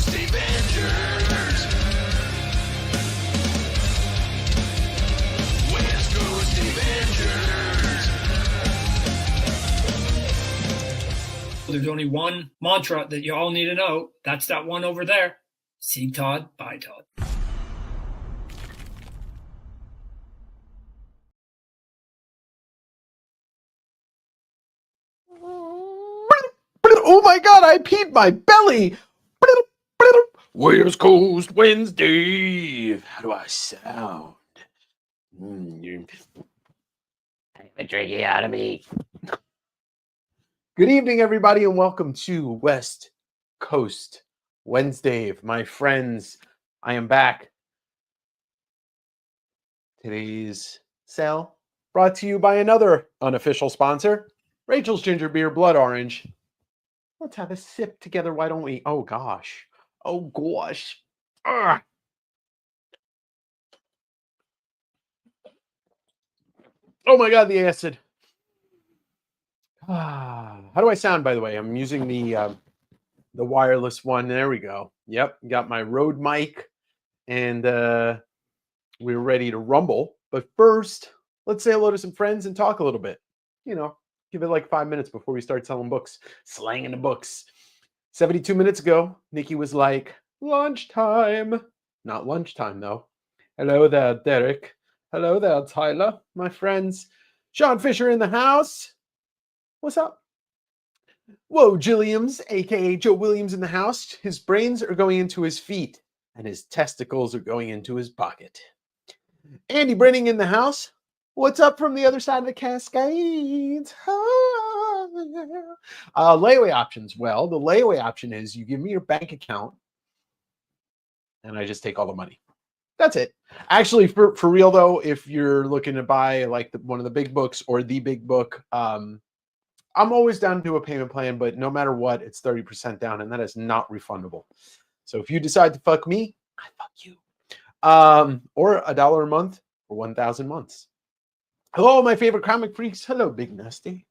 Avengers. West Coast Avengers. There's only one mantra that you all need to know. That's that one over there. See Todd, bye Todd. Oh my god, I peed my belly! West Coast Wednesday. How do I sound? A drinking out of me. Good evening, everybody, and welcome to West Coast Wednesday. My friends, I am back. Today's sale brought to you by another unofficial sponsor, Rachel's Ginger Beer Blood Orange. Let's have a sip together, why don't we? Oh gosh. Oh gosh. Ugh. Oh my god, the acid. How do I sound, by the way? I'm using the wireless one. There we go. Yep, got my Rode mic, and we're ready to rumble. But first, let's say hello to some friends and talk a little bit. You know, give it like 5 minutes before we start selling books, slanging the books. 72 minutes ago, Nikki was like, lunchtime. Not lunchtime, though. Hello there, Derek. Hello there, Tyler. My friends. Sean Fisher in the house. What's up? Whoa, Jilliams, a.k.a. Joe Williams in the house. His brains are going into his feet, and his testicles are going into his pocket. Andy Brenning in the house. What's up from the other side of the Cascades? Layaway options. Well, the layaway option is you give me your bank account, and I just take all the money. That's it. Actually, for real though, if you're looking to buy like one of the big books or the big book, I'm always down to do a payment plan, but no matter what, it's 30% down, and that is not refundable. So if you decide to fuck me, I fuck you. Or $1 a month for 1,000 months. Hello, my favorite comic freaks. Hello, Big Nasty.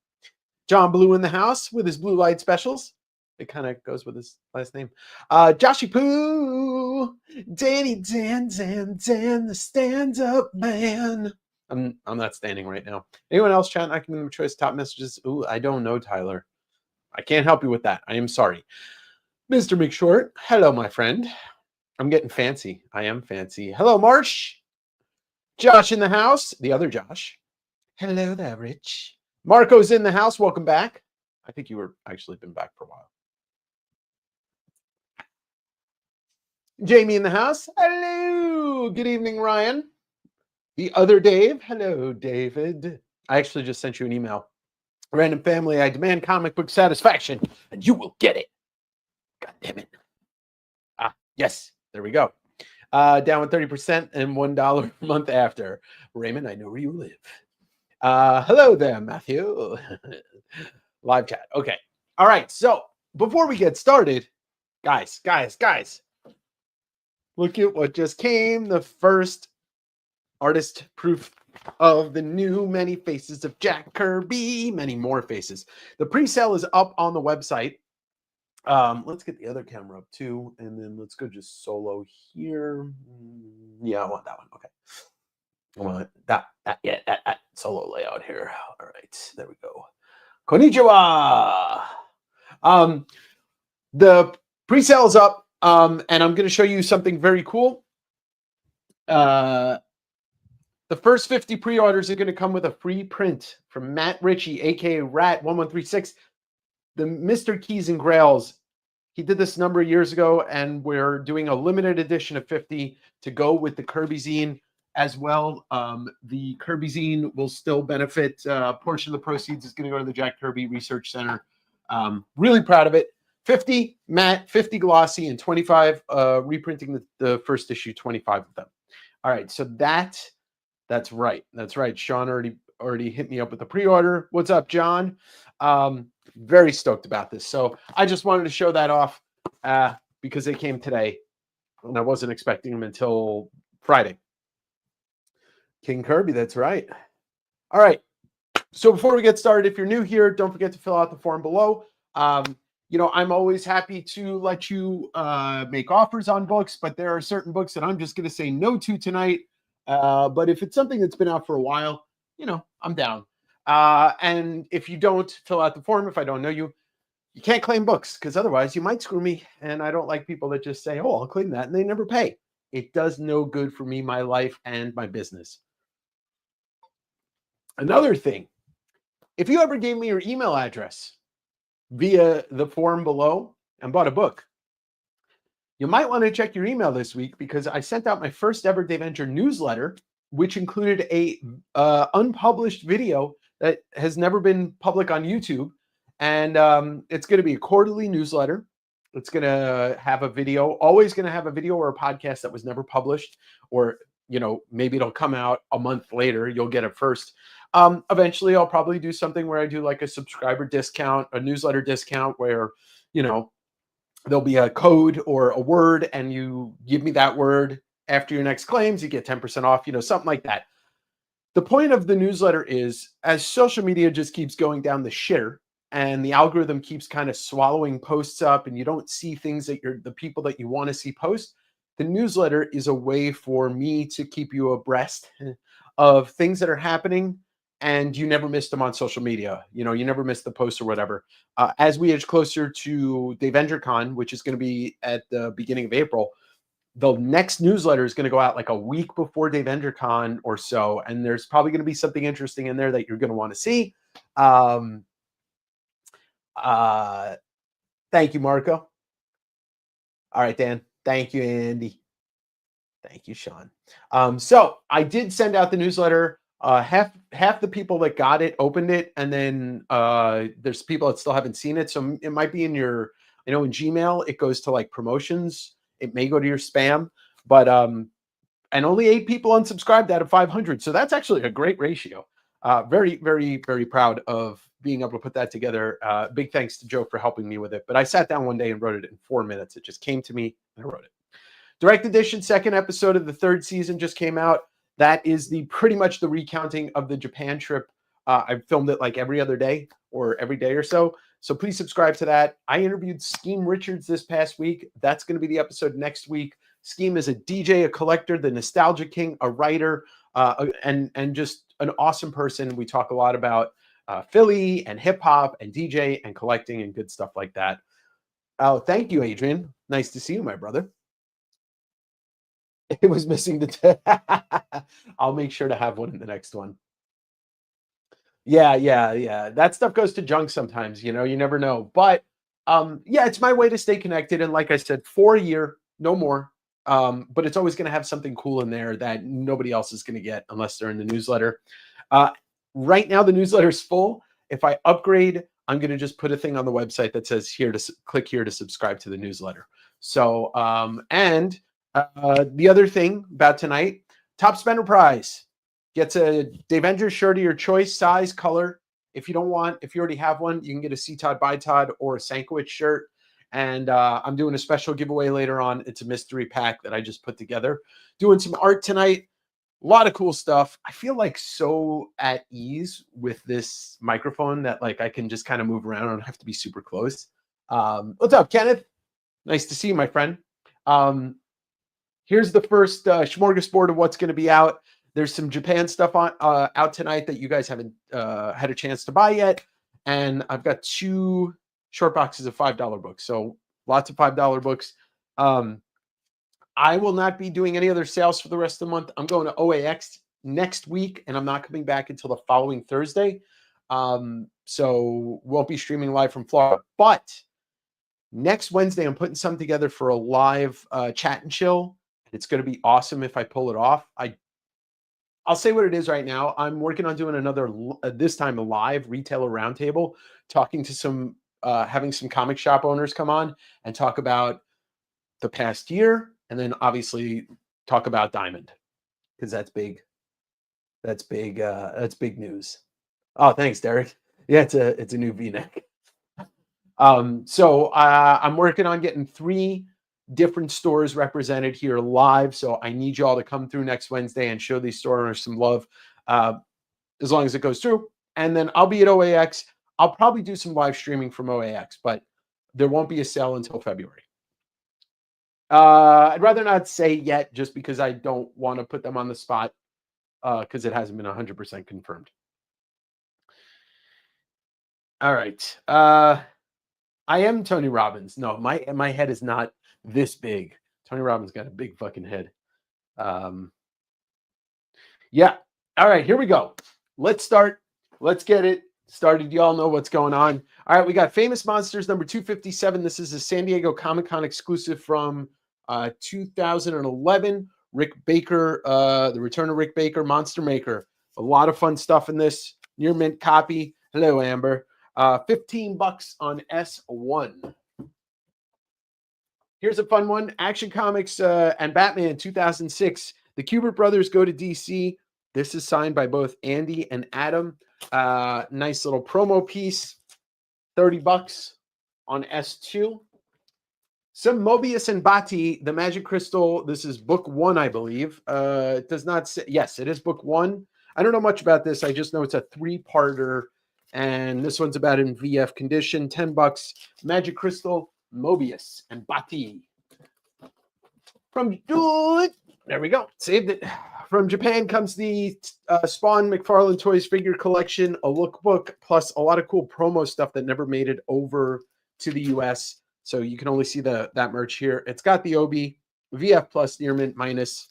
John Blue in the house with his blue light specials. It kind of goes with his last name. Joshy Poo, Danny Dan, the stand-up man. I'm not standing right now. Anyone else chatting? I can give them a choice. Top messages. Ooh, I don't know, Tyler. I can't help you with that. I am sorry. Mr. McShort. Hello, my friend. I'm getting fancy. I am fancy. Hello, Marsh. Josh in the house. The other Josh. Hello there, Rich. Marco's in the house. Welcome back. I think you were actually been back for a while. Jamie in the house. Hello. Good evening, Ryan. The other Dave. Hello, David. I actually just sent you an email. Random family, I demand comic book satisfaction, and you will get it. God damn it. Yes. There we go. Down with 30% and $1 a month after. Raymond, I know where you live. Hello there, Matthew. Live chat. Okay. All right. So before we get started, guys. Look at what just came. The first artist proof of the new Many Faces of Jack Kirby. Many more faces. The pre-sale is up on the website. Let's get the other camera up too, and then let's go just solo here. Yeah, I want that one. Okay. I want that solo layout here. All right, there we go. Konnichiwa. The pre-sale is up, and I'm going to show you something very cool. The first 50 pre-orders are going to come with a free print from Matt Ritchie, aka Rat1136. The Mr. Keys and Grails. He did this a number of years ago, and we're doing a limited edition of 50 to go with the Kirby zine as well. The Kirby zine will still benefit. A portion of the proceeds is going to go to the Jack Kirby Research Center. Really proud of it. 50 matte, 50 glossy, and 25 reprinting the first issue, 25 of them. All right, so that's right. That's right. Sean already hit me up with the pre-order. What's up, John? Very stoked about this. So I just wanted to show that off because they came today, and I wasn't expecting them until Friday. King Kirby, that's right. All right. So before we get started, if you're new here, don't forget to fill out the form below. I'm always happy to let you make offers on books, but there are certain books that I'm just going to say no to tonight. But if it's something that's been out for a while, I'm down. And if you don't fill out the form, if I don't know you, you can't claim books, because otherwise you might screw me. And I don't like people that just say, oh, I'll claim that, and they never pay. It does no good for me, my life, and my business. Another thing, if you ever gave me your email address via the form below and bought a book, you might want to check your email this week, because I sent out my first ever Davenger newsletter, which included a unpublished video that has never been public on YouTube. And it's going to be a quarterly newsletter. It's going to have a video, always going to have a video or a podcast that was never published, or, maybe it'll come out a month later. You'll get it first. Eventually, I'll probably do something where I do like a subscriber discount, a newsletter discount, where, there'll be a code or a word, and you give me that word after your next claims, you get 10% off, something like that. The point of the newsletter is, as social media just keeps going down the shitter, and the algorithm keeps kind of swallowing posts up, and you don't see things that the people that you want to see post, the newsletter is a way for me to keep you abreast of things that are happening, and you never miss them on social media. You never miss the posts or whatever. As we edge closer to DaveNgerCon, which is going to be at the beginning of April, the next newsletter is going to go out like a week before DaveNgerCon or so, and there's probably going to be something interesting in there that you're going to want to see. Thank you, Marco. All right, Dan. Thank you, Andy. Thank you, Sean. So I did send out the newsletter. Half the people that got it opened it, and then there's people that still haven't seen it. So it might be in your, in Gmail, it goes to like promotions. It may go to your spam, but and only 8 people unsubscribed out of 500. So that's actually a great ratio. Very, very, very proud of being able to put that together. Big thanks to Joe for helping me with it. But I sat down one day and wrote it in 4 minutes. It just came to me and I wrote it. Direct edition, second episode of the 3rd season just came out. That is pretty much the recounting of the Japan trip. I filmed it like every other day or every day or so. So please subscribe to that. I interviewed Scheme Richards this past week. That's going to be the episode next week. Scheme is a DJ, a collector, the Nostalgia King, a writer, and just an awesome person. We talk a lot about Philly and hip hop and DJ and collecting and good stuff like that. Oh, thank you, Adrian. Nice to see you, my brother. It was missing the. I'll make sure to have one in the next one. Yeah. That stuff goes to junk sometimes. You never know. But yeah, it's my way to stay connected. And like I said, for a year, no more. But it's always going to have something cool in there that nobody else is going to get unless they're in the newsletter. Right now, the newsletter is full. If I upgrade, I'm going to just put a thing on the website that says click here to subscribe to the newsletter. So, and the other thing about tonight, top spender prize gets a Davenger shirt of your choice, size, color. If you already have one, you can get a C Todd by Todd or a Sankwich shirt. And I'm doing a special giveaway later on. It's a mystery pack that I just put together. Doing some art tonight. A lot of cool stuff. I feel like so at ease with this microphone that like I can just kind of move around. I don't have to be super close. What's up, Kenneth? Nice to see you, my friend. Here's the first smorgasbord of what's going to be out. There's some Japan stuff out tonight that you guys haven't had a chance to buy yet. And I've got 2 short boxes of $5 books. So lots of $5 books. I will not be doing any other sales for the rest of the month. I'm going to OAX next week, and I'm not coming back until the following Thursday. So won't be streaming live from Florida. But next Wednesday, I'm putting something together for a live chat and chill. It's going to be awesome if I pull it off. I'll say what it is right now. I'm working on doing another, this time a live retailer roundtable, talking to having some comic shop owners come on and talk about the past year. And then obviously talk about Diamond, because that's big. That's big. That's big news. Oh, thanks, Derek. Yeah, it's a new V-neck. So I'm working on getting 3 different stores represented here live. So I need you all to come through next Wednesday and show these store owners some love, as long as it goes through. And then I'll be at OAX. I'll probably do some live streaming from OAX, but there won't be a sale until February. I'd rather not say yet, just because I don't want to put them on the spot, because it hasn't been 100% confirmed. All right. I am Tony Robbins. No, my head is not this big. Tony Robbins got a big fucking head. Yeah. All right, here we go. Let's start. Let's get it started. You all know what's going on. All right, we got Famous Monsters number 257. This is a San Diego Comic-Con exclusive from 2011. Rick Baker, the return of Rick Baker, Monster Maker. A lot of fun stuff in this. Near mint copy. Hello, Amber. $15 on S1. Here's a fun one. Action Comics and Batman 2006. The Kubert brothers go to DC. This is signed by both Andy and Adam. Nice little promo piece. $30 on S2. Some Mobius and Bati, the Magic Crystal. This is book 1, I believe. It does not say. Yes, it is book 1. I don't know much about this. I just know it's a 3-parter. And this one's about in VF condition. $10. Magic Crystal, Mobius, and Bati. From there we go. Saved it. From Japan comes the Spawn McFarlane Toys figure collection, a lookbook, plus a lot of cool promo stuff that never made it over to the US. So you can only see that merch here. It's got the Obi, VF plus near mint minus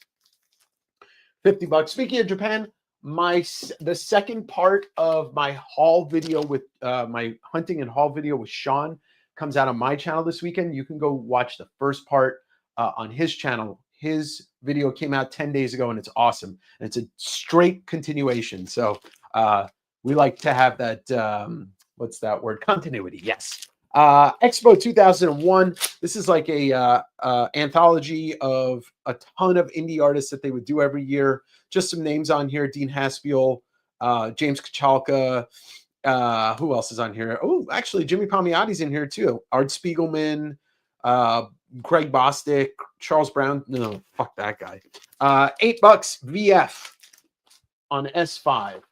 $50. Speaking of Japan, the second part of my haul video with my hunting and haul video with Sean comes out on my channel this weekend. You can go watch the first part on his channel. His video came out 10 days ago, and it's awesome. And it's a straight continuation. So we like to have that, what's that word? Continuity, yes. Expo 2001. This is like a anthology of a ton of indie artists that they would do every year. Just some names on here. Dean Haspiel, James Kachalka. Who else is on here? Oh, actually, Jimmy Palmiotti's in here too. Art Spiegelman, Greg Bostic, Charles Brown. No, fuck that guy. $8 VF on S5.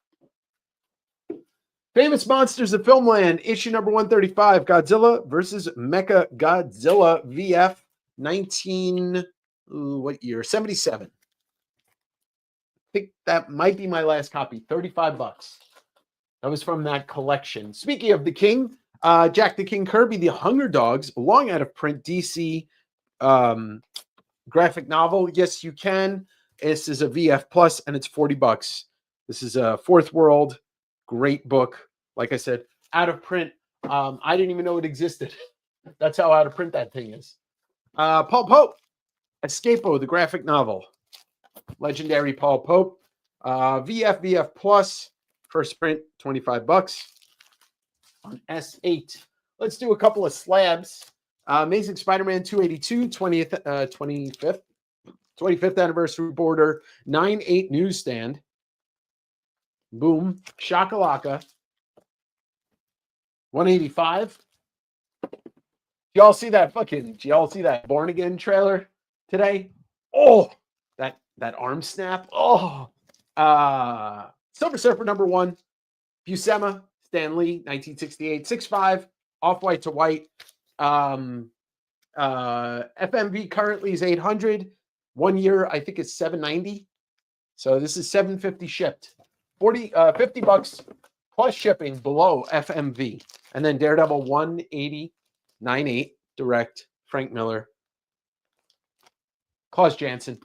Famous Monsters of Filmland, issue number 135, Godzilla versus Mecha Godzilla VF 77. I think that might be my last copy. $35. That was from that collection. Speaking of the King, Jack the King Kirby, The Hunger Dogs, long out of print DC graphic novel. Yes, you can. This is a VF plus, and it's $40. This is a Fourth World, great book. Like I said, out of print. I didn't even know it existed. That's how out of print that thing is. Paul Pope, Escapo, the graphic novel. Legendary Paul Pope. VF plus. First print, $25 on S8. Let's do a couple of slabs. Amazing Spider-Man 282, 25th anniversary border, 9/8 newsstand. Boom. Shakalaka. 185. Y'all see that Born Again trailer today? Oh, that arm snap. Oh, Silver Surfer number 1, Buscema, Stan Lee, 1968, 6.5, off-white to white. FMV currently is 800. 1 year, I think it's 790. So this is 750 shipped. $50 plus shipping below FMV. And then Daredevil 180, 9.8 direct, Frank Miller, Klaus Janson.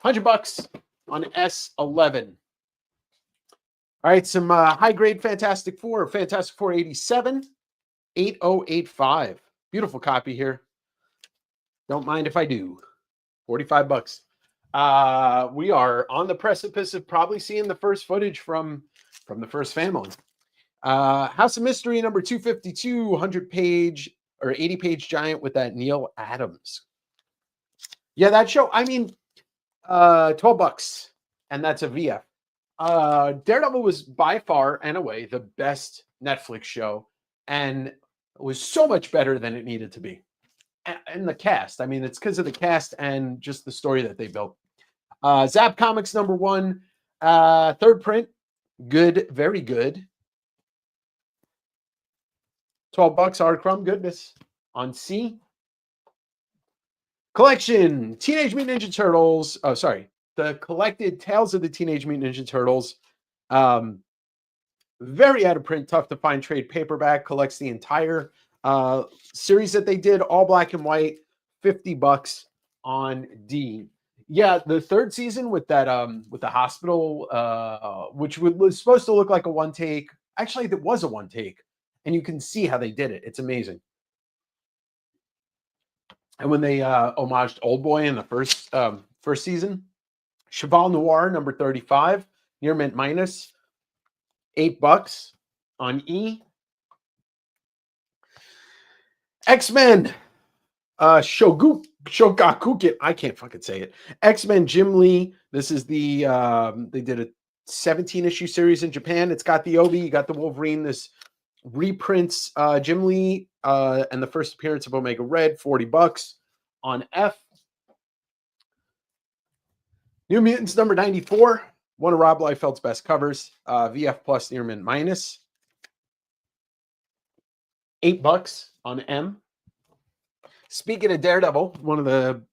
$100 on S11. All right, some high-grade Fantastic Four. Fantastic Four 87, 8085. Beautiful copy here. Don't mind if I do. $45. We are on the precipice of probably seeing the first footage from the first family. House of Mystery number 252, 100-page or 80-page giant with that Neil Adams. Yeah, that show, I mean, $12, and that's a VF. Daredevil was by far and away the best Netflix show, and it was so much better than it needed to be. And the cast, I mean, it's because of the cast and just the story that they built. Zap Comics number 1, third print, good, very good. $12, R. Crumb, goodness. On C, collection Teenage Mutant Ninja Turtles. Oh, sorry. The collected Tales of the Teenage Mutant Ninja Turtles. Very out of print, tough to find trade paperback. Collects the entire series that they did, all black and white. $50 on D. Yeah, the third season with that with the hospital, which was supposed to look like a one take. Actually, it was a one take, and you can see how they did it. It's amazing. And when they homaged Old Boy in the first season, Cheval Noir number 35, near mint minus, $8 on E. X-Men, Shogakukan. I can't fucking say it. X-Men Jim Lee. This is the they did a 17-issue series in Japan. It's got the Obi, you got the Wolverine. This reprints Jim Lee and the first appearance of Omega Red, $40 on F. New Mutants number 94, one of Rob Liefeld's best covers. VF plus near mint minus, $8 on M. Speaking of Daredevil, one of the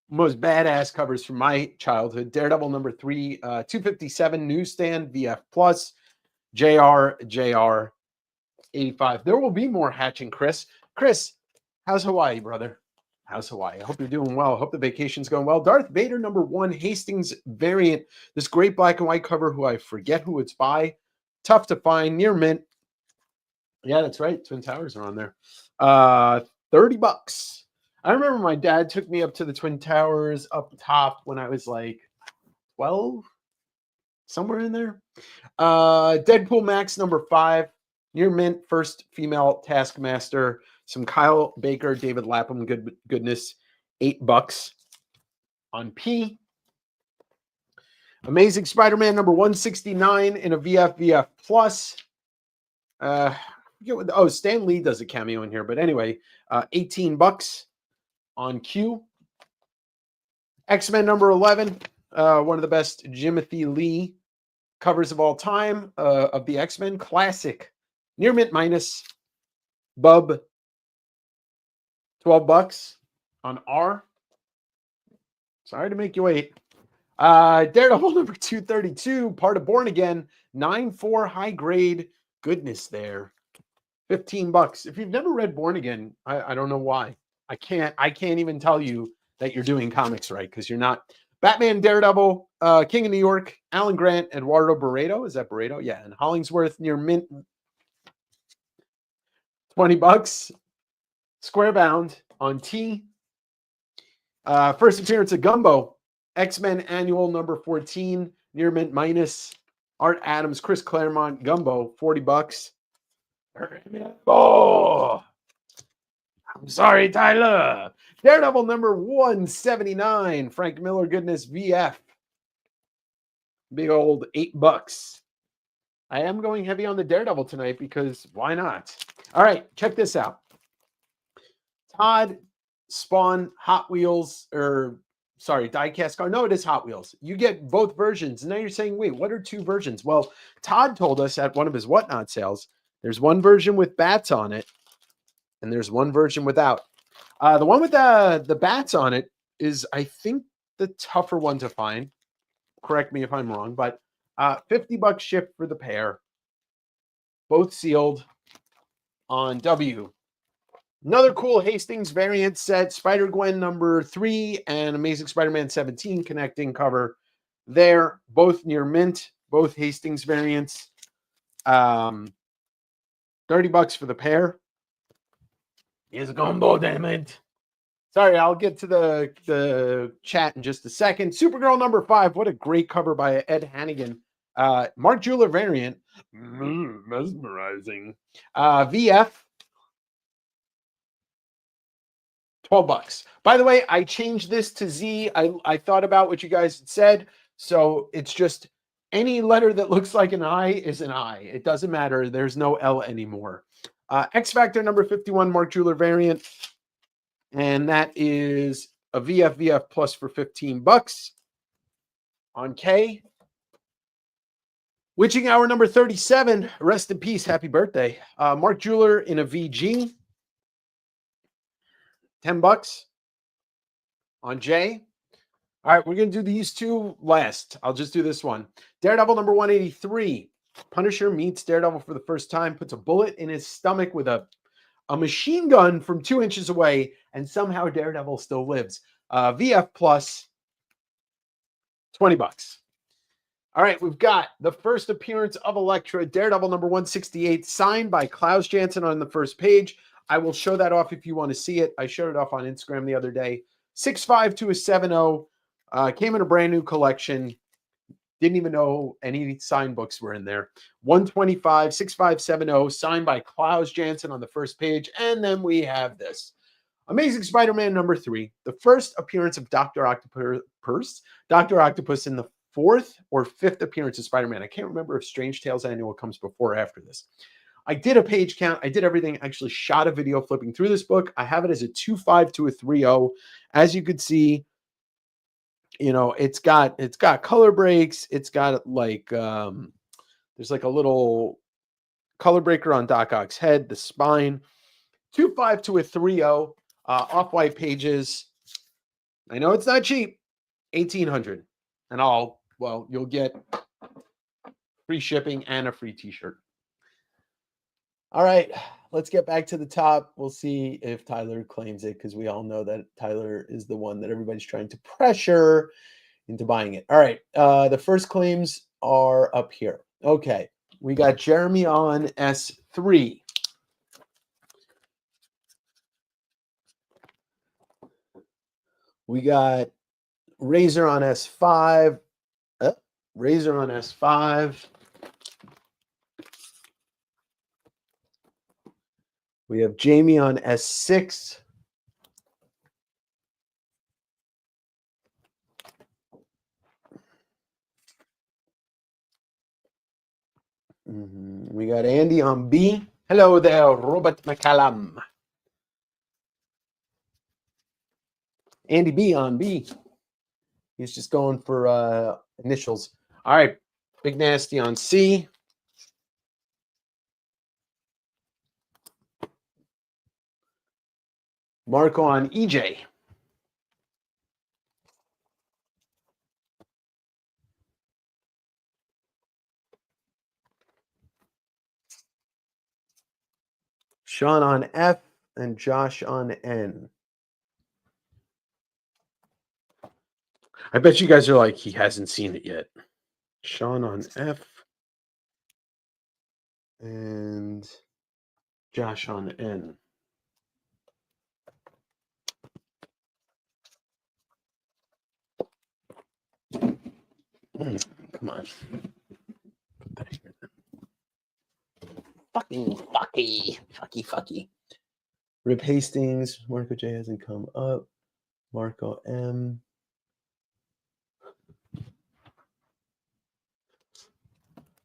most badass covers from my childhood, Daredevil number 3, 257 newsstand, VF plus, JR 85. There will be more hatching, Chris. Chris, how's Hawaii, brother? How's Hawaii? I hope you're doing well. I hope the vacation's going well. Darth Vader number 1, Hastings variant. This great black and white cover, who I forget who it's by. Tough to find, near mint. Yeah, that's right. Twin Towers are on there. $30. I remember my dad took me up to the Twin Towers up top when I was like 12, somewhere in there. Deadpool Max number 5, near mint, first female Taskmaster. Some Kyle Baker, David Lapham goodness, $8 on P. Amazing Spider-Man number 169 in a VF plus. Stan Lee does a cameo in here, but anyway, $18 on Q. X-Men number 11, one of the best Jimothy Lee covers of all time of the X-Men. Classic, near mint minus, Bub, $12 on R. Sorry to make you wait. Daredevil number 232, part of Born Again, 9.4 high grade. Goodness there. $15. If you've never read Born Again, I don't know why. I can't even tell you that you're doing comics right, because you're not. Batman, Daredevil, King of New York, Alan Grant, Eduardo Barreto. Is that Barreto? Yeah. And Hollingsworth near mint, $20. Square bound on T. First appearance of Gumbo, X-Men Annual number 14, near mint minus. Art Adams, Chris Claremont, Gumbo, $40. Oh, I'm sorry, Tyler. Daredevil number 179, Frank Miller goodness, VF. Big old $8. I am going heavy on the Daredevil tonight because why not? All right, check this out. Todd Spawn Hot Wheels, diecast car. No, it is Hot Wheels. You get both versions. And now you're saying, wait, what are two versions? Well, Todd told us at one of his Whatnot sales, there's one version with bats on it, and there's one version without. The one with the bats on it is, I think, the tougher one to find. Correct me if I'm wrong, but $50 ship for the pair. Both sealed on W. Another cool Hastings variant set, Spider-Gwen number 3 and Amazing Spider-Man 17 connecting cover there. Both near mint, both Hastings variants. $30 for the pair. Here's a Gumbo, damn it. Sorry, I'll get to the chat in just a second. Supergirl number 5. What a great cover by Ed Hannigan. Mark Jeweler variant. Mesmerizing. VF. $12. By the way, I changed this to Z. I thought about what you guys had said. So it's just any letter that looks like an I is an I. It doesn't matter. There's no L anymore. X Factor number 51, Mark Jeweler variant. And that is a VF plus for $15 on K. Witching Hour number 37. Rest in peace. Happy birthday. Mark Jeweler in a VG. $10 on Jay. All right, we're going to do these two last. I'll just do this one. Daredevil number 183. Punisher meets Daredevil for the first time, puts a bullet in his stomach with a machine gun from 2 inches away, and somehow Daredevil still lives. VF plus $20. All right, we've got the first appearance of Elektra, Daredevil number 168, signed by Klaus Janson on the first page. I will show that off if you want to see it. I showed it off on Instagram the other day. 6.5 to a 7.0. Came in a brand new collection. Didn't even know any signed books were in there. 125, 6570, signed by Klaus Janson on the first page. And then we have this. Amazing Spider-Man number 3. The first appearance of Dr. Octopus in the 4th or 5th appearance of Spider-Man. I can't remember if Strange Tales Annual comes before or after this. I did a page count. I did everything. I actually shot a video flipping through this book. I have it as a 2.5 to a 3.0. As you could see, you know, it's got color breaks. It's got like there's like a little color breaker on Doc Ock's head, the spine. 2.5 to a 3.0. Off-white pages. I know it's not cheap. $1,800. And you'll get free shipping and a free t-shirt. All right, let's get back to the top. We'll see if Tyler claims it, because we all know that Tyler is the one that everybody's trying to pressure into buying it. All right, the first claims are up here. Okay, we got Jeremy on S3. We got Razor on S5. Razor on S5. We have Jamie on S6. We got Andy on B. Hello there, Robert McCallum. Andy B on B. He's just going for initials. All right, Big Nasty on C. Marco on EJ. Sean on F and Josh on N. I bet you guys are like, he hasn't seen it yet. Sean on F and Josh on N. Come on. Put that here. Fucky. Rip Hastings. Marco J hasn't come up. Marco M.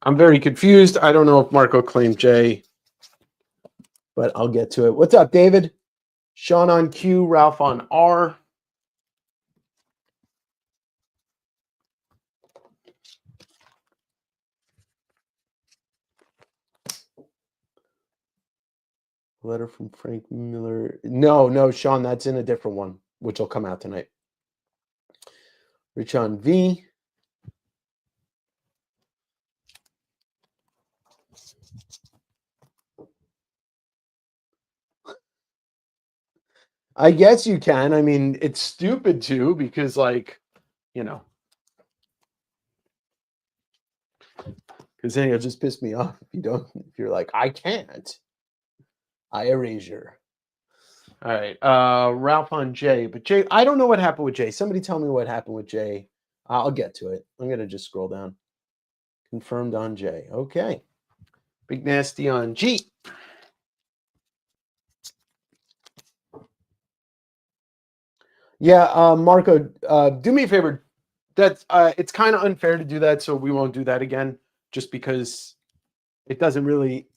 I'm very confused. I don't know if Marco claimed J, but I'll get to it. What's up, David? Sean on Q, Ralph on R. Letter from Frank Miller. No, Sean, that's in a different one, which will come out tonight. Rich on V. I guess you can. I mean, it's stupid too, because, like, you know, because then you'll just piss me off if you're like, I can't. I erasure. All right. Ralph on J. But J, I don't know what happened with J. Somebody tell me what happened with J. I'll get to it. I'm going to just scroll down. Confirmed on J. Okay. Big Nasty on G. Yeah, Marco, do me a favor. That's it's kind of unfair to do that, so we won't do that again, just because it doesn't really.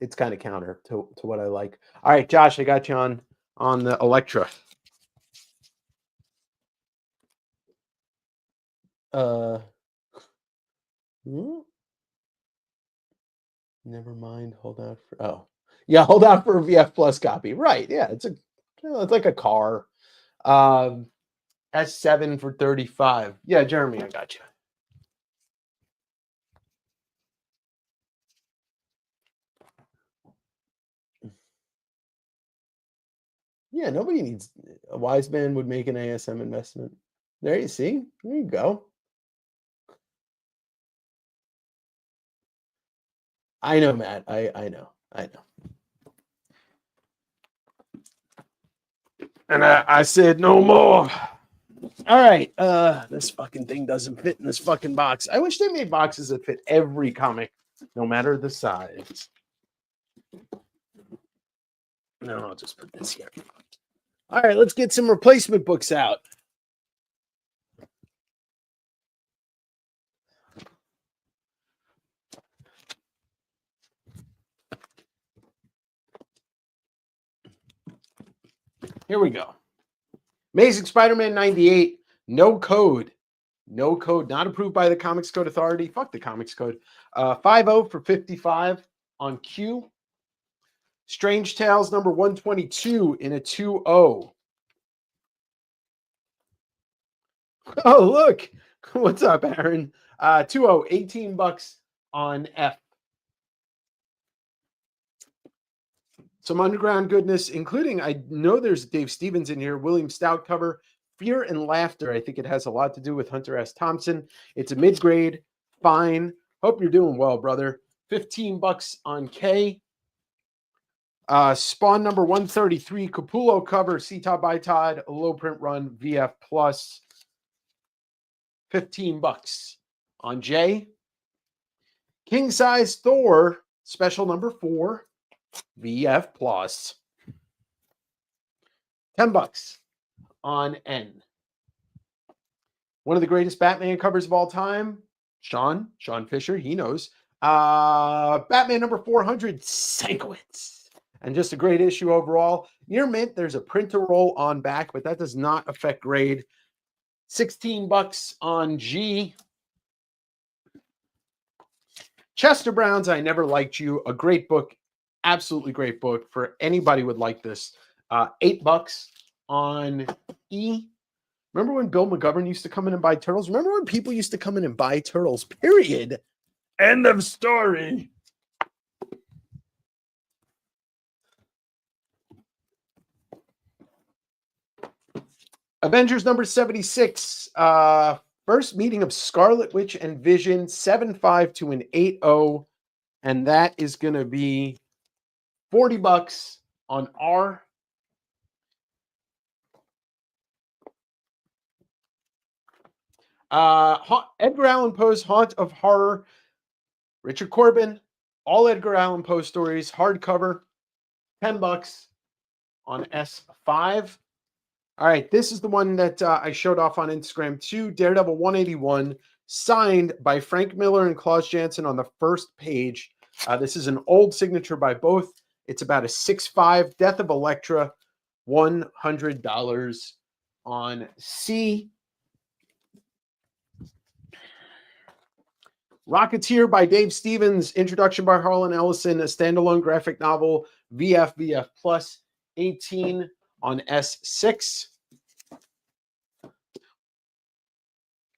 It's kind of counter to what I like. All right, Josh, I got you on the Elektra. Never mind. Hold out for hold out for a VF Plus copy. Right? Yeah, it's a It's like a car. S7 for 35. Yeah, Jeremy, I got you. Yeah, nobody needs a wise man would make an ASM investment. There you see. There you go. I know, Matt. I know. I know. And I said no more. All right. This fucking thing doesn't fit in this fucking box. I wish they made boxes that fit every comic, no matter the size. No, I'll just put this here. All right, let's get some replacement books out. Here we go. Amazing Spider-Man 98. No code. No code. Not approved by the Comics Code Authority. Fuck the Comics Code. 50 for 55 on Q. Strange Tales number 122 in a 2-0. Oh, look. What's up, Aaron? 2-0, 18 bucks on F. Some underground goodness, including, I know there's Dave Stevens in here, William Stout cover, Fear and Laughter. I think it has a lot to do with Hunter S. Thompson. It's a mid-grade, fine. Hope you're doing well, brother. 15 bucks on K. Spawn number 133, Capullo cover, C-Todd by Todd, a low print run, VF plus. 15 bucks on J. King Size Thor, special number 4. VF plus. 10 bucks on N. One of the greatest Batman covers of all time. Sean Fisher, he knows. Batman number 400, Sankiewicz. And just a great issue overall. Near mint, there's a printer roll on back, but that does not affect grade. 16 bucks on G. Chester Brown's I Never Liked You, a great book. Absolutely great book for anybody would like this. 8 bucks on E. Remember when Bill McGovern used to come in and buy turtles? Remember when people used to come in and buy turtles? Period. End of story. Avengers number 76. First meeting of Scarlet Witch and Vision, 7.5 to an 8.0. And that is going to be 40 bucks on R. Edgar Allan Poe's Haunt of Horror. Richard Corbin. All Edgar Allan Poe stories. Hardcover. 10 bucks on S5. All right, this is the one that I showed off on Instagram too. Daredevil 181, signed by Frank Miller and Klaus Janson on the first page. This is an old signature by both. It's about a 6.5. Death of Elektra, $100 on C. Rocketeer by Dave Stevens, introduction by Harlan Ellison, a standalone graphic novel, VF plus, 18 on S6.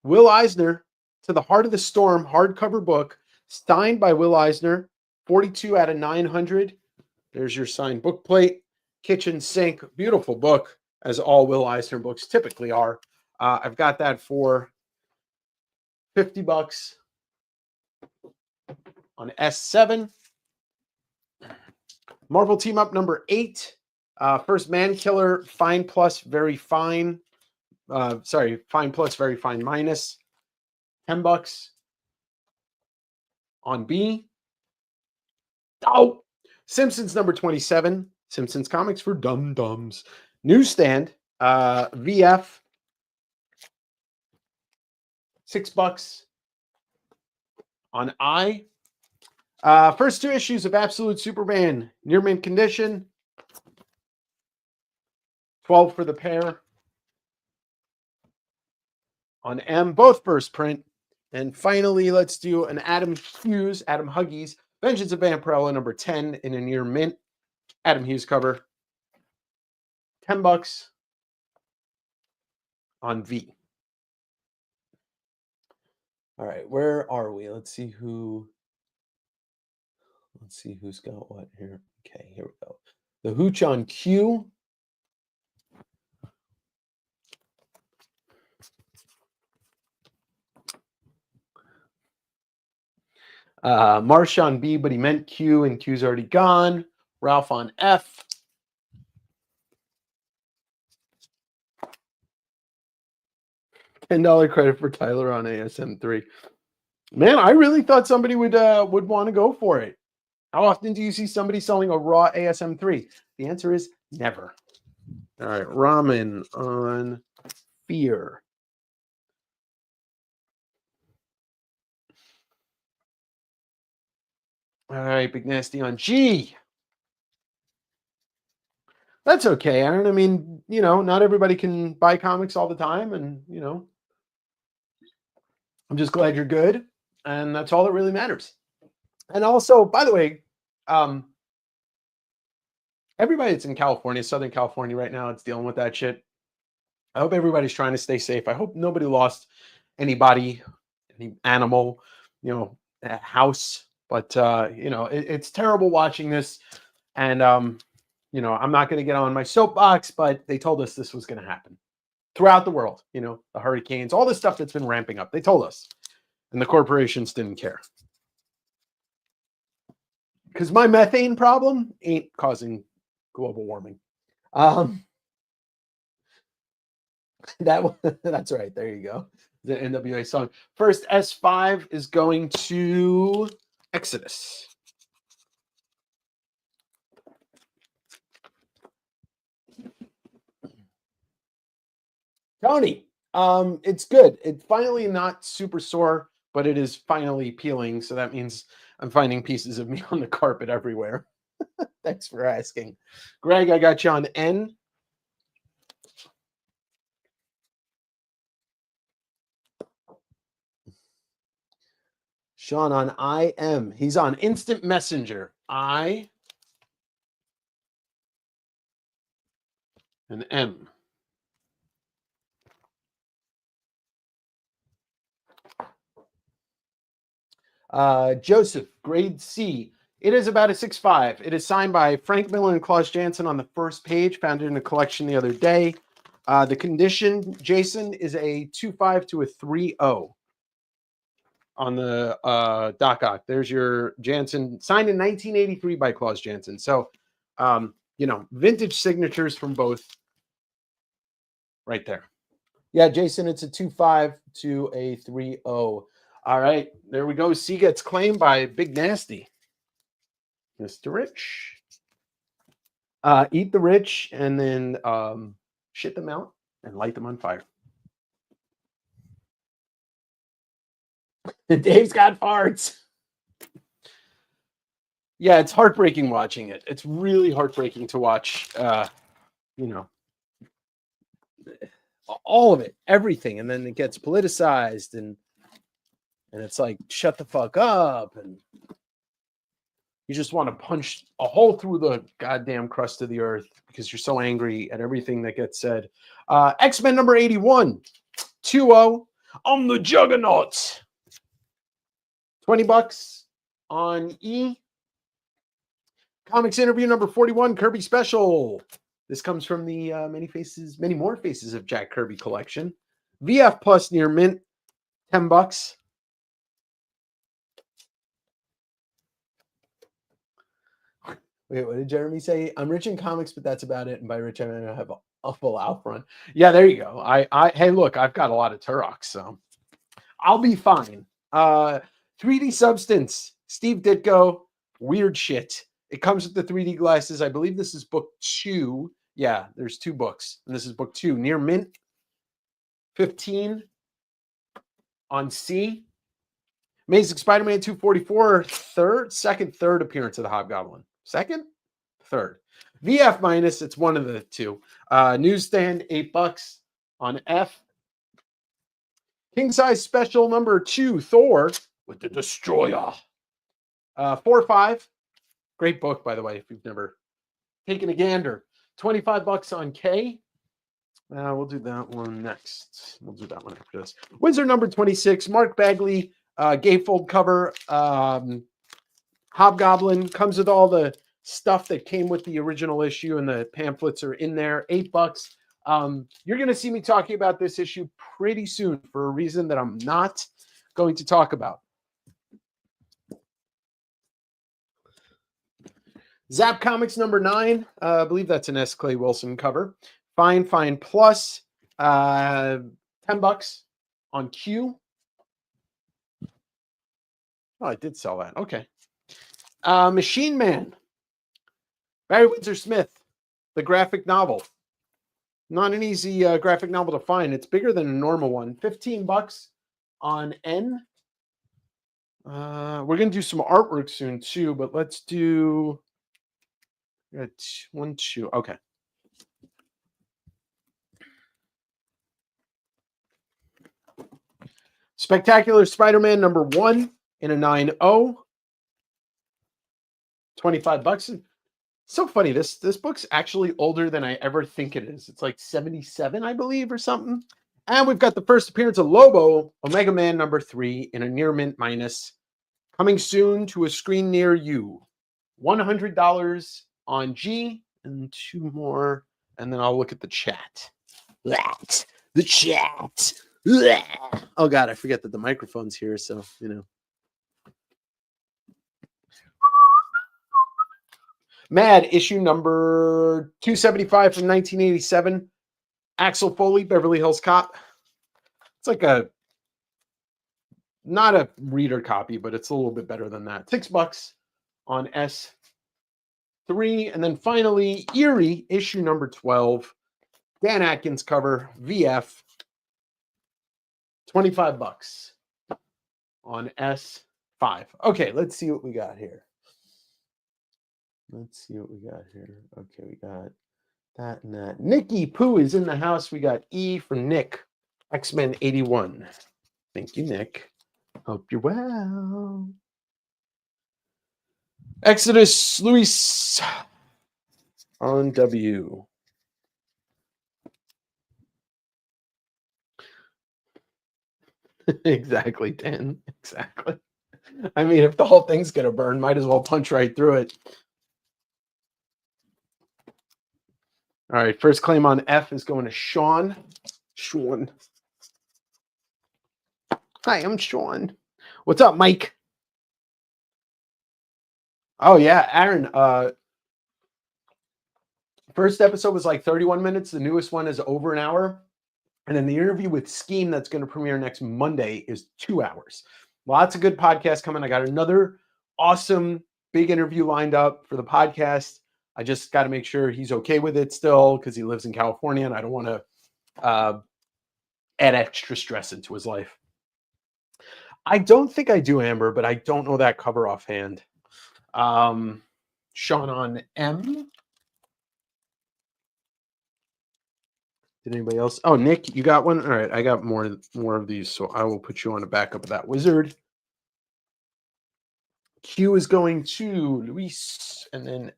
Will Eisner, To the Heart of the Storm, hardcover book, signed by Will Eisner, 42 out of 900. There's your signed book plate. Kitchen sink, beautiful book, as all Will Eisner books typically are. I've got that for 50 bucks on S7. Marvel Team Up number 8. First Man Killer, fine plus, very fine. Fine plus, very fine minus. 10 bucks on B. Oh, Simpsons number 27. Simpsons comics for dum-dums. Newsstand, VF. 6 bucks on I. First 2 issues of Absolute Superman, near mint condition. 12 for the pair. On M, both first print. And finally, let's do an Adam Huggies, Vengeance of Vampirella number 10 in a near mint. Adam Hughes cover. $10 on V. All right, where are we? Let's see who's got what here. Okay, here we go. The Hooch on Q. Marsh on B, but he meant Q, and Q's already gone. Ralph on F. $10 credit for Tyler on ASM3. Man, I really thought somebody would want to go for it. How often do you see somebody selling a raw ASM3? The answer is never. All right, Ramen on Fear. All right, Big Nasty on G. That's okay, Aaron. I mean, not everybody can buy comics all the time, and I'm just glad you're good, and that's all that really matters. And also, by the way, everybody that's in California, Southern California right now, it's dealing with that shit. I hope everybody's trying to stay safe. I hope nobody lost anybody, any animal, a house. But it's terrible watching this, and I'm not going to get on my soapbox, but they told us this was going to happen throughout the world. The hurricanes, all this stuff that's been ramping up. They told us, and the corporations didn't care. Because my methane problem ain't causing global warming. That's right. There you go. The NWA song. First S5 is going to Exodus. Tony, it's good. It's finally not super sore, but it is finally peeling. So that means I'm finding pieces of me on the carpet everywhere. Thanks for asking. Greg, I got you on N. Sean on IM. He's on Instant Messenger. I and M. Joseph, grade C. It is about a 6.5. It is signed by Frank Miller and Klaus Janson on the first page, found it in a collection the other day. The condition, Jason, is a 2.5 to a 3.0 on the DocOc. There's your Janson, signed in 1983 by Klaus Janson. So, vintage signatures from both right there. Yeah, Jason, it's a 2.5 to a 3.0. All right, there we go. C gets claimed by Big Nasty. Mr. Rich. Eat the rich and then shit them out and light them on fire. Dave's got farts. Yeah, it's heartbreaking watching it. It's really heartbreaking to watch, all of it, everything. And then it gets politicized and it's like, shut the fuck up. And you just want to punch a hole through the goddamn crust of the earth because you're so angry at everything that gets said. X-Men number 81, 2.0 on the Juggernaut. $20 on E. Comics interview number 41, Kirby special. This comes from the Many More Faces of Jack Kirby collection. VF plus near mint, $10. Wait, what did Jeremy say? I'm rich in comics, but that's about it. And by rich, I mean I have a full out front. Yeah, there you go. Hey, look, I've got a lot of Turoks, so I'll be fine. 3D Substance, Steve Ditko, weird shit. It comes with the 3D glasses. I believe this is book 2. Yeah, there's 2 books, and this is book 2. Near mint, 15 on C. Amazing Spider-Man 244, third appearance of the Hobgoblin. Second? Third. VF minus, it's one of the 2. Newsstand, $8 on F. King size special number 2, Thor with the Destroyer. 4.5. Great book, by the way, if you've never taken a gander. $25 on K. We'll do that one next. We'll do that one after this. Wizard number 26, Mark Bagley, gatefold cover. Hobgoblin comes with all the stuff that came with the original issue, and the pamphlets are in there. $8. You're going to see me talking about this issue pretty soon for a reason that I'm not going to talk about. Zap Comics number 9. I believe that's an S. Clay Wilson cover. Fine Plus. $10 on Q. Oh, I did sell that. Okay. Machine Man. Barry Windsor Smith. The graphic novel. Not an easy graphic novel to find. It's bigger than a normal one. $15 on N. We're going to do some artwork soon too, but let's do... 1, 2. Okay. Spectacular Spider-Man number 1 in a 9.0. $25. So funny. This book's actually older than I ever think it is. It's like 77, I believe, or something. And we've got the first appearance of Lobo, Omega Man number 3 in a near mint minus. Coming soon to a screen near you. $100 on G and 2 more. And then I'll look at the chat. The chat. Oh, God, I forget that the microphone's here. So, you know. Mad issue number 275 from 1987. Axel Foley, Beverly Hills Cop. It's like not a reader copy, but it's a little bit better than that. $6 on S3. And then finally, Eerie, issue number 12. Dan Atkins cover, VF. $25 on S5. Okay, let's see what we got here. Let's see what we got here. Okay, we got that and that. Nicky Pooh is in the house. We got E for Nick. X-Men 81. Thank you, Nick. Hope you're well. Exodus Luis on W. Exactly, Dan. Exactly. I mean, if the whole thing's going to burn, might as well punch right through it. All right, first claim on F is going to Sean. Sean. Hi, I'm Sean. What's up, Mike? Oh, yeah, Aaron. First episode was like 31 minutes. The newest one is over an hour. And then the interview with Scheme that's going to premiere next Monday is 2 hours. Lots of good podcasts coming. I got another awesome big interview lined up for the podcast. I just got to make sure he's okay with it still because he lives in California and I don't want to add extra stress into his life. I don't think I do, Amber, but I don't know that cover offhand. Sean on M. Did anybody else? Oh, Nick, you got one? All right, I got more of these, so I will put you on the backup of that wizard. Q is going to Luis, and then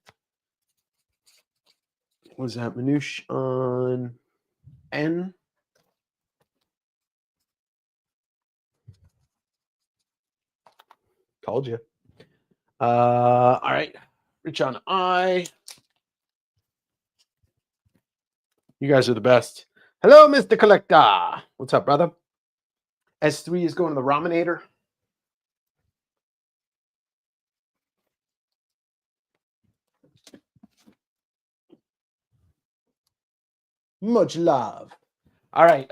was that Manouche on N? Told you. All right, Rich on I. You guys are the best. Hello, Mr. Collector. What's up, brother? S3 is going to the Raminator. Much love. All right.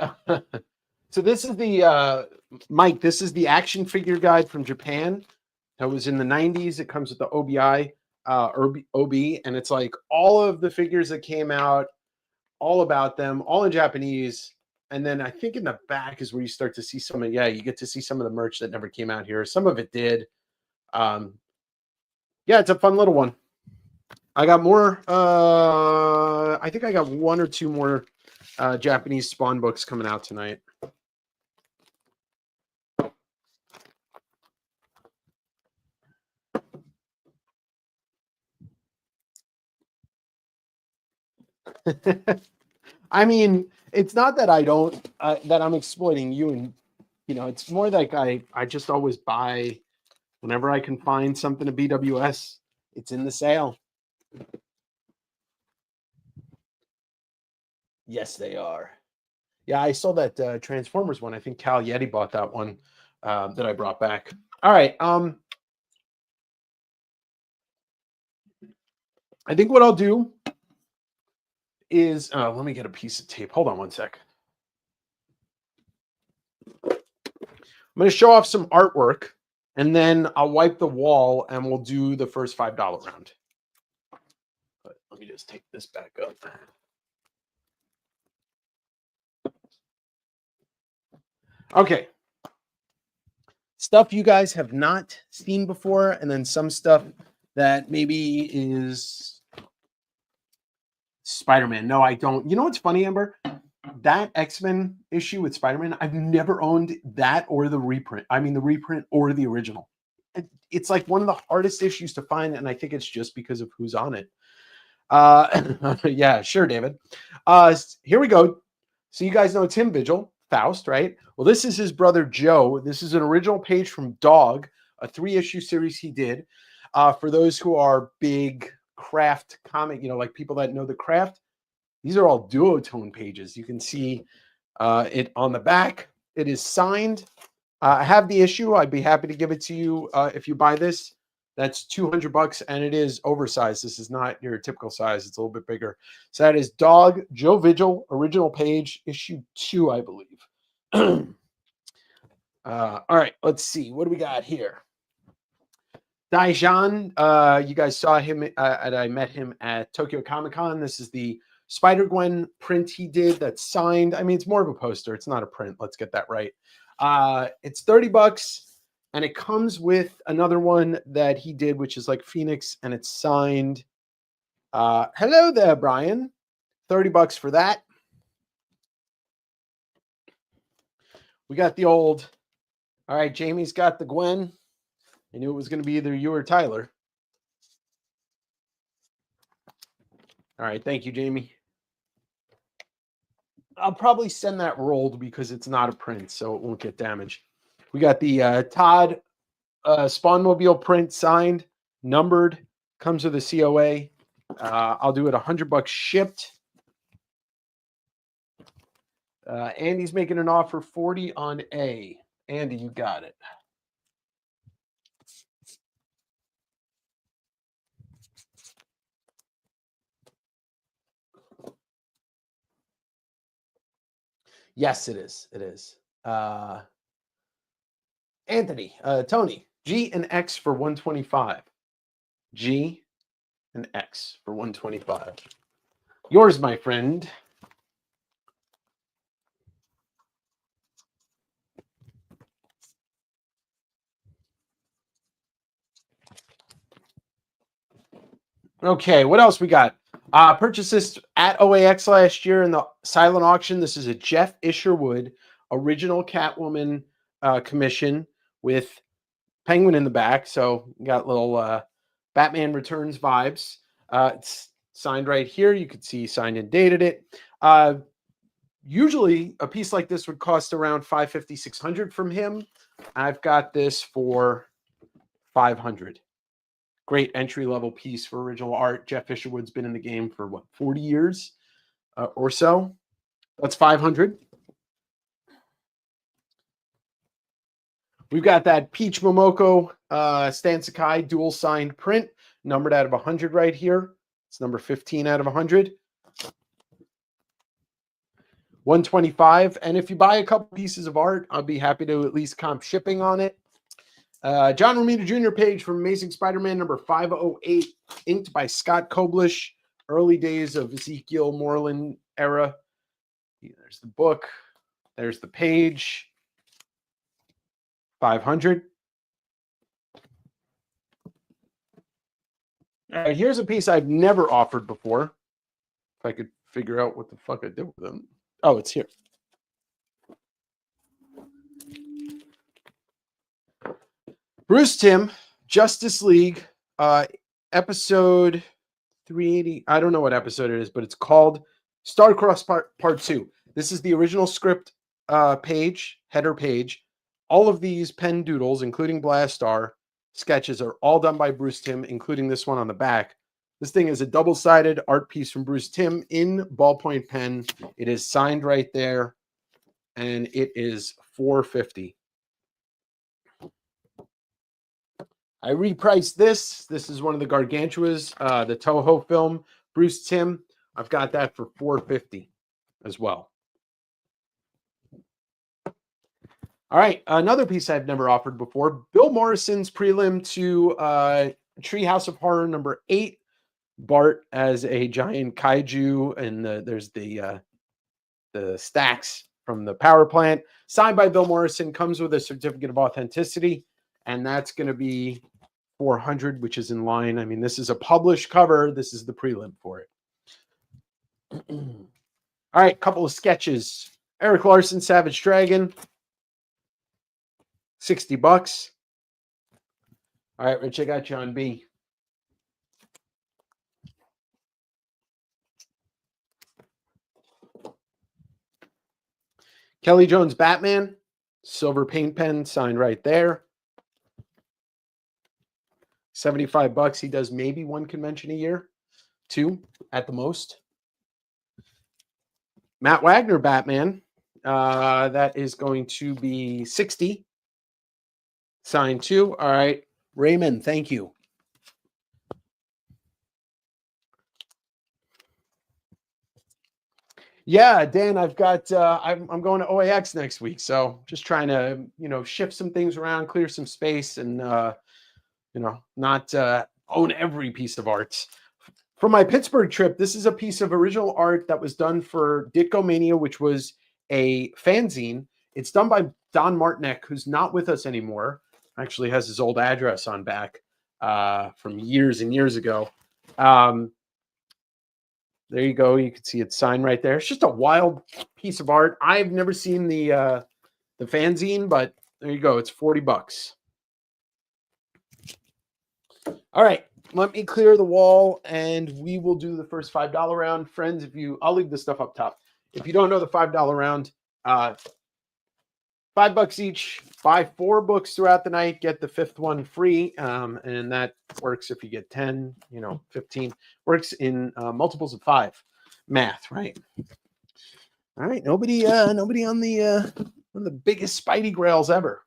So this is the, Mike, this is the action figure guide from Japan. That was in the 90s. It comes with the OBI, OB, and it's like all of the figures that came out, all about them, all in Japanese. And then I think in the back is where you start to see some of, you get to see some of the merch that never came out here. Some of it did. Yeah, it's a fun little one. I got more. I think I got 1 or 2 more Japanese Spawn books coming out tonight. I mean, it's not that I don't that I'm exploiting you, and it's more like I just always buy whenever I can find something to BWS. It's in the sale. Yes, they are. Yeah, I saw that Transformers one. I think Cal Yeti bought that one that I brought back. All right. I think what I'll do is let me get a piece of tape. Hold on one sec. I'm going to show off some artwork, and then I'll wipe the wall, and we'll do the first $5 round. But let me just take this back up. Okay. Stuff you guys have not seen before, and then some stuff that maybe is Spider-Man. No, I don't. You know what's funny, Amber? That X-Men issue with Spider-Man, I've never owned that or the reprint. I mean, the reprint or the original. It's like one of the hardest issues to find, and I think it's just because of who's on it. Yeah, sure, David. Here we go. So you guys know Tim Vigil, Faust, right? Well, this is his brother Joe. This is an original page from Dog, a 3-issue series he did. For those who are big craft comic, like people that know the craft, these are all duotone pages. You can see it on the back. It is signed. I have the issue. I'd be happy to give it to you if you buy this. That's $200, and it is oversized. This is not your typical size. It's a little bit bigger. So that is Dog, Joe Vigil, original page, issue 2, I believe. All right, let's see. What do we got here? Daijan, you guys saw him, and I met him at Tokyo Comic-Con. This is the Spider-Gwen print he did that's signed. I mean, it's more of a poster. It's not a print. Let's get that right. It's $30, and it comes with another one that he did, which is like Phoenix, and it's signed. Hello there, Brian. $30 for that. We got the old. All right, Jamie's got the Gwen. I knew it was going to be either you or Tyler. All right, thank you, Jamie. I'll probably send that rolled because it's not a print, so it won't get damaged. We got the Todd Spawnmobile print signed, numbered, comes with a COA. I'll do it $100 shipped. Andy's making an offer 40 on A. Andy, you got it. Yes, it is. It is. Anthony, Tony, G and X for 125. G and X for 125. Yours, my friend. Okay, what else we got? Purchased this at OAX last year in the silent auction. This is a Jeff Isherwood original Catwoman commission with Penguin in the back. So you got little Batman Returns vibes. It's signed right here. You could see he signed and dated it. Usually a piece like this would cost around $550, $600 from him. I've got this for $500. Great entry-level piece for original art. Jeff Isherwood's been in the game for, 40 years or so. That's $500. We've got that Peach Momoko Stan Sakai dual signed print, numbered out of 100 right here. It's number 15 out of 100. 125. And if you buy a couple pieces of art, I'll be happy to at least comp shipping on it. John Romita Jr. page from Amazing Spider-Man number 508, inked by Scott Koblish, early days of Ezekiel Moreland era. There's the book. There's the page. 500. All right, here's a piece I've never offered before. If I could figure out what the fuck I did with them. Oh, it's here. Bruce Timm, Justice League, episode 380. I don't know what episode it is, but it's called Starcross part 2. This is the original script page, header page. All of these pen doodles, including Blastar sketches, are all done by Bruce Timm, including this one on the back. This thing is a double-sided art piece from Bruce Timm in ballpoint pen. It is signed right there, and it is $4.50. I repriced this. This is one of the Gargantuas, the Toho film, Bruce Timm. I've got that for $4.50 as well. All right, another piece I've never offered before. Bill Morrison's prelim to Treehouse of Horror number 8. Bart as a giant kaiju, and there's the stacks from the power plant. Signed by Bill Morrison, comes with a certificate of authenticity, and that's going to be $400, which is in line. I mean, this is a published cover. This is the prelim for it. All right, couple of sketches. Eric Larson, Savage Dragon, $60. All right, Rich, I got you on B. Kelly Jones, Batman, silver paint pen, signed right there. $75. He does maybe one convention a year, 2 at the most. Matt Wagner, Batman, that is going to be $60. Signed 2. All right, Raymond, thank you. Yeah, Dan, I've got I'm going to OAX next week, so just trying to, shift some things around, clear some space, and not own every piece of art. For my Pittsburgh trip, this is a piece of original art that was done for Ditko Mania, which was a fanzine. It's done by Don Martinek, who's not with us anymore. Actually has his old address on back from years and years ago. There you go. You can see it signed right there. It's just a wild piece of art. I've never seen the fanzine, but there you go. It's $40. All right, let me clear the wall, and we will do the first $5 round. Friends, I'll leave this stuff up top. If you don't know the $5 round, $5 each. Buy 4 books throughout the night. Get the 5th one free, and that works if you get 10, 15. Works in multiples of 5. Math, right? All right. Nobody on the one of the biggest Spidey grails ever.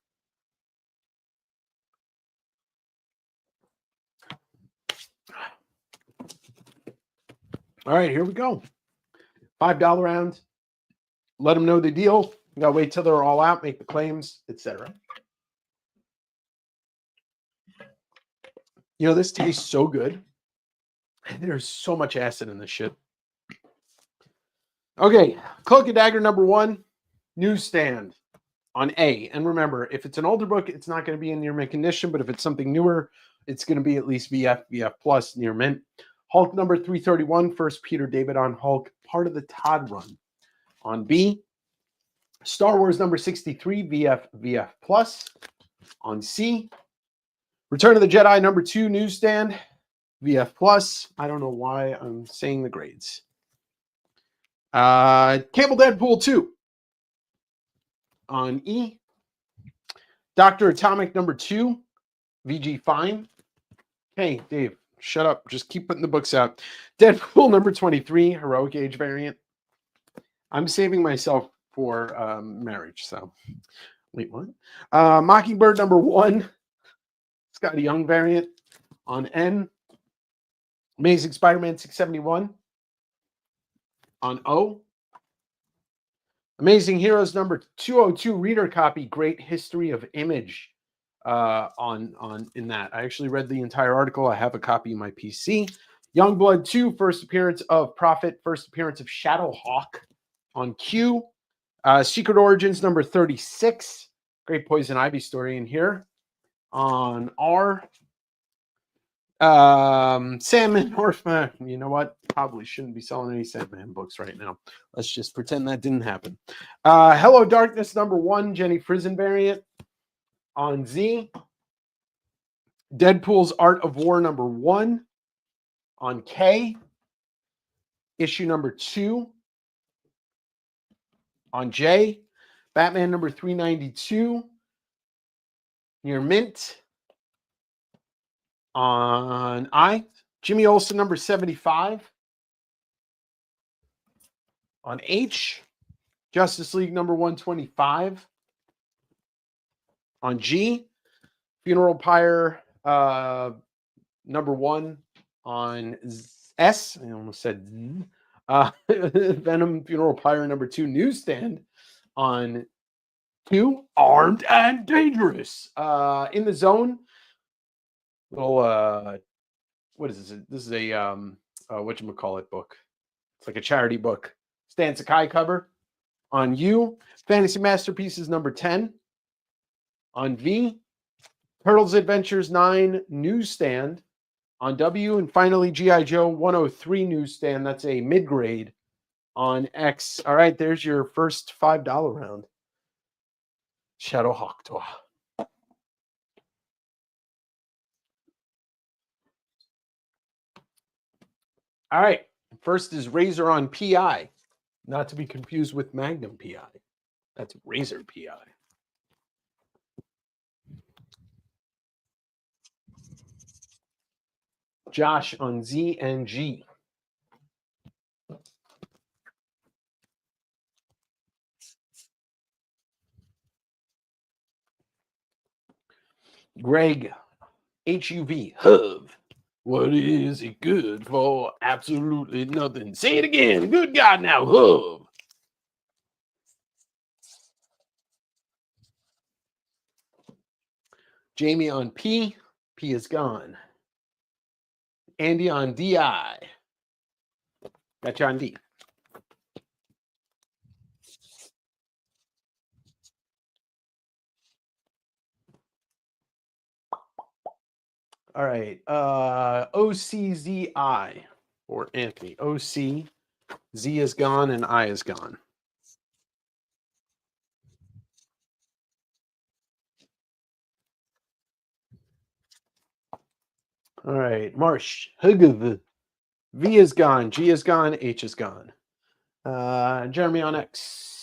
All right, here we go. $5 round. Let them know the deal. You gotta wait till they're all out, make the claims, etc. This tastes so good. There's so much acid in this shit. Okay, Cloak and Dagger number 1, newsstand on A. And remember, if it's an older book, it's not going to be in near mint condition, but if it's something newer, it's going to be at least VF plus near mint. Hulk number 331, first Peter David on Hulk, part of the Todd run. On B, Star Wars number 63, VF plus. On C, Return of the Jedi number 2, newsstand, VF plus. I don't know why I'm saying the grades. Cable Deadpool 2. On E, Dr. Atomic number 2, VG fine. Hey, Dave, shut up. Just keep putting the books out. Deadpool number 23, Heroic Age variant. I'm saving myself for marriage, so wait, what? Mockingbird number 1, Scott Young variant. On N, Amazing Spider-Man 671. On O, Amazing Heroes number 202, reader copy, Great History of Image. In that, I actually read the entire article. I have a copy in my PC. Youngblood 2, first appearance of Prophet, first appearance of Shadowhawk. On Q, Secret Origins number 36, Great Poison Ivy story in here. On R, Sandman Orphan. You know what? Probably shouldn't be selling any Sandman books right now. Let's just pretend that didn't happen. Hello Darkness number 1, Jenny Frison variant. On Z, Deadpool's Art of War number 1. On K, issue number 2, On J, Batman number 392. Near mint. On I, Jimmy Olsen number 75. On H, Justice League number 125. On G, Funeral Pyre number 1. On S, I almost said Z, Venom Funeral Pyre number 2 newsstand. On Q, Armed and Dangerous. In the Zone, little what is this? This is a whatchamacallit book. It's like a charity book. Stan Sakai cover. On U, Fantasy Masterpieces number 10. On V, Turtles Adventures 9 newsstand. On W, and finally G.I. Joe 103 newsstand. That's a mid-grade. On X. All right, there's your first $5 round. Shadow Hawktoa. All right. First is Razor on PI. Not to be confused with Magnum PI. That's Razor PI. Josh on Z and G. Greg, HUV, Huv. What is it good for? Absolutely nothing. Say it again. Good God now, Huv. Jamie on P. P is gone. Andy on DI. Got you on D. All right. OCZI or Anthony. OC. Z is gone and I is gone. All right. Marsh. Huguv. V is gone. G is gone. H is gone. Jeremy on X.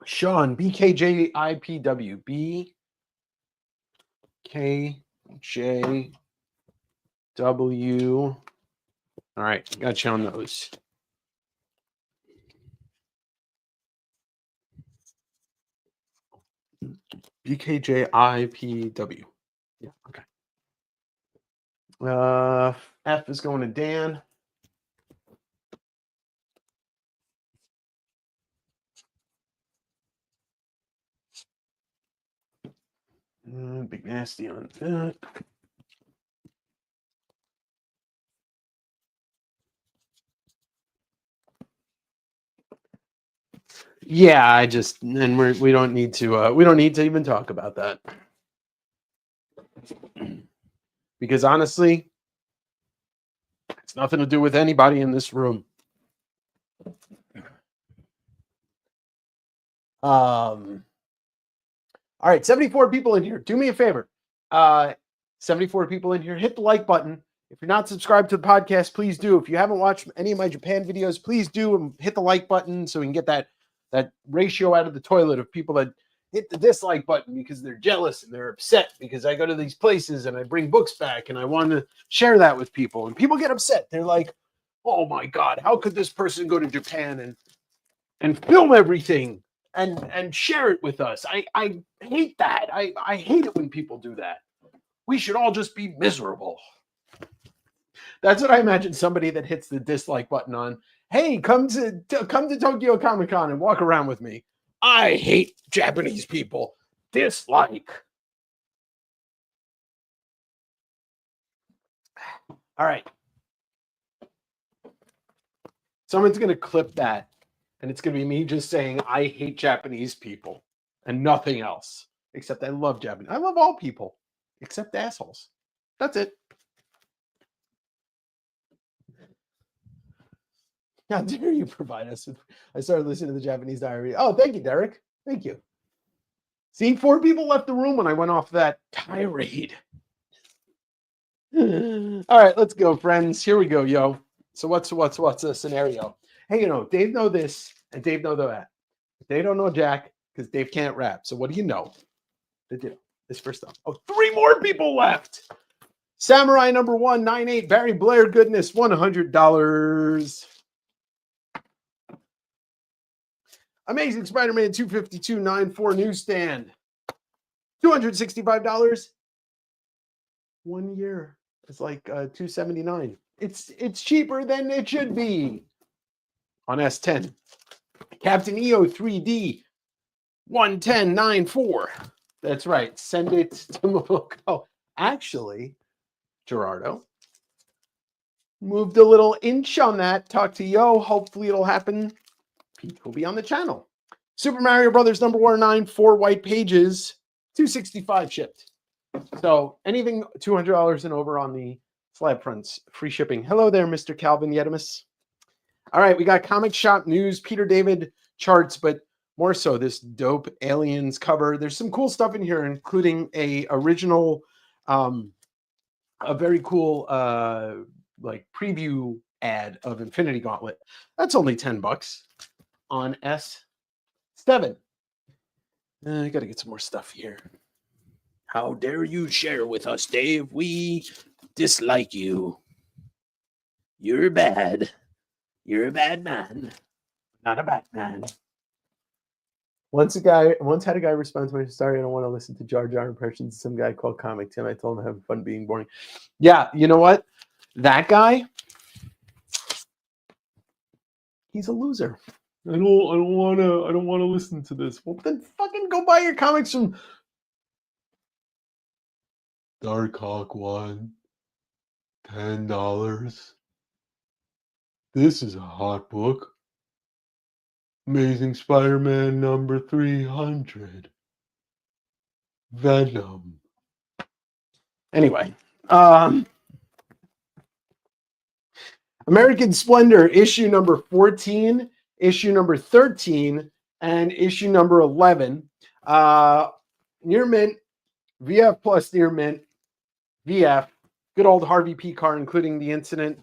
Sean, BKJIPW. BKJW. All right, got you on those. BKJIPW. Yeah, okay. F is going to Dan. Big nasty on that. Yeah, I just and we don't need to even talk about that. Because honestly, it's nothing to do with anybody in this room. All right, 74 people in here. Do me a favor. 74 people in here. Hit the like button. If you're not subscribed to the podcast, please do. If you haven't watched any of my Japan videos, please do and hit the like button so we can get that ratio out of the toilet of people that hit the dislike button because they're jealous and they're upset because I go to these places and I bring books back and I want to share that with people. And people get upset. They're like, oh my God, how could this person go to Japan and film everything and share it with us? I hate that. I hate it when people do that. We should all just be miserable. That's what I imagine somebody that hits the dislike button on. Hey, come to Tokyo Comic Con and walk around with me. I hate Japanese people. Dislike. All right. Someone's going to clip that, and it's going to be me just saying, I hate Japanese people, and nothing else. Except I love Japanese. I love all people, except assholes. That's it. How dare you provide us with... I started listening to the Japanese Diary. Oh, thank you, Derek. Thank you. See, 4 people left the room when I went off that tirade. All right, let's go, friends. Here we go, yo. So what's the scenario? Hey, Dave know this and Dave know that. They don't know Jack because Dave can't rap. So what do you know? They do this first up. Oh, 3 more people left. Samurai number 198, Barry Blair Goodness, $100. Amazing Spider-Man 252.94 newsstand, $265. 1 year. It's like $279. It's cheaper than it should be. On S10. Captain EO 3D 110.94. That's right. Send it to Moco. Actually, Gerardo moved a in inch on that. Talk to Yo. Hopefully it'll happen. Pete will be on the channel. Super Mario Brothers number 109, 4 white pages, $265 shipped. So anything $200 and over on the slab fronts, free shipping. Hello there, Mr. Calvin Yetimus. All right, we got comic shop news, Peter David charts, but more so this dope Aliens cover. There's some cool stuff in here, including a original, a very cool like preview ad of Infinity Gauntlet. That's only $10 on S7. I got to get some more stuff here. How dare you share with us, Dave? We dislike you. You're bad. You're a bad man. Not a bad man. Once had a guy respond to me, sorry, I don't want to listen to Jar Jar impressions. Some guy called Comic Tim. I told him having fun being boring. Yeah, you know what? That guy, he's a loser. I don't want to listen to this. Well, then fucking go buy your comics from Dark Hawk One. $10. This is a hot book. Amazing Spider-Man number 300. Venom. Anyway, American Splendor, issue number 14, issue number 13, and issue number 11. Near mint, VF plus near mint, VF. Good old Harvey P. Carr, including the incident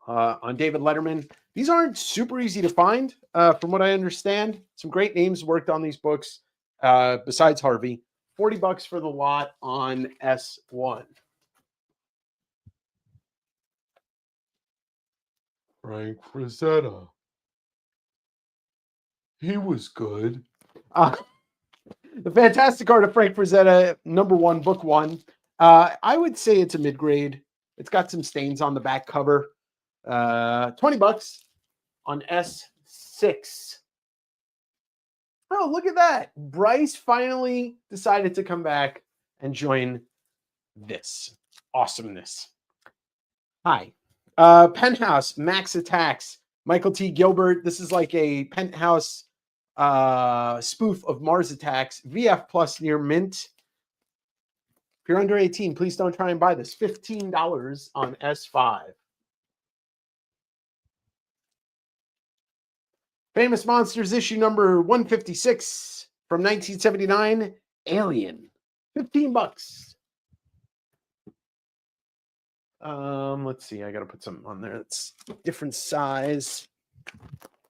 on David Letterman. These aren't super easy to find, from what I understand. Some great names worked on these books besides Harvey. $40 for the lot on S1. Frank Frazetta. He was good. The Fantastic Art of Frank Frazetta, number 1, book 1. I would say it's a mid-grade. It's got some stains on the back cover. $20 on S6. Oh, look at that. Bryce finally decided to come back and join this awesomeness. Hi. Penthouse, Max Attacks, Michael T. Gilbert. This is like a Penthouse spoof of Mars Attacks. VF plus near mint. If you're under 18, please don't try and buy this. $15 on S5. Famous Monsters issue number 156 from 1979. Alien. $15. Let's see. I got to put something on there that's different size.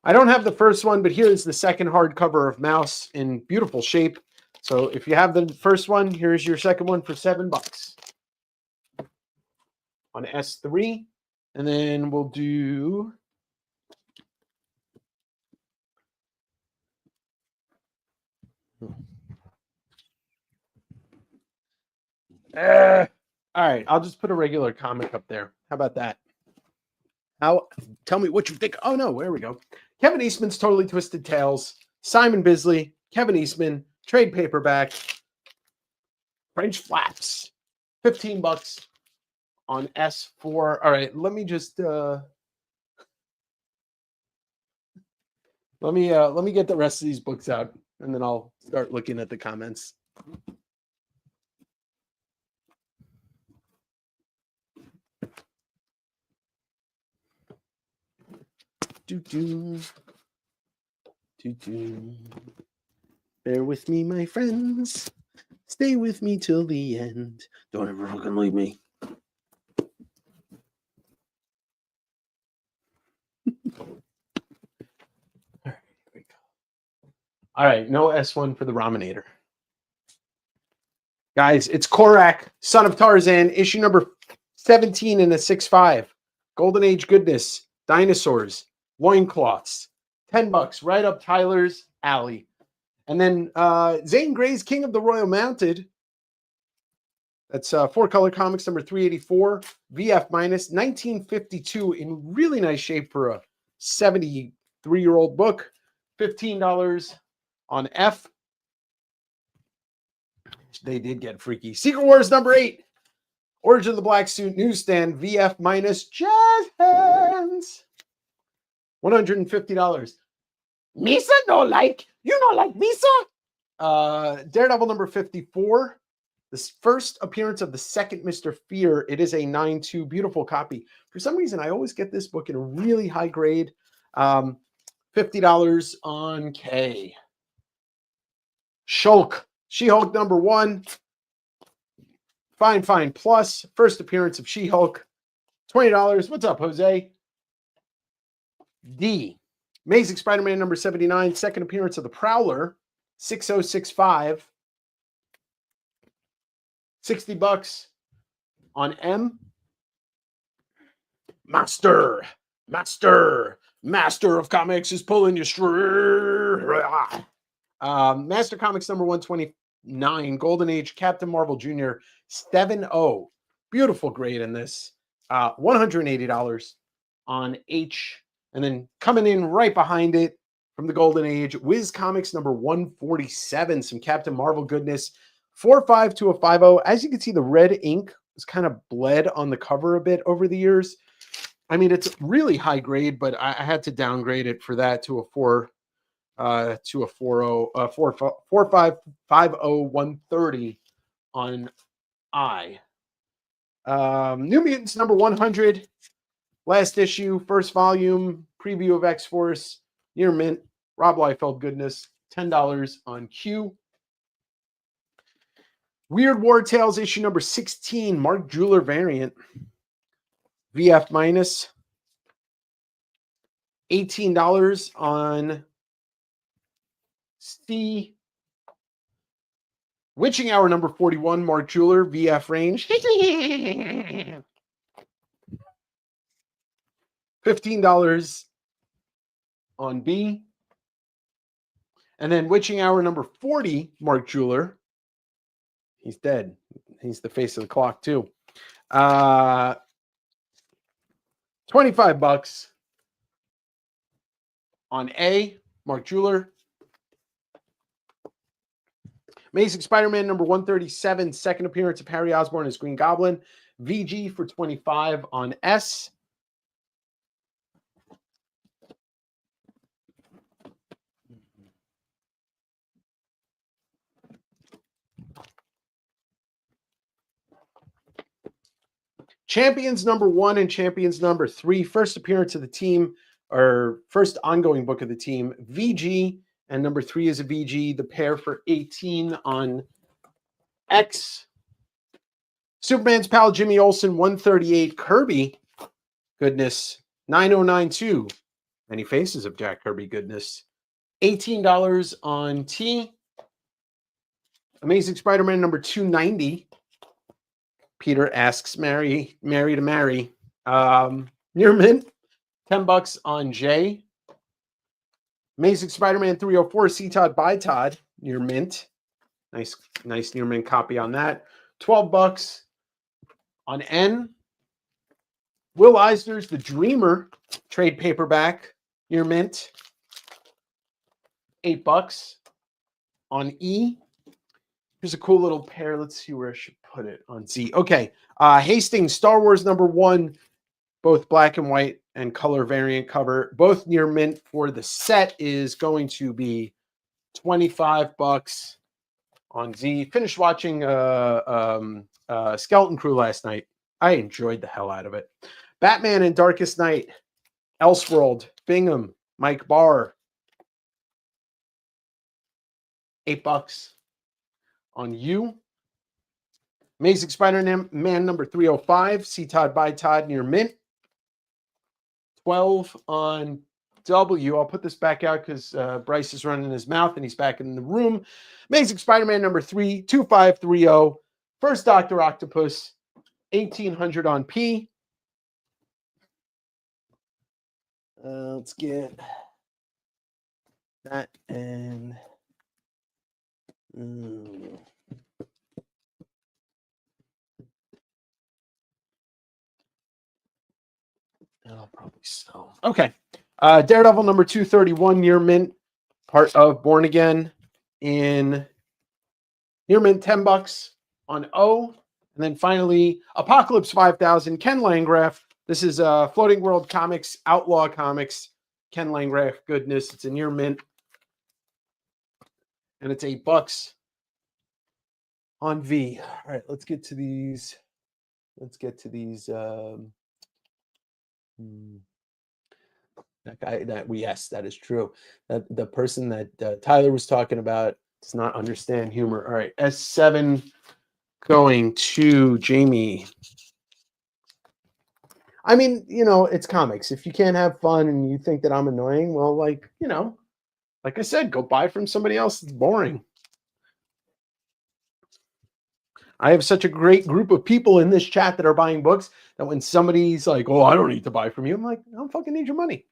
I don't have the first one, but here's the second hardcover of Mouse in beautiful shape. So if you have the first one, here's your second one for $7 on S3. And then we'll do all right, I'll just put a regular comic up there. How about that? Tell me what you think. Oh no, there we go. Kevin Eastman's Totally Twisted Tales. Simon Bisley, Kevin Eastman, trade paperback. French Flaps. $15 on S4. All right, let me just let me get the rest of these books out, and then I'll start looking at the comments. Bear with me, my friends. Stay with me till the end. Don't ever fucking leave me. All right, no S1 for the Raminator. Guys, it's Korak, Son of Tarzan, issue number 17 in a 6.5. Golden Age goodness, dinosaurs, loincloths, $10, right up Tyler's alley. And then Zane Grey's King of the Royal Mounted. That's 4-color comics number 384, VF minus, 1952, in really nice shape for a 73-year-old book. $15 on F. They did get freaky. Secret Wars number 8. Origin of the Black Suit newsstand. VF minus. Jazz hands. $150. Misa no like. You don't like Misa? Daredevil number 54. This first appearance of the second Mr. Fear. It is a 9.2. Beautiful copy. For some reason, I always get this book in a really high grade. $50 on K. Shulk. She-Hulk number 1. Fine Plus. First appearance of She-Hulk. $20. What's up, Jose? D. Amazing Spider-Man number 79. Second appearance of the Prowler. 6065. $60 on M. Master of Comics is pulling you straight. Master Comics number 129, Golden Age, Captain Marvel Jr. 7.0. Beautiful grade in this. $180 on H. And then coming in right behind it from the Golden Age, Wiz Comics number 147. Some Captain Marvel goodness. 4.5 to a 5.0. As you can see, the red ink was kind of bled on the cover a bit over the years. I mean, it's really high grade, but I had to downgrade it for that to a 4. To a 130 on I. New Mutants number 100, last issue, first volume, preview of X-Force, near mint, Rob Liefeld goodness, $10 on Q. Weird War Tales issue number 16, Mark Jeweler variant, VF minus, $18 on C. Witching Hour number 41, Mark Jeweler, VF range. $15 on B. And then Witching Hour number 40, Mark Jeweler. He's dead. He's the face of the clock, too. $25 on A, Mark Jeweler. Amazing Spider-Man number 137, second appearance of Harry Osborn as Green Goblin. VG for $25 on S. Champions number 1 and Champions number 3, first appearance of the team, or first ongoing book of the team. VG and number 3 is a VG. The pair for 18 on X. Superman's pal Jimmy Olsen, 138. Kirby goodness, 9092. Many faces of Jack Kirby goodness. $18 on T. Amazing Spider-Man number 290. Peter asks Mary to marry. Near mint. $10 on J. Amazing Spider-Man 304, C. Todd by Todd, near mint. Nice near mint copy on that. $12 on N. Will Eisner's The Dreamer trade paperback, near mint. $8 on E. Here's a cool little pair. Let's see where I should put it on Z. Okay. Hastings, Star Wars number 1, both black and white and color variant cover, both near mint for the set is going to be $25 on Z. Finished watching Skeleton Crew last night. I enjoyed the hell out of it. Batman and Darkest Night, Elseworld, Bingham, Mike Barr. $8 on you. Amazing Spider-Man number 305. See Todd by Todd near mint. 12 on W. I'll put this back out because Bryce is running his mouth and he's back in the room. Amazing Spider-Man number 32530. First Dr. Octopus. 1800 on P. Let's get that and that'll probably sell. Okay. Daredevil number 231 near mint, part of Born Again in near mint, $10 on O. And then finally, Apocalypse 5000, Ken Landgraf. This is Floating World Comics, Outlaw Comics. Ken Landgraf goodness. It's a near mint. And it's $8 on V. All right, let's get to these. Let's get to these. That guy yes, that is true. That the person that Tyler was talking about does not understand humor. All right, S7 going to Jamie. I mean, it's comics. If you can't have fun and you think that I'm annoying, well, like I said, go buy from somebody else. It's boring. I have such a great group of people in this chat that are buying books that when somebody's like, oh, I don't need to buy from you, I'm like, I don't fucking need your money.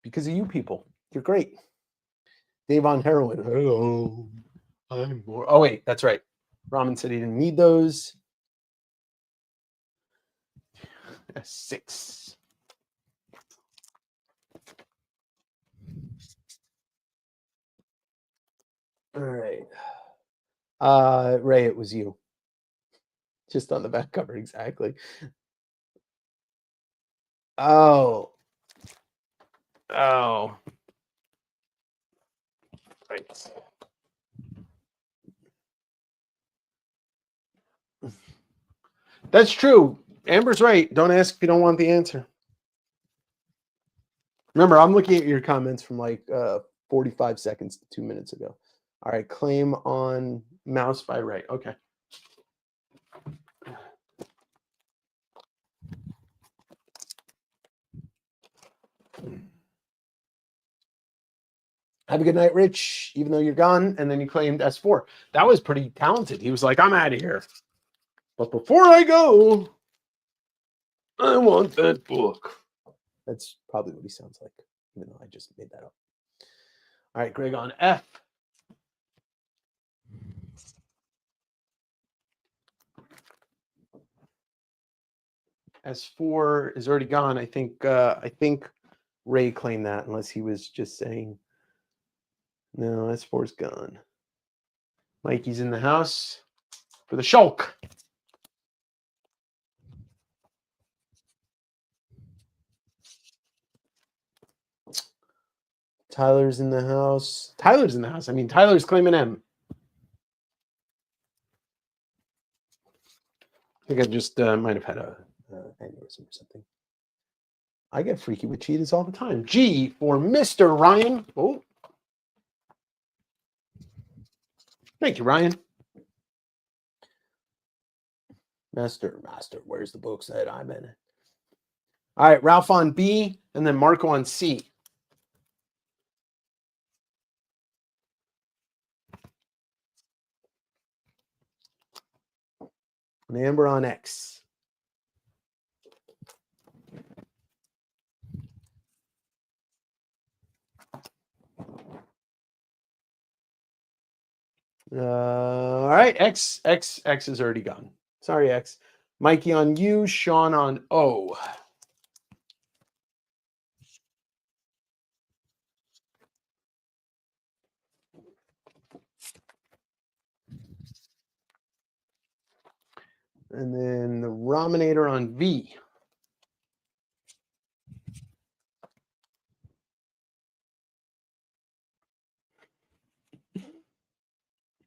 Because of you people. You're great. Dave on heroin. Hello. I'm more. Oh, wait, that's right. Ramen said he didn't need those. 6. All right. Ray, it was you. Just on the back cover, exactly. Oh. Right. That's true. Amber's right. Don't ask if you don't want the answer. Remember, I'm looking at your comments from like 45 seconds to 2 minutes ago. All right, claim on mouse by Ray. Okay. Have a good night, Rich, even though you're gone. And then you claimed S4. That was pretty talented. He was like, I'm out of here. But before I go, I want that book. That's probably what he sounds like, even though I just made that up. All right, Greg on F. S4 is already gone. I think Ray claimed that, unless he was just saying, no, S4's gone. Mikey's in the house for the shulk. Tyler's in the house. Tyler's in the house. I mean, Tyler's claiming M. I think I just might have had a aneurysm or something. I get freaky with cheetahs all the time. G for Mr. Ryan. Oh. Thank you, Ryan. Master, where's the books that I'm in? All right, Ralph on B, and then Marco on C. And Amber on X. All right, X is already gone. Sorry, X. Mikey on U, Sean on O. And then the Rominator on V.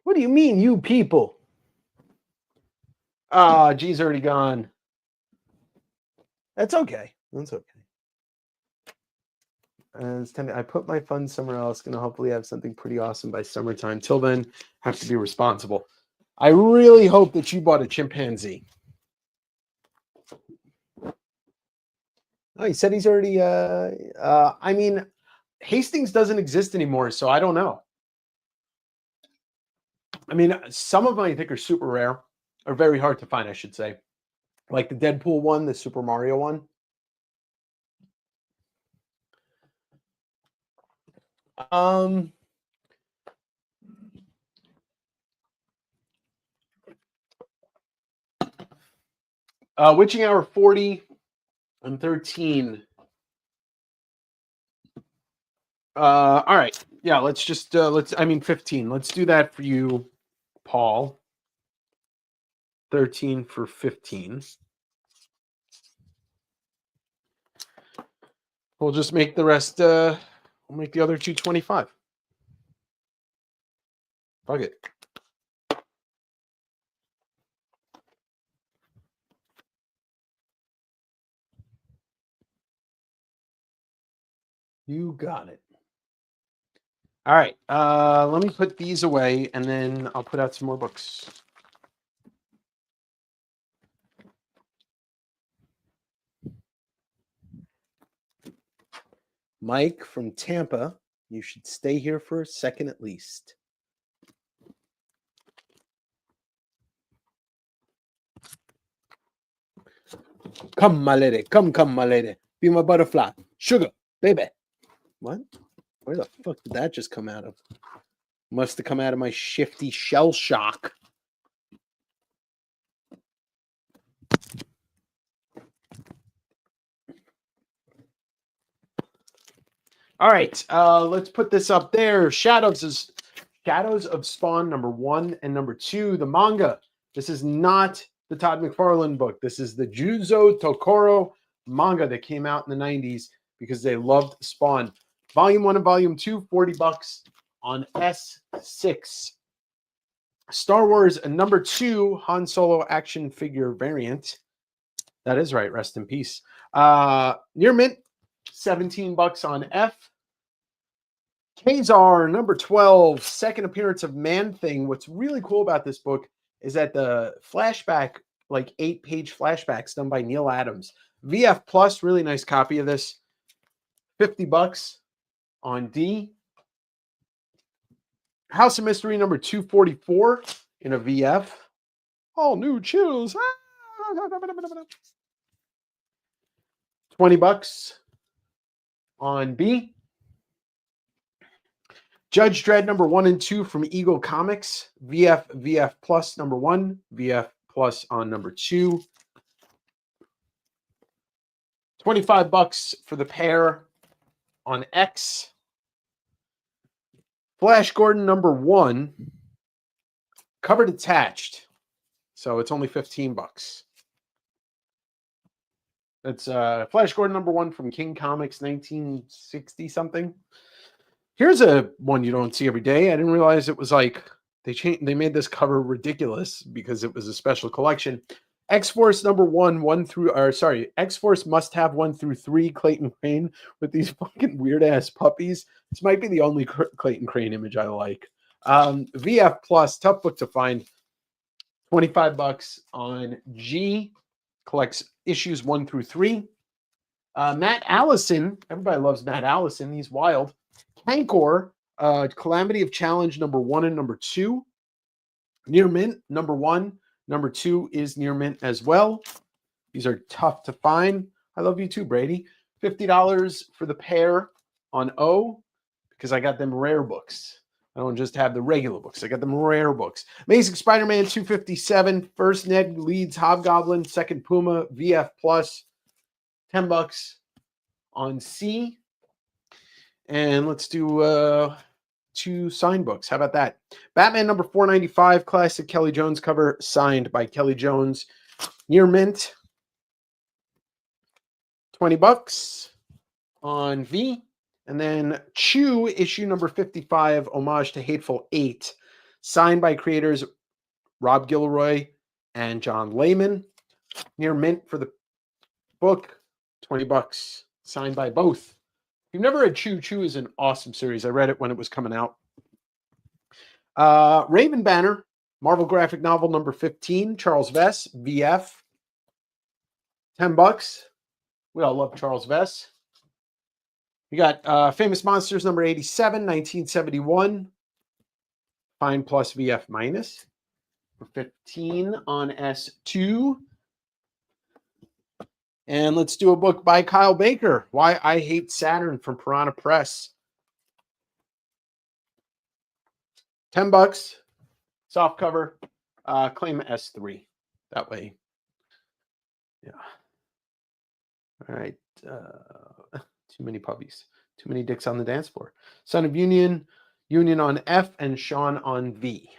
What do you mean, you people? Ah, G's already gone. That's okay. That's okay. I put my funds somewhere else. Gonna hopefully have something pretty awesome by summertime. Till then, have to be responsible. I really hope that you bought a chimpanzee. Oh, he said he's already. I mean, Hastings doesn't exist anymore, so I don't know. I mean, some of them I think are super rare, or very hard to find, I should say. Like the Deadpool one, the Super Mario one. Witching Hour 40 and 13. All right. Yeah, let's just 15. Let's do that for you, Paul. 13 for 15. We'll just make the rest we'll make the other 225. Fuck it. You got it. All right. Let me put these away and then I'll put out some more books. Mike from Tampa, you should stay here for a second at least. Come, my lady. Come, my lady. Be my butterfly. Sugar, baby. What? Where the fuck did that just come out of? Must have come out of my shifty shell shock. All right, let's put this up there. Shadows of Spawn #1 and #2. The manga. This is not the Todd McFarlane book. This is the Juzo Tokoro manga that came out in the 90s because they loved Spawn. Volume 1 and Volume 2, $40 on S6. Star Wars #2 Han Solo action figure variant. That is right. Rest in peace. Near mint, $17 on F. Kazar #12, second appearance of Man-Thing. What's really cool about this book is that the flashback, like 8-page flashbacks done by Neil Adams. VF Plus, really nice copy of this. $50 on D. House of Mystery #244 in a VF. All new chills. $20 on B. Judge Dredd #1 and 2 from Eagle Comics. VF Plus #1. VF Plus on #2. $25 for the pair on X. Flash Gordon #1. Covered attached. So it's only $15. It's Flash Gordon #1 from King Comics, 1960 something. Here's a one you don't see every day. I didn't realize it was like they made this cover ridiculous because it was a special collection. X-Force #1, X-Force Must Have 1 through 3, Clayton Crane with these fucking weird ass puppies. This might be the only Clayton Crane image I like. VF Plus, tough book to find. $25 on G. Collects issues 1 through 3. Matt Allison, everybody loves Matt Allison. He's wild. Kankor, Calamity of Challenge #1 and #2. Near mint #1. #2 is near mint as well. These are tough to find. I love you too, Brady. $50 for the pair on O because I got them rare books. I don't just have the regular books. I got them rare books. Amazing Spider-Man 257. First Ned leads Hobgoblin. Second Puma. VF Plus. $10 on C. And let's do 2 signed books. How about that? Batman #495, classic Kelly Jones cover, signed by Kelly Jones. Near mint. $20 on V. And then Chew, issue #55, homage to Hateful Eight, signed by creators Rob Gilroy and John Layman. Near mint for the book, $20, signed by both you've never read Chew, Chew is an awesome series. I read it when it was coming out. Raven Banner, Marvel graphic novel number 15, Charles Vess, VF. $10. We all love Charles Vess. You got Famous Monsters number 87, 1971. Fine plus VF minus for 15 on S2. And let's do a book by Kyle Baker, Why I Hate Saturn, from Piranha Press. $10. Soft cover. Claim S3. That way. Yeah. All right. Too many puppies. Too many dicks on the dance floor. Son of Union. Union on F and Sean on V.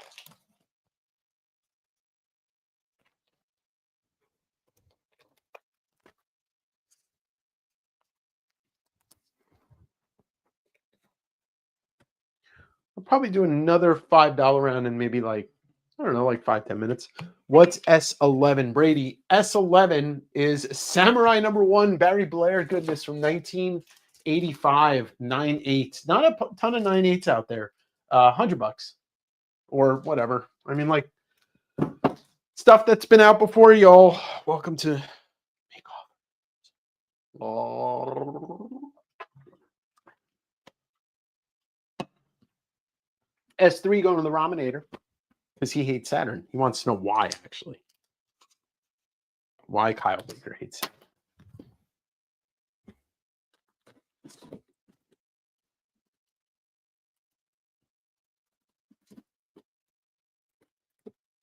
I'll probably do another $5 round in maybe like, I don't know, like 5-10 minutes. What's S11, Brady? S11 is Samurai #1, Barry Blair goodness from 1985, 9.8. Not a ton of 9.8s out there. $100 or whatever. I mean, like, stuff that's been out before, y'all. Welcome to Make Off. S3 going to the Raminator because he hates Saturn. He wants to know why, actually. Why Kyle Baker hates Saturn.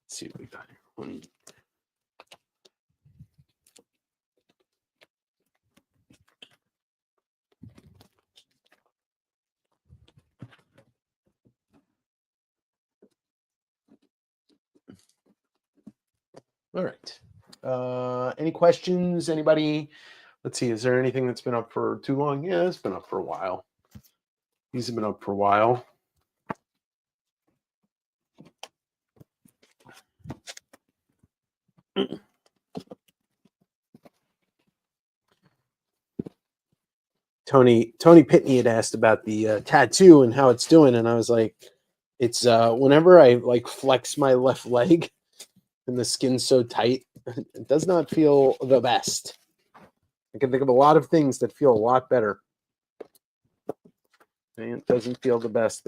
Let's see what we got here. All right. Any questions? Anybody? Let's see. Is there anything that's been up for too long? Yeah, it's been up for a while. These have been up for a while. Tony Pitney had asked about the tattoo and how it's doing, and I was like, it's whenever I like flex my left leg and the skin's so tight, it does not feel the best. I can think of a lot of things that feel a lot better. And it doesn't feel the best.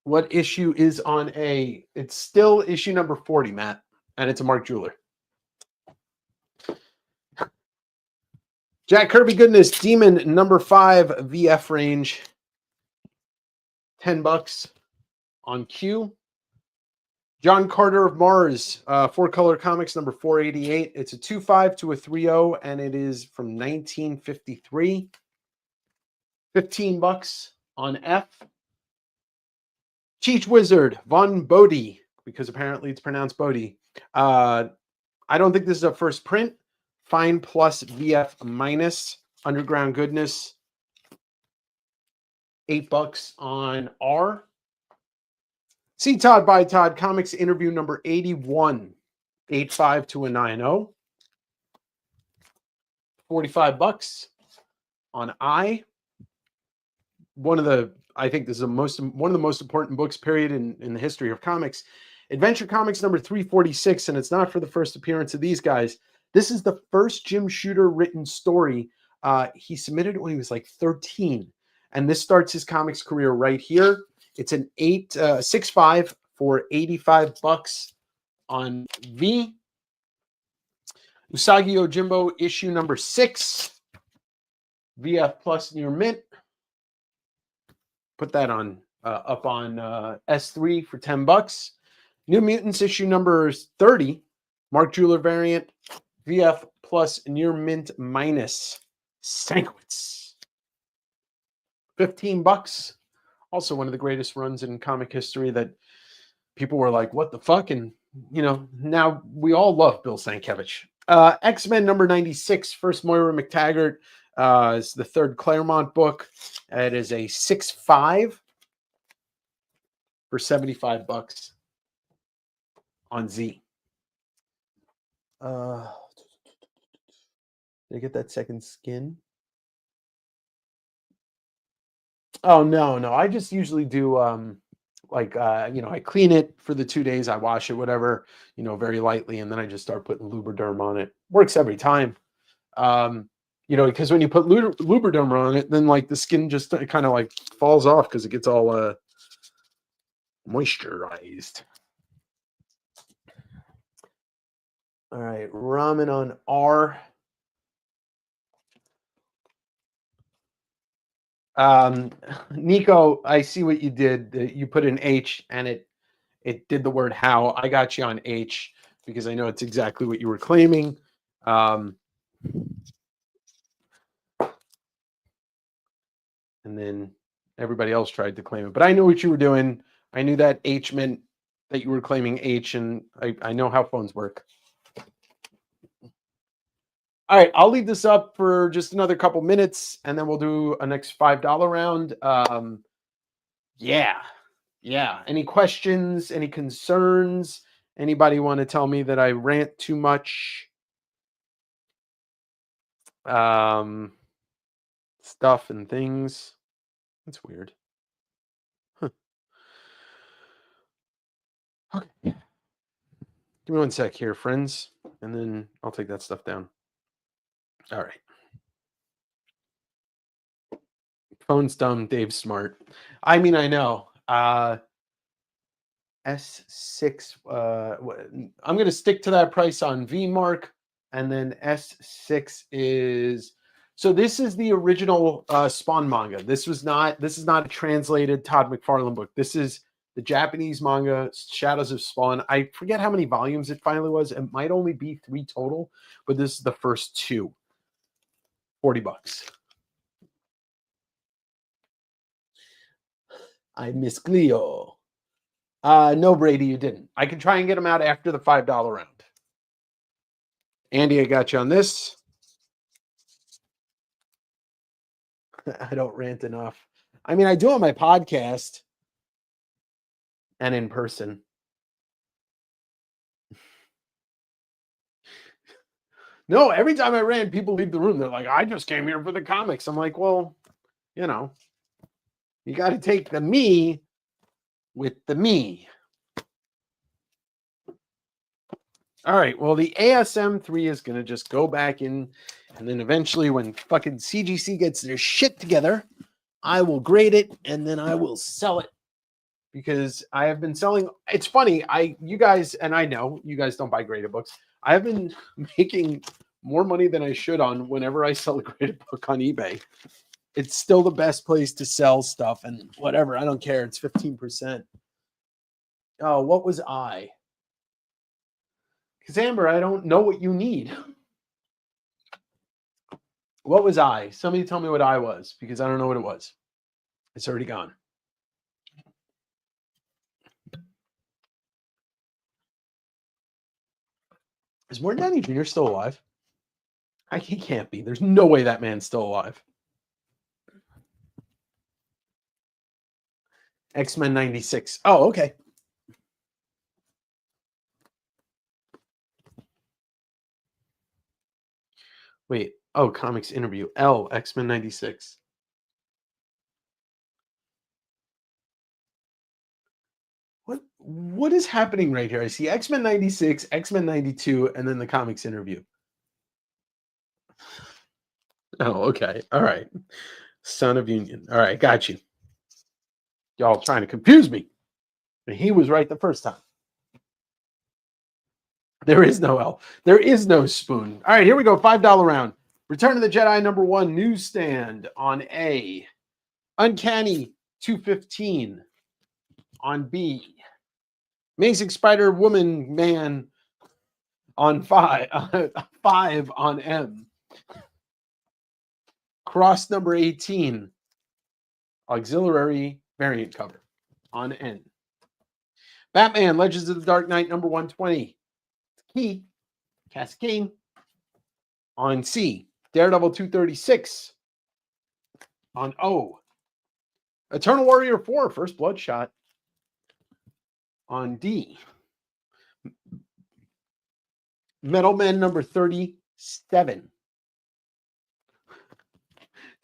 What issue is on A? It's still issue number 40, Matt, and it's a Mark Jeweler. Jack Kirby goodness, Demon number 5 VF range. $10 on Q. John Carter of Mars, 4-color comics number 488. It's a 2.5 to a 3.0, and it is from 1953. $15 on F. Cheech Wizard, Von Bodie, because apparently it's pronounced Bodie. I don't think this is a first print. Fine plus VF minus. Underground Goodness. $8 on R. See Todd by Todd Comics interview number 81. 8.5 to a 9.0. $45 on I. I think this is one of the most important books, period, in the history of comics. Adventure Comics number 346, and it's not for the first appearance of these guys. This is the first Jim Shooter written story. He submitted it when he was like 13, and this starts his comics career right here. It's an 6.5 for $85 on V. Usagi Yojimbo issue number 6, VF plus near mint. Put that on up on S3 for $10. New Mutants issue number 30, Mark Jeweler variant, VF plus near mint minus. Stankwitz. $15. Also one of the greatest runs in comic history that people were like, what the fuck? And, you know, now we all love Bill Sienkiewicz. X-Men number 96, first Moira McTaggart. Is the third Claremont book. It is a 6.5 for $75 on Z. Did I get that second skin? Oh no. I just usually do I clean it for the 2 days, I wash it, whatever, very lightly, and then I just start putting Lubriderm on it. Works every time. Because when you put Lubriderm on it, then like the skin just kind of like falls off because it gets all moisturized. All right, ramen on R. Nico, I see what you did. You put an H and it did the word how. I got you on H because I know it's exactly what you were claiming. And then everybody else tried to claim it. But I knew what you were doing. I knew that H meant that you were claiming H, and I know how phones work. All right, I'll leave this up for just another couple minutes, and then we'll do a next $5 round. Yeah. Any questions? Any concerns? Anybody want to tell me that I rant too much? Stuff and things. That's weird. Huh. Okay. Give me one sec here, friends, and then I'll take that stuff down. All right. Phone's dumb, Dave's smart. I mean, I know. S6. I'm going to stick to that price on VMark, and then S6 is. So this is the original Spawn manga. This is not a translated Todd McFarlane book. This is the Japanese manga, Shadows of Spawn. I forget how many volumes it finally was. It might only be 3 total, but this is the first 2. $40. I miss Cleo. No, Brady, you didn't. I can try and get them out after the $5 round. Andy, I got you on this. I don't rant enough. I mean, I do on my podcast and in person. No, every time I rant, people leave the room. They're like, I just came here for the comics. I'm like, well, you got to take the me with the me. All right, well, the ASM 3 is going to just go back in, and then eventually when fucking CGC gets their shit together, I will grade it, and then I will sell it. Because I have been selling, it's funny, you guys, and I know you guys don't buy graded books. I have been making more money than I should on whenever I sell a graded book on eBay. It's still the best place to sell stuff, and whatever, I don't care, it's 15%. Oh, what was I? Because Amber, I don't know what you need. What was I? Somebody tell me what I was, because I don't know what it was. It's already gone. Is Morton Downey Jr. still alive? He can't be. There's no way that man's still alive. X-Men 96. Oh, okay. Wait. Oh, comics interview. L, X-Men 96. What is happening right here? I see X-Men 96, X-Men 92, and then the comics interview. Oh, okay. All right. Son of Union. All right, got you. Y'all trying to confuse me. And he was right the first time. There is no L. There is no spoon. All right, here we go. $5 round. Return of the Jedi #1 newsstand on A. Uncanny 215 on B. Amazing Spider Woman Man on 5. 5 on M. Cross number 18. Auxiliary variant cover on N. Batman Legends of the Dark Knight #120. Key. Cascade on C. Daredevil 236 on O. Eternal Warrior 4 First Bloodshot on D. Metal Men number 37.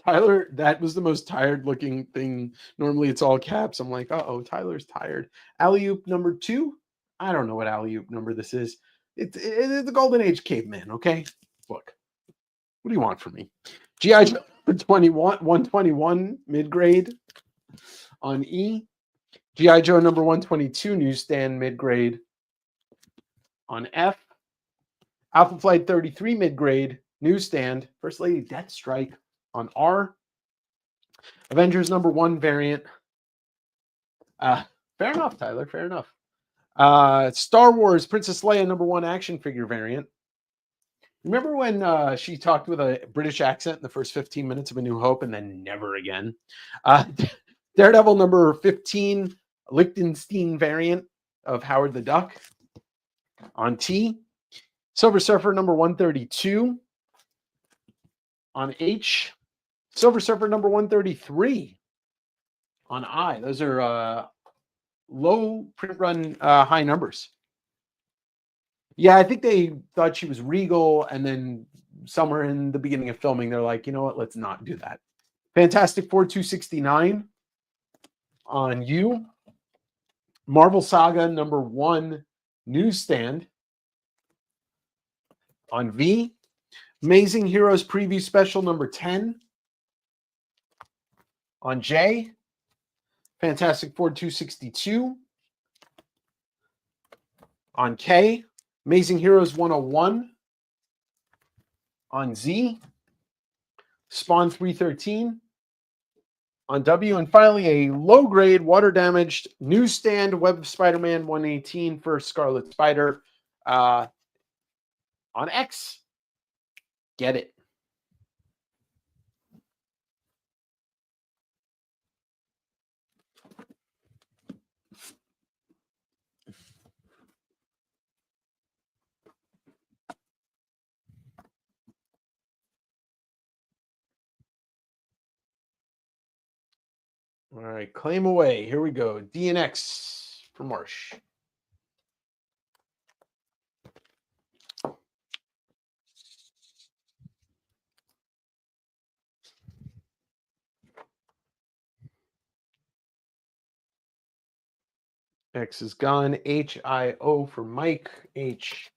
Tyler, that was the most tired looking thing. Normally it's all caps. I'm like, uh-oh, Tyler's tired. Alley-oop number 2. I don't know what alley-oop number this is. It's the Golden Age caveman, okay? Look. What do you want from me? G.I. Joe 121 mid-grade on E. G.I. Joe number 122 newsstand mid-grade on F. Alpha Flight 33 mid-grade newsstand. First Lady Deathstrike on R. Avengers number 1 variant. Fair enough, Tyler. Fair enough. Star Wars Princess Leia number 1 action figure variant. Remember when she talked with a British accent in the first 15 minutes of A New Hope and then never again? Daredevil number 15 Liechtenstein variant of Howard the Duck on T. Silver Surfer number 132 on H. Silver Surfer number 133 on I. Those are low print run, high numbers. Yeah, I think they thought she was regal, and then somewhere in the beginning of filming, they're like, you know what, let's not do that. Fantastic Four 269 on U. Marvel Saga number 1 newsstand on V. Amazing Heroes Preview Special number 10 on J. Fantastic Four 262 on K. Amazing Heroes 101 on Z. Spawn 313 on W. And finally, a low-grade, water-damaged newsstand Web of Spider-Man 118 for Scarlet Spider on X. Get it. All right, claim away. Here we go. DNX for Marsh. X is gone. H-I-O for Mike. H-I-O.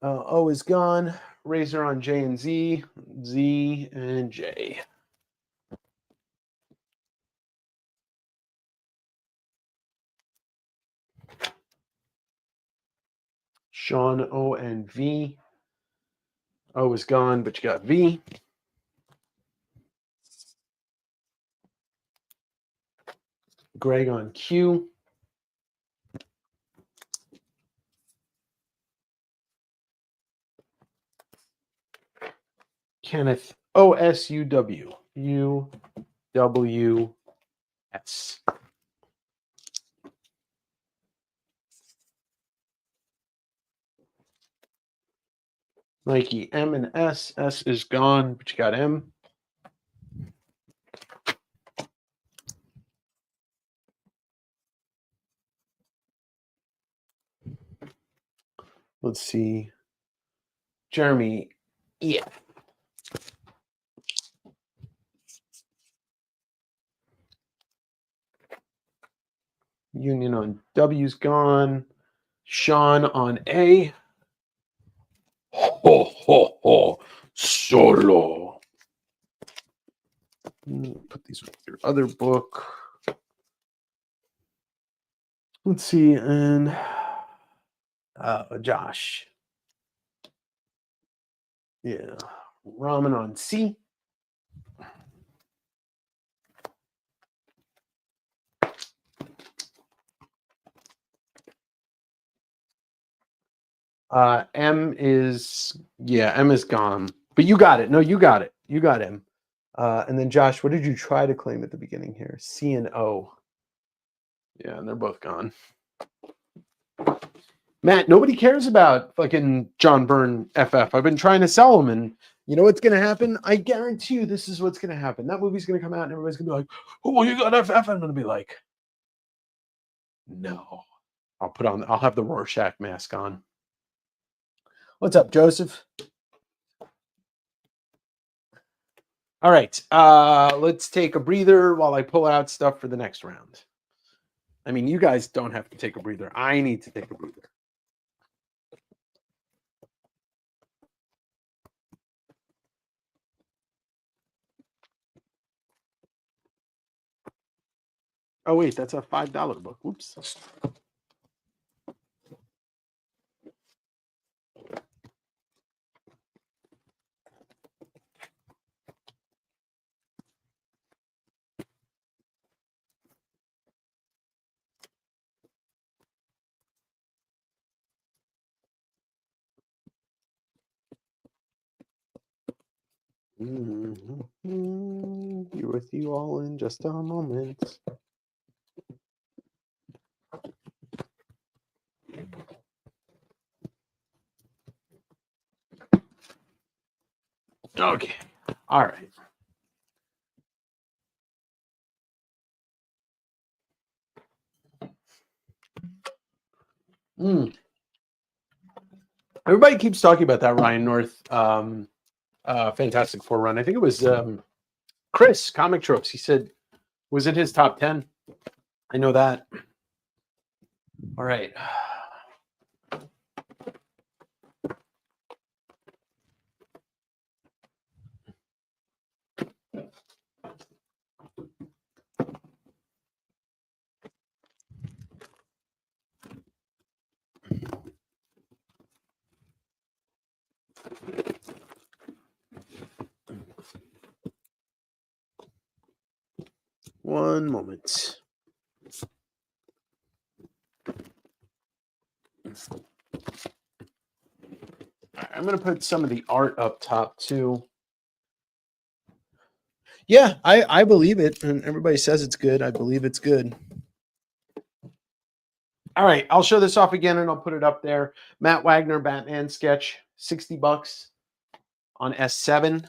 O is gone. Razor on J and Z. Z and J. Sean O and V. O is gone, but you got V. Greg on Q. Kenneth O-S-U-W. U-W-S. Nike M and S. S is gone, but you got M. Let's see. Jeremy E. Union on W's gone. Sean on A. Ho, ho, ho. Solo. Put these with your other book. Let's see. And Josh. Yeah. Ramen on C. M is gone. But you got it. No, you got it. You got M. And then Josh, what did you try to claim at the beginning here? C and O. Yeah, and they're both gone. Matt, nobody cares about fucking John Byrne FF. I've been trying to sell them, and You know what's going to happen? I guarantee you this is what's going to happen. That movie's going to come out and everybody's going to be like, oh, you got FF. I'm going to be like, no. I'll have the Rorschach mask on. What's up, Joseph? All right. Let's take a breather while I pull out stuff for the next round. I mean, you guys don't have to take a breather. I need to take a breather. Oh, wait, that's a $5 book. Oops. Be with you all in just a moment. Okay. All right. Everybody keeps talking about that Ryan North Fantastic Four run. I think it was Chris, Comic Tropes. He said, was it his top 10? I know that. All right. One moment. I'm going to put some of the art up top too. Yeah, I believe it. And everybody says it's good. I believe it's good. All right, I'll show this off again and I'll put it up there. Matt Wagner, Batman sketch, $60 on S7.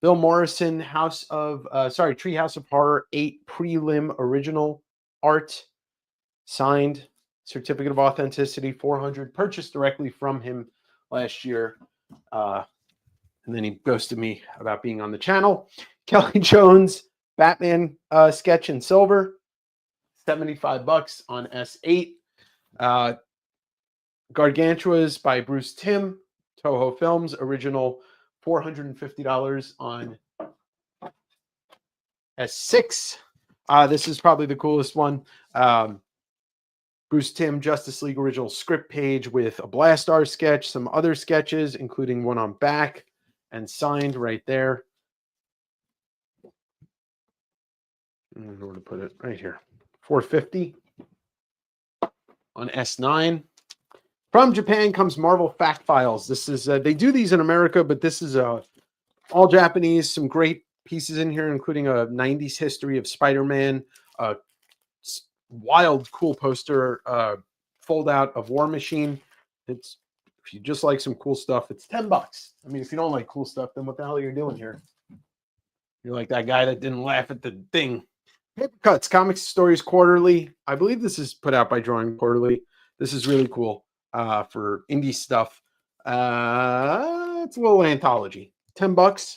Bill Morrison, Treehouse of Horror 8 prelim original art, signed, certificate of authenticity, 400, purchased directly from him last year. And then he ghosted me about being on the channel. Kelly Jones, Batman sketch in silver, $75 on S8. Gargantuas by Bruce Timm, Toho Films, original, $450 on S6. This is probably the coolest one. Bruce Timm, Justice League original script page with a Blastar sketch, some other sketches, including one on back, and signed right there. I don't know where to put it. Right here. $450 on S9. From Japan comes Marvel Fact Files. This is they do these in America, but this is all Japanese. Some great pieces in here, including a 90s history of Spider-Man, a wild, cool poster, fold out of War Machine. It's, if you just like some cool stuff, it's $10. I mean, if you don't like cool stuff, then what the hell are you doing here? You're like that guy that didn't laugh at the thing. Paper Cuts, Comics Stories Quarterly. I believe this is put out by Drawing Quarterly. This is really cool for indie stuff. It's a little anthology. $10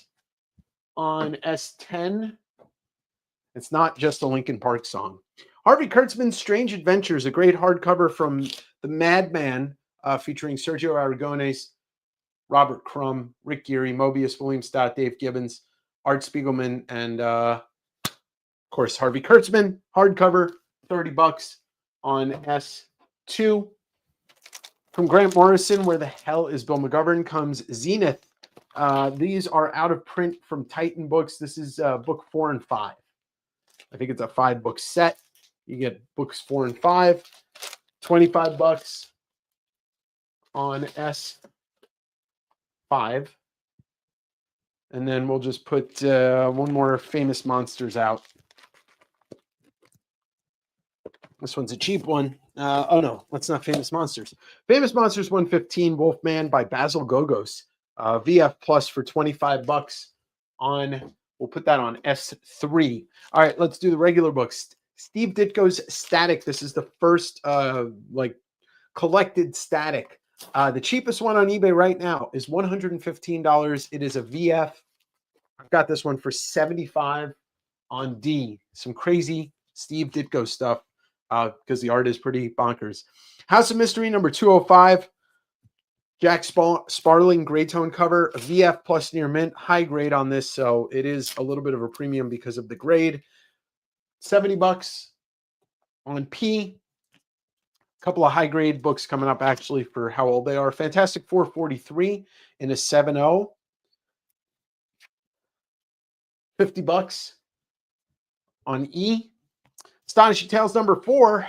on S10. It's not just a Linkin Park song. Harvey Kurtzman's Strange Adventures, a great hardcover from The Madman, featuring Sergio Aragones, Robert Crumb, Rick Geary, Mobius, William Stott, Dave Gibbons, Art Spiegelman, and of course Harvey Kurtzman, hardcover, $30 on S2. From Grant Morrison, Where the Hell is Bill McGovern, comes Zenith. These are out of print from Titan Books. This is book 4 and 5. I think it's a 5-book set. You get books 4 and 5. $25 on S5. And then we'll just put one more Famous Monsters out. This one's a cheap one. Oh, no, that's not Famous Monsters. Famous Monsters 115, Wolfman by Basil Gogos. VF Plus for 25 bucks on, we'll put that on S3. All right, let's do the regular books. Steve Ditko's Static. This is the first like collected Static. The cheapest one on eBay right now is $115. It is a VF. I've got this one for 75 on D. Some crazy Steve Ditko stuff because the art is pretty bonkers. House of Mystery number 205. Jack Sparling gray tone cover, a VF plus near mint, high grade on this, so it is a little bit of a premium because of the grade. 70 bucks on P. A couple of high grade books coming up actually for how old they are. Fantastic 443 in a 7.0. 50 bucks on E. Astonishing Tales number 4.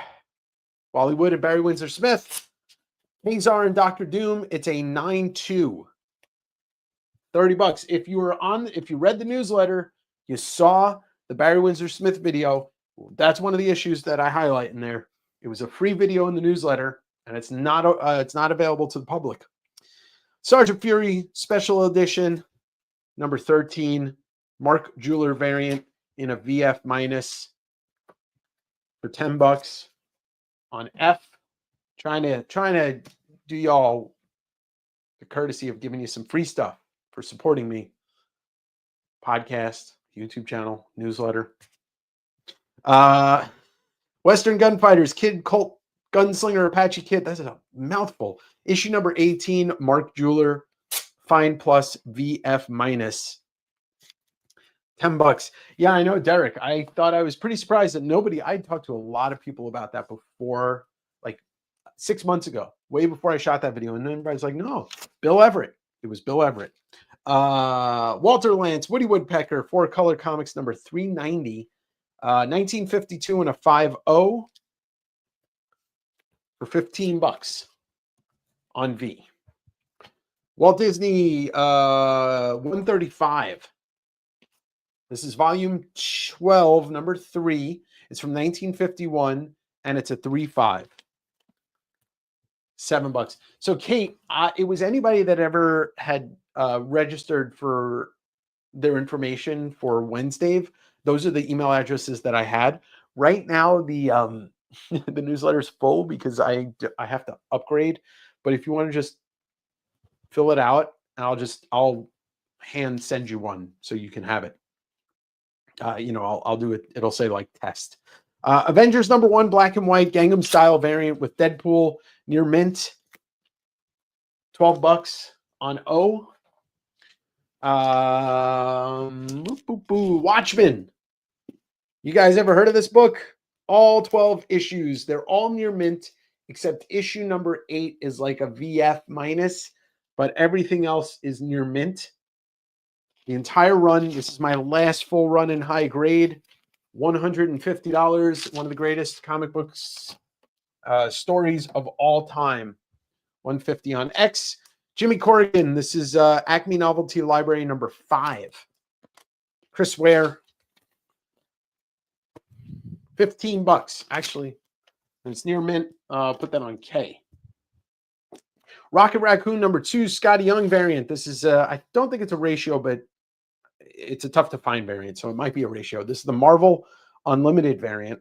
Wally Wood and Barry Windsor Smith. Hazar and Dr. Doom, it's a 9.2. 30 bucks. If you read the newsletter, you saw the Barry Windsor Smith video. That's one of the issues that I highlight in there. It was a free video in the newsletter, and it's not available to the public. Sergeant Fury Special Edition, number 13, Mark Jeweler variant in a VF minus for 10 bucks on F. Trying to do y'all the courtesy of giving you some free stuff for supporting me. Podcast, YouTube channel, newsletter. Western Gunfighters, Kid Colt Gunslinger Apache Kit. That's a mouthful. Issue number 18, Mark Jeweler, Fine Plus VF minus. 10 bucks. Yeah, I know, Derek. I thought I was pretty surprised that I talked to a lot of people about that before, like 6 months ago, way before I shot that video. And then everybody's like, no, Bill Everett. It was Bill Everett. Walter Lantz, Woody Woodpecker, 4-color comics number 390, 1952 and a 5.0 for 15 bucks on V. Walt Disney 135. This is volume 12, number 3. It's from 1951, and it's a 3.5. 7 bucks. So, Kate, it was anybody that ever had registered for their information for Wednesdave. Those are the email addresses that I had. Right now, the the newsletter is full because I have to upgrade. But if you want to just fill it out, and I'll hand send you one so you can have it. I'll do it. It'll say like test. Avengers number 1, black and white, Gangnam style variant with Deadpool near mint. 12 bucks on O. Watchmen. You guys ever heard of this book? All 12 issues. They're all near mint, except issue number 8 is like a VF minus, but everything else is near mint. The entire run, this is my last full run in high grade, $150, one of the greatest comic books stories of all time. $150 on X. Jimmy Corrigan, this is Acme Novelty Library number 5. Chris Ware, 15 bucks, actually. And it's near mint. Put that on K. Rocket Raccoon number 2, Scotty Young variant. This is, I don't think it's a ratio, but it's a tough to find variant, so it might be a ratio. This is the Marvel Unlimited variant.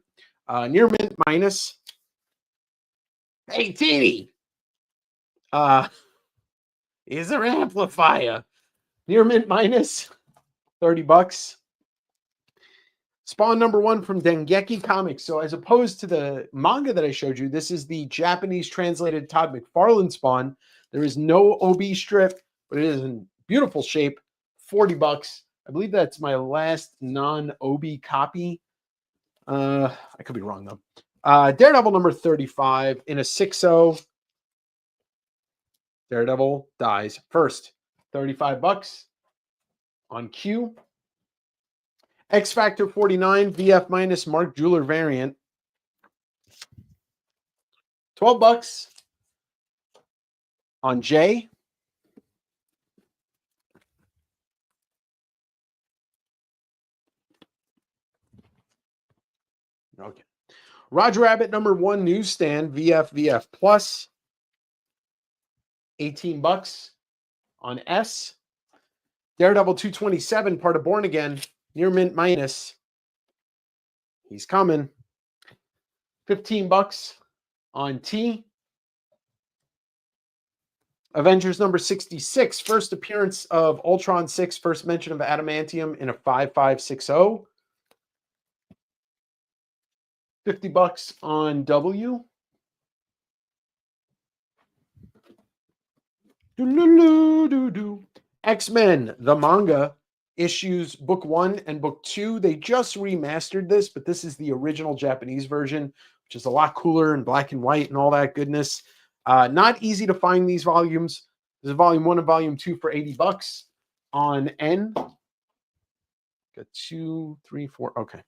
Near mint minus. Hey, Teeny. Is there an amplifier? Near mint minus. 30 bucks. Spawn number 1 from Dengeki Comics. So as opposed to the manga that I showed you, this is the Japanese translated Todd McFarlane Spawn. There is no OB strip, but it is in beautiful shape. 40 bucks. I believe that's my last non-OB copy. I could be wrong though. Daredevil number 35 in a 6.0. Daredevil dies first. 35 bucks on Q. X Factor 49 VF minus Mark Jeweler variant. 12 bucks on J. Okay. Roger Rabbit number 1 newsstand VF plus. 18 bucks On S, Daredevil 227, part of Born Again, near mint minus. He's coming. $15 on T. Avengers number 66, first appearance of Ultron 6, first mention of adamantium in a 5560. $50 on W. X-Men, the manga, issues book 1 and book 2. They just remastered this, but this is the original Japanese version, which is a lot cooler and black and white and all that goodness. Not easy to find these volumes. There's volume 1 and volume 2 for $80 on N. Got 2, 3, 4. Okay.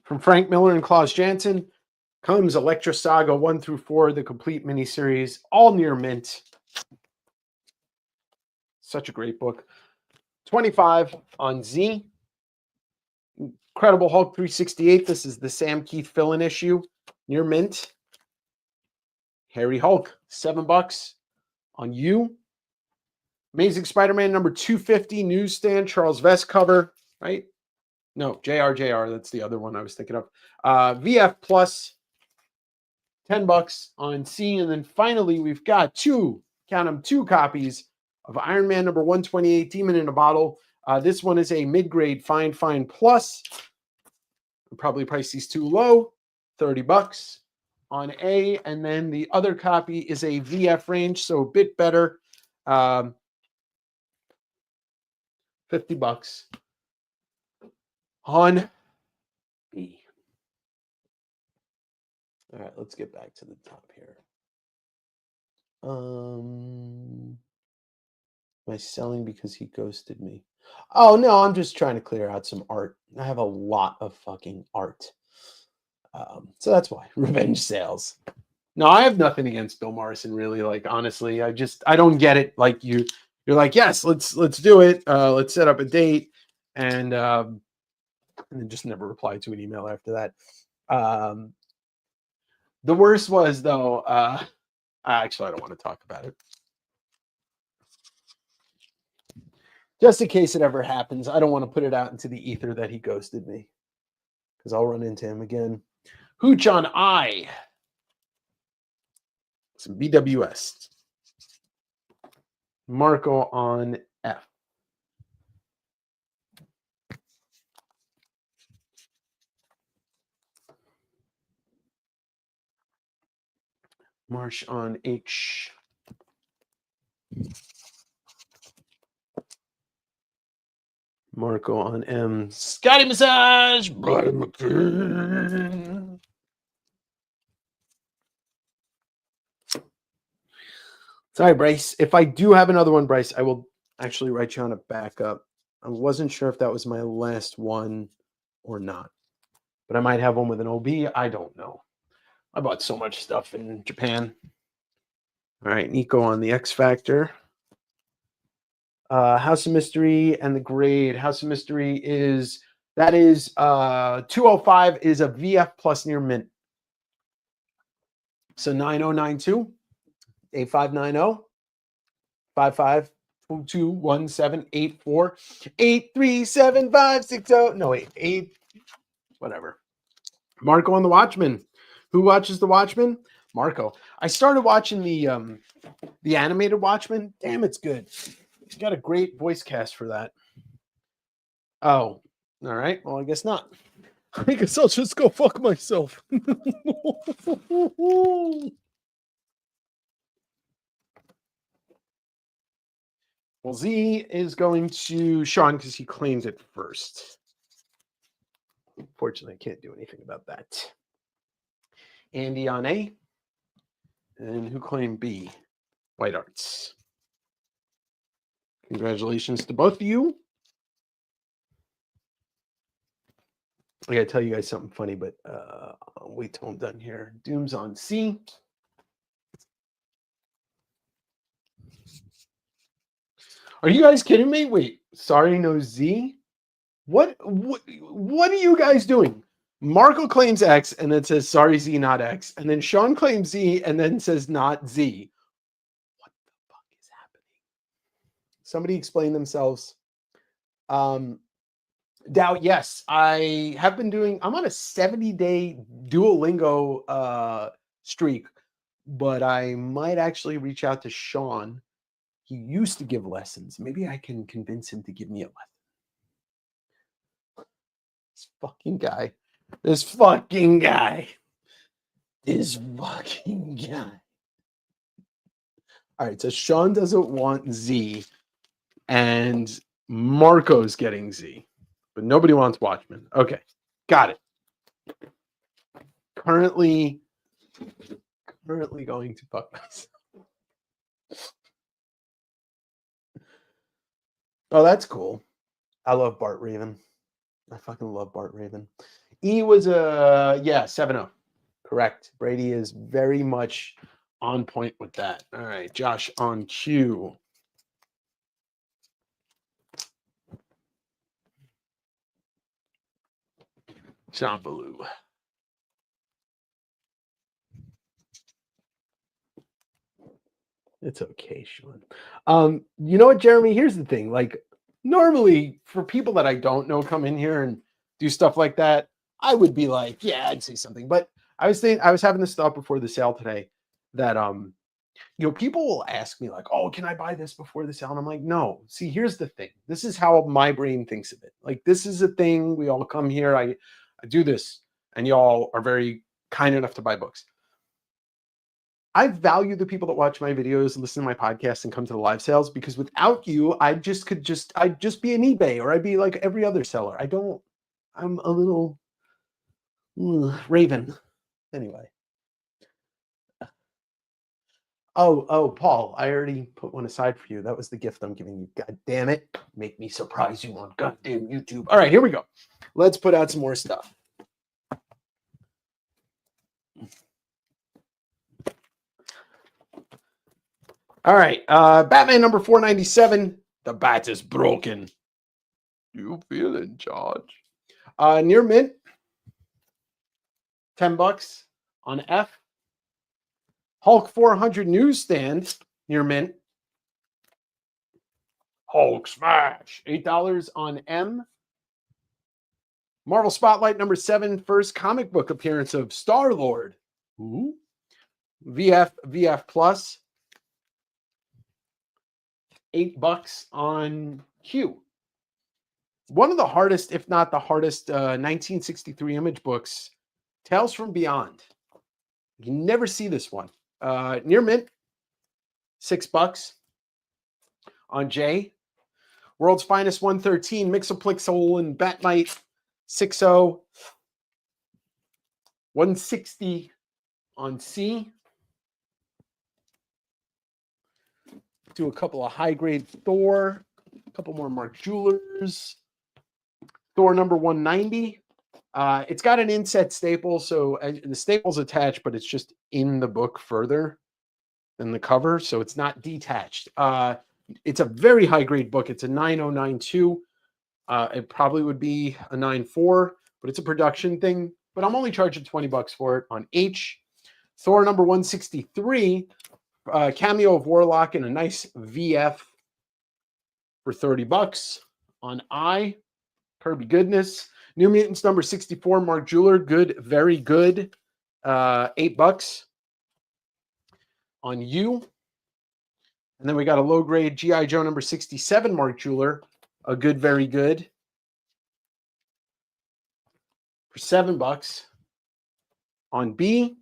From Frank Miller and Klaus Janson comes Elektra Saga 1 through 4, the complete miniseries, all near mint. Such a great book. 25 on Z. Incredible Hulk 368. This is the Sam Keith fill-in issue, near mint. Harry Hulk, $7 on U. Amazing Spider-Man number 250, newsstand, Charles Vest cover, right? No, JR, that's the other one I was thinking of. VF Plus, $10 on C. And then finally, we've got two copies of Iron Man number 128, Demon in a Bottle. This one is a mid-grade Fine Plus. I'll probably price these too low, $30 on A. And then the other copy is a VF range, so a bit better, $50. On B. All right, let's get back to the top here. Am I selling because he ghosted me? Oh, no, I'm just trying to clear out some art. I have a lot of fucking art. So that's why. Revenge sales. No, I have nothing against Bill Morrison, really. Like, honestly, I don't get it. Like, you're like, yes, let's do it. Let's set up a date. And then just never replied to an email after that. The worst was, though, actually, I don't want to talk about it. Just in case it ever happens, I don't want to put it out into the ether that he ghosted me, because I'll run into him again. Hooch on I. Some BWS. Marco on F. Marsh on H. Marco on M. Scotty Massage. Brian McCain. Sorry, Bryce. If I do have another one, Bryce, I will actually write you on a backup. I wasn't sure if that was my last one or not, but I might have one with an OB. I don't know. I bought so much stuff in Japan. All right, Nico on the X Factor. House of Mystery and the grade. House of Mystery is 205 is a VF plus near mint. So 9092, 8590, 55221784, 837560. No, wait, 8, whatever. Marco on the Watchmen. Who watches the Watchmen? Marco. I started watching the animated Watchmen. Damn, it's good. You got a great voice cast for that. Oh, all right. Well, I guess not. I guess I'll just go fuck myself. Well, Z is going to Sean because he claims it first. Unfortunately, I can't do anything about that. Andy on A. And who claimed B? White Arts. Congratulations to both of you. I gotta tell you guys something funny, but wait till I'm done here. Doom's on C. Are you guys kidding me? Wait, sorry, no Z? What are you guys doing? Marco claims X and then says sorry Z, not X, and then Sean claims Z and then says not Z. What the fuck is happening? Somebody explain themselves. Dow, yes, I have been doing. I'm on a 70-day Duolingo streak, but I might actually reach out to Sean. He used to give lessons. Maybe I can convince him to give me a lesson. This fucking guy. This fucking guy. This fucking guy. All right, so Sean doesn't want Z, and Marco's getting Z, but nobody wants Watchmen. Okay, got it. Currently going to fuck myself. Oh, that's cool. I love Bart Raven. I fucking love Bart Raven. E was a 7-0. Correct. Brady is very much on point with that. All right, Josh on cue. Sean Ballou. It's okay, Sean. You know what, Jeremy? Here's the thing. Like, normally for people that I don't know come in here and do stuff like that, I would be like, yeah, I'd say something. But I was having this thought before the sale today that people will ask me like, oh, can I buy this before the sale? And I'm like, no. See, here's the thing. This is how my brain thinks of it. Like, this is a thing. We all come here. I do this, and y'all are very kind enough to buy books. I value the people that watch my videos, listen to my podcast, and come to the live sales, because without you, I'd just be an eBay, or I'd be like every other seller. I'm a little Raven. Anyway. Oh, Paul, I already put one aside for you. That was the gift I'm giving you. God damn it. Make me surprise you on goddamn YouTube. All right, here we go. Let's put out some more stuff. All right, Batman number 497. The bat is broken. You feel in charge. Near mint, $10 on F. Hulk 400 newsstand near mint. Hulk smash, $8 on M. Marvel Spotlight number 7, first comic book appearance of Star-Lord. Ooh. VF Plus. $8 on Q. One of the hardest, if not the hardest, 1963 image books, Tales from Beyond. You never see this one. Near mint, $6 on J. World's Finest 113, Mixoplixel and Bat Knight, 6.0. 160 on C. Do a couple of high-grade Thor, a couple more Mark Jewelers. Thor number 190. It's got an inset staple, so the staple's attached, but it's just in the book further than the cover, so it's not detached. It's a very high-grade book. It's a 9092. It probably would be a 94, but it's a production thing. But I'm only charging $20 for it on H. Thor number 163. Cameo of Warlock in a nice VF for $30 on I. Kirby Goodness. New Mutants number 64, Mark Jeweler, good, very good. $8 on U. And then we got a low grade G.I. Joe number 67, Mark Jeweler, a good, very good, for $7 on B.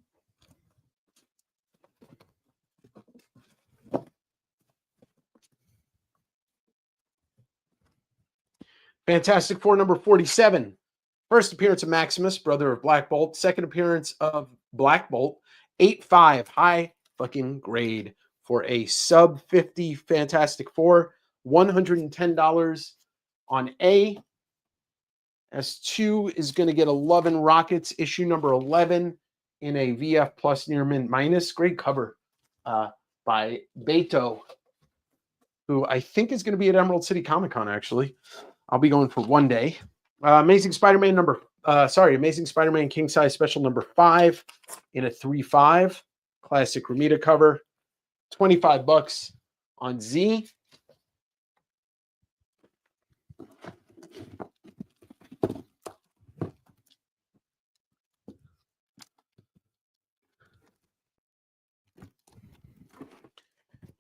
Fantastic Four number 47. First appearance of Maximus, brother of Black Bolt. Second appearance of Black Bolt. 8.5, high fucking grade for a sub 50 Fantastic Four. $110 on A. S2 is going to get 11 Rockets, issue number 11 in a VF plus near mint minus. Great cover by Beto, who I think is going to be at Emerald City Comic Con, actually. I'll be going for one day. Amazing Spider-Man Amazing Spider-Man King Size Special number 5 in a 3/5 classic Ramita cover, $25 on Z.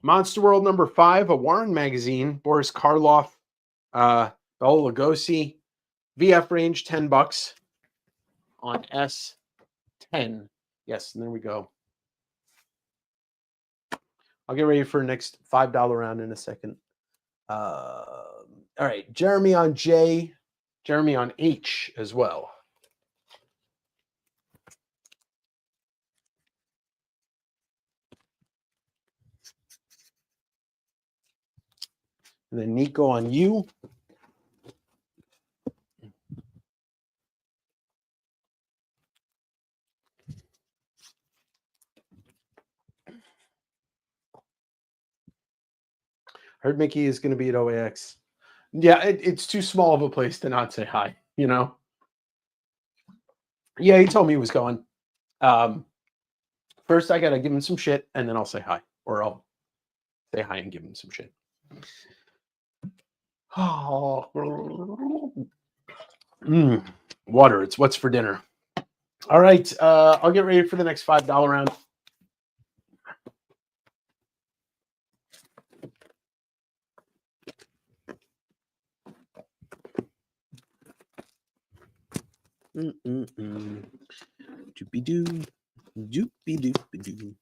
Monster World number 5, a Warren magazine, Boris Karloff, Bela Lugosi, VF range, $10 on S10. Yes, and there we go. I'll get ready for the next $5 round in a second. All right, Jeremy on J, Jeremy on H as well. And then Nico on U. Heard Mickey is going to be at OAX. Yeah, it's too small of a place to not say hi, you know? Yeah, he told me he was going. First, I got to give him some shit, and then I'll say hi. Or I'll say hi and give him some shit. Oh. Water, it's what's for dinner. All right, I'll get ready for the next $5 round. Doopy doo, doopy doopy doo.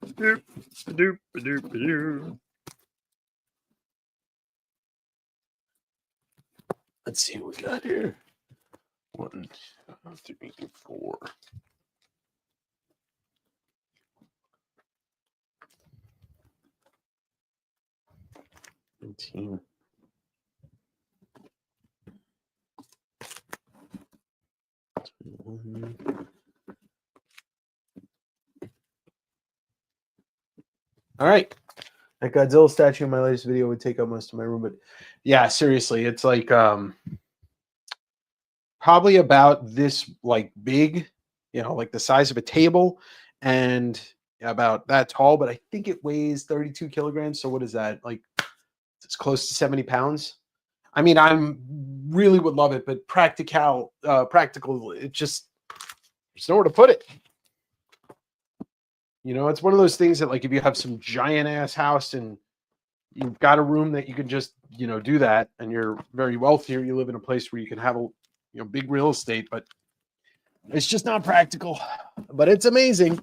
Doop doop doop doo. Let's see what we got here. 1, 2, 3, 4. $19. All right. That Godzilla statue in my latest video would take up most of my room, but yeah, seriously, it's like probably about this like big, you know, like the size of a table and about that tall, but I think it weighs 32 kilograms. So what is that? Like it's close to 70 pounds. I mean, I'm really would love it, but practical, it just, there's nowhere to put it. You know, it's one of those things that like if you have some giant ass house and you've got a room that you can just, you know, do that and you're very wealthy or you live in a place where you can have a, you know, big real estate, but it's just not practical, but it's amazing.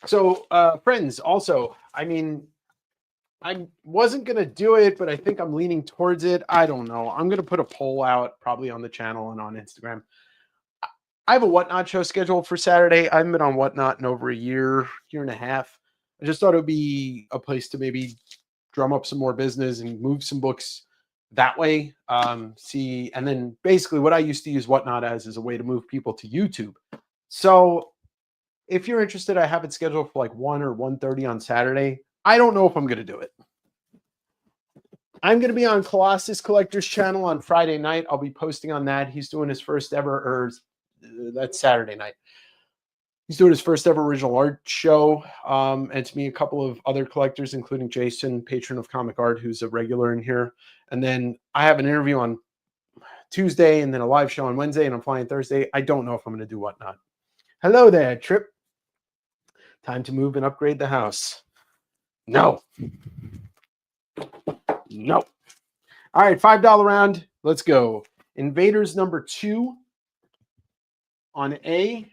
So, friends, also, I mean, I wasn't going to do it, but I think I'm leaning towards it. I don't know. I'm going to put a poll out probably on the channel and on Instagram. I have a Whatnot show scheduled for Saturday. I haven't been on Whatnot in over a year and a half. I just thought it would be a place to maybe drum up some more business and move some books that way. And then basically what I used to use Whatnot as is a way to move people to YouTube. So if you're interested, I have it scheduled for like 1 or 1:30 on Saturday. I don't know if I'm going to do it. I'm going to be on Colossus Collector's channel on Friday night. I'll be posting on that. He's doing his first ever, or that's Saturday night. He's doing his first ever original art show. And it's me, a couple of other collectors, including Jason, patron of comic art, who's a regular in here. And then I have an interview on Tuesday and then a live show on Wednesday, and I'm flying Thursday. I don't know if I'm going to do Whatnot. Hello there, Trip. Time to move and upgrade the house. No. No. All right, $5 round. Let's go. Invaders number 2 on A.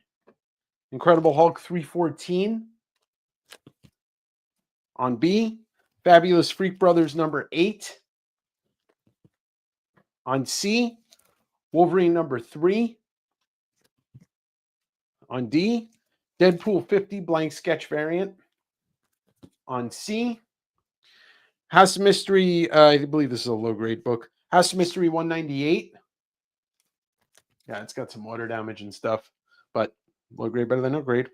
Incredible Hulk 314 on B. Fabulous Freak Brothers number 8 on C. Wolverine number 3 on D. Deadpool 50 blank sketch variant on C. House of Mystery, I believe this is a low-grade book. House of Mystery 198. Yeah, it's got some water damage and stuff, but low grade better than no grade.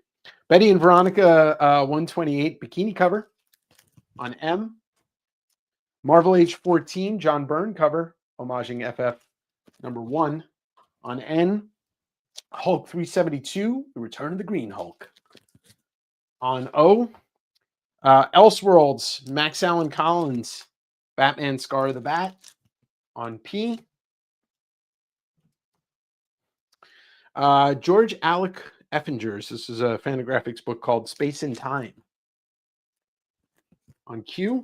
Betty and Veronica 128 bikini cover on M. Marvel Age 14 John Byrne cover, homaging FF number 1 on N. Hulk 372, The Return of the Green Hulk on O. Elseworlds, Max Allen Collins, Batman Scar of the Bat on P. George Alec Effingers, this is a Fantagraphics book called Space and Time on Q.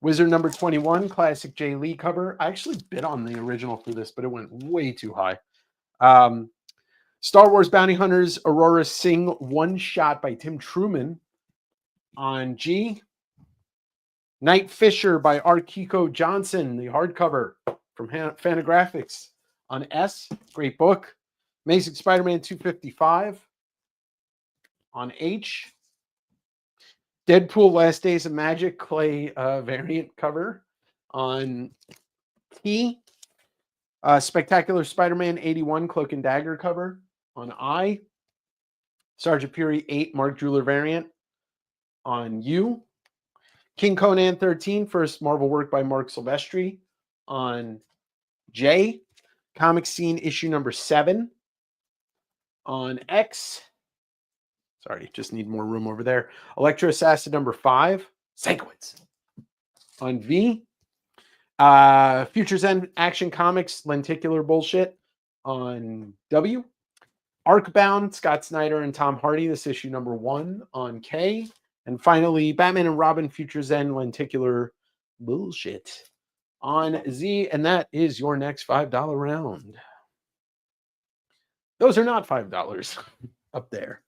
Wizard number 21, classic Jay Lee cover. I actually bid on the original for this, but it went way too high. Star Wars Bounty Hunters, Aurora Singh, one shot by Tim Truman on G. Night Fisher by Art Kiko Johnson, the hardcover from Fantagraphics on S. Great book. Amazing Spider-Man 255 on H. Deadpool Last Days of Magic clay variant cover on T. Spectacular Spider-Man 81 Cloak and Dagger cover on I. Sergeant Fury 8 Mark Jeweler variant on U. King Conan 13, first Marvel work by Mark Silvestri on J. Comic Scene issue number 7 on X. Sorry, just need more room over there. Electro Assassin number 5, Sanquins on V. Futures End Action Comics, lenticular bullshit on W. Arcbound, Scott Snyder and Tom Hardy, this issue number 1 on K. And finally, Batman and Robin, Futures End, lenticular bullshit on Z. And that is your next $5 round. Those are not $5 up there.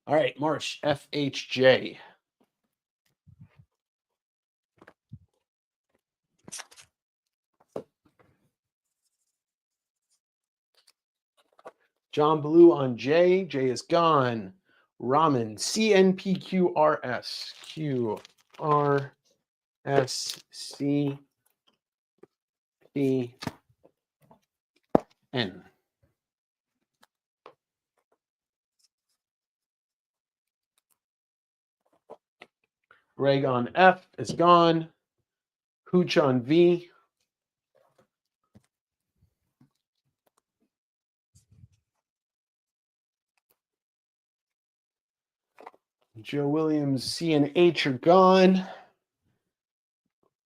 All right, Marsh, FHJ. John Blue on J. J is gone. Ramen, CNPQRS. QRSCPN. Greg on F is gone. Hooch on V. Joe Williams, C and H are gone.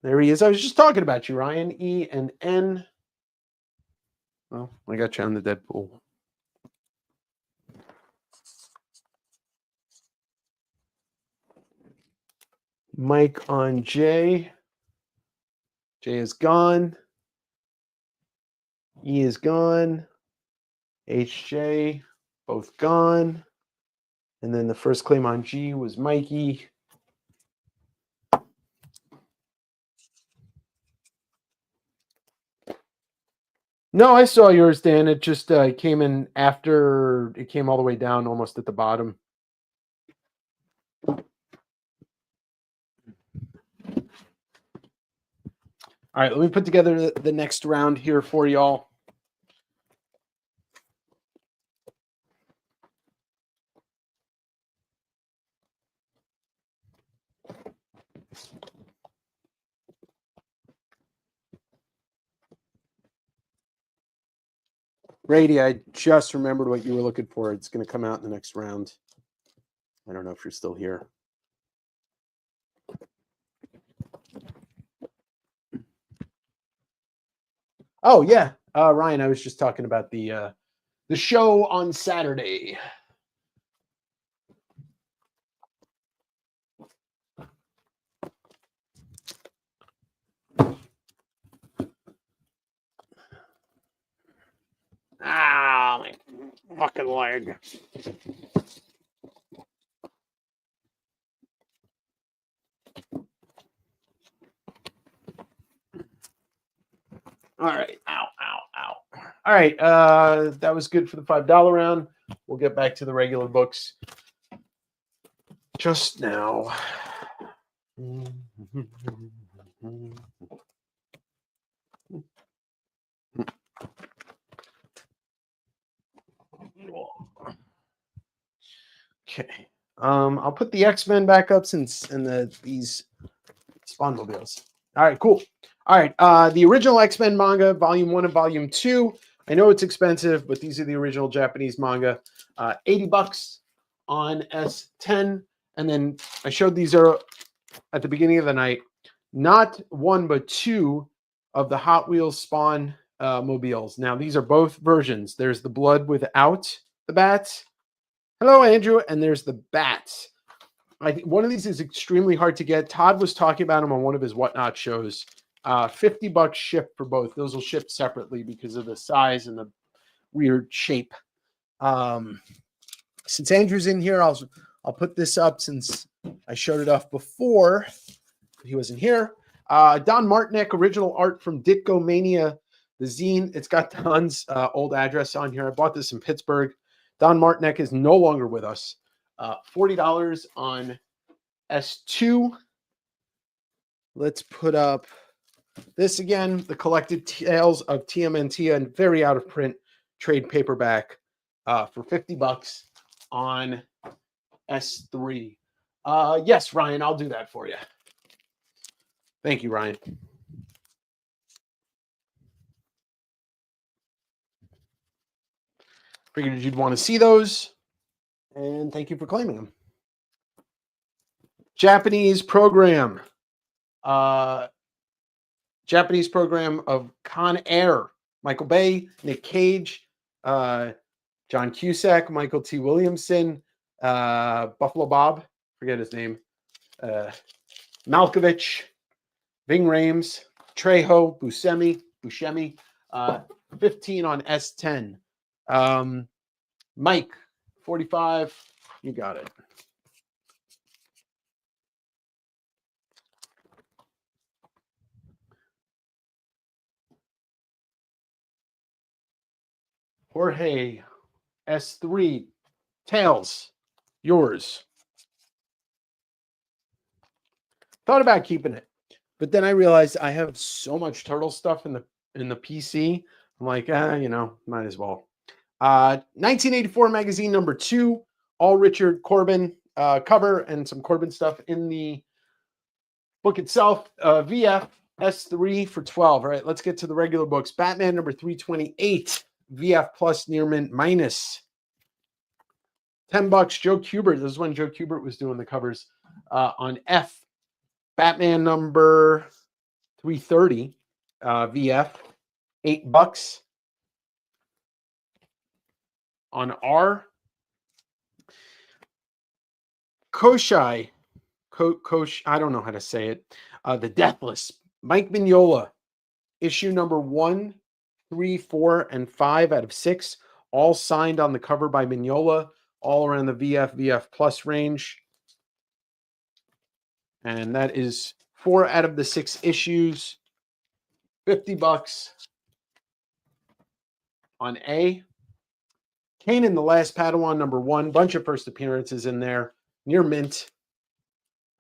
There he is. I was just talking about you, Ryan. E and N. Well, I got you on the Deadpool. Mike on J. J is gone. E is gone. HJ, both gone. And then the first claim on G was Mikey. No, I saw yours, Dan. It just came in after it came all the way down almost at the bottom. All right, let me put together the next round here for y'all. Brady, I just remembered what you were looking for. It's going to come out in the next round. I don't know if you're still here. Oh, yeah. Ryan, I was just talking about the show on Saturday. Ah, my fucking leg. All right. Ow, ow, ow. All right. That was good for the $5 round. We'll get back to the regular books just now. Okay. I'll put the X-Men back up since these Spawnmobiles. All right, cool. All right, the original X-Men manga, Volume 1 and Volume 2. I know it's expensive, but these are the original Japanese manga. $80 on S10. And then I showed these are at the beginning of the night. Not one, but two of the Hot Wheels Spawn mobiles. Now, these are both versions. There's the blood without the bats. Hello, Andrew. And there's the bats. I think one of these is extremely hard to get. Todd was talking about them on one of his Whatnot shows. $50 shipped for both. Those will ship separately because of the size and the weird shape. Since Andrew's in here, I'll put this up since I showed it off before. He wasn't here. Don Martinek, original art from Ditko Mania, the zine. It's got Don's old address on here. I bought this in Pittsburgh. Don Martinek is no longer with us. $40 on S2. Let's put up this again, the collected tales of TMNT and very out of print trade paperback for $50 on S3. Yes, Ryan, I'll do that for you. Thank you, Ryan. Figured you'd want to see those. And thank you for claiming them. Japanese program. Japanese program of Con Air. Michael Bay, Nick Cage, John Cusack, Michael T. Williamson, Buffalo Bob, forget his name, Malkovich, Ving Rhames, Trejo, Buscemi, 15 on S10. Mike, 45, you got it. Jorge, S3, Tails, yours. Thought about keeping it, but then I realized I have so much turtle stuff in the PC. I'm like, might as well. 1984 magazine number 2, all Richard Corbin cover and some Corbin stuff in the book itself. VF S3 for 12. All right, let's get to the regular books. Batman number 328. VF plus near mint minus $10. Joe Kubert. This is when Joe Kubert was doing the covers on F. Batman number 330. VF $8 on R. Koshai. I don't know how to say it. The Deathless. Mike Mignola. Issue number 1, 3, 4, and 5 out of 6, all signed on the cover by Mignola, all around the VF plus range. And that is 4 out of the 6 issues. $50 on A. Kanan, the Last Padawan, number 1, bunch of first appearances in there. Near mint,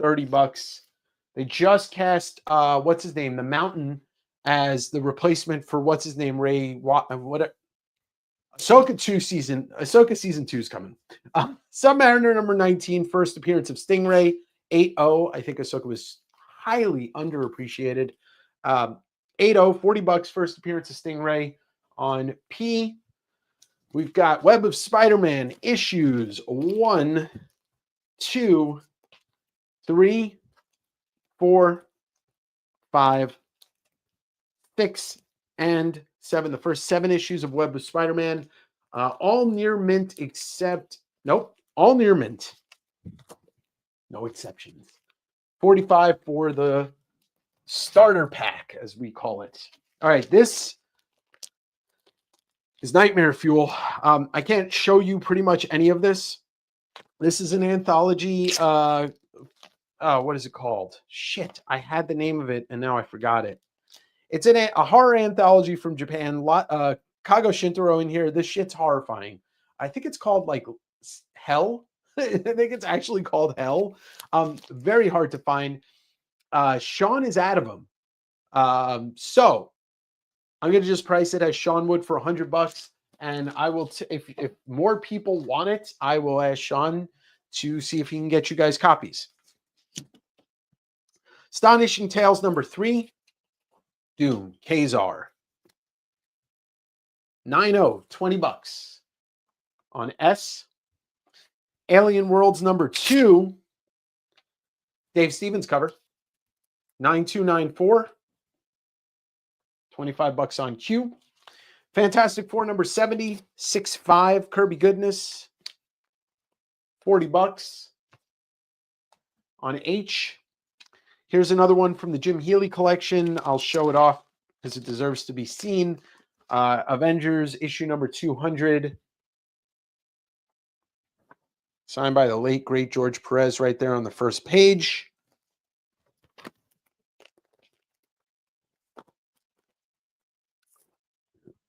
$30. They just cast what's his name, the Mountain, as the replacement for what's his name, Ahsoka season 2 is coming. Submariner number 19, first appearance of Stingray, 8-0. I think Ahsoka was highly underappreciated. 8-0, $40, first appearance of Stingray on P. We've got Web of Spider-Man issues 1, 2, 3, 4, 5, 6, and 7. The first 7 issues of Web of Spider-Man. All near mint except, all near mint. No exceptions. $45 for the starter pack, as we call it. All right, this is Nightmare Fuel. I can't show you pretty much any of this. This is an anthology. What is it called? Shit, I had the name of it, and now I forgot it. It's a horror anthology from Japan. Kago Shintaro in here. This shit's horrifying. I think it's called like Hell. I think it's actually called Hell. Very hard to find. Sean is out of them. So I'm going to just price it as Sean would for $100. And I will, if more people want it, I will ask Sean to see if he can get you guys copies. Astonishing Tales number 3, Doom, Kazar. 9-0, $20 on S. Alien Worlds number 2, Dave Stevens cover. 9294, $25 on Q. Fantastic Four number 70, 6-5, Kirby Goodness. $40 on H. Here's another one from the Jim Healy collection. I'll show it off because it deserves to be seen. Avengers issue number 200. Signed by the late, great George Perez right there on the first page.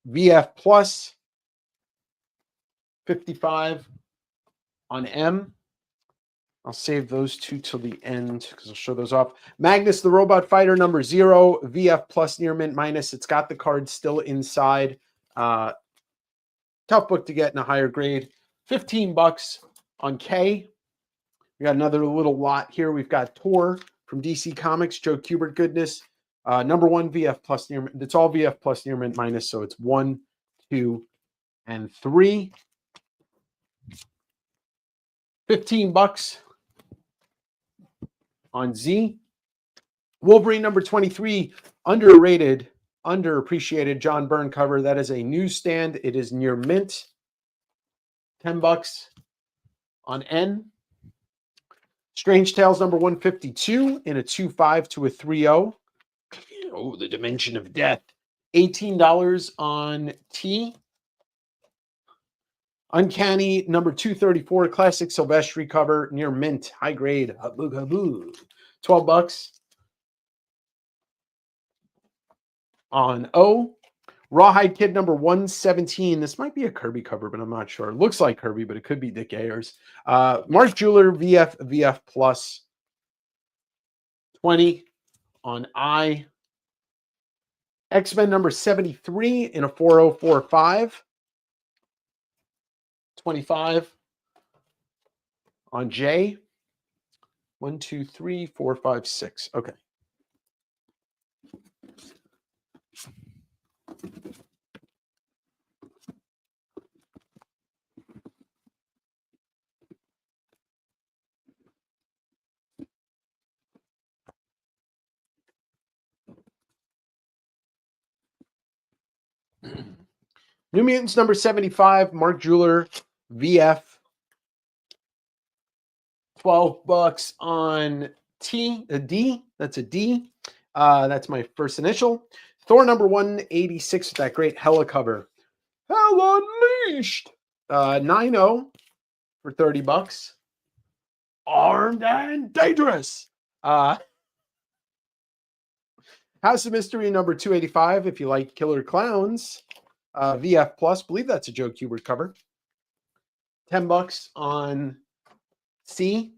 VF Plus, 55 on M. I'll save those two till the end because I'll show those off. Magnus the Robot Fighter number 0, VF Plus near mint minus. It's got the card still inside. Tough book to get in a higher grade. $15 on K. We got another little lot here. We've got Tor from DC Comics, Joe Kubert goodness. Number 1 VF Plus near mint. It's all VF Plus near mint minus, so it's 1, 2, and 3. $15 on Z. Wolverine number 23, underrated, underappreciated John Byrne cover. That is a newsstand. It is near mint. $10 on N. Strange Tales number 152 in a 2.5 to a 3.0. Oh, the Dimension of Death. $18 on T. Uncanny number 234, classic Silvestri cover, near mint, high grade. $12 on O. Rawhide Kid number 117. This might be a Kirby cover, but I'm not sure. It looks like Kirby, but it could be Dick Ayers. Mark Jeweler VF Plus. 20 on I. X-Men number 73 in a 4045. 25 on J. 1, 2, 3, 4, 5, 6. Okay. New Mutants number 75, Mark Jeweler, VF. $12 on T, a D. That's a D. That's my first initial. Thor number 186 with that great Hella cover. Hell Unleashed. 9.0 for $30. Armed and Dangerous. House of Mystery number 285 if you like Killer Clowns. VF Plus, believe that's a Joe Kubert cover. $10 on C.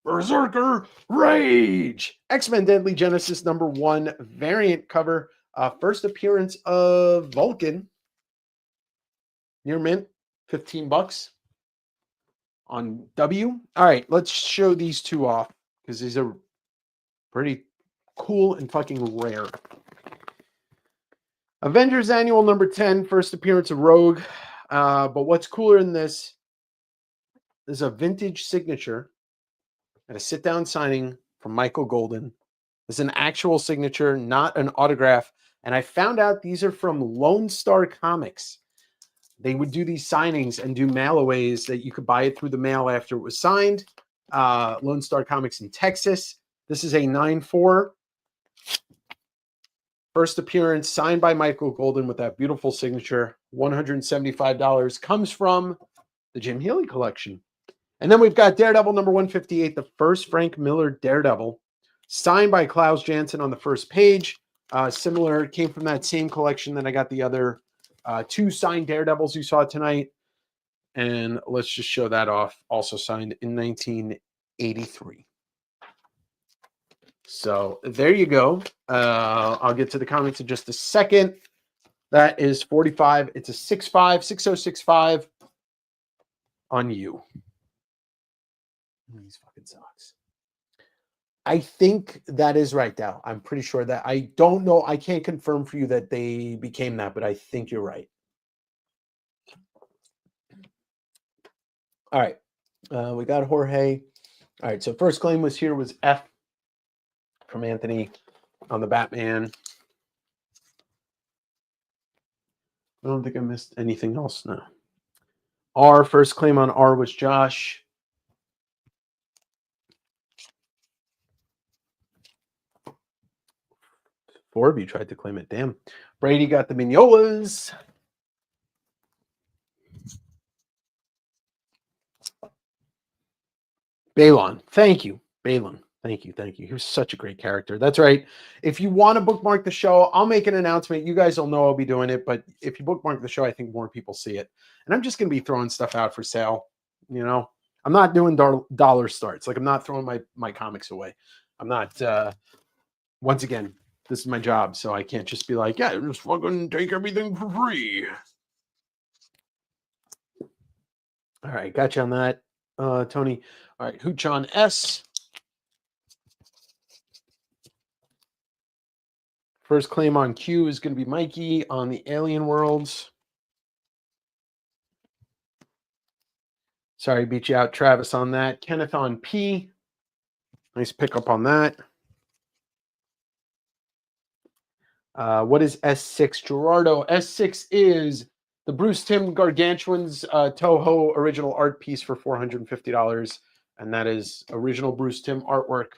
Berserker Rage. X-Men Deadly Genesis number 1 variant cover. First appearance of Vulcan. Near mint. $15 on W. All right, let's show these two off because these are pretty cool and fucking rare. Avengers Annual number 10, first appearance of Rogue. But what's cooler than this is a vintage signature and a sit-down signing from Michael Golden. It's an actual signature, not an autograph. And I found out these are from Lone Star Comics. They would do these signings and do mailaways that you could buy it through the mail after it was signed. Lone Star Comics in Texas. This is a 9.4. First appearance, signed by Michael Golden with that beautiful signature. $175 comes from the Jim Healy collection. And then we've got Daredevil number 158, the first Frank Miller Daredevil, signed by Klaus Janson on the first page. Similar, came from that same collection that I got the other 2 signed Daredevils you saw tonight. And let's just show that off. Also signed in 1983. So there you go. I'll get to the comments in just a second. That is 45. It's a 6.5, 6065 on you. These fucking socks. I think that is right, Dow. I'm pretty sure that. I don't know. I can't confirm for you that they became that, but I think you're right. All right. We got Jorge. All right. So first claim was F from Anthony on the Batman. I don't think I missed anything else. No. R, first claim on R was Josh. Four of you tried to claim it. Damn. Brady got the Mignolas. Balon. Thank you. Balon. Thank you. Thank you. He was such a great character. That's right. If you want to bookmark the show, I'll make an announcement. You guys will know I'll be doing it. But if you bookmark the show, I think more people see it. And I'm just going to be throwing stuff out for sale. You know, I'm not doing dollar starts. Like, I'm not throwing my comics away. I'm not, once again, this is my job. So I can't just be like, yeah, just fucking take everything for free. All right. Gotcha on that, Tony. All right. Hooch on S. First claim on Q is going to be Mikey on the Alien Worlds. Sorry, beat you out, Travis, on that. Kenneth on P. Nice pickup on that. What is S6? Gerardo. S6 is the Bruce Timm Gargantuan's Toho original art piece for $450. And that is original Bruce Timm artwork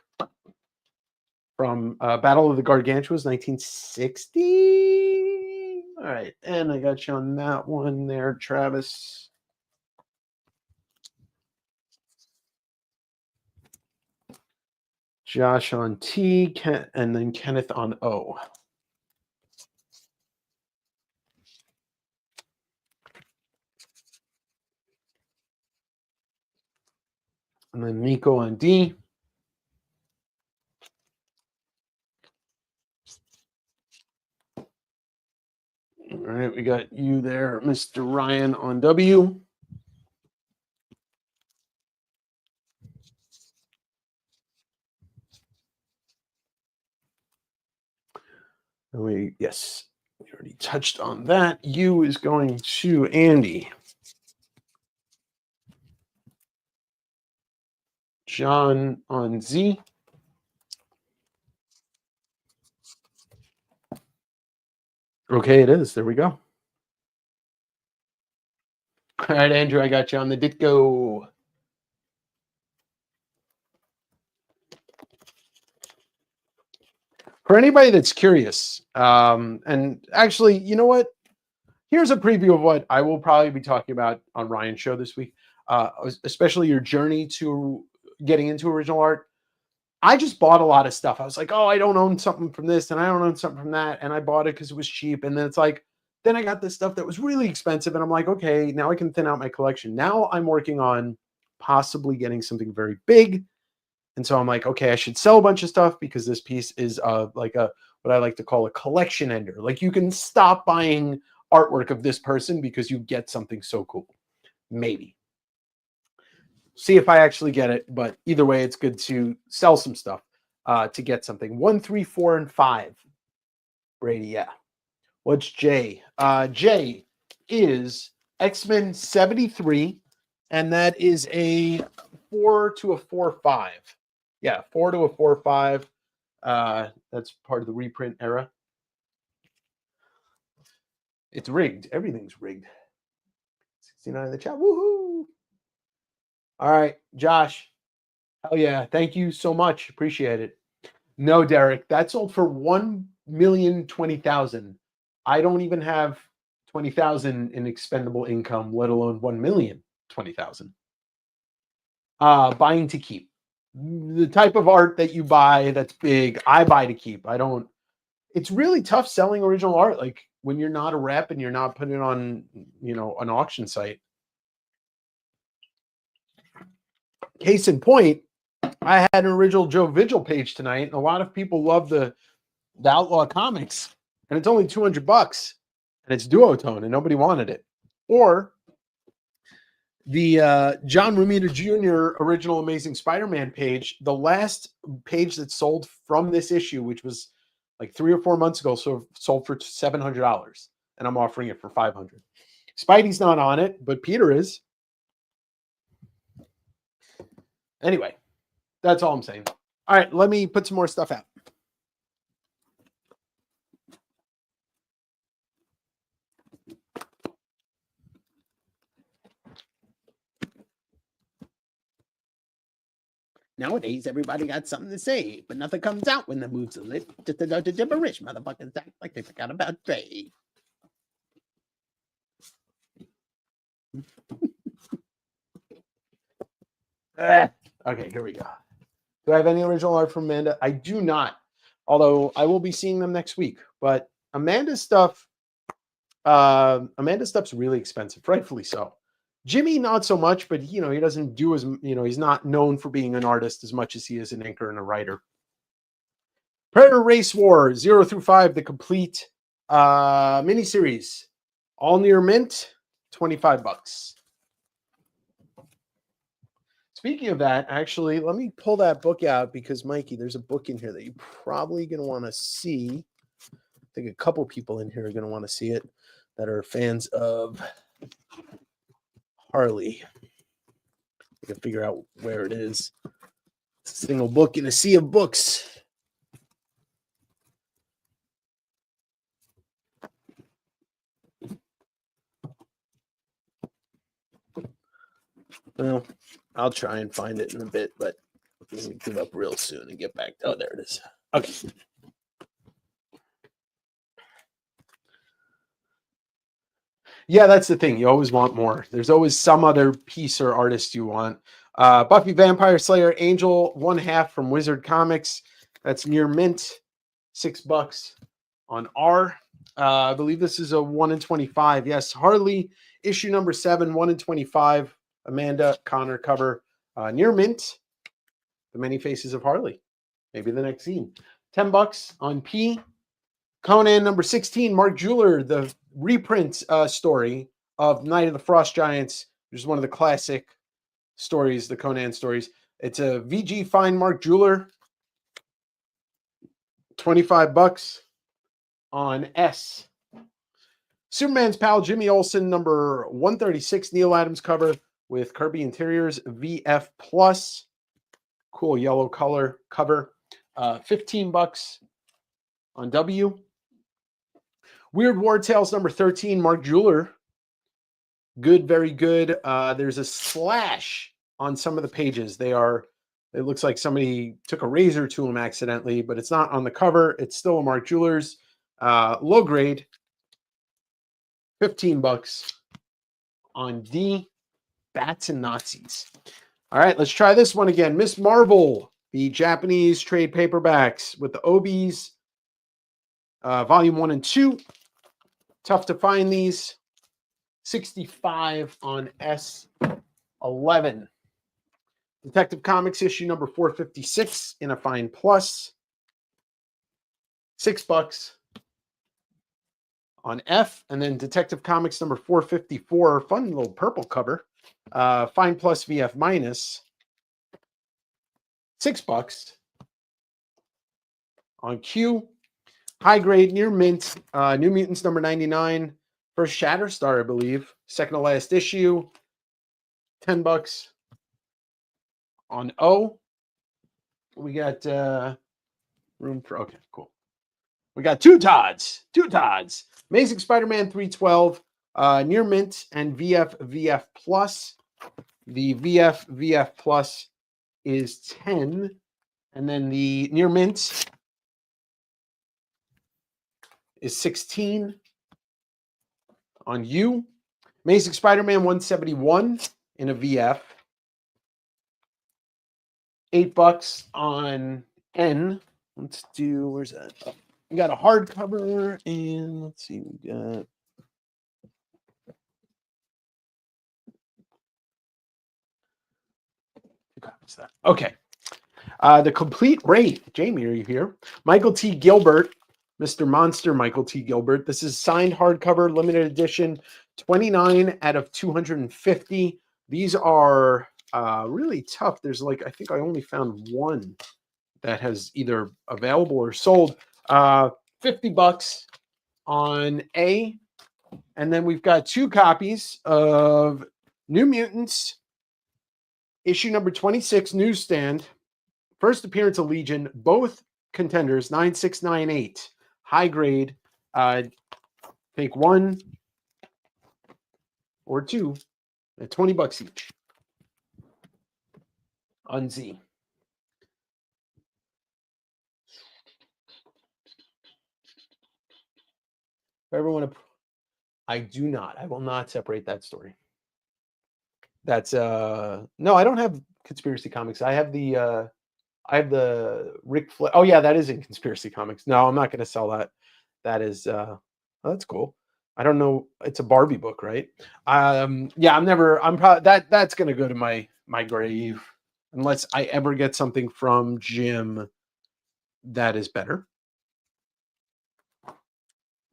from Battle of the Gargantuas, 1960. All right. And I got you on that one there, Travis. Josh on T, and then Kenneth on O. And then Nico on D. All right, we got you there, Mr. Ryan on W. And yes, we already touched on that. U is going to Andy. John on Z. Okay, it is. There we go. All right, Andrew, I got you on the Ditko. For anybody that's curious, and actually, you know what? Here's a preview of what I will probably be talking about on Ryan's show this week, especially your journey to getting into original art. I just bought a lot of stuff. I was like, oh, I don't own something from this, and I don't own something from that, and I bought it because it was cheap. And then it's like, then I got this stuff that was really expensive, and I'm like, okay, now I can thin out my collection. Now I'm working on possibly getting something very big. And so I'm like, okay, I should sell a bunch of stuff because this piece is like what I like to call a collection ender. Like, you can stop buying artwork of this person because you get something so cool. Maybe. See if I actually get it. But either way, it's good to sell some stuff to get something. 1, 3, 4, and 5. Brady, yeah. What's J? J is X-Men 73, and that is a 4 to a 4-5. Yeah, 4 to a 4-5. That's part of the reprint era. It's rigged. Everything's rigged. 69 in the chat. Woohoo! All right, Josh. Hell yeah. Thank you so much. Appreciate it. No, Derek. That sold for $1,020,000. I don't even have 20,000 in expendable income, let alone 1,020,000. Buying to keep. The type of art that you buy that's big, I buy to keep. I don't. It's really tough selling original art, like when you're not a rep and you're not putting it on, you know, an auction site. Case in point, I had an original Joe Vigil page tonight, and a lot of people love the Outlaw Comics, and it's only $200, and it's duotone, and nobody wanted it. Or the John Romita Jr. original Amazing Spider-Man page, the last page that sold from this issue, which was like 3 or 4 months ago, so sold for $700, and I'm offering it for $500. Spidey's not on it, but Peter is. Anyway, that's all I'm saying. All right, let me put some more stuff out. Nowadays, everybody got something to say, but nothing comes out when the moves are lit. Just a bunch of gibberish, motherfuckers act like they forgot about Dre. Okay, here we go. Do I have any original art from Amanda? I do not, although I will be seeing them next week. But Amanda's stuff's really expensive, rightfully so. Jimmy, not so much, but he doesn't do as he's not known for being an artist as much as he is an inker and a writer. Predator Race War 0 through 5, the complete miniseries, all near mint, $25. Speaking of that, actually, let me pull that book out because, Mikey, there's a book in here that you're probably going to want to see. I think a couple people in here are going to want to see it that are fans of Harley. I can figure out where it is. It's a single book in a sea of books. Well, I'll try and find it in a bit, but I'm going to give up real soon and get back. Oh, there it is. Okay. Yeah, that's the thing. You always want more. There's always some other piece or artist you want. Buffy Vampire Slayer Angel 1/2 from Wizard Comics. That's near mint, $6 on R. I believe this is a 1 in 25. Yes, Harley issue number 7, 1 in 25. Amanda Connor cover, near mint. The Many Faces of Harley. Maybe the next scene. $10 on P. Conan number 16, Mark Jeweler, the reprint story of Night of the Frost Giants, which is one of the classic stories, the Conan stories. It's a VG Fine Mark Jeweler, $25 on S. Superman's pal Jimmy Olsen, number 136, Neil Adams cover with Kirby Interiors, VF Plus. Cool yellow color cover. $15 on W. Weird War Tales number 13, Mark Jeweler. Good, very good. There's a slash on some of the pages. It looks like somebody took a razor to them accidentally, but it's not on the cover. It's still a Mark Jewelers. Low grade. $15 on D. Bats and Nazis. All right, let's try this one again. Miss Marvel, the Japanese trade paperbacks with the Obies, volume 1 and 2. Tough to find these. $65 on S11. Detective Comics issue number 456 in a fine plus. $6 on F. And then Detective Comics number 454, fun little purple cover. Fine plus VF minus. $6 on Q. High grade, near mint, New Mutants number 99. First Shatterstar, I believe. Second to last issue. $10 on O. We got room for, okay, cool. We got two Todds. Amazing Spider-Man 312, near mint, and VF plus. The VF plus is 10. And then the near mint is 16 on U. Amazing Spider-Man 171 in a VF. $8 on N. Let's do, where's that? Oh, we got a hardcover, and let's see, we got two copies of that. Okay. The Complete Raid. Jamie, are you here? Michael T. Gilbert, Mr. Monster Michael T. Gilbert. This is signed hardcover, limited edition, 29 out of 250. These are really tough. There's like, I think I only found one that has either available or sold. $50 on A. And then we've got 2 copies of New Mutants, issue number 26, newsstand. First appearance of Legion, both contenders, 9698, high grade. Take 1 or 2 at $20 each on Z. Everyone, I do not. I will not separate that story. That's no, I don't have Conspiracy Comics. I have the Rick Flair. Oh yeah, that is in Conspiracy Comics. No, I'm not going to sell that. That is oh, that's cool. I don't know. It's a Barbie book, right? Yeah, I'm probably that's going to go to my grave unless I ever get something from Jim that is better.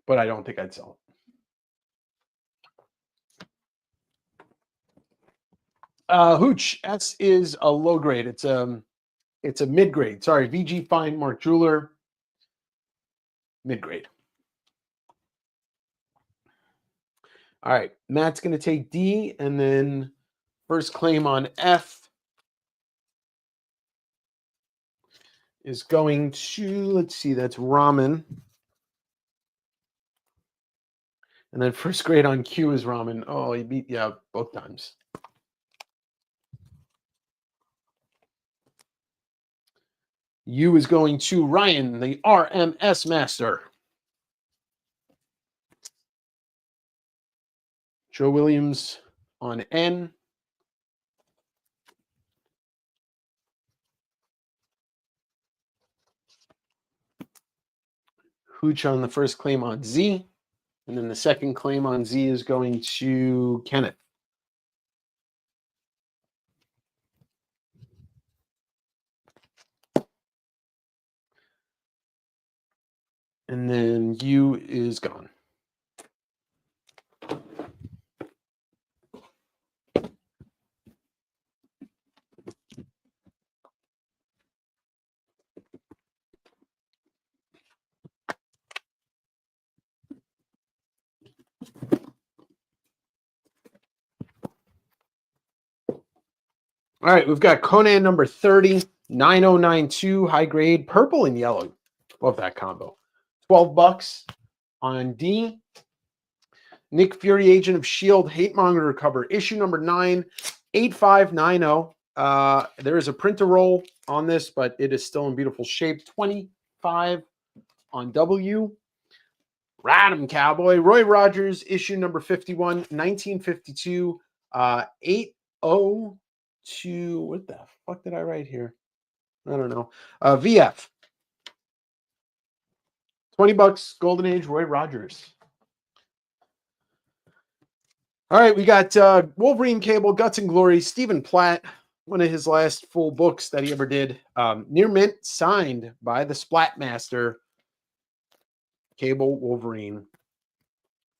But I don't think I'd sell it. Hooch S is a low grade. It's a mid grade. Sorry, VG Fine, Mark Jeweler, mid grade. All right, Matt's going to take D, and then first claim on F is going to, let's see, that's Ramen. And then first grade on Q is Ramen. Oh, he beat, yeah, both times. U is going to Ryan, the RMS Master. Joe Williams on N. Hooch on the first claim on Z. And then the second claim on Z is going to Kenneth. And then U is gone. All right, we've got Conan number 30, 9092, high grade, purple and yellow. Love that combo. $12 on D. Nick Fury, Agent of S.H.I.E.L.D., Hate Monger cover, issue number 9, 8590. There is a printer roll on this, but it is still in beautiful shape. 25 on W. Radham Cowboy, Roy Rogers, issue number 51, 1952, 802. What the fuck did I write here? I don't know. VF. $20, Golden Age, Roy Rogers. All right, we got Wolverine Cable, Guts and Glory, Stephen Platt, one of his last full books that he ever did. Near mint, signed by the Splat Master. Cable, Wolverine.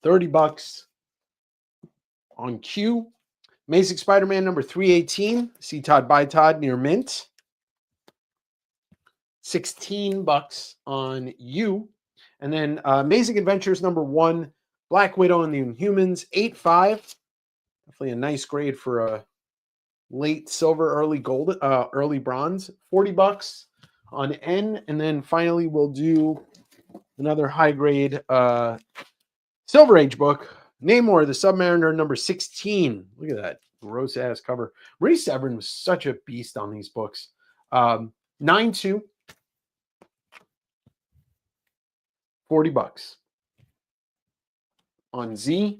$30 on Q. Amazing Spider-Man number 318. See Todd by Todd, near mint. $16 on U. And then Amazing Adventures number 1, Black Widow and the Inhumans, 8.5. Definitely a nice grade for a late silver, early gold, early bronze. $40 on N. And then finally we'll do another high grade Silver Age book. Namor, the Submariner, number 16. Look at that gross ass cover. Ray Severin was such a beast on these books. 9.2. $40 on Z.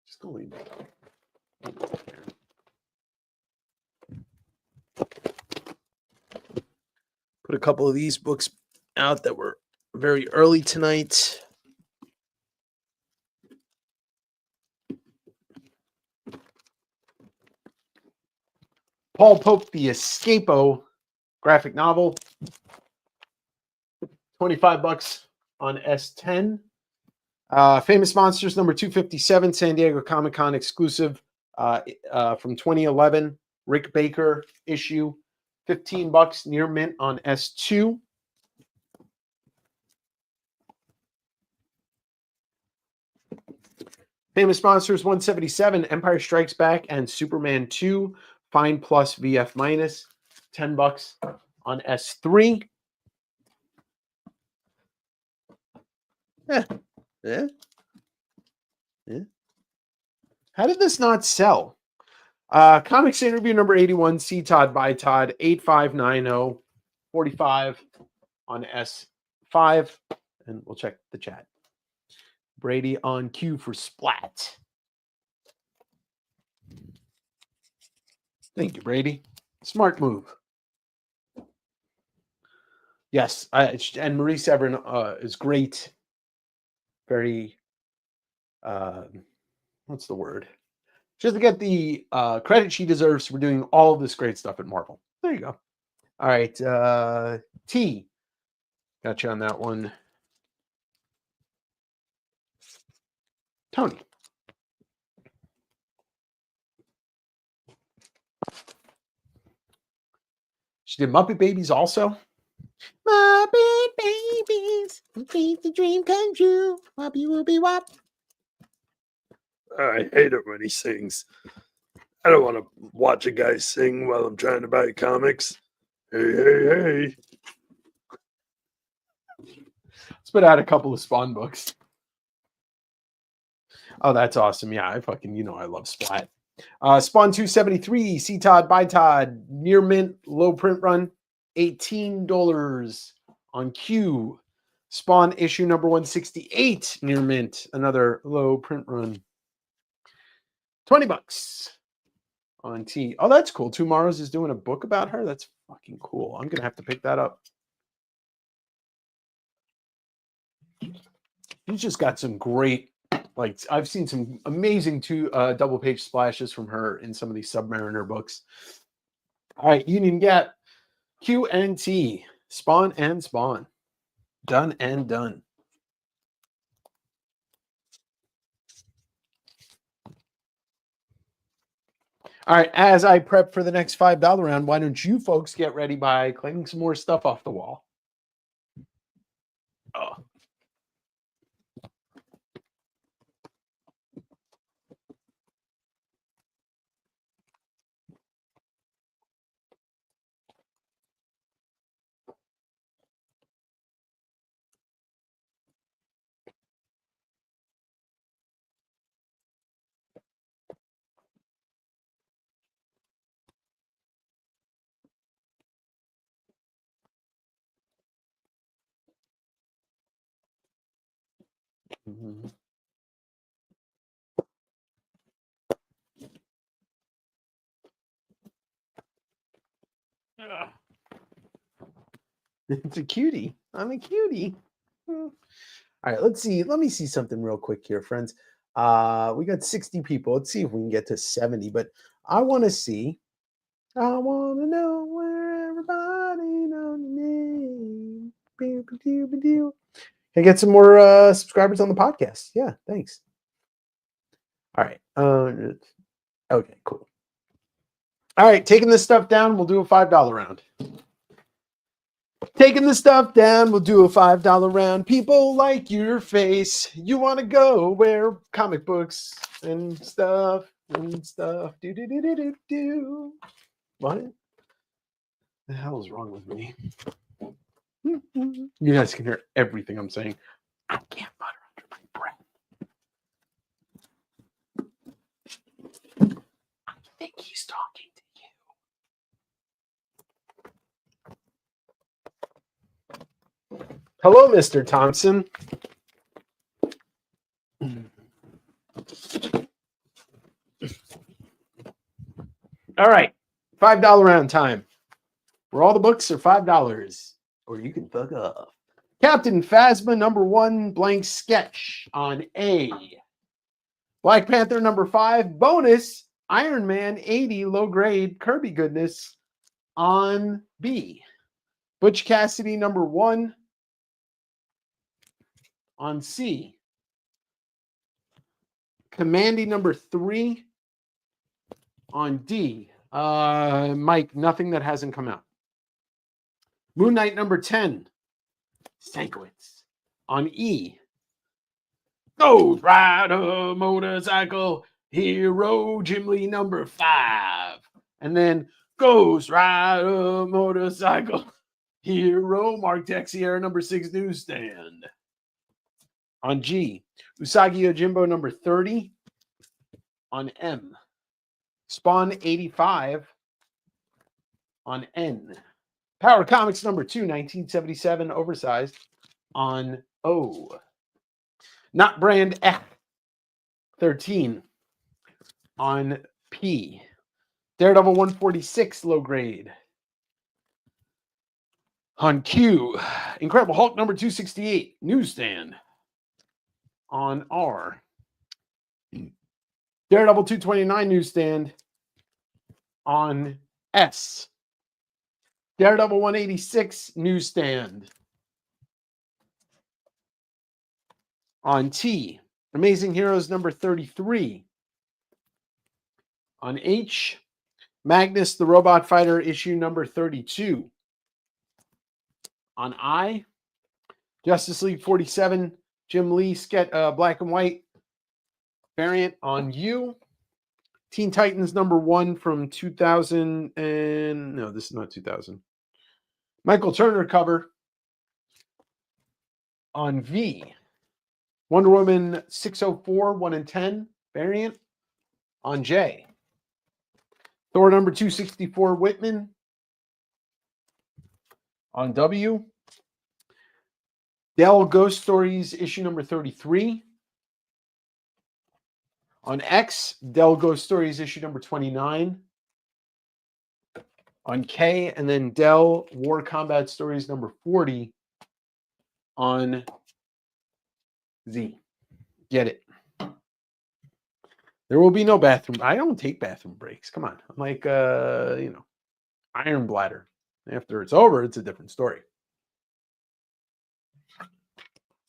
Just gonna leave that. Put a couple of these books out that were very early tonight. Paul Pope, The Escapo graphic novel. $25 on S10. Famous Monsters number 257, San Diego Comic-Con exclusive from 2011. Rick Baker issue. $15 near mint on S2. Famous Monsters 177, Empire Strikes Back and Superman 2, Fine Plus VF minus, $10 on S3. Yeah. How did this not sell? Comics Interview number 81, C. Todd by Todd, 8590, 45 on S5. And we'll check the chat. Brady on cue for Splat. Thank you, Brady. Smart move. Yes, and Marie Severin is great. Very, what's the word? She doesn't get the credit she deserves for doing all of this great stuff at Marvel. There you go. All right, T. Got you on that one. Tony. She did Muppet Babies also. Muppet Babies, make the dream come true. Whoppy whoopie wop. I hate it when he sings. I don't want to watch a guy sing while I'm trying to buy comics. Hey, hey, hey. Let's put out a couple of Spawn books. Oh, that's awesome. Yeah, I love Splat. Spawn 273, C. Todd by Todd, near mint, low print run, $18 on Q. Spawn issue number 168, near mint, another low print run. $20 on T. Oh, that's cool. Tomorrow's is doing a book about her. That's fucking cool. I'm gonna have to pick that up. He's just got some great, like, I've seen some amazing double page splashes from her in some of these Submariner books. All right, Union Gap, Q and T, Spawn and Spawn. Done and done. All right, as I prep for the next $5 round, why don't you folks get ready by claiming some more stuff off the wall? Oh. Mm-hmm. It's a cutie. I'm a cutie. All right, let's see. Let me see something real quick here, friends. We got 60 people. Let's see if we can get to 70. But I want to see. I want to know where everybody knows your name. Can I get some more subscribers on the podcast? Yeah, thanks. All right. Okay, cool. All right, taking this stuff down, we'll do a $5 round. Taking the stuff down, we'll do a $5 round. People like your face. You want to go where comic books and stuff. Do. What the hell is wrong with me? You guys can hear everything I'm saying. I can't mutter under my breath. I think he's talking to you. Hello, Mr. Thompson. All right, $5 round time. Where all the books are $5, or you can fuck off. Captain Phasma #1 blank sketch on A. Black Panther #5 bonus Iron Man 80 low grade Kirby goodness on B. Butch Cassidy number 1 on C. Commandy number 3 on D. Mike, nothing that hasn't come out. Moon Knight number 10. Stankiewicz on E. Ghost Rider Motorcycle Hero Jim Lee number 5. And then Ghost Rider Motorcycle Hero Mark Texier number 6 newsstand. On G. Usagi Yojimbo number 30 on M. Spawn 85 on N. Power Comics number 2, 1977, oversized on O. Not Brand F 13 on P. Daredevil 146 low grade on Q. Incredible Hulk number 268 newsstand on R. Daredevil 229 newsstand on S. Daredevil 186 newsstand on T. Amazing Heroes number 33 on H. Magnus the Robot Fighter issue number 32 on I. Justice League 47 Jim Lee black and white variant on U. Teen Titans number 1 from 2000 and no, this is not 2000. Michael Turner cover on V. Wonder Woman 604 1 and 10 variant on J. Thor number 264 Whitman on W. Dell Ghost Stories issue number 33 on X. Dell Ghost Stories issue number 29 on K. And then Dell War Combat Stories number 40 on Z. Get it. There will be no bathroom. I don't take bathroom breaks. Come on. I'm like, iron bladder. After it's over, it's a different story.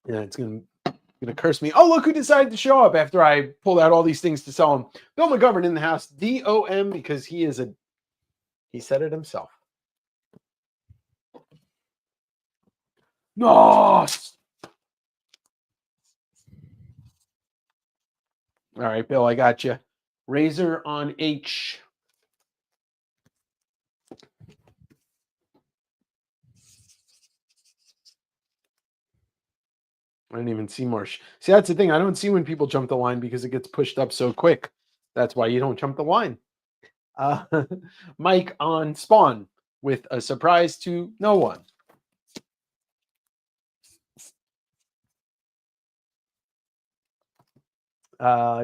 Yeah, it's gonna curse me. Oh, look who decided to show up after I pulled out all these things to sell him. Bill McGovern in the house. DOM, because he said it himself. No. All right, Bill, I got you. Razor on H. I didn't even see Marsh. See, that's the thing. I don't see when people jump the line because it gets pushed up so quick. That's why you don't jump the line. Mike on Spawn with a surprise to no one.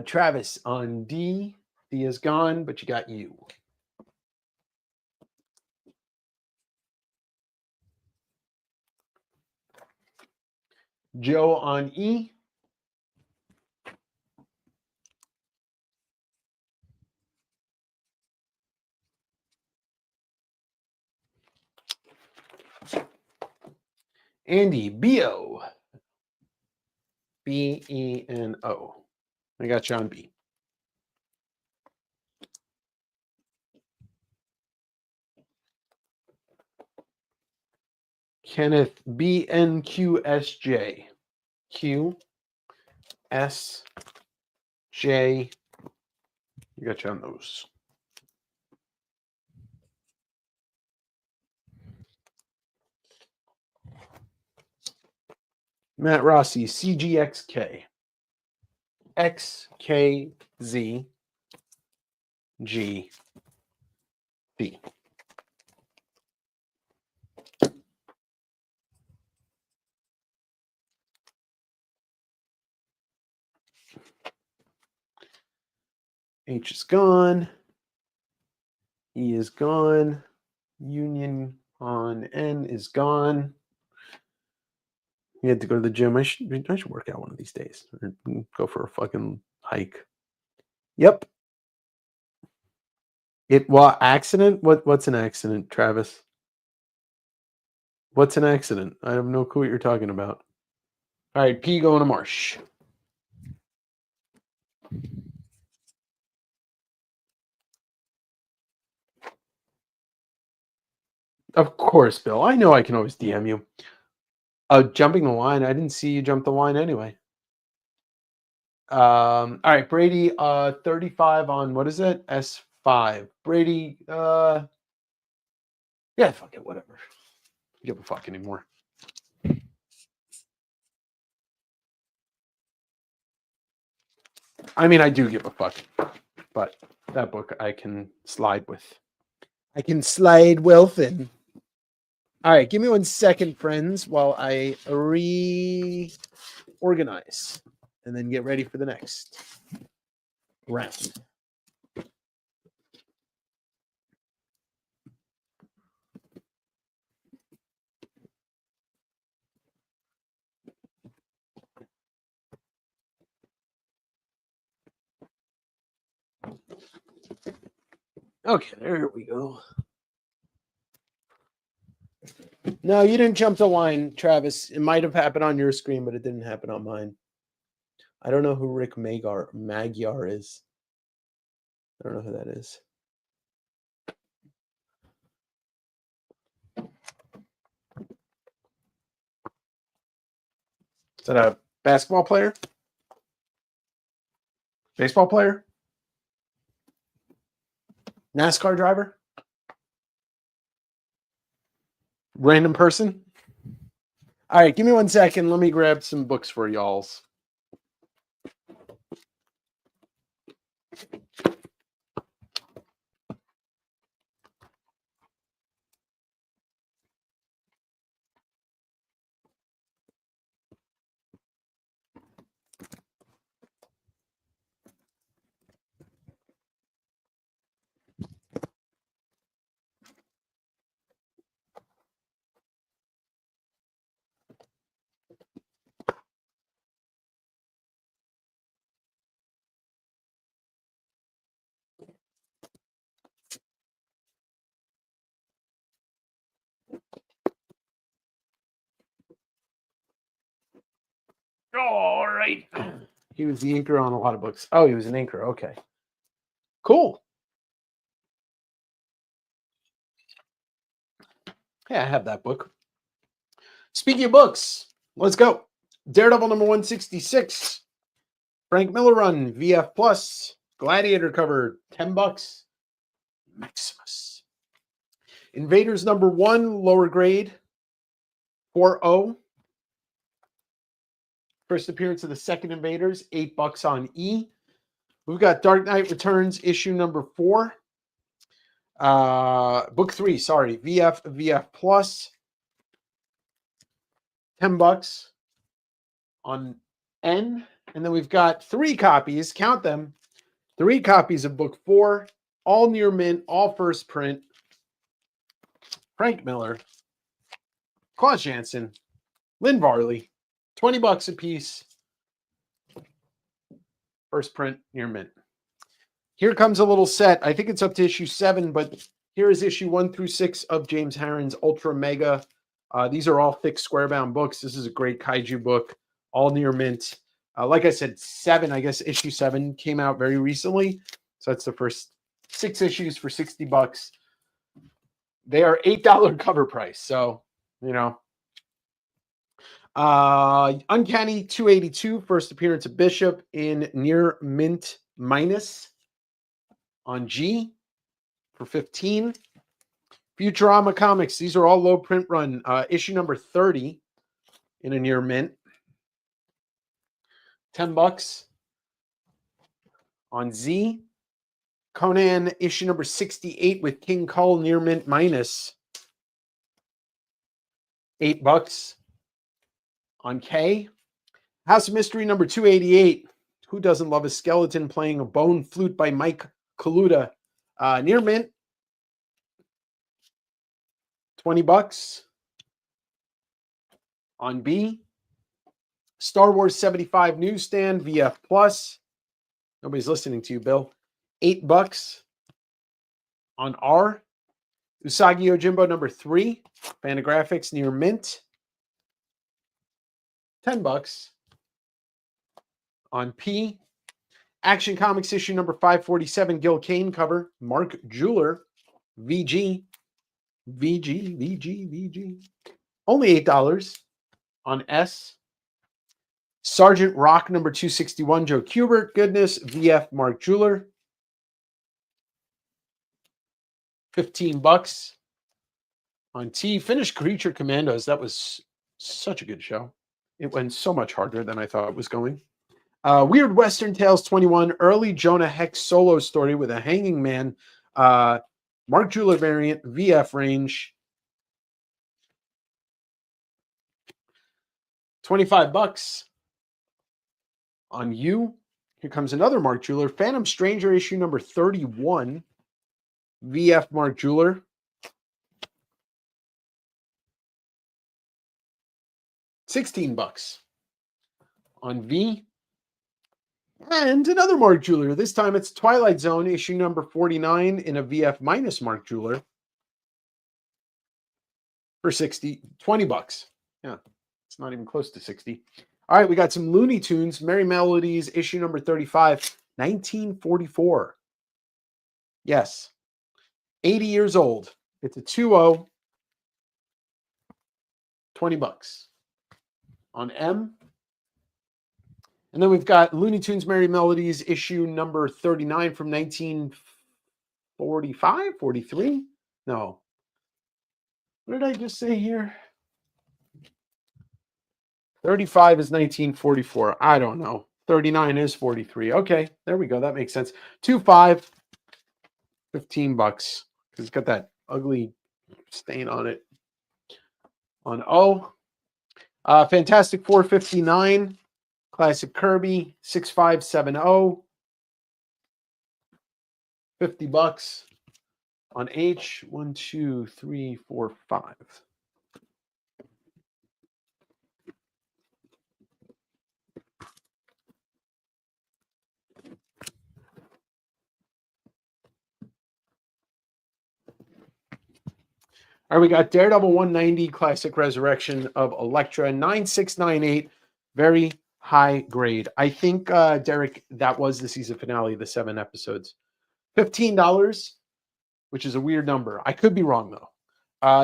Travis on D. D is gone, but you got you. Joe on E. Andy, B-O. B-E-N-O. I got you on B. Kenneth, B-N-Q-S-J. Q-S-J. I got you on those. Matt Rossi, CGXK. XKZ. G. B. H is gone. E is gone. Union on N is gone. You had to go to the gym. I should work out one of these days. Or go for a fucking hike. Yep. Accident? What's an accident, Travis? What's an accident? I have no clue what you're talking about. All right, P going to Marsh. Of course, Bill. I know I can always DM you. Jumping the line. I didn't see you jump the line anyway. All right, Brady, 35 on what is it? S5. Brady, yeah, fuck it, whatever. Give a fuck anymore. I mean, I do give a fuck, but that book I can slide with. I can slide Wilfin. All right, give me 1 second, friends, while I reorganize and then get ready for the next round. Okay, there we go. No, you didn't jump the line, Travis. It might have happened on your screen, but it didn't happen on mine. I don't know who Rick Magyar is. I don't know who that is. Is that a basketball player? Baseball player? NASCAR driver? Random person? All right, give me 1 second. Let me grab some books for y'alls. All right. He was the inker on a lot of books. Oh, he was an inker. Okay. Cool. Yeah, I have that book. Speaking of books, let's go. Daredevil number 166. Frank Miller run, VF Plus. Gladiator cover, $10. Maximus. Invaders number 1, lower grade, 4.0. First appearance of the second Invaders, $8 on E. We've got Dark Knight Returns issue number 4. Book 3, sorry, VF Plus, $10 on N. And then we've got 3 copies, count them, 3 copies of book 4, all near mint, all first print. Frank Miller, Claus Janson, Lynn Varley, $20 a piece. First print near mint. Here comes a little set. I think it's up to issue 7, but here is issue 1 through 6 of James Harren's Ultra Mega. These are all thick square-bound books. This is a great kaiju book, all near mint. Like I said, 7, I guess issue 7 came out very recently. So that's the first 6 issues for $60. They are $8 cover price. So, you know. Uncanny 282, first appearance of Bishop in near mint minus on G for 15. Futurama Comics. These are all low print run. Issue number 30 in a near mint. $10 on Z. Conan issue number 68 with King Kull near mint minus. $8 on K. House of Mystery number 288. Who doesn't love a skeleton playing a bone flute by Mike Kaluta? Near mint. $20 on B. Star Wars 75 newsstand, VF Plus. Nobody's listening to you, Bill. $8 On R, Usagi Yojimbo number 3, Fantagraphics near mint, $10. On P, Action Comics issue number 547, Gil Kane cover, Mark Jeweler, VG, VG. Only $8. On S, Sergeant Rock number 261, Joe Kubert, goodness, VF Mark Jeweler, $15. On T, Finished Creature Commandos. That was such a good show. It went so much harder than I thought it was going. Weird Western Tales 21, early Jonah Hex solo story with a hanging man. Mark Jeweler variant, VF range. $25. On U, here comes another Mark Jeweler. Phantom Stranger issue number 31. VF Mark Jeweler. $16. On V, and another Mark Jeweler. This time it's Twilight Zone issue number 49 in a VF minus Mark Jeweler for $20. Yeah, it's not even close to 60. All right, we got some Looney Tunes, Merry Melodies issue number 35, 1944. Yes, 80 years old. It's a 2-0, $20. On M, and then we've got Looney Tunes Merry Melodies issue number 39 from 1945, 43? No. What did I just say here? 35 is 1944. I don't know. 39 is 43. Okay, there we go. That makes sense. 2-5, $15 because it's got that ugly stain on it. On O, Fantastic 459. Classic Kirby, 6570, $50. On H, 1, 2, 3, 4, 5. All right, we got Daredevil 190, Classic Resurrection of Elektra, 9698, very high grade. I think, Derek, that was the season finale, the 7 episodes. $15, which is a weird number. I could be wrong, though.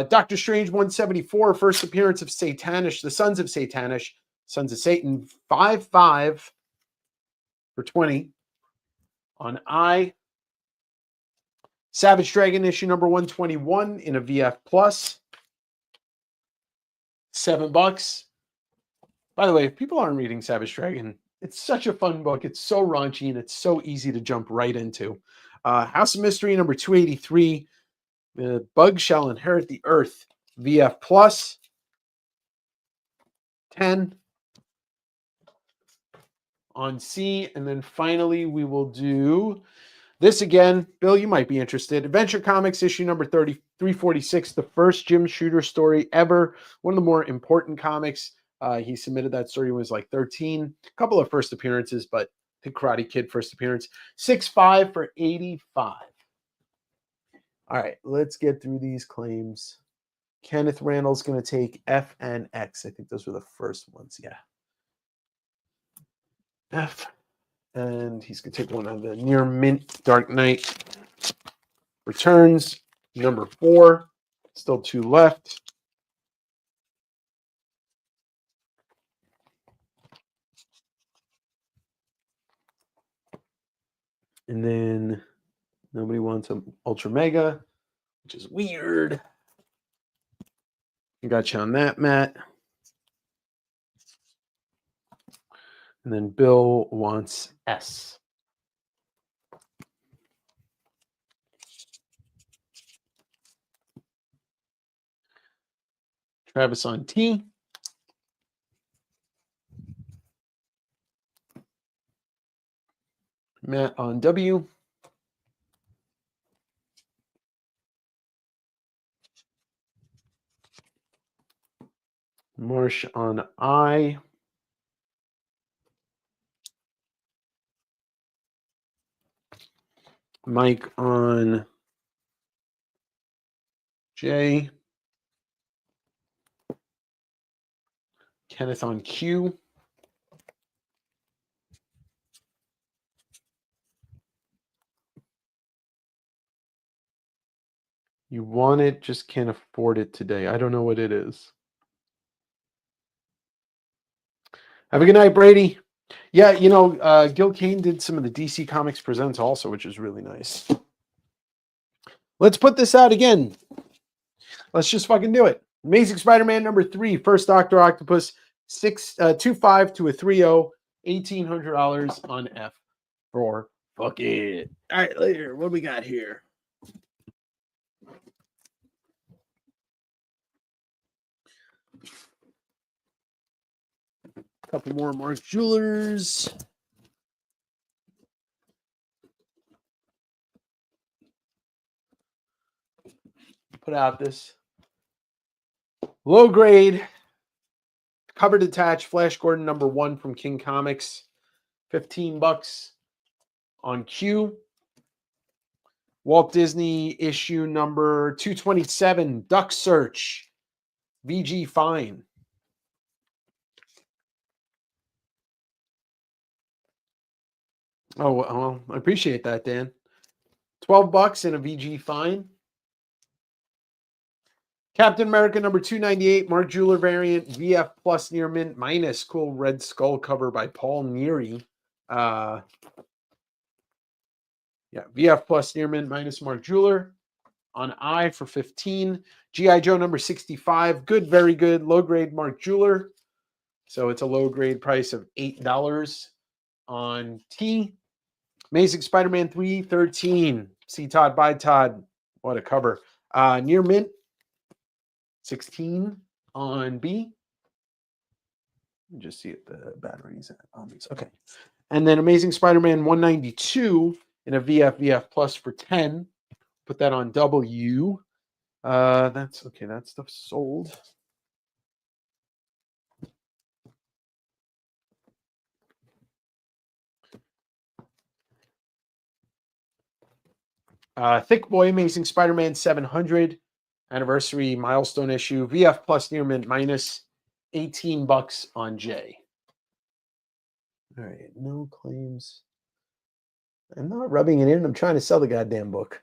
Doctor Strange 174, first appearance of Satanish, the Sons of Satanish, Sons of Satan, 5-5 for 20. On I, Savage Dragon issue number 121 in a VF Plus, $7. By the way, if people aren't reading Savage Dragon, it's such a fun book. It's so raunchy and it's so easy to jump right into. House of Mystery number 283. The Bug Shall Inherit the Earth. VF Plus. 10. On C. And then finally, we will do this again. Bill, you might be interested. Adventure Comics issue number 346. The first Jim Shooter story ever. One of the more important comics. He submitted that story when he was like 13. A couple of first appearances, but the Karate Kid first appearance. 6-5 for 85. All right, let's get through these claims. Kenneth Randall's going to take F and X. I think those were the first ones. Yeah. F. And he's going to take one of the near mint Dark Knight Returns. Number 4. Still 2 left. And then nobody wants an Ultra Mega, which is weird. I got you on that, Matt. And then Bill wants S. Travis on T. Matt on W. Marsh on I. Mike on J. Kenneth on Q. You want it, just can't afford it today. I don't know what it is. Have a good night, Brady. Yeah, you know, Gil Kane did some of the DC Comics Presents also, which is really nice. Let's put this out again. Let's just fucking do it. Amazing Spider-Man number 3, First Doctor Octopus, 2.5 to a 3.0, $1,800 on F for fuck it. All right, later. What do we got here? A couple more Mark Jewelers. Put out this low grade cover detached Flash Gordon number 1 from King Comics, $15 on Q. Walt Disney issue number 227, Duck Search, VG Fine. Oh, well, I appreciate that, Dan. $12 and a VG Fine. Captain America number 298, Mark Jeweler variant, VF plus near mint minus, cool Red Skull cover by Paul Neary. Yeah, VF plus near mint minus Mark Jeweler on I for 15. G.I. Joe number 65, good, very good, low grade Mark Jeweler. So it's a low grade price of $8 on T. Amazing Spider-Man 313, see Todd by Todd. What a cover. Near mint 16 on B. Just see if the battery's on these. Okay. And then Amazing Spider-Man 192 in a VF plus for 10. Put that on W. That's okay. That stuff's sold. Thick Boy Amazing Spider-Man 700 anniversary milestone issue. VF plus near mint minus $18 on J. All right, no claims. I'm not rubbing it in. I'm trying to sell the goddamn book.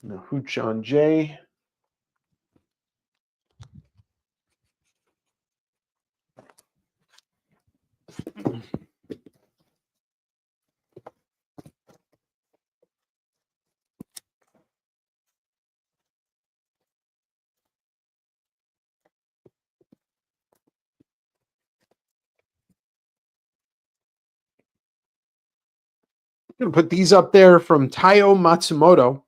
No hooch on J. I'm going to put these up there from Taiyo Matsumoto.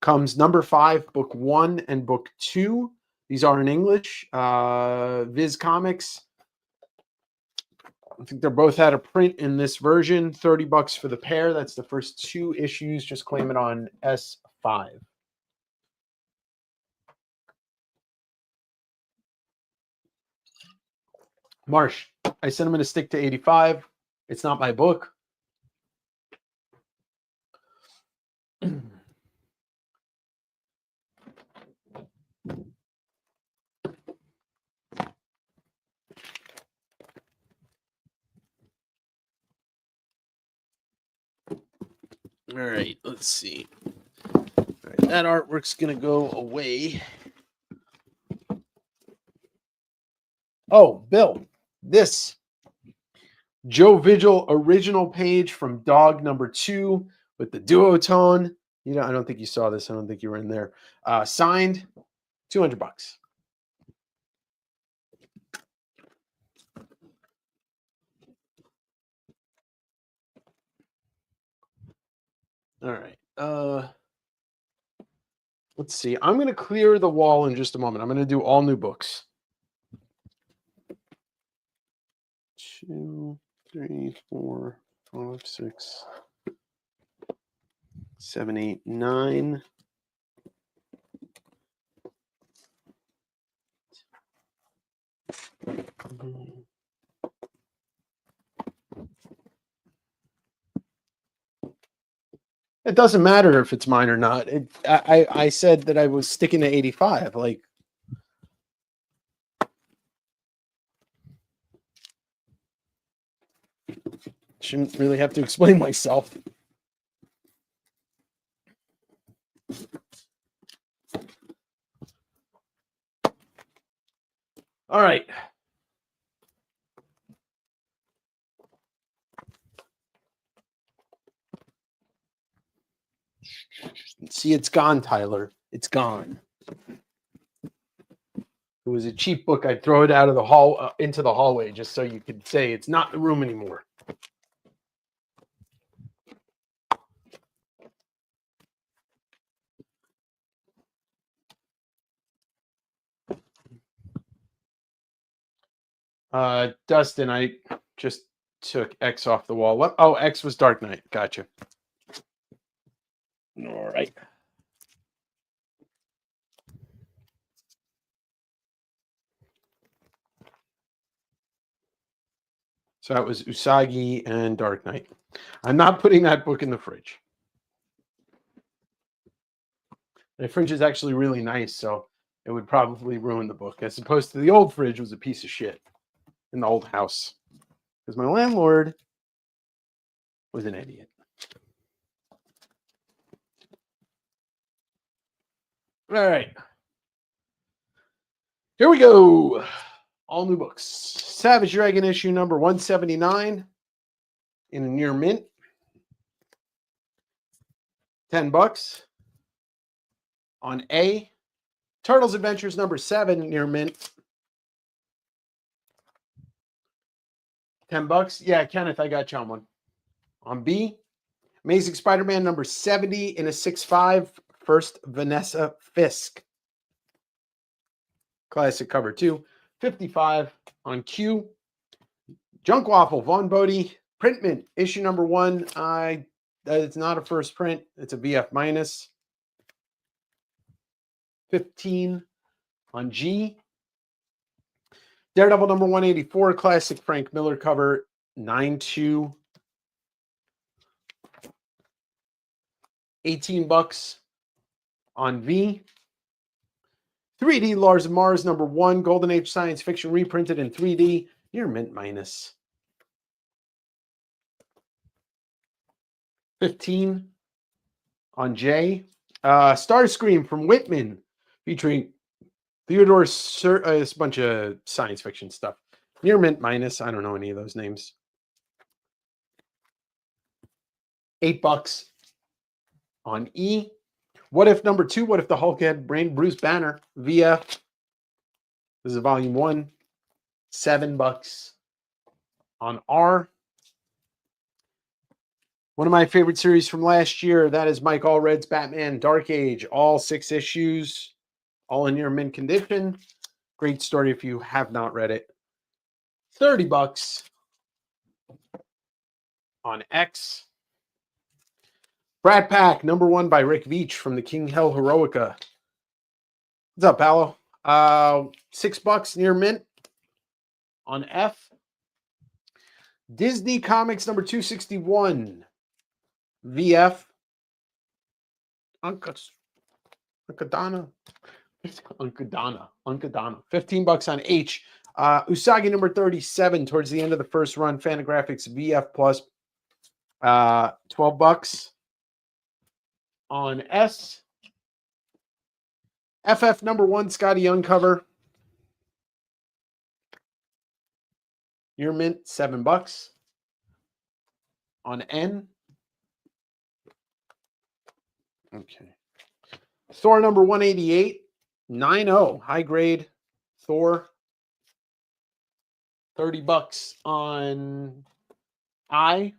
Comes number 5, book 1 and book 2. These are in English. Viz Comics. I think they're both out of print in this version. $30 for the pair. That's the first 2 issues. Just claim it on S5. Marsh, I said I'm going to stick to 85. It's not my book. All right, let's see. All right, that artwork's going to go away. Oh, Bill, this Joe Vigil original page from Dog number 2 with the duotone. You know, I don't think you saw this. I don't think you were in there. Signed, $200. All right. Let's see. I'm going to clear the wall in just a moment. I'm going to do all new books. 2, 3, 4, 5, 6, 7, 8, 9. It doesn't matter if it's mine or not. I said that I was sticking to 85. Like, shouldn't really have to explain myself. All right. See, it's gone, Tyler. It's gone. If it was a cheap book, I'd throw it out of the hall into the hallway just so you could say it's not in the room anymore. Dustin, I just took X off the wall. What? Oh, X was Dark Knight. Gotcha. All right. So that was Usagi and Dark Knight. I'm not putting that book in the fridge. The fridge is actually really nice, so it would probably ruin the book, as opposed to the old fridge was a piece of shit in the old house. Because my landlord was an idiot. All right. Here we go. All new books. Savage Dragon issue number 179 in a near mint. $10 on A. Turtles Adventures number 7 near mint. $10. Yeah, Kenneth, I got you on one. On B. Amazing Spider-Man number 70 in a 6.5. First Vanessa Fisk. Classic cover 2. 55 on Q. Junk Waffle, Vaughn Bodie, Printment, issue number 1. It's not a first print. It's a VF minus. 15 on G. Daredevil number 184, classic Frank Miller cover, 9.2. $18 on V. 3D Lars of Mars number 1, Golden Age science fiction reprinted in 3D. You're mint minus. 15 on J. Starscream from Whitman, featuring Theodore it's a bunch of science fiction stuff. Near mint minus. I don't know any of those names. $8 on E. What If number 2? What If the Hulk had brain? Bruce Banner. VF. This is volume 1. $7 on R. One of my favorite series from last year. That is Mike Allred's Batman Dark Age. All 6 issues. All in near mint condition. Great story if you have not read it. $30 on X. Brat Pack, number 1 by Rick Veitch from the King Hell Heroica. What's up, Paolo? $6 near mint on F. Disney Comics number 261. VF. Unkadana. $15 on H. Usagi number 37 towards the end of the first run. Fantagraphics VF plus. $12 on S. FF number 1 Scotty Young cover. Near mint, $7 on N. Okay. Thor number 188, 9.0, high grade Thor. $30 on I.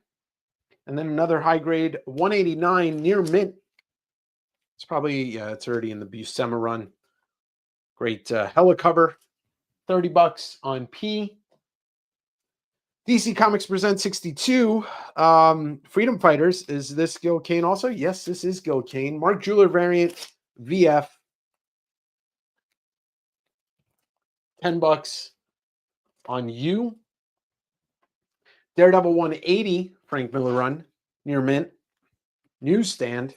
And then another high grade 189 near mint. It's probably, it's already in the Buscema run. Great Hella cover. $30 on P. DC Comics presents 62. Freedom Fighters. Is this Gil Kane also? Yes, this is Gil Kane. Mark Jeweler variant VF. $10 on U. Daredevil 180 Frank Miller run near mint. Newsstand,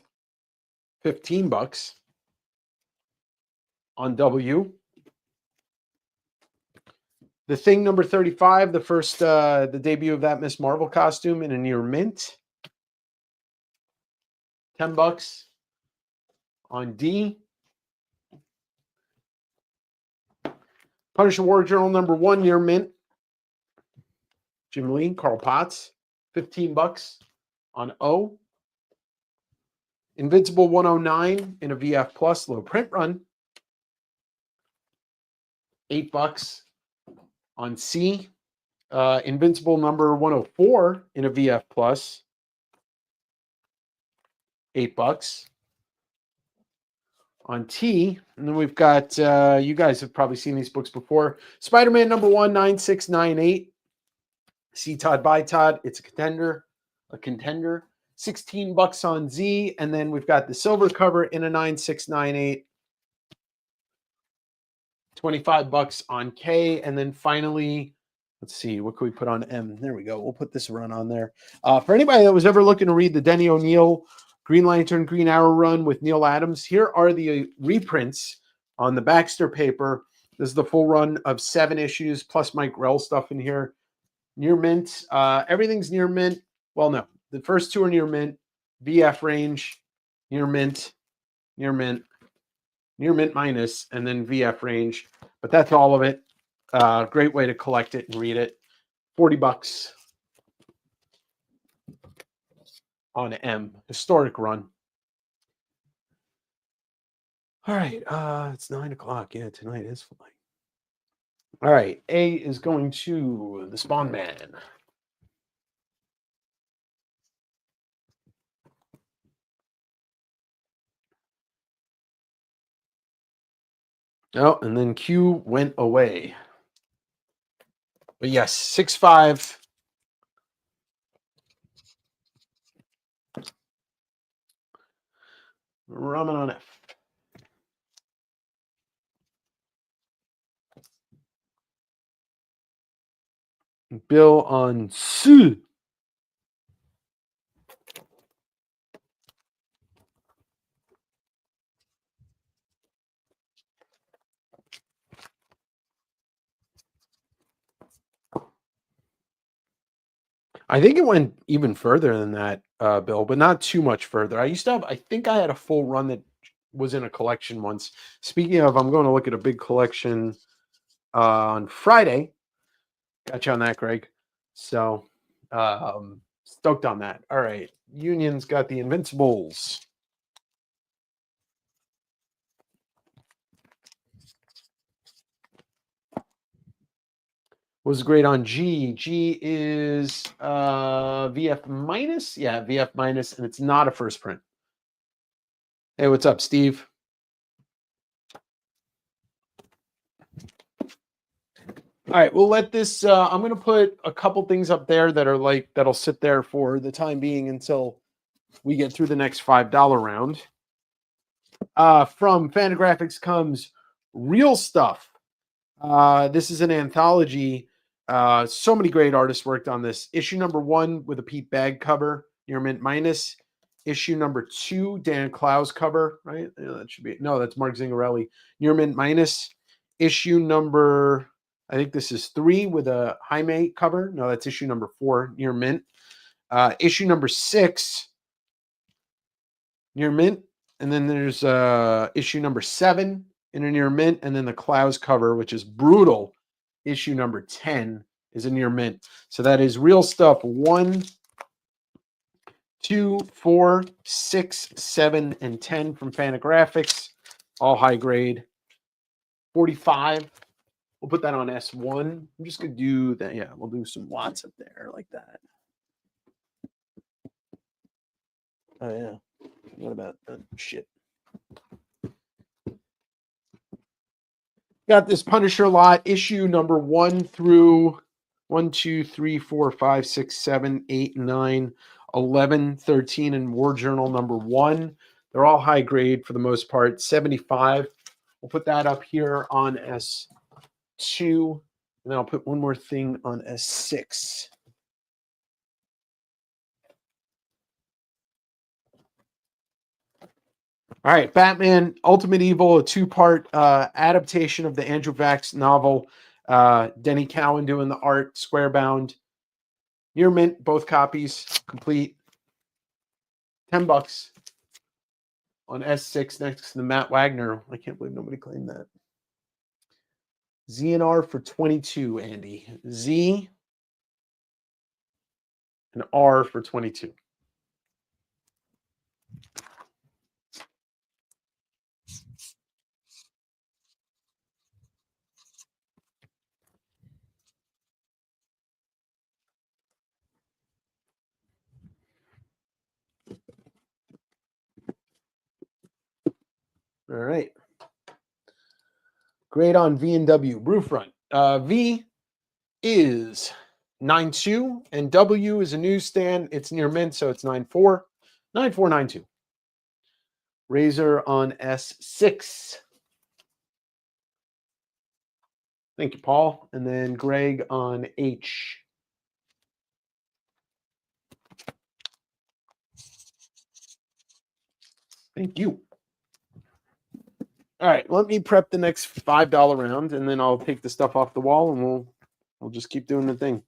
$15 on W. The Thing number 35, the first, the debut of that Miss Marvel costume in a near mint, $10 on D. Punisher War Journal number 1 near mint, Jim Lee, Carl Potts, $15 on O. Invincible 109 in a VF Plus low print run, $8 on C. Invincible number 104 in a VF Plus, $8 on T. And then we've got, you guys have probably seen these books before. Spider-Man number 1, 9698. C Todd by Todd. It's a contender. $16 on Z. And then we've got the silver cover in a 9698. $25 on K. And then finally, let's see, what can we put on M? There we go. We'll put this run on there. For anybody that was ever looking to read the Denny O'Neil Green Lantern, Green Arrow run with Neil Adams, here are the reprints on the Baxter paper. This is the full run of 7 issues, plus Mike Grell stuff in here. Near mint. Everything's near mint. Well, no. The first 2 are near mint. VF range, near mint, near mint, near mint minus, and then VF range. But that's all of it. Great way to collect it and read it. $40 on M. Historic run. All right. It's 9 o'clock. Yeah, tonight is flying. All right. A is going to the Spawn Man. Oh, and then Q went away. But yes, 6-5. Ramen on F. Bill on C. I think it went even further than that, Bill, but not too much further. I think I had a full run that was in a collection once. Speaking of, I'm going to look at a big collection on Friday. Got you on that, Greg. So, stoked on that. All right. Union's got the Invincibles. Was great on G. G is VF minus. Yeah, VF minus, and it's not a first print. Hey, what's up, Steve? All right, we'll let this. I'm going to put a couple things up there that are like that'll sit there for the time being until we get through the next $5 round. From Fantagraphics comes Real Stuff. This is an anthology. So many great artists worked on this. Issue number 1 with a Pete Bagg cover, near mint minus. Issue number 2, Dan Clowes cover, right? Yeah, that should be that's Mark Zingarelli, near mint minus. Issue number, I think this is 3 with a Jaime cover. No, that's issue number 4, near mint. Issue number 6, near mint. And then there's issue number 7 in a near mint. And then the Clowes cover, which is brutal. Issue number 10 is a near mint. So that is Real Stuff 1, 2, 4, 6, 7, and 10 from Fantagraphics. All high grade. 45. We'll put that on S1. I'm just going to do that. Yeah, we'll do some watts up there like that. Oh, yeah. What about that shit? Got this Punisher lot, issue number 1 through 1, 2, 3, 4, 5, 6, 7, 8, 9, 11, 13, and War Journal number 1. They're all high grade for the most part. 75. We'll put that up here on S2. And then I'll put one more thing on S6. All right, Batman Ultimate Evil, a 2-part adaptation of the Andrew Vachss novel. Denny Cowan doing the art, square bound. Near mint, both copies, complete. $10 on S6 next to the Matt Wagner. I can't believe nobody claimed that. Z and R for 22, Andy. Z and R for 22. All right. Grade on V and W. Brewfront. V is 9.2 and W is a newsstand. It's near mint, so it's 9.4. 9.492. Razor on S6. Thank you, Paul. And then Greg on H. Thank you. All right, let me prep the next $5 round, and then I'll take the stuff off the wall, and we'll just keep doing the thing.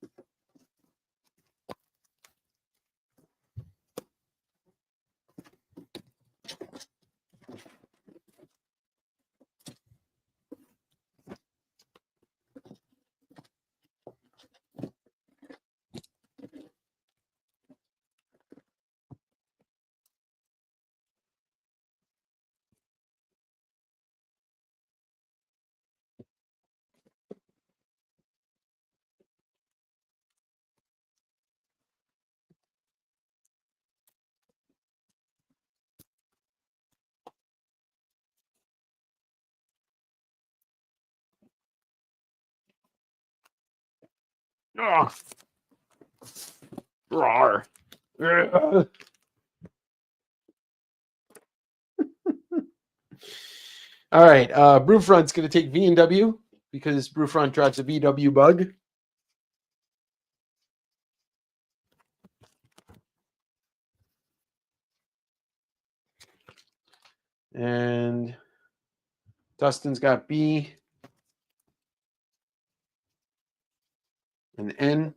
Ugh. Rawr. Ugh. All right, Brewfront's going to take V and W because Brewfront drives a VW bug. And Dustin's got B and N.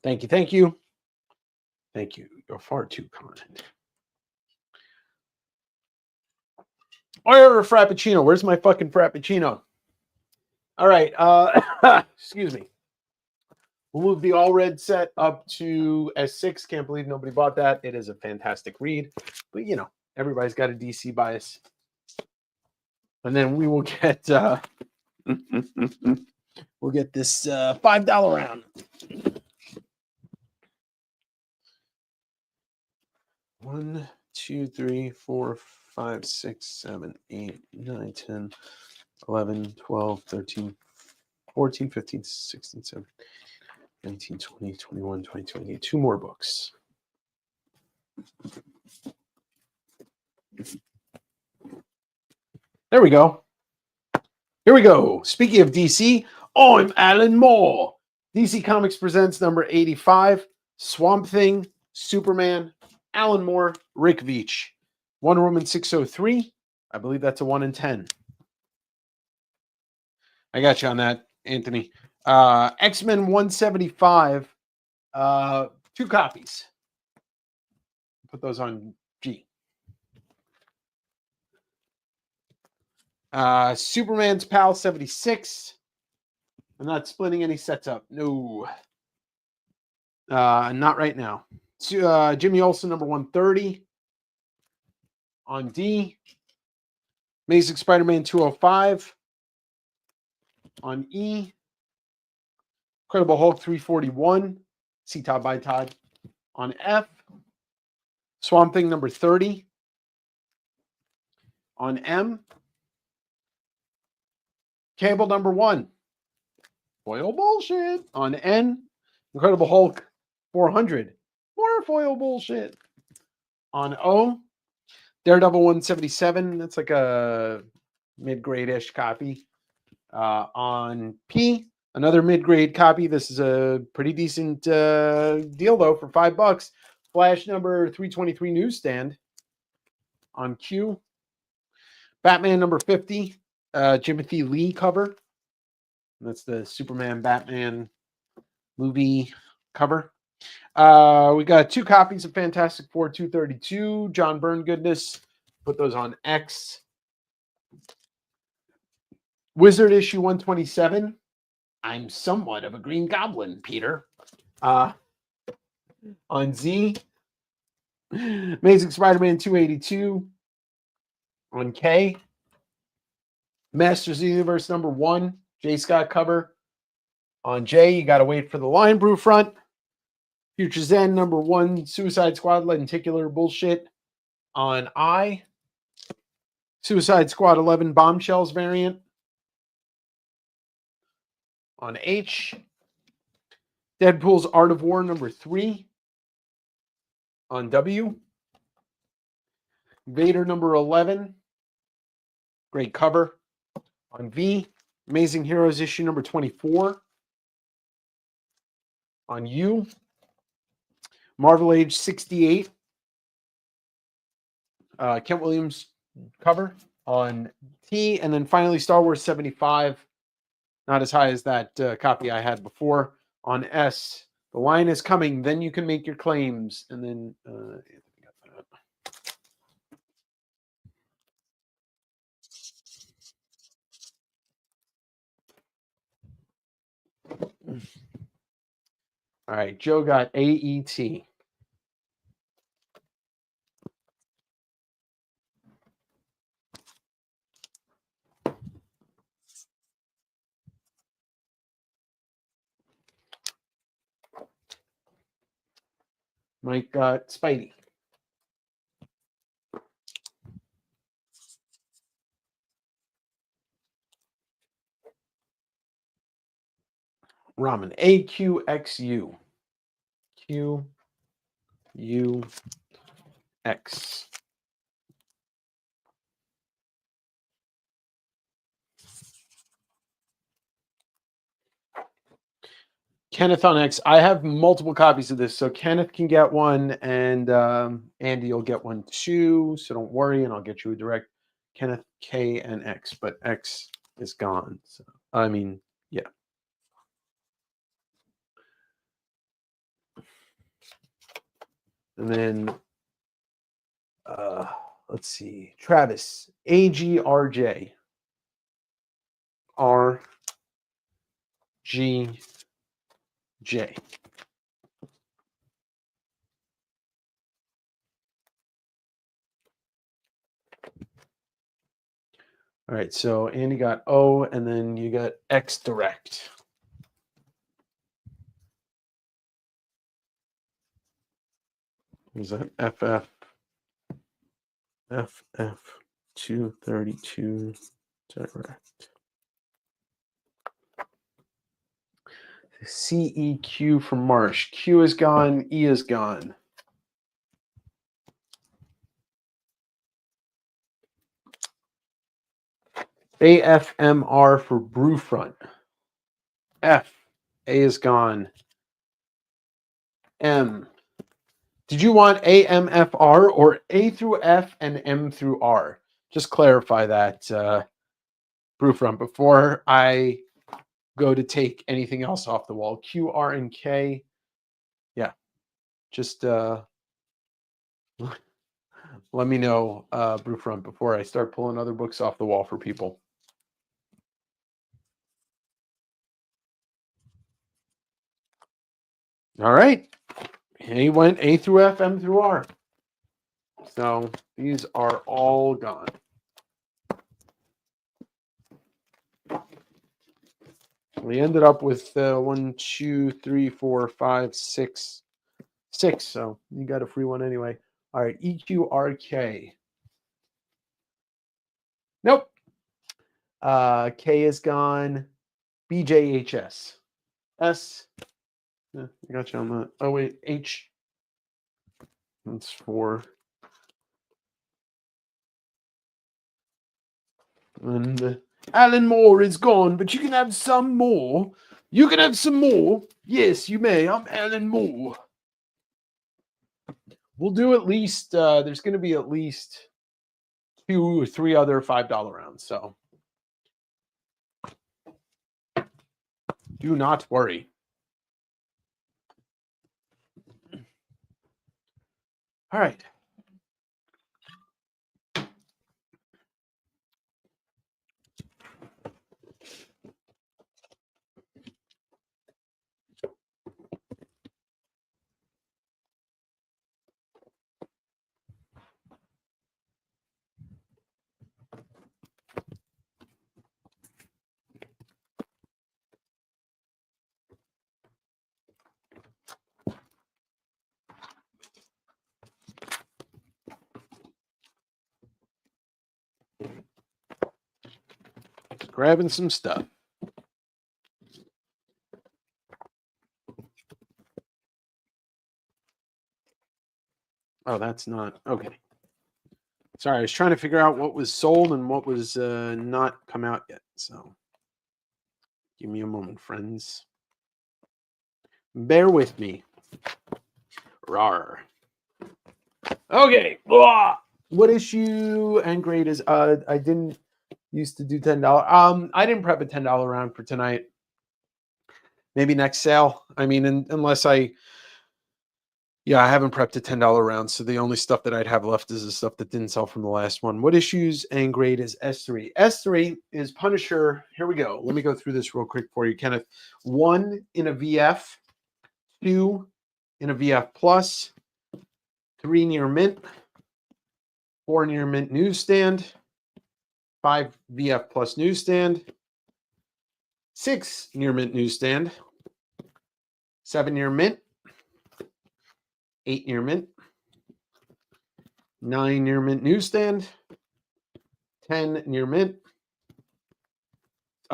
Thank you, thank you. Thank you. You're far too kind. Order a Frappuccino. Where's my fucking Frappuccino? All right. Excuse me. We'll move the all red set up to S6. Can't believe nobody bought that. It is a fantastic read. But, you know, everybody's got a DC bias. And then we will get we'll get this $5 round. 1, 2, 3, 4, 5, 6, 7, 8, 9, 10, 11, 12, 13, 14, 15, 16, 17, 19, 20, 21, 22, 28. 2 more books. There we go. Here we go. Speaking of DC, I'm Alan Moore. DC Comics presents number 85, Swamp Thing, Superman, Alan Moore, Rick Veitch. Wonder Woman 603. I believe that's a 1 in 10. I got you on that, Anthony. X-Men 175. 2 copies. Put those on G. Superman's Pal 76. I'm not splitting any sets up. No. Not right now. Jimmy Olsen, number 130. On D. Amazing Spider-Man 205. On E. Incredible Hulk 341. See Todd by Todd. On F. Swamp Thing number 30. On M. Cable number 1. Foil bullshit. On N. Incredible Hulk 400. More foil bullshit. On O. Daredevil 177. That's like a mid-grade-ish copy. On P. Another mid-grade copy. This is a pretty decent deal, though, for $5. Flash number 323 newsstand on Q. Batman number 50, Timothy Lee cover. That's the Superman Batman movie cover. We got 2 copies of Fantastic Four 232, John Byrne goodness. Put those on X. Wizard issue 127. I'm somewhat of a Green Goblin, Peter. On Z. Amazing Spider-Man 282. On K. Masters of the Universe number 1. J. Scott cover. On J, you got to wait for the Lion Brew front. Future Zen number 1. Suicide Squad lenticular bullshit. On I. Suicide Squad 11 Bombshells variant. On H, Deadpool's Art of War number 3. On W, Vader number 11. Great cover. On V, Amazing Heroes issue number 24. On U, Marvel Age 68. Kent Williams cover. On T, and then finally Star Wars 75. Not as high as that copy I had before. On S, the line is coming. Then you can make your claims. And then all right, Joe got AET. Mike got Spidey. Ramen. AQXU. QUX. Kenneth on X. I have multiple copies of this, so Kenneth can get one, and Andy will get one too. So don't worry, and I'll get you a direct Kenneth K and X, but X is gone. So I mean, yeah. And then let's see, Travis AGRJ RGJ. All right, so Andy got O, and then you got X direct. Is that FF 232 direct. CEQ from Marsh. Q is gone. E is gone. AFMR for Brewfront. F. A is gone. M. Did you want AMFR or A through F and M through R? Just clarify that, Brewfront, before I go to take anything else off the wall. Q, R, and K. Yeah. Just let me know, Brewfront, before I start pulling other books off the wall for people. All right. He went A through F, M through R. So these are all gone. We ended up with 1, 2, 3, 4, 5, 6. So you got a free one anyway. All right, EQRK. Nope. K is gone. BJHS. S. Yeah, I got you on that. Oh, wait. H. That's 4. And Alan Moore is gone, but you can have some more. You can have some more. Yes, you may. I'm Alan Moore. We'll do at least, there's going to be at least 2 or 3 other $5 rounds. So do not worry. All right. Grabbing some stuff. Oh, that's not okay. Sorry, I was trying to figure out what was sold and what was not come out yet. So give me a moment, friends. Bear with me. Rawr. Okay. Blah. What issue and grade is I didn't used to do $10. I didn't prep a $10 round for tonight. Maybe next sale. I mean, unless I haven't prepped a $10 round. So the only stuff that I'd have left is the stuff that didn't sell from the last one. What issues and grade is S3? S3 is Punisher. Here we go. Let me go through this real quick for you, Kenneth. 1 in a VF, 2 in a VF plus, 3 near mint, 4 near mint newsstand, 5 VF plus newsstand, 6 near mint newsstand, 7 near mint, 8 near mint, 9 near mint newsstand, 10 near mint.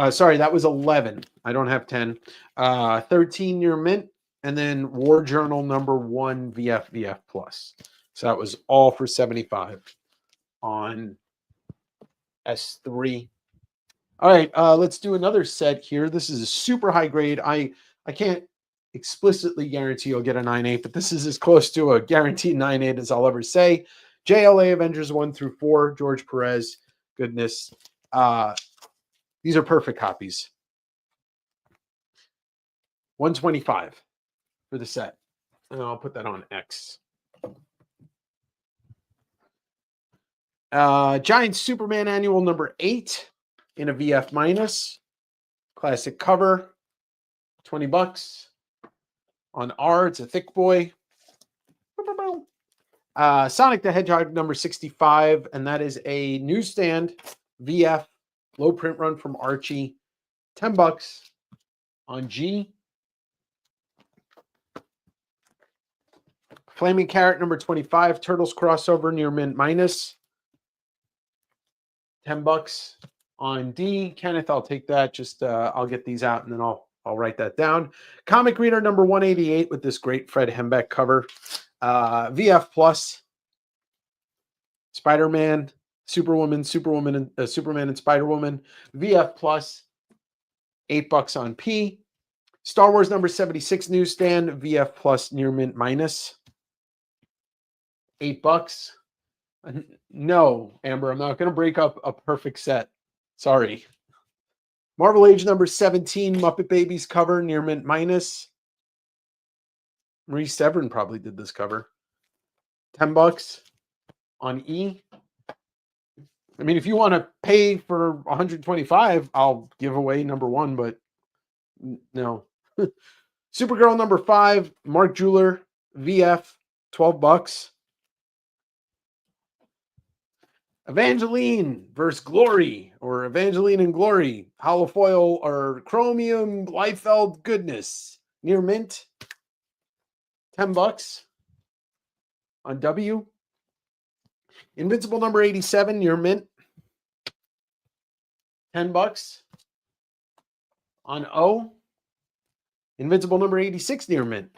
Sorry, that was 11. I don't have 10. 13 near mint, and then War Journal number 1 VF plus. So that was all for 75 on S3. All right, let's do another set here. This is a super high grade. I can't explicitly guarantee you'll get a 9.8, but this is as close to a guaranteed 9.8 as I'll ever say. JLA Avengers 1 through 4, George Perez. Goodness. These are perfect copies. 125 for the set. And I'll put that on X. Giant Superman Annual number 8 in a VF minus. Classic cover. $20. On R, it's a thick boy. Sonic the Hedgehog number 65, and that is a newsstand VF low print run from Archie. $10 on G. Flaming Carrot number 25, Turtles crossover near mint minus. $10 on D. Kenneth, I'll take that. Just I'll get these out and then I'll write that down. Comic Reader number 188 with this great Fred Hembeck cover. VF plus. Spider-Man, Superman, and Spider-Woman. VF plus. $8 on P. Star Wars number 76 newsstand. VF plus near mint minus. $8. No, Amber, I'm not going to break up a perfect set. Sorry. Marvel Age number 17, Muppet Babies cover, near mint minus. Marie Severin probably did this cover. $10 on E. I mean, if you want to pay for 125, I'll give away number 1, but no. Supergirl number 5, Mark Jeweler, VF, $12. Evangeline versus Glory, or Evangeline and Glory, holofoil or chromium Liefeld goodness, near mint, $10 on W. Invincible number 87, near mint, $10 on O. Invincible number 86, near mint,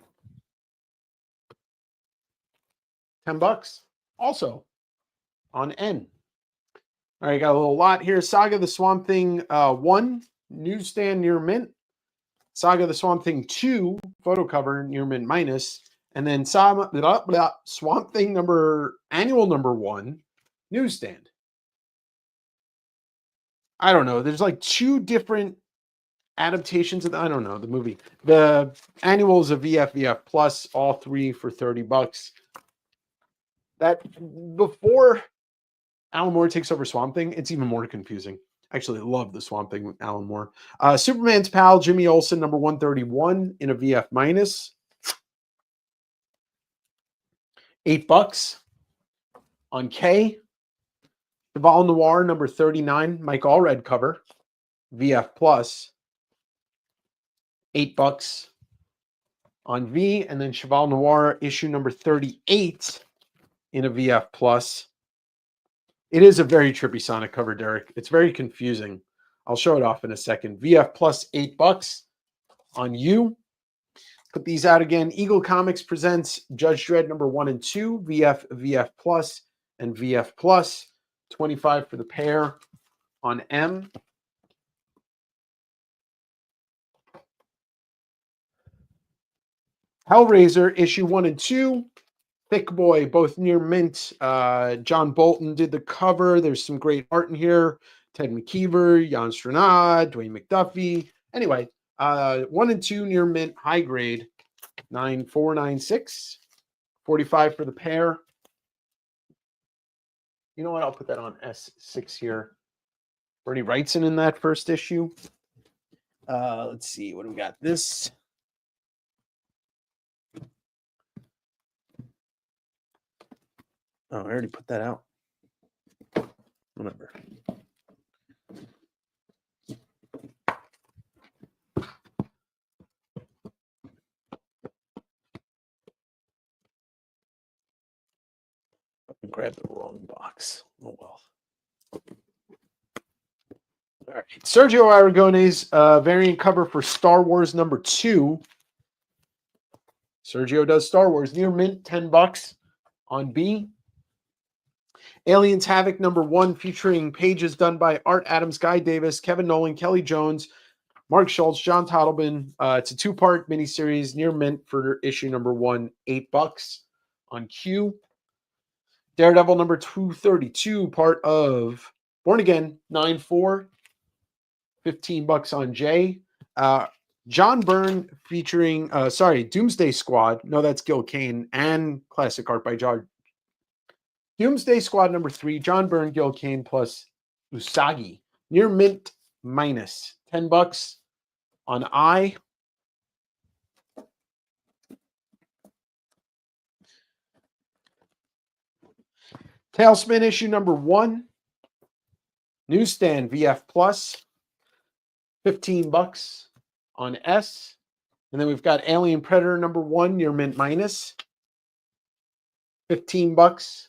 $10 also on N. All right, got a little lot here. Saga the Swamp Thing 1, newsstand near mint, Saga of the Swamp Thing 2 photo cover near mint minus, and then Swamp Thing annual number 1 newsstand. I don't know. There's like 2 different adaptations of I don't know the movie. The annual is a VF plus, all 3 for $30. That before Alan Moore takes over Swamp Thing, it's even more confusing. I actually love the Swamp Thing with Alan Moore. Superman's pal Jimmy Olsen, number 131 in a VF minus. $8 on K. Cheval Noir, number 39, Mike Allred cover, VF plus. $8 on V, and then Cheval Noir issue number 38 in a VF plus. It is a very trippy Sonic cover, Derek. It's very confusing. I'll show it off in a second. VF plus $8 on U. Put these out again. Eagle Comics presents Judge Dredd number 1 and 2, VF plus, and VF plus. 25 for the pair on M. Hellraiser issue 1 and 2. Thick Boy, both near mint. John Bolton did the cover. There's some great art in here. Ted McKeever, Jan Stranad, Dwayne McDuffie. Anyway, 1 and 2 near mint, high grade. 9496. 45 for the pair. You know what? I'll put that on S6 here. Bernie Wrightson in that first issue. Let's see. What do we got? This. Oh, I already put that out. Whatever. Grab the wrong box. Oh well. All right. Sergio Aragone's variant cover for Star Wars number 2. Sergio does Star Wars near mint, $10 on B. Aliens Havoc number 1 featuring pages done by Art Adams, Guy Davis, Kevin Nolan, Kelly Jones, Mark Schultz, John Toddleben. It's a 2-part miniseries near mint for issue number 1, $8 on Q. Daredevil number 232, part of Born Again 9-4, $15 on J. John Byrne featuring, Doomsday Squad. No, that's Gil Kane and classic art by John. Doomsday Squad number 3, John Byrne, Gil Kane plus Usagi. Near mint minus $10 on I. Tailspin issue number 1. Newsstand VF plus. $15 on S. And then we've got Alien Predator number 1 near mint minus. $15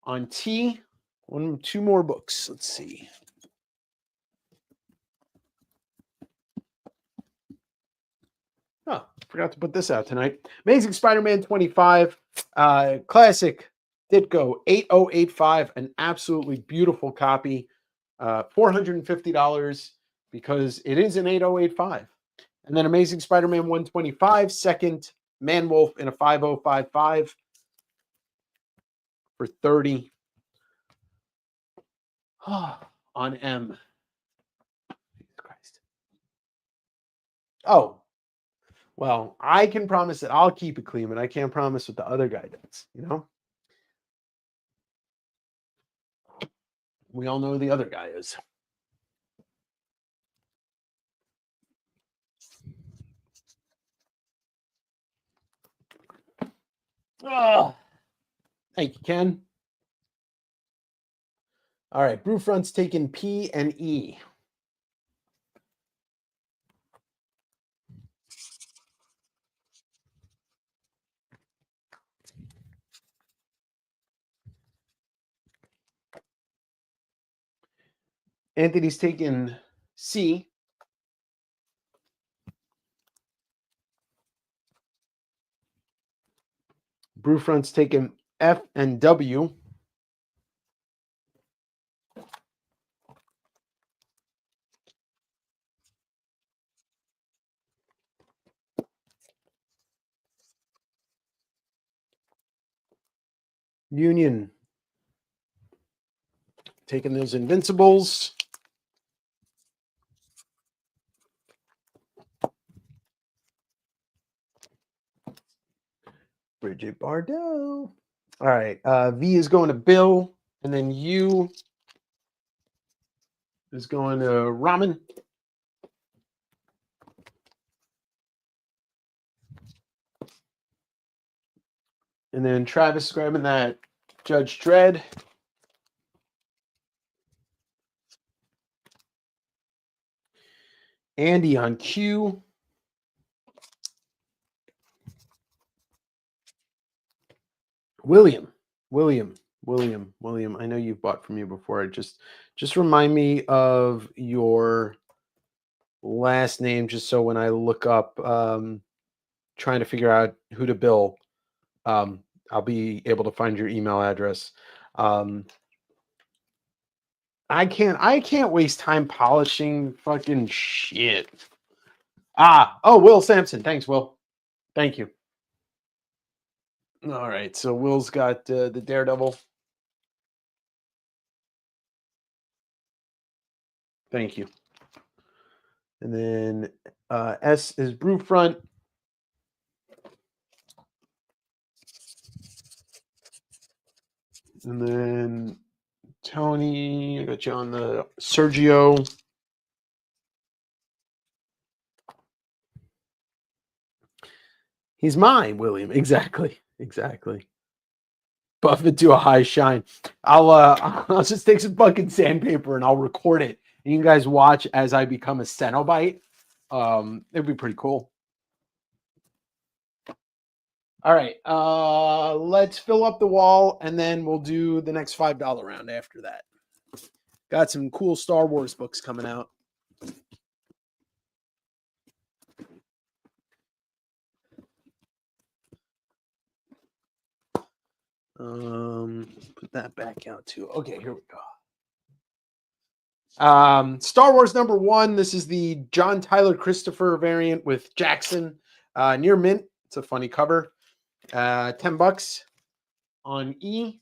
on T. 2 more books. Let's see. Oh, forgot to put this out tonight. Amazing Spider-Man 25. Classic Ditko 8085. An absolutely beautiful copy. $450 because it is an 8085. And then Amazing Spider-Man 125. Second Man-Wolf in a 5055 for $30 on M. Jesus Christ. Oh, well, I can promise that I'll keep it clean, but I can't promise what the other guy does, you know? We all know who the other guy is. Oh, thank you, Ken. All right, Brewfront's taking P and E. Anthony's taking C. Brewfront's taking F and W. Union. Taking those Invincibles. Bridget Bardot. All right. V is going to Bill. And then U is going to Ramen. And then Travis grabbing that Judge Dredd. Andy on Q. William. I know you've bought from you before. Just remind me of your last name, just so when I look up trying to figure out who to bill, I'll be able to find your email address. I can't waste time polishing fucking shit. Will Sampson. Thanks, Will. Thank you. All right, so Will's got the Daredevil. Thank you. And then S is Brewfront. And then Tony, I got you on the Sergio. He's mine, William. Exactly. Buff it to a high shine. I'll just take some fucking sandpaper and I'll record it. And you guys watch as I become a Cenobite. It'd be pretty cool. All right. Let's fill up the wall and then we'll do the next $5 round after that. Got some cool Star Wars books coming out. Put that back out too. Okay, here we go. Star Wars #1. This is the John Tyler Christopher variant with Jackson. Near mint. It's a funny cover. $10 on E.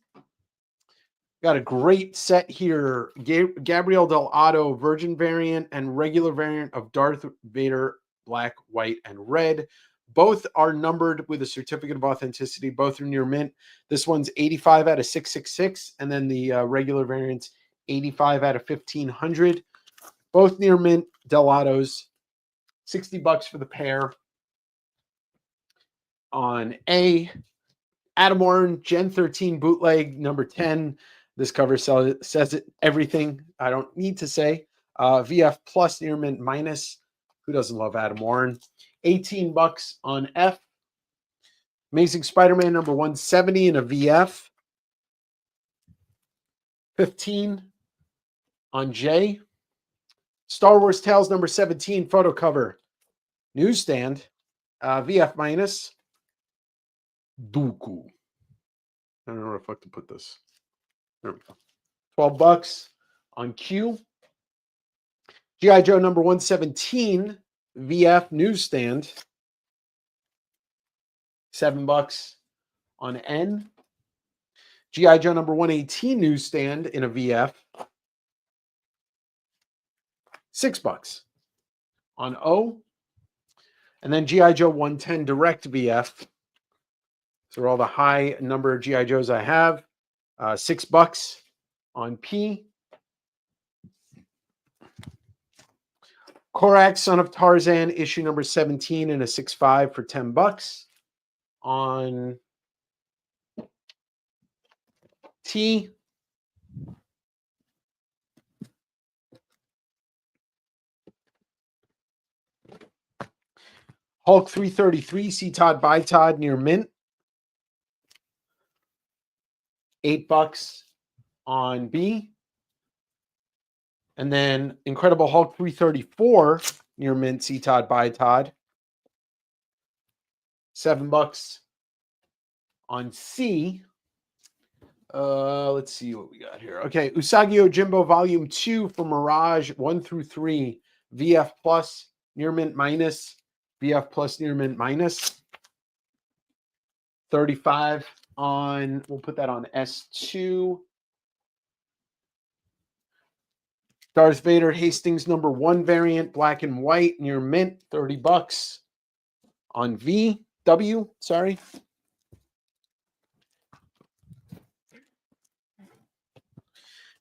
Got a great set here. Gabriel Del Otto Virgin variant and regular variant of Darth Vader, black, white, and red. Both are numbered with a certificate of authenticity. Both are near mint. This one's 85 out of 666, and then the regular variant's 85 out of 1500. Both near mint. Del Ottos, $60 for the pair. On A, Adam Warren Gen 13 bootleg #10. This cover says it everything I don't need to say. VF plus near mint minus. Who doesn't love Adam Warren? $18 on F. Amazing Spider-Man #170 in a VF. 15 on J. Star Wars Tales #17 photo cover. Newsstand. VF minus. Dooku. I don't know where the fuck to put this. There we go. $12 on Q. G.I. Joe #117 VF newsstand. $7 on N. G.I. Joe #118 newsstand in a VF. $6 on O. And then G.I. Joe 110 direct VF. So are all the high number of G.I. Joes I have. $6 on P. Korak, Son of Tarzan, issue #17 in a 6.5 for $10 on T. Hulk 333, C. Todd by Todd near mint. $8 on B. And then Incredible Hulk 334 near mint, C. Todd by Todd. $7 on C. Let's see what we got here. Okay, Usagi Yojimbo Volume 2 for Mirage 1 through 3. VF plus near mint minus. VF plus near mint minus. $35 on, we'll put that on S2. Darth Vader Hastings #1 variant, black and white, near mint, $30 on VW. Sorry.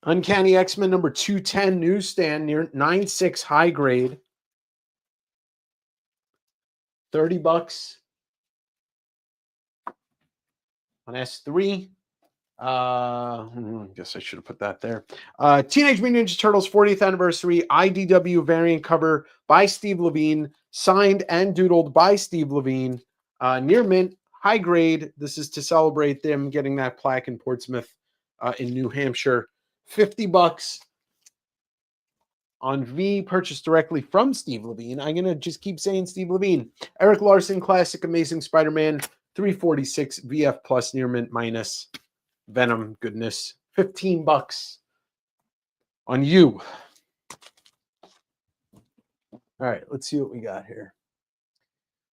Uncanny X-Men #210 newsstand near 9.6 high grade, $30 on S3. I guess I should have put that there. Teenage Mutant Ninja Turtles 40th anniversary IDW variant cover by Steve Levine, signed and doodled by Steve Levine, near mint, high grade. This is to celebrate them getting that plaque in Portsmouth, in New Hampshire. $50 on V, purchased directly from Steve Levine. I'm gonna just keep saying Steve Levine. Eric Larson Classic Amazing Spider-Man 346 VF plus near mint minus Venom goodness. $15 on you. All right, let's see what we got here.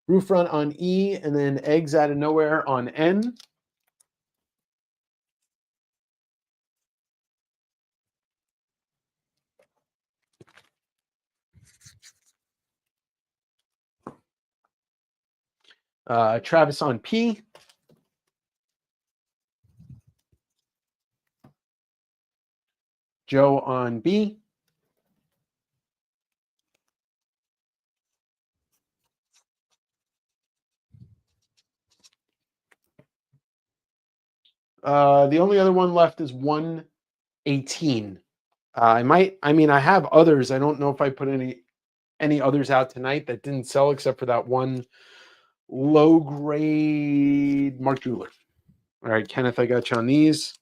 Roof Run on E, and then Eggs Out of Nowhere on N. Travis on P. Joe on B. The only other one left is 118. I have others. I don't know if I put any others out tonight that didn't sell except for that one low grade Mark Jeweler. All right, Kenneth, I got you on these.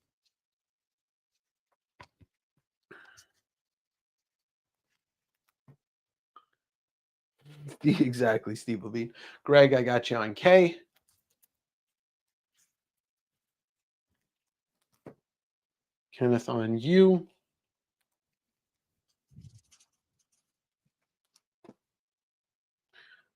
Exactly, Steve Levine. Greg, I got you on K. Kenneth on U.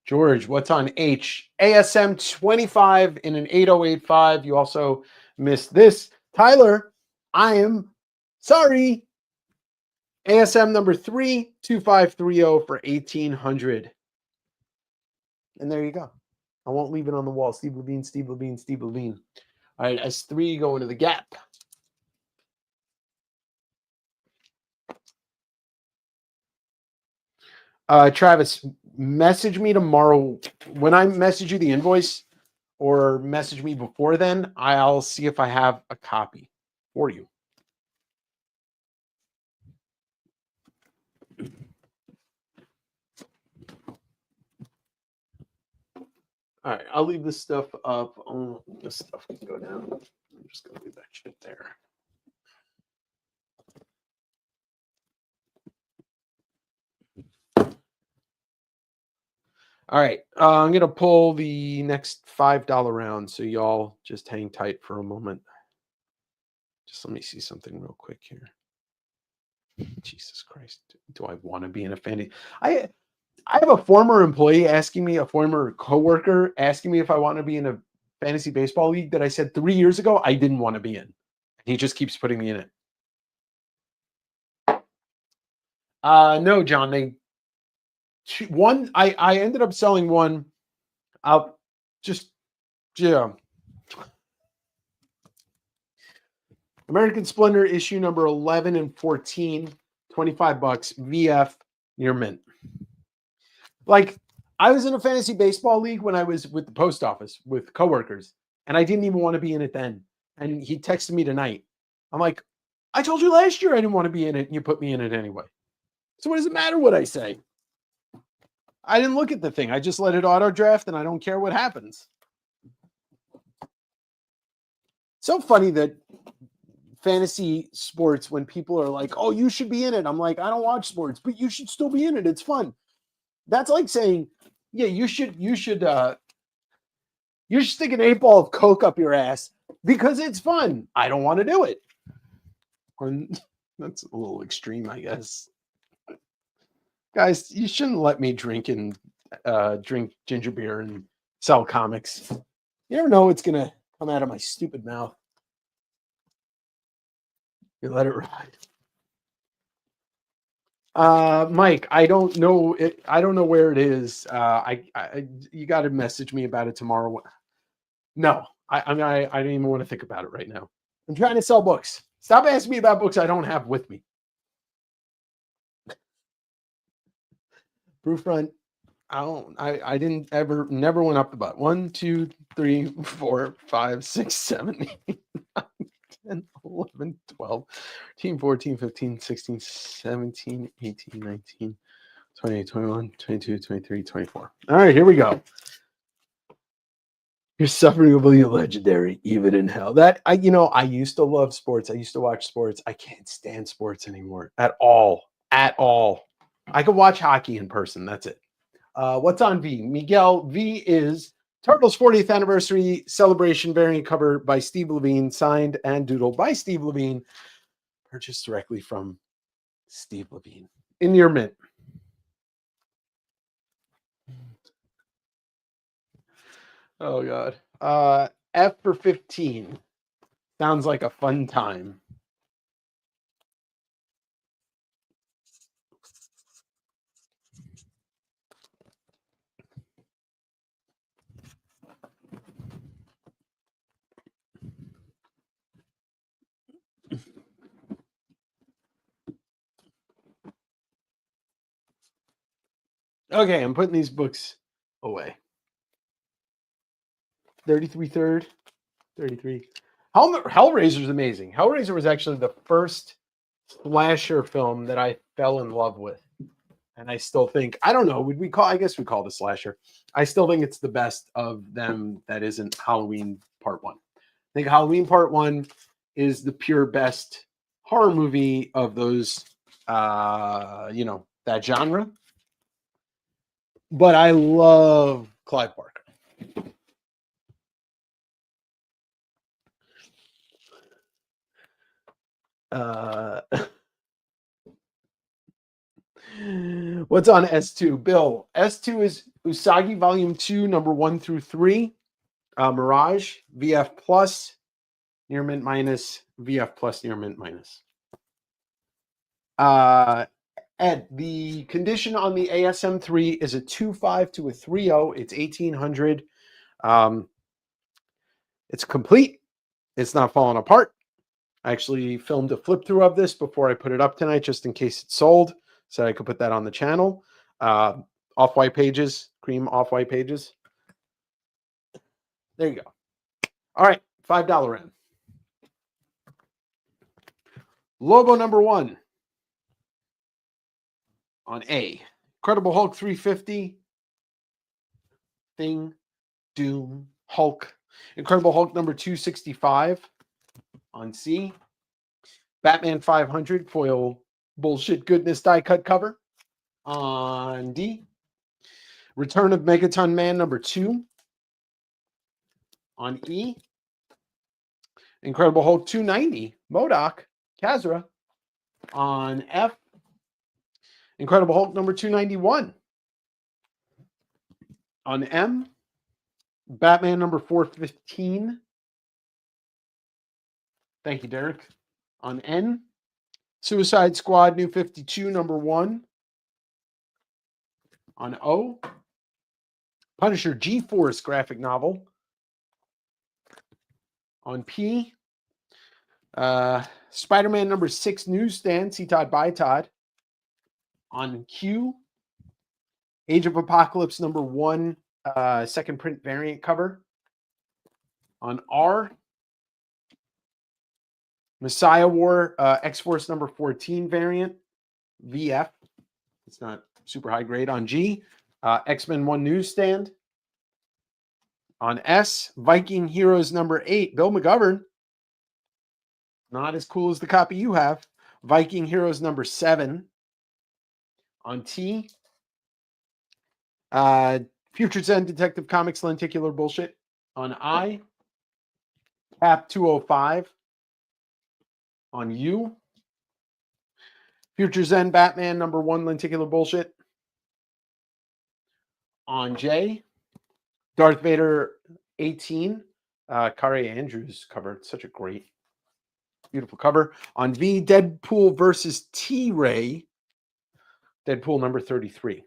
George, what's on H? ASM 25 in an 8085. You also missed this. Tyler, I am sorry. ASM number 32530 for 1,800. And there you go. I won't leave it on the wall. Steve Levine, Steve Levine, Steve Levine. All right, S3 going to the gap. Travis, message me tomorrow. When I message you the invoice, or message me before then, I'll see if I have a copy for you. All right, I'll leave this stuff up. This stuff can go down. I'm just going to leave that shit there. All right, I'm going to pull the next $5 round, so y'all just hang tight for a moment. Just let me see something real quick here. Jesus Christ, do I want to be in a fantasy? I have a former employee asking me, a former coworker asking me if I want to be in a fantasy baseball league that I said 3 years ago I didn't want to be in. He just keeps putting me in it. No, John, I ended up selling one. American Splendor issue number 11 and 14, $25 VF near mint. Like, I was in a fantasy baseball league when I was with the post office with coworkers, and I didn't even want to be in it then. And he texted me tonight. I'm like, I told you last year I didn't want to be in it, and you put me in it anyway. So what does it matter what I say? I didn't look at the thing. I just let it auto draft, and I don't care what happens. So funny that fantasy sports, when people are like, oh, you should be in it. I'm like, I don't watch sports, but you should still be in it. It's fun. That's like saying, yeah, you should stick an 8-ball of Coke up your ass because it's fun. I don't want to do it. And that's a little extreme, I guess. Guys, you shouldn't let me drink ginger beer and sell comics. You never know what's gonna come out of my stupid mouth. You let it ride. Mike, I don't know it. I don't know where it is. You got to message me about it tomorrow. No, I mean, I don't even want to think about it right now. I'm trying to sell books. Stop asking me about books I don't have with me. Proof run. I didn't ever, never went up the butt. 1, 2, 3, 4, 5, 6, 7, 8, 9, 10, 11, 12, 13, 14, 15, 16, 17, 18, 19, 20, 21, 22, 23, 24. All right, here we go. Your suffering will be legendary, even in hell. That I used to love sports. I used to watch sports. I can't stand sports anymore at all. At all. I could watch hockey in person. That's it. What's on V? Miguel, V is Turtles 40th Anniversary Celebration variant cover by Steve Levine, signed and doodled by Steve Levine, purchased directly from Steve Levine. In your mint. Oh, God. F for 15. Sounds like a fun time. Okay, I'm putting these books away. 33 third, 33. Hellraiser is amazing. Hellraiser was actually the first slasher film that I fell in love with. And I still think, I don't know, I guess we call it a slasher. I still think it's the best of them that isn't Halloween Part 1. I think Halloween Part 1 is the pure best horror movie of those, that genre. But I love Clive Barker. What's on S2? Bill, S2 is Usagi Volume 2, number 1 through 3. Mirage, VF Plus, near mint minus, VF Plus, near mint minus. Ed, the condition on the ASM3 is a 2.5 to a 3.0. It's 1800. It's complete. It's not falling apart. I actually filmed a flip through of this before I put it up tonight, just in case it's sold, so I could put that on the channel. Off-white pages, cream off-white pages. There you go. All right, $5 in. Lobo number 1 on A. Incredible Hulk 350. Thing, Doom, Hulk. Incredible Hulk number 265 on C. Batman 500 foil bullshit goodness die cut cover on D. Return of Megaton Man number 2 on E. Incredible Hulk 290 MODOK Kazra on F. Incredible Hulk number 291 on M. Batman number 415. Thank you, Derek. On N. Suicide Squad New 52 number 1 on O. Punisher G-Force graphic novel on P. Spider-Man number 6 newsstand, see Todd by Todd on Q. Age of Apocalypse number 1 second print variant cover on R. Messiah War X-Force number 14 variant VF. It's not super high grade on G. X-Men 1 newsstand on S. Viking Heroes number 8 Bill McGovern. Not as cool as the copy you have. Viking Heroes number 7 on T. Future Zen Detective Comics lenticular bullshit on I. Cap 205 on U. Future Zen Batman number 1 lenticular bullshit on J. Darth Vader 18 Kari Andrews cover. It's such a great, beautiful cover. On V, Deadpool versus T-Ray. Deadpool number 33.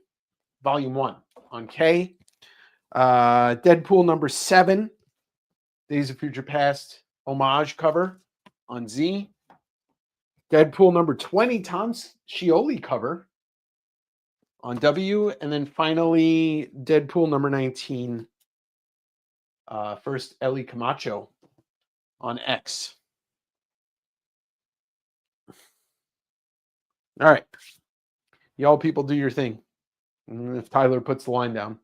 Volume 1. On K, Deadpool number 7. Days of Future Past homage cover. On Z, Deadpool number 20. Tom Scioli cover. On W, and then finally Deadpool number 19. First Ellie Camacho on X. All right. Y'all people do your thing. If Tyler puts the line down.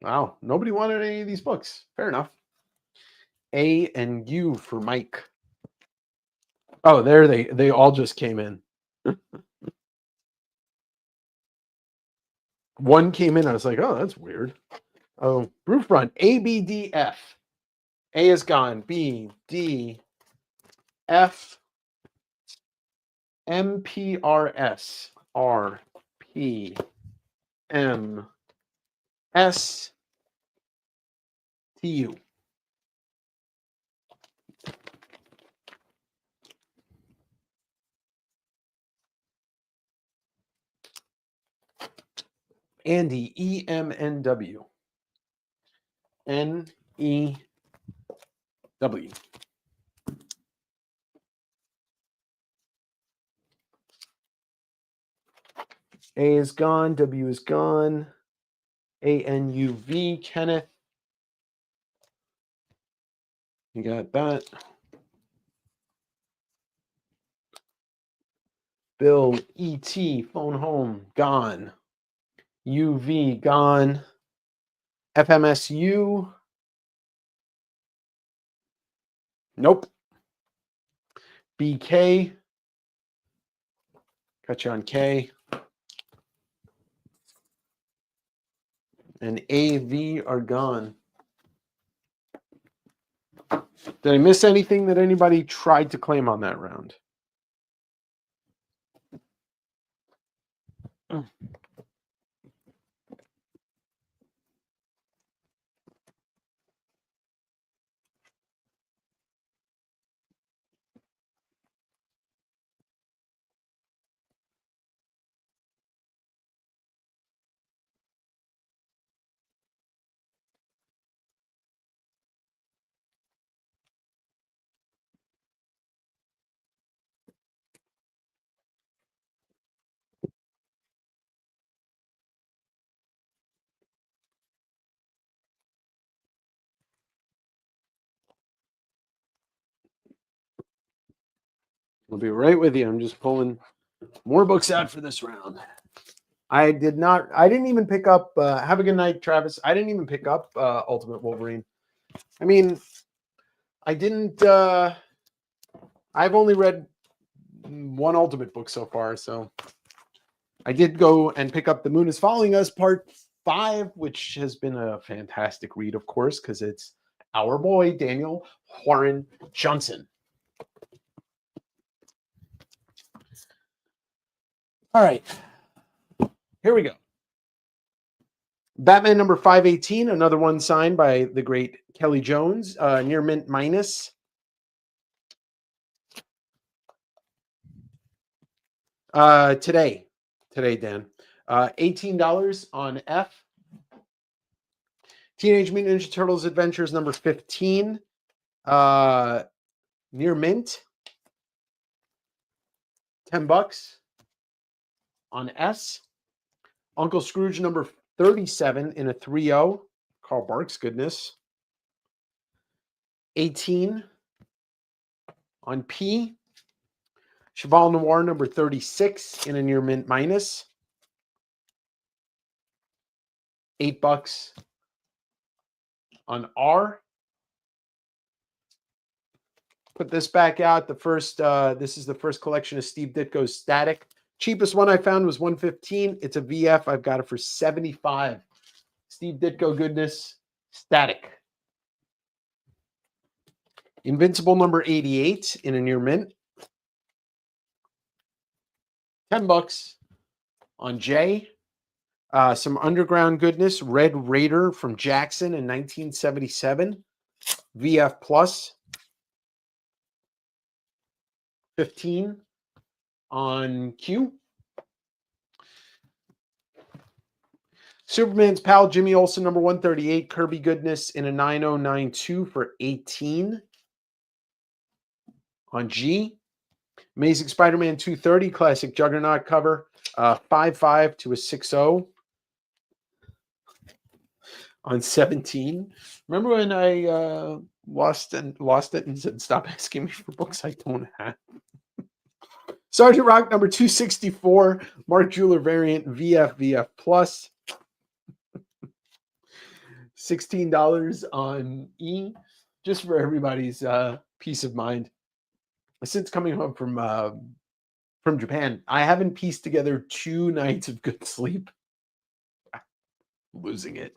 Wow. Nobody wanted any of these books. Fair enough. A and U for Mike. Oh, there they all just came in. One came in. I was like, oh, that's weird. Oh, roof run. A, B, D, F. A is gone. B, D, F, M, P, R, S, R, P, M, S, T, U. Andy, E, M, N, W. N, E, W. A is gone. W is gone. A, N, U, V. Kenneth. You got that. Bill, E.T., phone home, gone. UV, gone. FMSU. Nope. BK. Got you on K. And AV are gone. Did I miss anything that anybody tried to claim on that round? I'll be right with you. I'm just pulling more books out for this round. I didn't even pick up, have a good night, Travis. I didn't even pick up Ultimate Wolverine. I mean, I didn't, I've only read one Ultimate book so far, so I did go and pick up The Moon is Following Us Part 5, which has been a fantastic read, of course, because it's our boy, Daniel Warren Johnson. All right, here we go. Batman number 518, another one signed by the great Kelly Jones, near mint minus. Today, Dan. $18 on F. Teenage Mutant Ninja Turtles Adventures number 15, near mint. $10 on S. Uncle Scrooge number 37 in a 3-0. Carl Barks, goodness. 18 on P. Cheval Noir number 36 in a near mint minus. $8 on R. Put this back out. The first, this is the first collection of Steve Ditko's Static. Cheapest one I found was $115. It's a VF. I've got it for $75. Steve Ditko goodness. Static. Invincible number 88 in a near mint. $10 on J. Some underground goodness. Red Raider from Jackson in 1977. VF Plus, 15 on Q. Superman's pal Jimmy Olsen, number 138. Kirby Goodness in a 9092 for 18 on G. Amazing Spider-Man 230 classic Juggernaut cover, 5.5 to a 6.0 on 17. Remember when I lost it and said, "Stop asking me for books I don't have." Sergeant Rock number 264, Mark Jeweler variant VF Plus, $16 on E, just for everybody's peace of mind. Since coming home from Japan, I haven't pieced together 2 nights of good sleep. Losing it.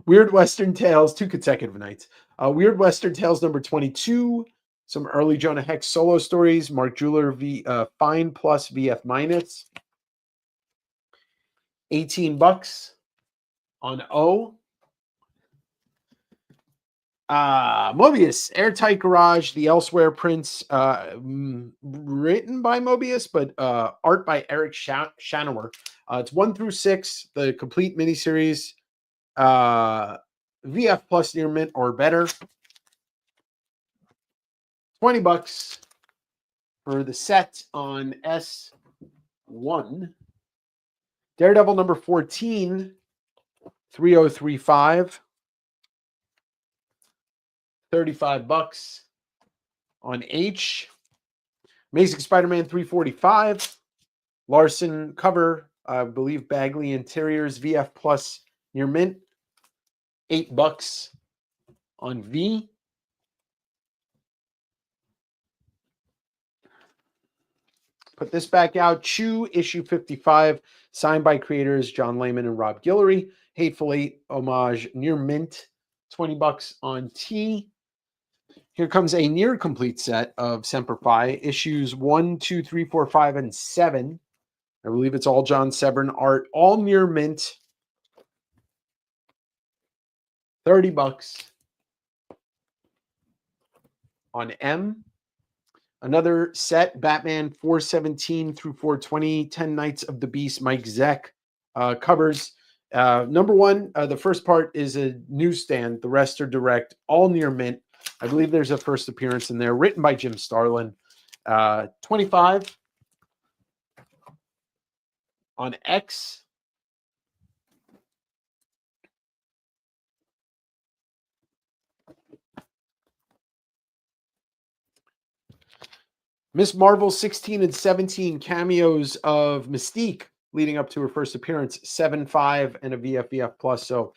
Weird Western Tales, 2 consecutive nights. Weird Western Tales number 22. Some early Jonah Hex solo stories. Mark Jeweler Fine Plus VF minus. $18 on O. Mobius, Airtight Garage, the Elsewhere prints, written by Mobius, but art by Eric Shanower. It's 1 through 6, the complete miniseries. VF Plus near mint or better. $20 for the set on S1. Daredevil number 14, 3035. $35 on H. Amazing Spider-Man 345. Larson cover, I believe Bagley Interiors VF Plus near mint. $8 on V. Put this back out. Chew issue 55, signed by creators John Layman and Rob Guillory. Hateful Eight homage near mint. $20 on T. Here comes a near complete set of Semper Fi, issues 1, 2, 3, 4, 5, and 7. I believe it's all John Severin art, all near mint. $30 on M. Another set, Batman 417 through 420, 10 Nights of the Beast, Mike Zeck covers. Number 1, the first part is a newsstand. The rest are direct, all near mint. I believe there's a first appearance in there, written by Jim Starlin. 25 on X. Miss Marvel 16 and 17 cameos of Mystique leading up to her first appearance, 7.5 and a VF Plus. So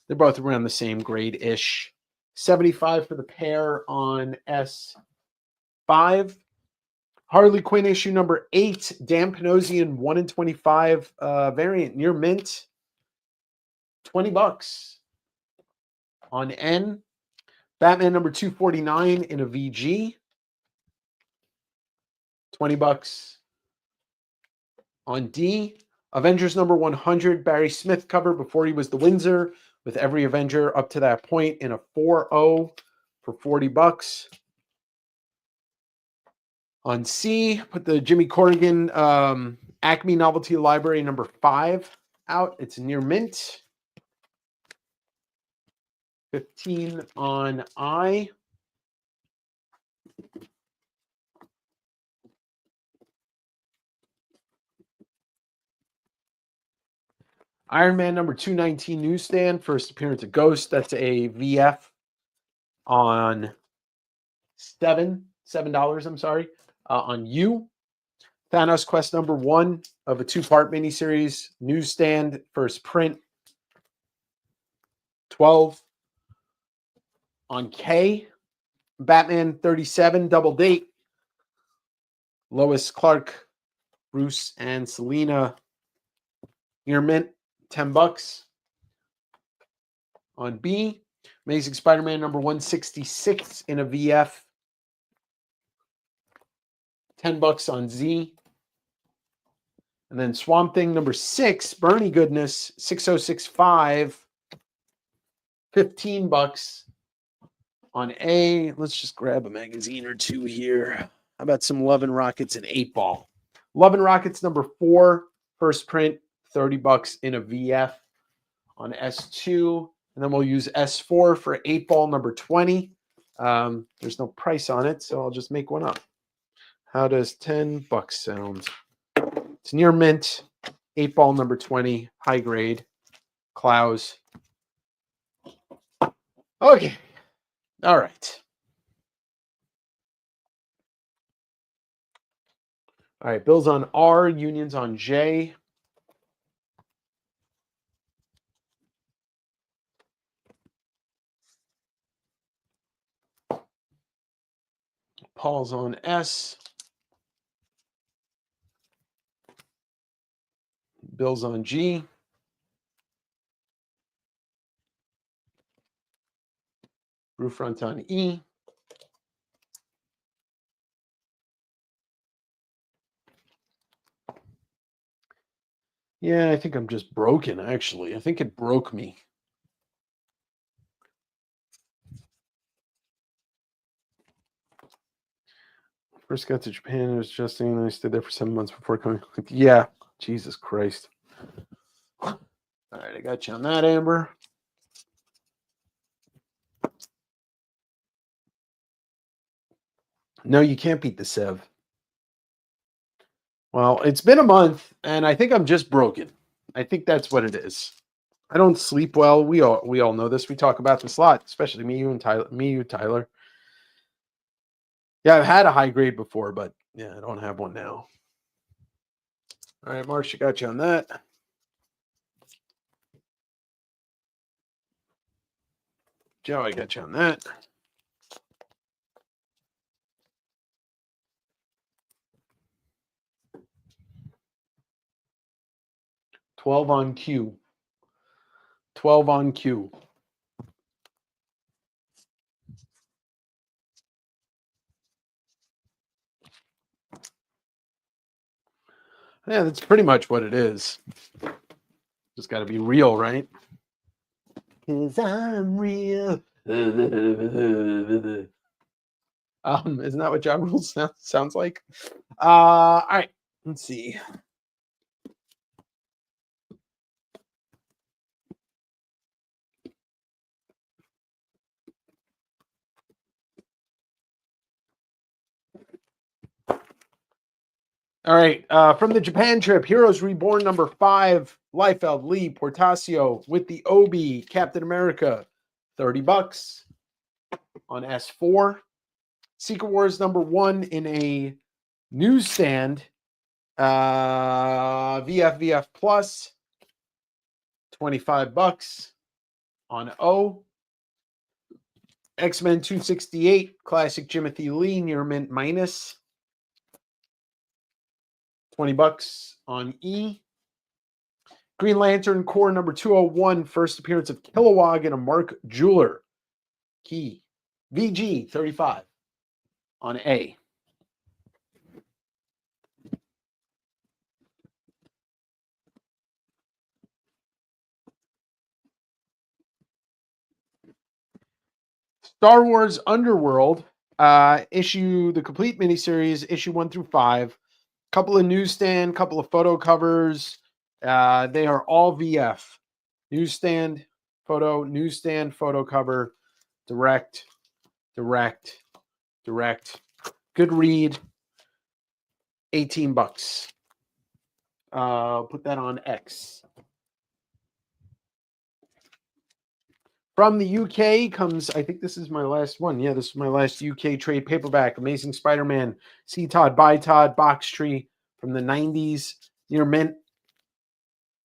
they're both around the same grade-ish. 75 for the pair on S5. Harley Quinn issue number 8, Dan Panosian 1 in 25 variant near mint. $20 on N. Batman number 249 in a VG. $20 on D. Avengers number 100, Barry Smith cover before he was the Windsor, with every Avenger up to that point in a 4.0 for $40. On C, put the Jimmy Corrigan Acme Novelty Library number 5 out. It's near mint. 15 on I. Iron Man number 219 newsstand, first appearance of Ghost. That's a VF on $7, I'm sorry, on U. Thanos Quest number 1 of a 2-part miniseries, newsstand, first print. 12 on K. Batman 37, double date. Lois Clark, Bruce, and Selena near mint. $10 on B. Amazing Spider-Man number 166 in a VF. $10 on Z. And then Swamp Thing number 6, Bernie Goodness, 6065. $15 On A, let's just grab a magazine or two here. How about some Love and Rockets and 8 Ball? Love and Rockets number 4, first print, $30 in a VF on S2. And then we'll use S4 for 8 Ball number 20. There's no price on it, so I'll just make one up. How does $10 sound? It's near mint, 8 Ball number 20, high grade, Klaus. Okay. All right. All right. Bills on R, unions on J. Paul's on S. Bill's on G. Brewfront on E. Yeah, I think I'm just broken, actually. I think it broke me. First got to Japan, I was adjusting, and I stayed there for 7 months before coming. Yeah, Jesus Christ. All right, I got you on that, Amber. No, you can't beat the Sev. Well, it's been a month, and I think I'm just broken. I think that's what it is. I don't sleep well. We all know this. We talk about this a lot, especially me, you, and Tyler. Yeah, I've had a high grade before, but yeah, I don't have one now. All right, Marcia, got you on that. Joe, I got you on that. $12 on Q. 12 on Q. Yeah, that's pretty much what it is. Just got to be real, right? Because I'm real. Isn't that what Ja Rule sounds like? All right, let's see. All right, from the Japan trip, Heroes Reborn number 5, Liefeld, Lee, Portasio with the Obi, Captain America, $30 on S4. Secret Wars number 1 in a newsstand, VF Plus, $25 on O. X-Men 268, classic Timothy Lee, near mint minus, $20 on E. Green Lantern Corps number 201, first appearance of Kilowog and a Mark Jeweler. Key. VG, 35 on A. Star Wars Underworld, the complete miniseries, issue 1 through 5. Couple of newsstand, couple of photo covers. They are all VF. Newsstand photo cover, direct. Good read. $18. Put that on X. From the UK comes, I think this is my last one. Yeah, this is my last UK trade paperback. Amazing Spider-Man, C. Todd, by Todd, box tree from the 90s. Near mint,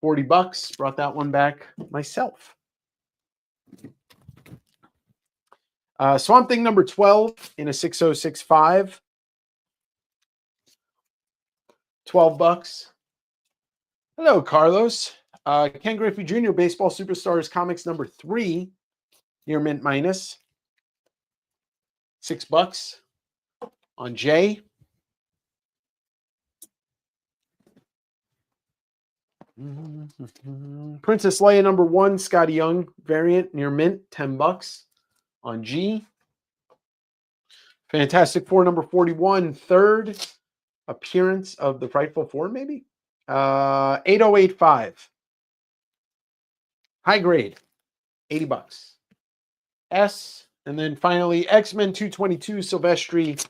$40. Brought that one back myself. Swamp Thing number 12 in a 6065. $12. Hello, Carlos. Ken Griffey Jr., Baseball Superstars Comics number 3. Near mint minus, $6 on J. Princess Leia number 1, Scotty Young variant, near mint, $10 on G. Fantastic Four number 41, third appearance of the Frightful Four, maybe? 8085. High grade, $80. S. And then finally, X-Men 222 Silvestri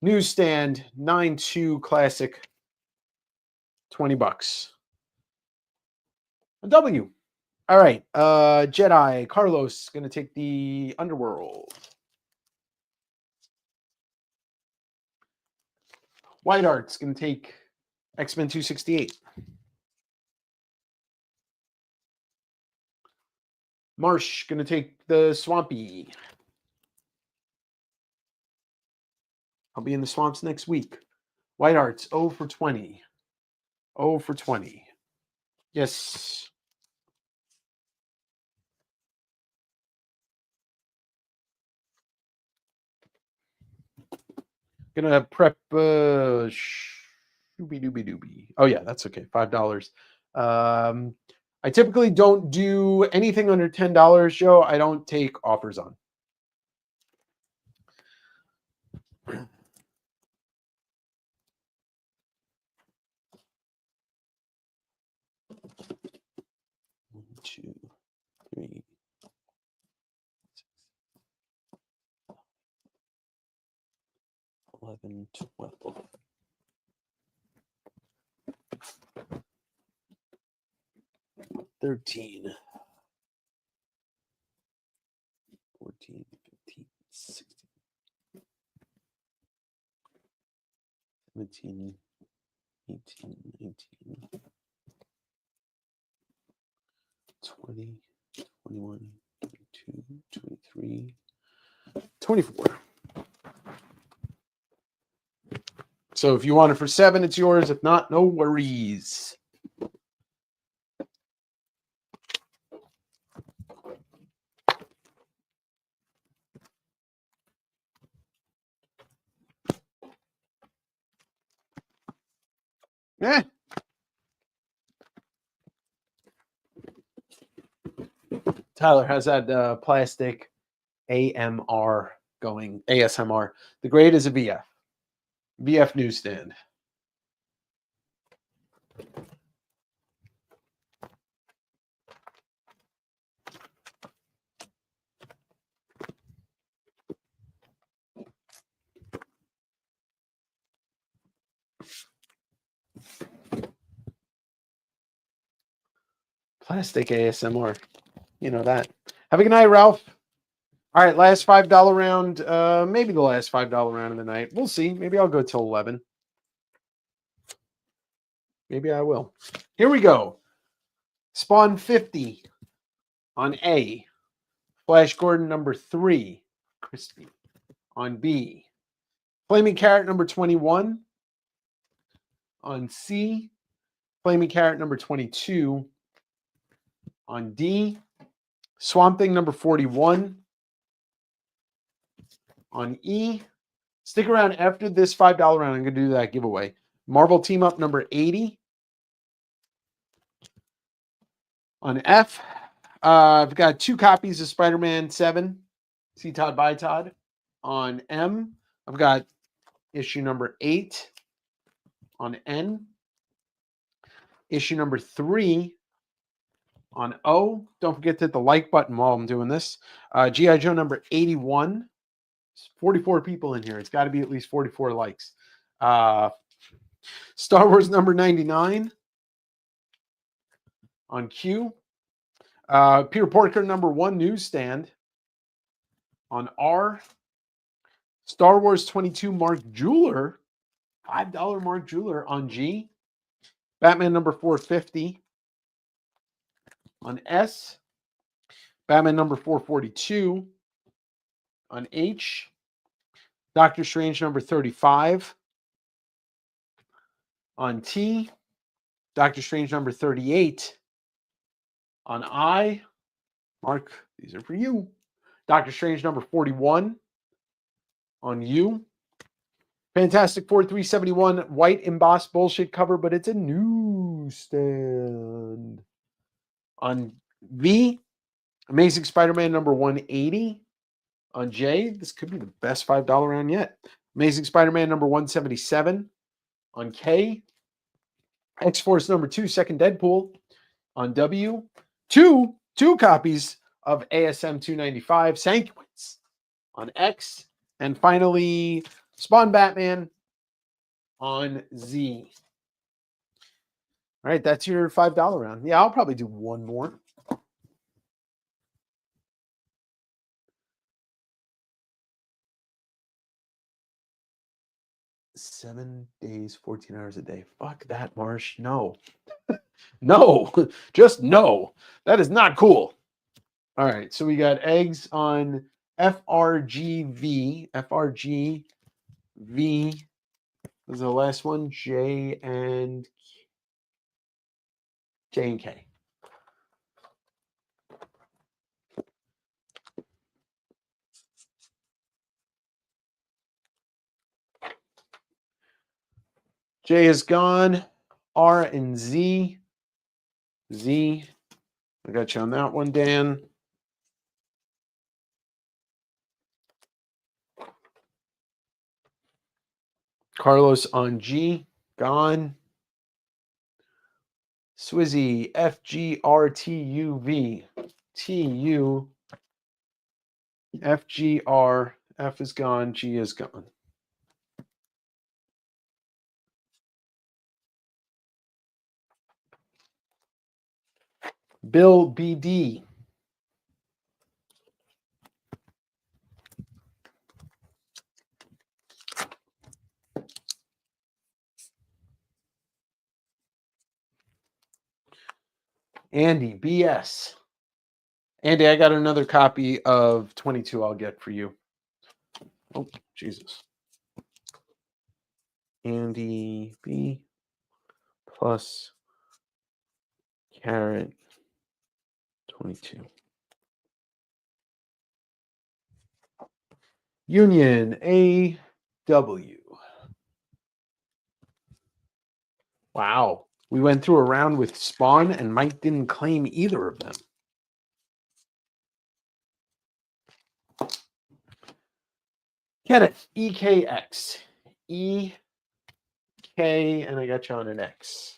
newsstand 9-2 classic, $20. A W. All right. Jedi Carlos going to take the Underworld. White Art's going to take X-Men 268. Marsh going to take the Swampy. I'll be in the swamps next week. White Arts 0 for 20. 0 for 20. Yes. Gonna prep shooby dooby dooby. Oh yeah, that's okay. $5. I typically don't do anything under $10, Joe. I don't take offers on. One, 2, 3, 11, 12. 13, 14, 15, 16, 17, 18, 19, 20, 21, 22, 23, 24. So if you want it for 7, it's yours. If not, no worries. Eh. Tyler, how's that plastic AMR going? ASMR. The grade is a VF. VF newsstand. Plastic ASMR. You know that. Have a good night, Ralph. All right, last $5 round. Maybe the last $5 round of the night. We'll see. Maybe I'll go till 11. Maybe I will. Here we go. Spawn 50 on A. Flash Gordon number 3. Crispy on B. Flaming Carrot number 21 on C. Flaming Carrot number 22 on D. Swamp Thing number 41 on E. Stick around after this $5 round. I'm going to do that giveaway. Marvel Team Up number 80 on F. I've got 2 copies of Spider-Man 7. See Todd by Todd on M. I've got issue number 8 on N. Issue number 3 on O. Don't forget to hit the like button while I'm doing this. G.I. Joe number 81. There's 44 people in here. It's got to be at least 44 likes. Star Wars number 99 on Q. Peter Porker number 1 newsstand on R. Star Wars 22 Mark Jeweler, $5 Mark Jeweler on G. Batman number 450 on S. Batman number 442 on H. Doctor Strange number 35 on T. Doctor Strange number 38 on I. Mark, these are for you. Doctor Strange number 41 on U. Fantastic Four 371 white embossed bullshit cover, but it's a newsstand. On V. Amazing Spider-Man number 180 On J, this could be the best $5 round yet. Amazing Spider-Man number 177. On K, X-Force number 2, second Deadpool. On W, two copies of ASM 295, Sanguines. On X, and finally, Spawn Batman on Z. All right, that's your $5 round. Yeah, I'll probably do one more. $7 days, 14 hours a day. Fuck that, Marsh. No. No. Just no. That is not cool. All right, so we got eggs on FRGV. FRGV was the last one. J and K. J is gone. R and Z. Z. I got you on that one, Dan. Carlos on G. Gone. Swizzy. FGRTUV. TU. FGR. F is gone. G is gone. Bill BD. Andy BS. Andy, I got another copy of 22 I'll get for you. Oh, Jesus. Andy B plus carrot 22. Union AW. Wow. We went through a round with Spawn and Mike didn't claim either of them. Kenneth, EKX. EK, and I got you on an X.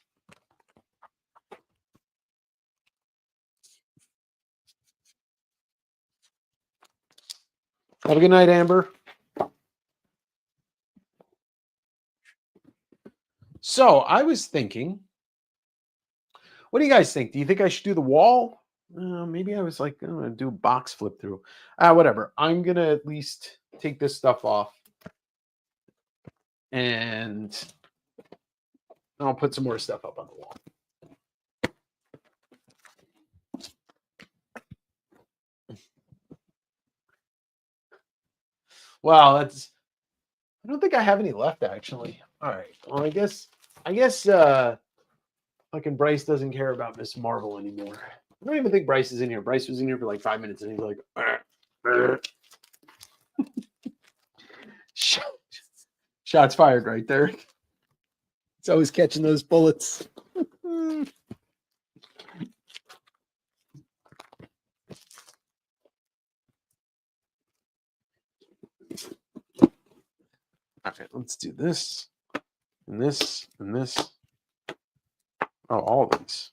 Have a good night, Amber. So I was thinking, what do you guys think? Do you think I should do the wall? Maybe I was like, I'm going to do a box flip through. Whatever. I'm going to at least take this stuff off. And I'll put some more stuff up on the wall. Wow, I don't think I have any left, actually. All right. Well, I guess fucking Bryce doesn't care about Miss Marvel anymore. I don't even think Bryce is in here. Bryce was in here for like 5 minutes and he's like, shots fired right there. It's always catching those bullets. Okay, let's do this, and this, and this. Oh, all of these.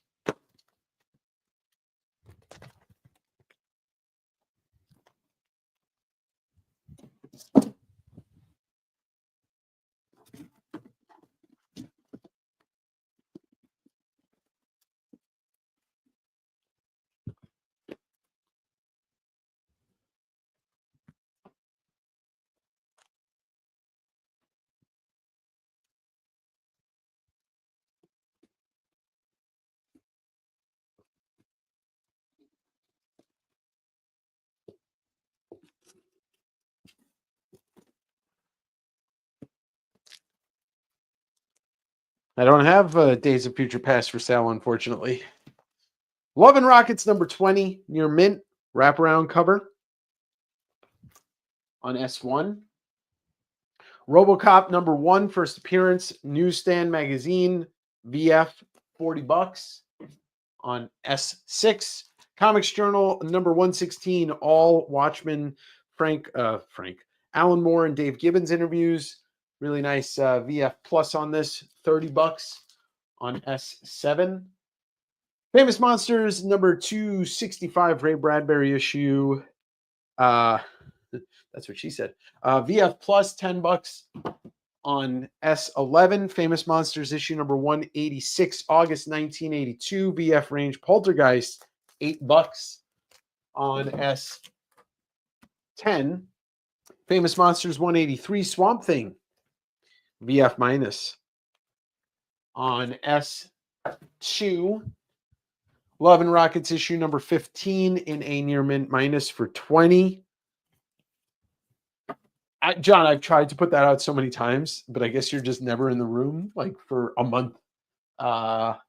I don't have Days of Future Past for sale, unfortunately. Love and Rockets number 20, near mint, wraparound cover on S1. RoboCop number 1, first appearance, newsstand magazine, VF, $40 on S6. Comics Journal number 116, all Watchmen Alan Moore and Dave Gibbons interviews. Really nice VF plus on this, $30 on S7. Famous Monsters number 265, Ray Bradbury issue. That's what she said. VF plus $10 on S11. Famous Monsters issue number 186, August 1982. VF range Poltergeist, $8 on S10. Famous Monsters 183, Swamp Thing, VF minus on S2. Love and Rockets issue number 15 in a near mint minus for 20. John, I've tried to put that out so many times, but I guess you're just never in the room like for a month. But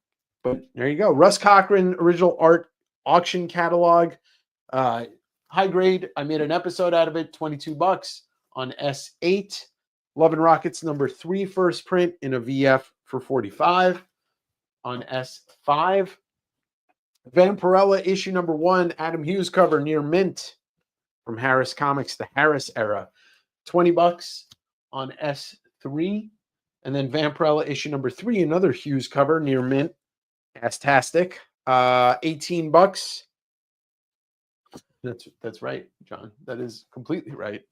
there you go. Russ Cochran original art auction catalog. High grade. I made an episode out of it, $22 on S8. Love and Rockets number 3 first print in a VF for $45 on S5. Vampirella issue number 1, Adam Hughes cover near mint from Harris Comics, the Harris era, $20 on S3. And then Vampirella issue number 3, another Hughes cover near mint, Astastic, $18. That's right, John. That is completely right.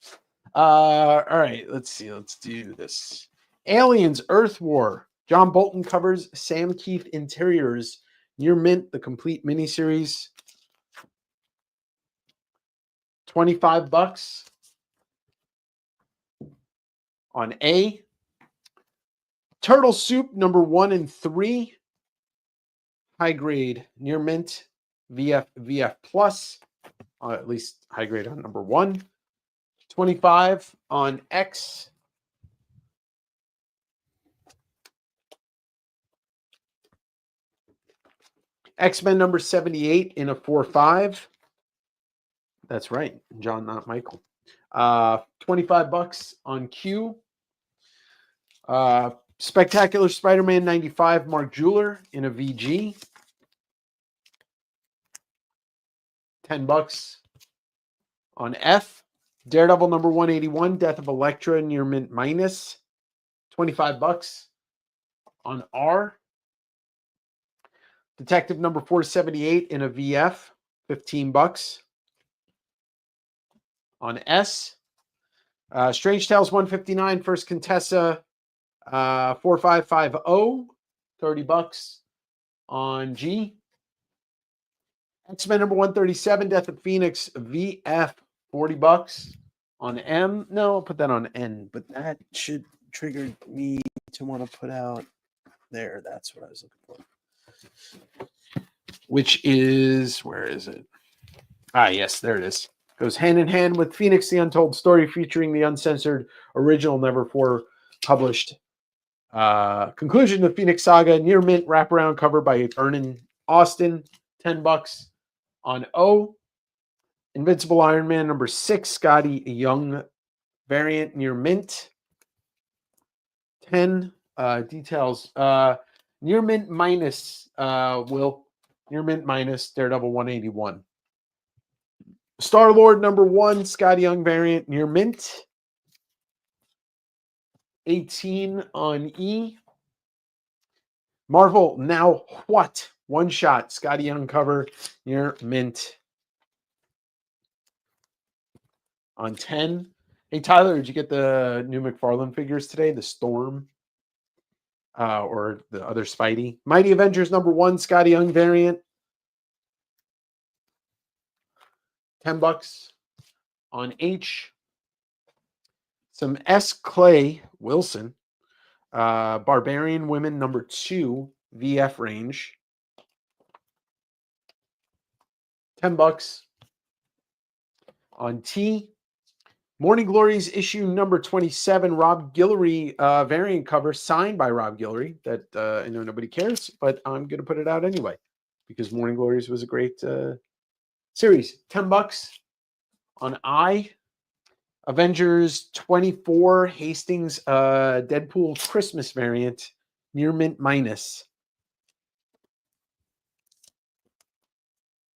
All right, let's see. Let's do this. Aliens, Earth War. John Bolton covers, Sam Keith interiors, near mint, the complete miniseries. $25 on A. Turtle Soup number 1 and 3. High grade, near mint, VF plus. At least high grade on number 1. 25 on X. X-Men number 78 in a 4-5. That's right, John, not Michael. $25 on Q. Spectacular Spider-Man 95, Mark Jeweler in a VG. $10 on F. Daredevil number 181, Death of Elektra near mint minus. $25 on R. Detective number 478 in a VF, $15 on S. Strange Tales 159, First Contessa 4550, $30 on G. X-Men number 137, Death of Phoenix VF, $40 on M. No, I'll put that on N, but that should trigger me to want to put out there. That's what I was looking for. Which is, where is it? Yes, there it is. Goes hand in hand with Phoenix, the Untold Story, featuring the uncensored original, never before published conclusion of Phoenix Saga, near mint wraparound cover by Ernan Austin, $10 on O. Invincible Iron Man number 6, Scotty Young variant near mint, 10 details. Near mint minus, Will. Near mint minus, Daredevil 181. Star-Lord number 1, Scotty Young variant near mint. 18 on E. Marvel Now What? One shot, Scotty Young cover near mint. On 10. Hey, Tyler, did you get the new McFarlane figures today? The Storm? Or the other Spidey? Mighty Avengers number 1, Scotty Young variant. $10 on H. Some S. Clay Wilson. Barbarian Women number 2, VF range. $10 on T. Morning Glories issue number 27, Rob Guillory variant cover, signed by Rob Guillory. That I know nobody cares, but I'm going to put it out anyway because Morning Glories was a great series. $10 on I. Avengers 24, Hastings Deadpool Christmas variant, near mint minus.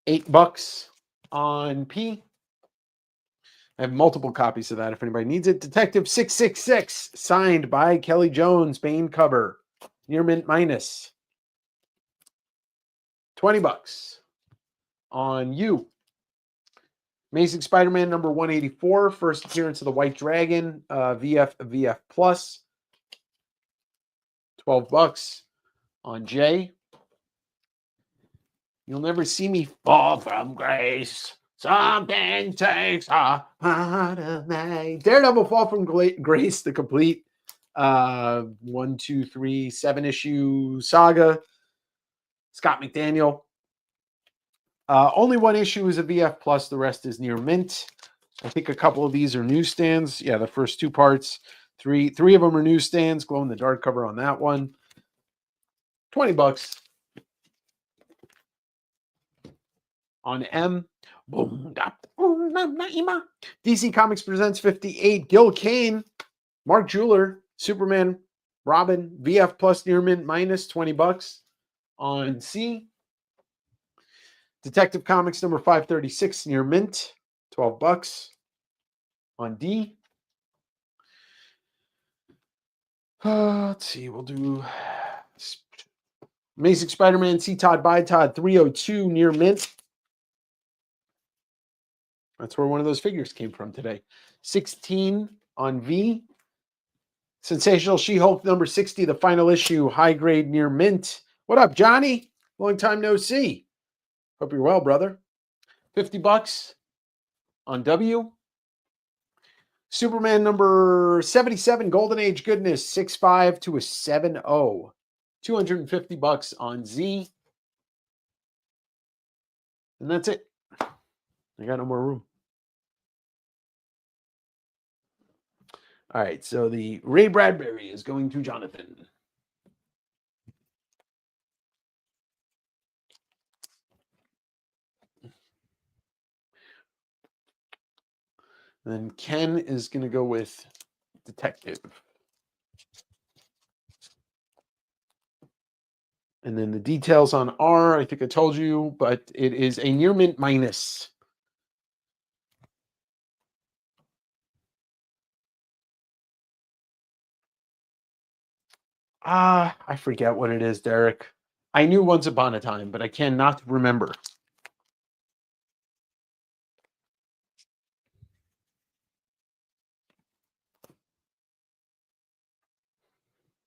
$8 on P. I have multiple copies of that if anybody needs it. Detective 666, signed by Kelly Jones, Bane cover. Near mint minus. $20 on you. Amazing Spider-Man number 184, first appearance of the White Dragon, VF Plus. $12 on Jay. You'll never see me fall from grace. Something takes a part of me. Daredevil Fall from Grace, the complete 1, 2, 3, 7-issue saga. Scott McDaniel. Only one issue is a VF Plus. The rest is near mint. I think a couple of these are newsstands. Yeah, the first 2 parts. Three of them are newsstands. Glow in the dark cover on that one. $20 on M. Boom, DC Comics presents 58. Gil Kane, Mark Jeweler, Superman, Robin, VF Plus near mint minus $20 on C. Detective Comics number 536 near mint, $12 on D. Let's see, we'll do Amazing Spider-Man C. Todd by Todd 302 near mint. That's where one of those figures came from today. 16 on V. Sensational She-Hulk number 60, the final issue, high grade near mint. What up, Johnny? Long time no see. Hope you're well, brother. $50 on W. Superman number 77, Golden Age Goodness, 6.5 to a 7.0. $250 on Z. And that's it. I got no more room. All right, so the Ray Bradbury is going to Jonathan. And then Ken is going to go with Detective. And then the details on R, I think I told you, but it is a near mint minus. I forget what it is, Derek. I knew once upon a time, but I cannot remember.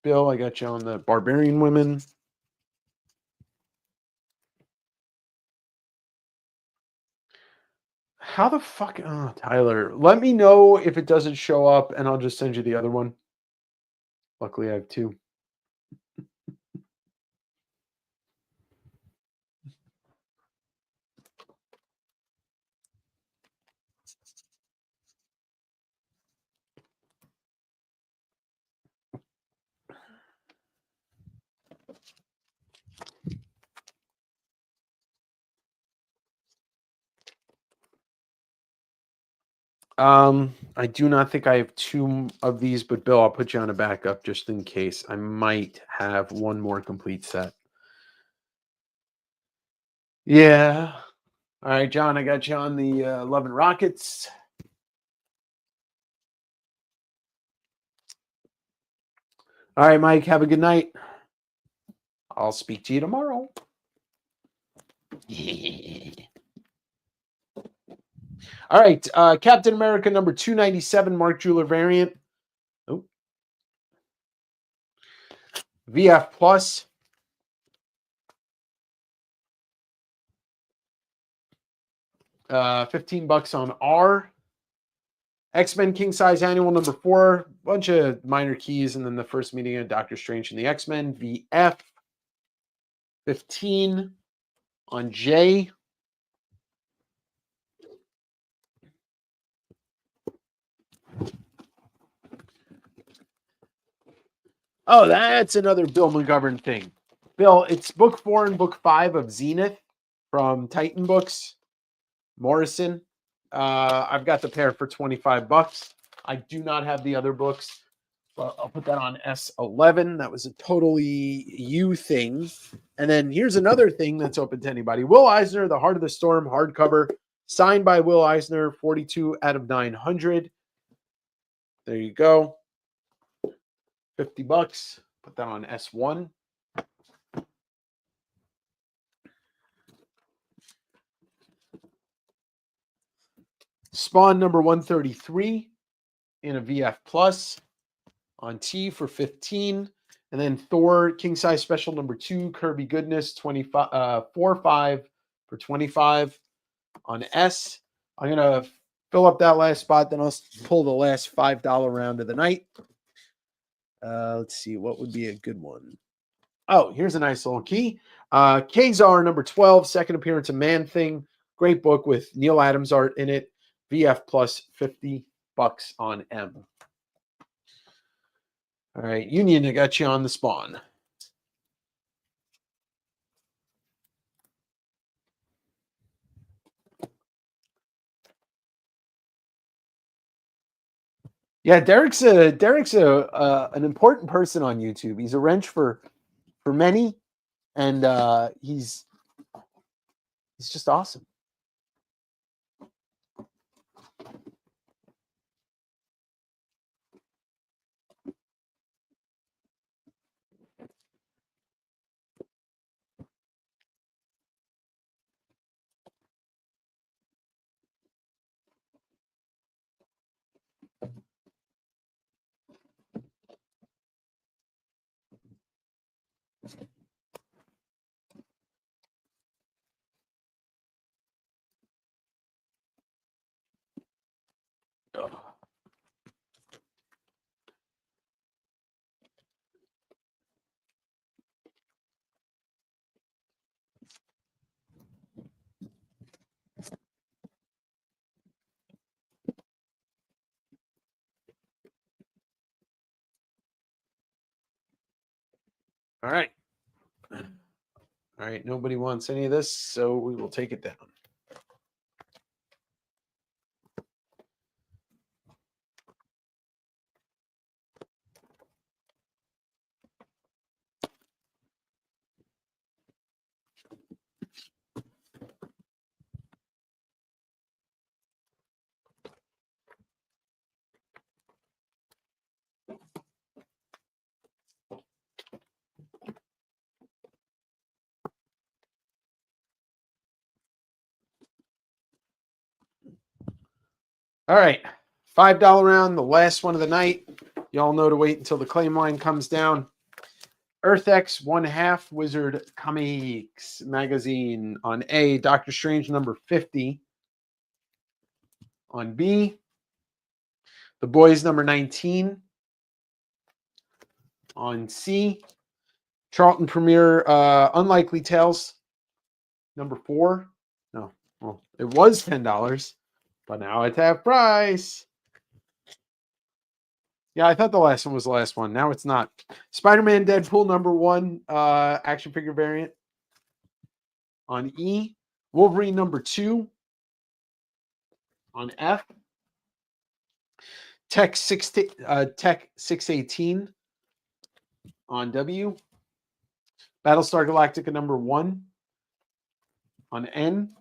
Bill, I got you on the Barbarian Women. How the fuck? Oh, Tyler, let me know if it doesn't show up, and I'll just send you the other one. Luckily, I have 2. I do not think I have 2 of these, but Bill, I'll put you on a backup just in case. I might have one more complete set. Yeah. All right, John, I got you on the Love and Rockets. All right, Mike, have a good night. I'll speak to you tomorrow. All right, Captain America number 297, Mark Jeweler variant. Oh. VF Plus. $15 on R. X-Men King Size Annual number 4. Bunch of minor keys, and then the first meeting of Doctor Strange and the X-Men. VF. 15 on J. Oh, that's another Bill McGovern thing. Bill, it's book 4 and book 5 of Zenith from Titan Books. Morrison. I've got the pair for $25. I do not have the other books, but I'll put that on S11. That was a totally you thing. And then here's another thing that's open to anybody. Will Eisner, The Heart of the Storm hardcover, Signed by Will Eisner, 42 out of 900. There you go. $50. Put that on S1. Spawn number 133 in a VF Plus on T for 15. And then Thor King Size Special number 2, Kirby Goodness, 25, 4-5 for 25 on S. I'm going to fill up that last spot, then I'll pull the last $5 round of the night. Let's see, what would be a good one? Oh, here's a nice little key. Kazar number 12, second appearance of Man Thing. Great book with Neil Adams art in it. VF Plus, $50 on M. All right, Union, I got you on the Spawn. Yeah, Derek's an important person on YouTube. He's a wrench for many, and he's just awesome. All right. All right. Nobody wants any of this, so we will take it down. All right. $5 round, the last one of the night. Y'all know to wait until the claim line comes down. EarthX 1/2 Wizard Comics magazine on A. Doctor Strange number 50 on B. The Boys number 19 on C. Charlton Premiere Unlikely Tales number 4. No, well, it was $10, but now it's half price. Yeah, I thought the last one was the last one. Now it's not. Spider-Man Deadpool number 1 action figure variant on E. Wolverine number 2 on F. Tech 618 on W. Battlestar Galactica number 1 on N.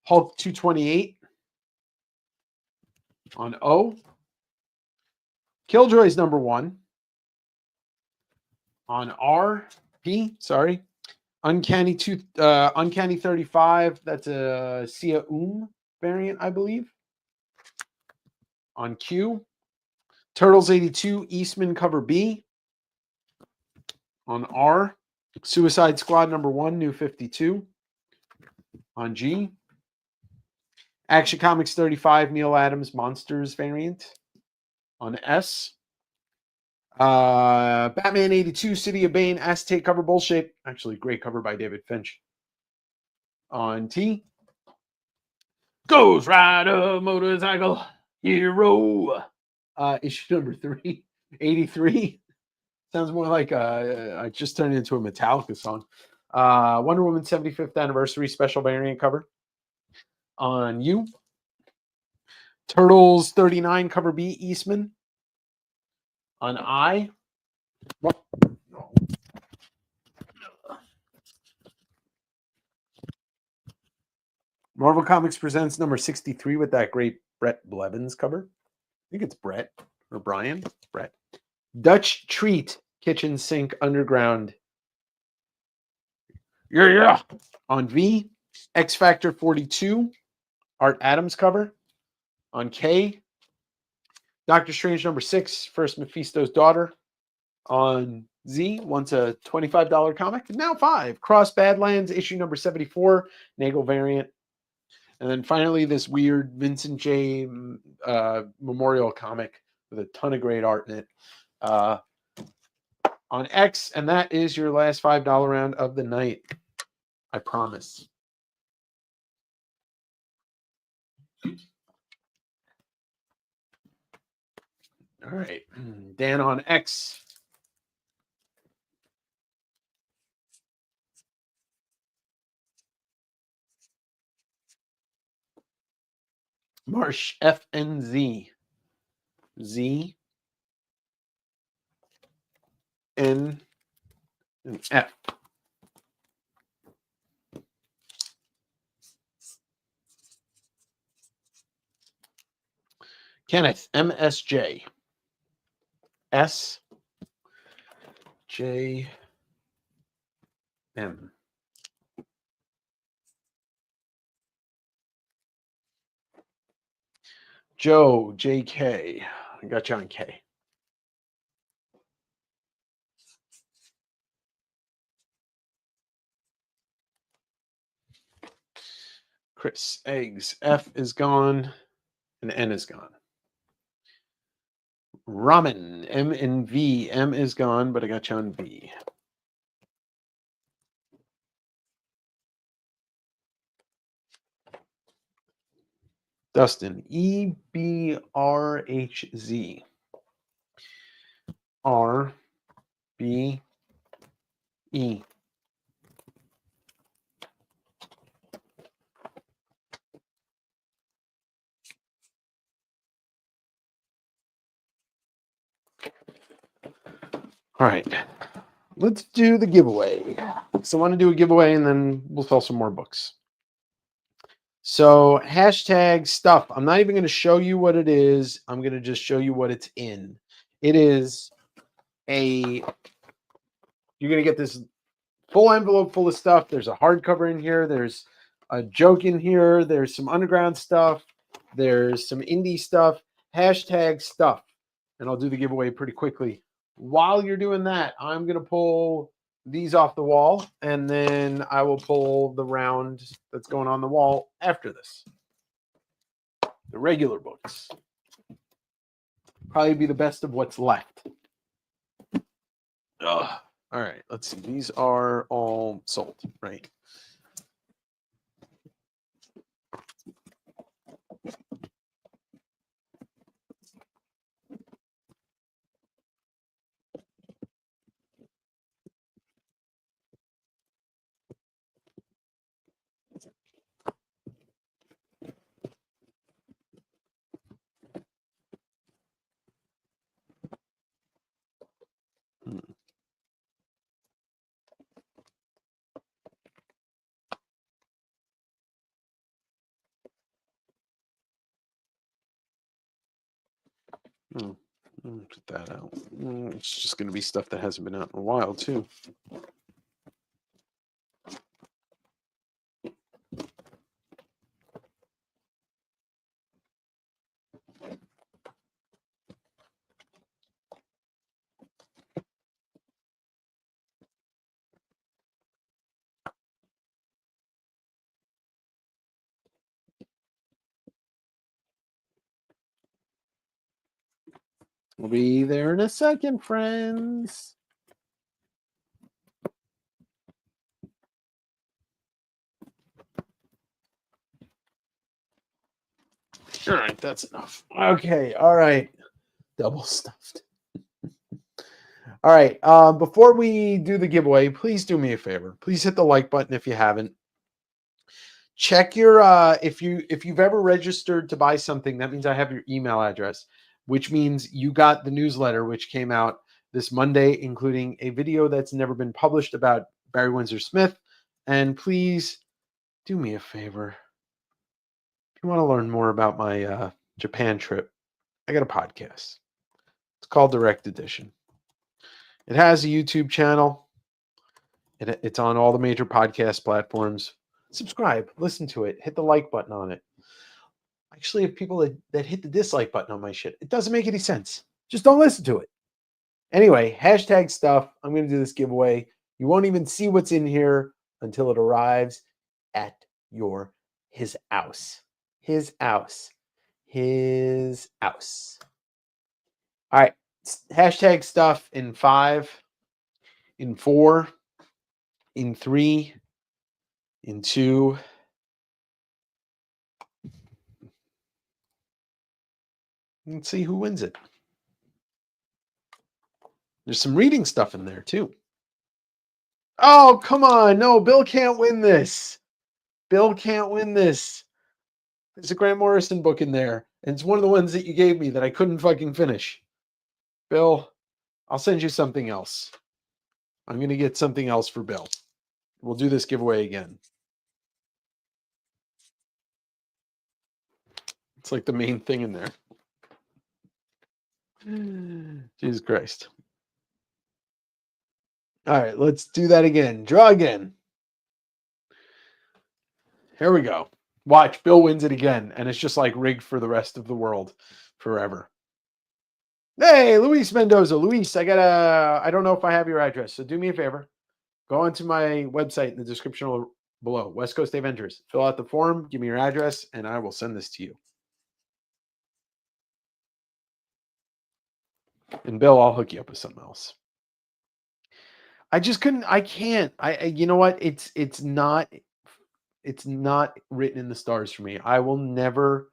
Hulk 228 on O. Killjoys number 1 on R. P. Sorry. Uncanny 35. That's a Sia variant, I believe. On Q. Turtles 82 Eastman cover B. On R. Suicide Squad number 1, new 52. On G. Action Comics 35 Neil Adams Monsters variant. On S. Batman 82 City of Bane Acetate cover bullshit. Actually, great cover by David Finch. On T. Ghost Rider Motorcycle Hero. Issue number 3. 83. Sounds more like I just turned it into a Metallica song. Wonder Woman 75th Anniversary Special Variant cover. On U. Turtles 39 cover B Eastman. On I. Marvel Comics presents number 63 with that great Brett Blevins cover. I think it's Brett or Brian. Brett. Dutch Treat Kitchen Sink Underground. Yeah. On V. X Factor 42. Art Adams cover. On K. Doctor Strange number 6. First Mephisto's Daughter. On Z. Once a $25 comic. Now 5. Cross Badlands issue number 74. Nagel variant. And then finally, this weird Vincent J. Memorial comic with a ton of great art in it on X. And that is your last $5 round of the night. I promise. All right. Dan on X. Marsh FNZ. Z. N. And F. Kenneth MSJ. S. J. M. Joe JK. I got you on K. Chris Eggs. F is gone and N is gone. Ramen M and V. M is gone, but I got you on V. Dustin, EBRHZ. R B E. All right, let's do the giveaway. So I want to do a giveaway and then we'll sell some more books. So hashtag stuff. I'm not even going to show you what it is. I'm going to just show you what it's in. It is you're going to get this full envelope full of stuff. There's a hardcover in here. There's a joke in here. There's some underground stuff. There's some indie stuff. Hashtag stuff. And I'll do the giveaway pretty quickly. While you're doing that, I'm going to pull these off the wall, and then I will pull the round that's going on the wall after this. The regular books. Probably be the best of what's left. Ugh. All right, let's see. These are all sold, right? Put that out. It's just going to be stuff that hasn't been out in a while, too. We'll be there in a second, friends. All right, that's enough. Okay, all right. Double stuffed. All right, before we do the giveaway, please do me a favor. Please hit the like button if you haven't. Check your if you've ever registered to buy something, that means I have your email address, which means you got the newsletter, which came out this Monday, including a video that's never been published about Barry Windsor Smith. And please do me a favor. you want to learn more about my Japan trip, I got a podcast. It's called Direct Edition. It has a YouTube channel. It's on all the major podcast platforms. Subscribe, listen to it, hit the like button on it. I actually have people that hit the dislike button on my shit. It doesn't make any sense. Just don't listen to it. Anyway, hashtag stuff. I'm going to do this giveaway. You won't even see what's in here until it arrives at his house. His house. His house. All right. Hashtag stuff in 5, in 4, in 3, in 2. Let's see who wins it. There's some reading stuff in there too. Oh, come on. No, Bill can't win this. Bill can't win this. There's a Grant Morrison book in there. And it's one of the ones that you gave me that I couldn't fucking finish. Bill, I'll send you something else. I'm going to get something else for Bill. We'll do this giveaway again. It's like the main thing in there. Jesus Christ. All right, let's do that again. Draw again. Here we go. Watch, Bill wins it again, and it's just like rigged for the rest of the world forever. Hey, Luis Mendoza. Luis, I don't know if I have your address, so do me a favor. Go onto my website in the description below, West Coast Avengers. Fill out the form, give me your address, and I will send this to you. And Bill, I'll hook you up with something else. I just couldn't. I can't. You know what? It's not written in the stars for me. I will never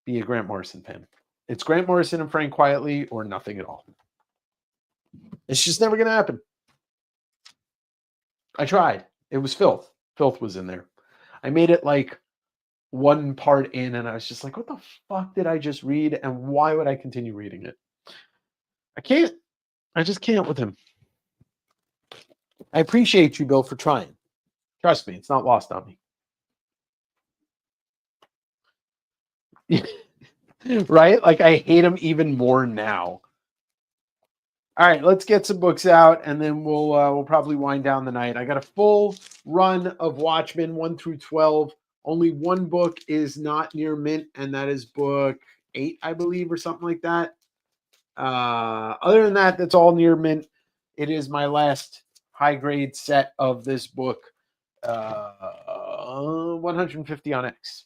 be a Grant Morrison fan. It's Grant Morrison and Frank Quietly or nothing at all. It's just never going to happen. I tried. It was Filth. Filth was in there. I made it like one part in, and I was just like, what the fuck did I just read? And why would I continue reading it? I can't. I just can't with him. I appreciate you, Bill, for trying. Trust me, it's not lost on me. Right? Like, I hate him even more now. All right, let's get some books out, and then we'll probably wind down the night. I got a full run of Watchmen 1 through 12. Only one book is not near mint, and that is book 8, I believe, or something like that. Other than that, that's all near mint. It is my last high grade set of this book. 150 on X.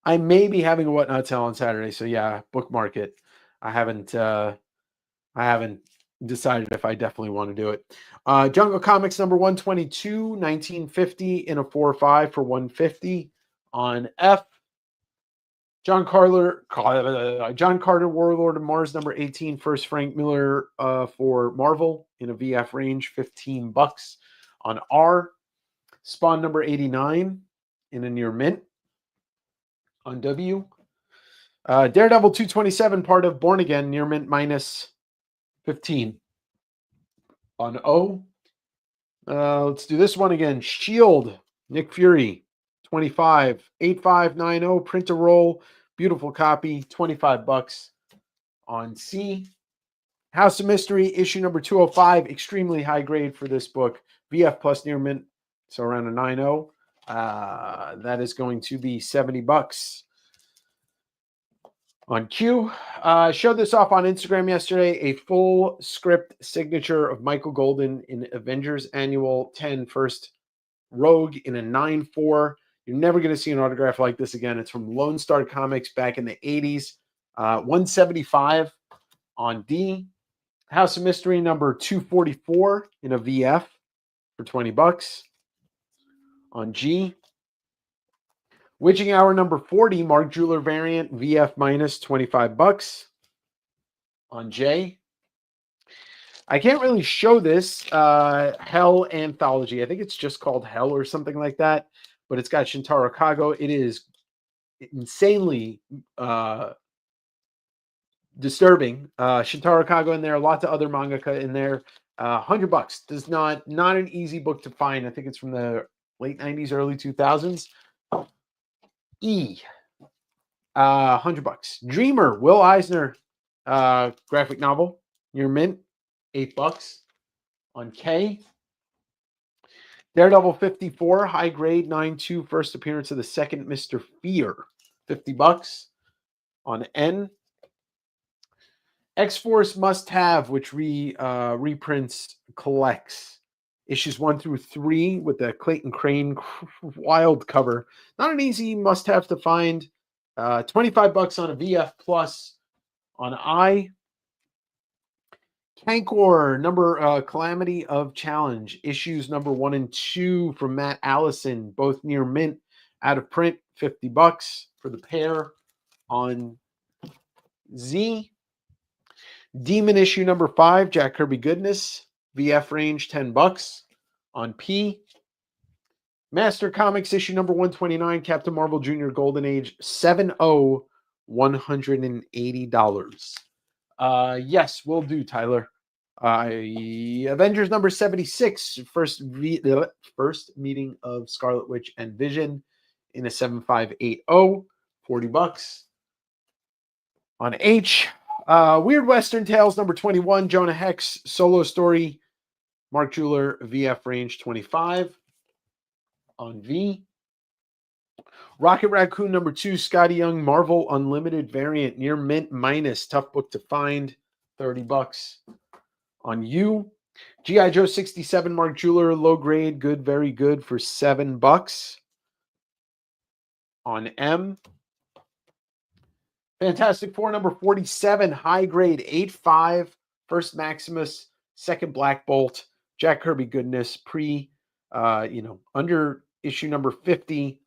I may be having a Whatnot sale on Saturday, so yeah, bookmark it. I haven't decided if I definitely want to do it. Jungle Comics number 122, 1950 in a 4/5 for 150 on F. John Carter, Warlord of Mars number 18, first Frank Miller for Marvel in a VF range, $15 on R. Spawn number 89 in a near mint on W. Daredevil 227, part of Born Again, near mint minus 15 on O. Let's do this one again. Shield, Nick Fury, 25, 8590, print a roll, beautiful copy, $25 on C. House of Mystery, issue number 205, extremely high grade for this book, VF plus near mint, so around a 90. That is going to be $70 on Q. Showed this off on Instagram yesterday, a full script signature of Michael Golden in Avengers Annual 10, first Rogue in a 9/4. You're never going to see an autograph like this again. It's from Lone Star Comics back in the 80s. 175 on D. House of Mystery number 244 in a VF for $20 on G. Witching Hour number 40, Mark Jeweler variant, VF minus $25 on J. I can't really show this. Hell Anthology. I think it's just called Hell or something like that. But it's got Shintaro Kago. It is insanely disturbing. Shintaro Kago in there. Lots of other mangaka in there. $100. Does not an easy book to find. I think it's from the late 90s, early 2000s. E. $100. Dreamer, Will Eisner, graphic novel. Near mint, $8 on K. Daredevil 54, high grade, 9.2, first appearance of the second Mr. Fear, $50 on N. X-Force Must Have, which reprints, collects issues 1 through 3 with the Clayton Crane wild cover. Not an easy must-have to find. $25 on a VF Plus on I. Cankor, Calamity of Challenge, issues number 1 and 2 from Matt Allison, both near mint, out of print, $50 for the pair on Z. Demon issue number 5, Jack Kirby Goodness, VF range, $10 on P. Master Comics issue number 129, Captain Marvel Jr. Golden Age, $70, $180. Yes, will do, Tyler. Avengers number 76, first meeting of Scarlet Witch and Vision in a 7580, $40 on H. Weird Western Tales number 21, Jonah Hex solo story, Mark Jeweler, VF range, $25 on V. Rocket Raccoon number 2, Scotty Young, Marvel Unlimited variant, near mint minus, tough book to find, $30 on U. G.I. Joe 67, Mark Jeweler, low grade, good, very good for $7 on M. Fantastic Four number 47, high grade, 8.5, first Maximus, second Black Bolt, Jack Kirby Goodness, under issue number 50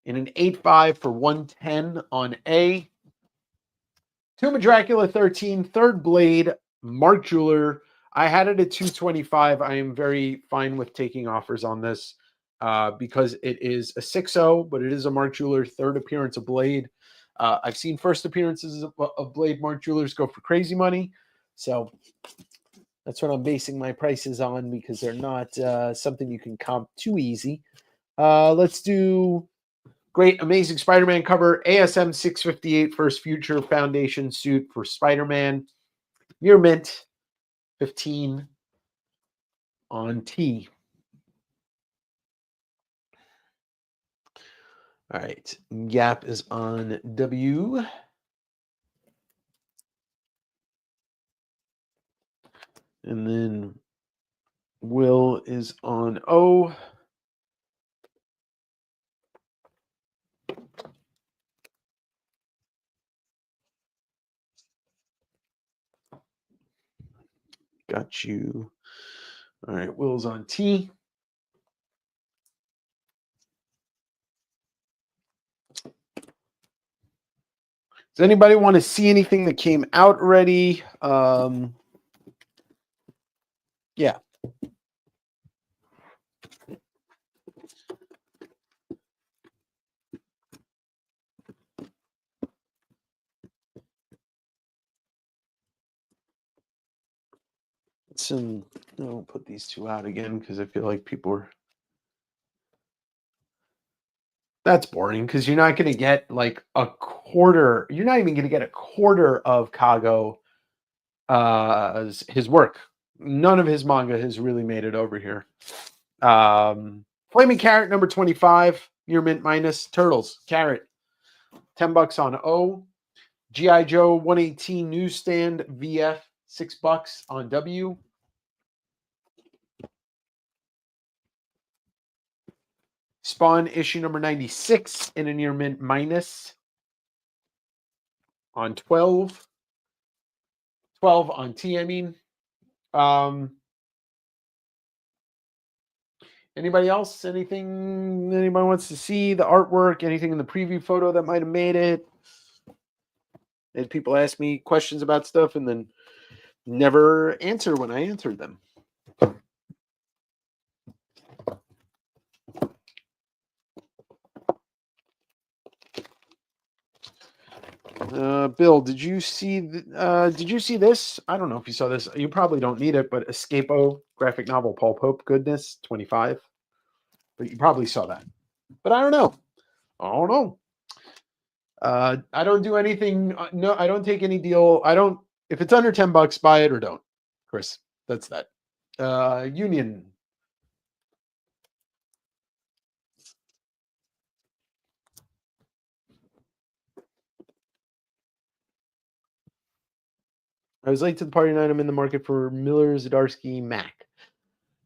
in an 8.5 for 110 on A. Tomb of Dracula 13, third Blade, Mark Jeweler. I had it at 225. I am very fine with taking offers on this because it is a 6.0, but it is a Mark Jeweler third appearance of Blade. I've seen first appearances of Blade Mark Jewelers go for crazy money. So that's what I'm basing my prices on because they're not something you can comp too easy. Let's do great, amazing Spider-Man cover. ASM 658, first Future Foundation suit for Spider-Man. Near mint, 15 on T. All right, Gap is on W. And then Will is on O. Got you. All right, Will's on T. Does anybody want to see anything that came out already? Yeah. I'll put these two out again because I feel like people are. That's boring because you're not going to get like a quarter. You're not even going to get a quarter of Kago his work. None of his manga has really made it over here. Flaming Carrot number 25, near mint minus. Turtles, Carrot, $10 on O. G.I. Joe 118 newsstand VF, $6 on W. Spawn issue number 96 in a near mint minus on 12. 12 on T, I mean. Anybody else? Anything anybody wants to see? The artwork, anything in the preview photo that might have made it? And people ask me questions about stuff and then never answer when I answered them. Bill, did you see this? I don't know if you saw this. You probably don't need it, but Escapo graphic novel, Paul Pope Goodness, 25. But you probably saw that. But I don't know. I don't know. I don't do anything. No, I don't take any deal. I don't. If it's under $10, buy it or don't. Chris, that's that. Union. I was late to the party tonight. I'm in the market for Miller Zdarsky Mac.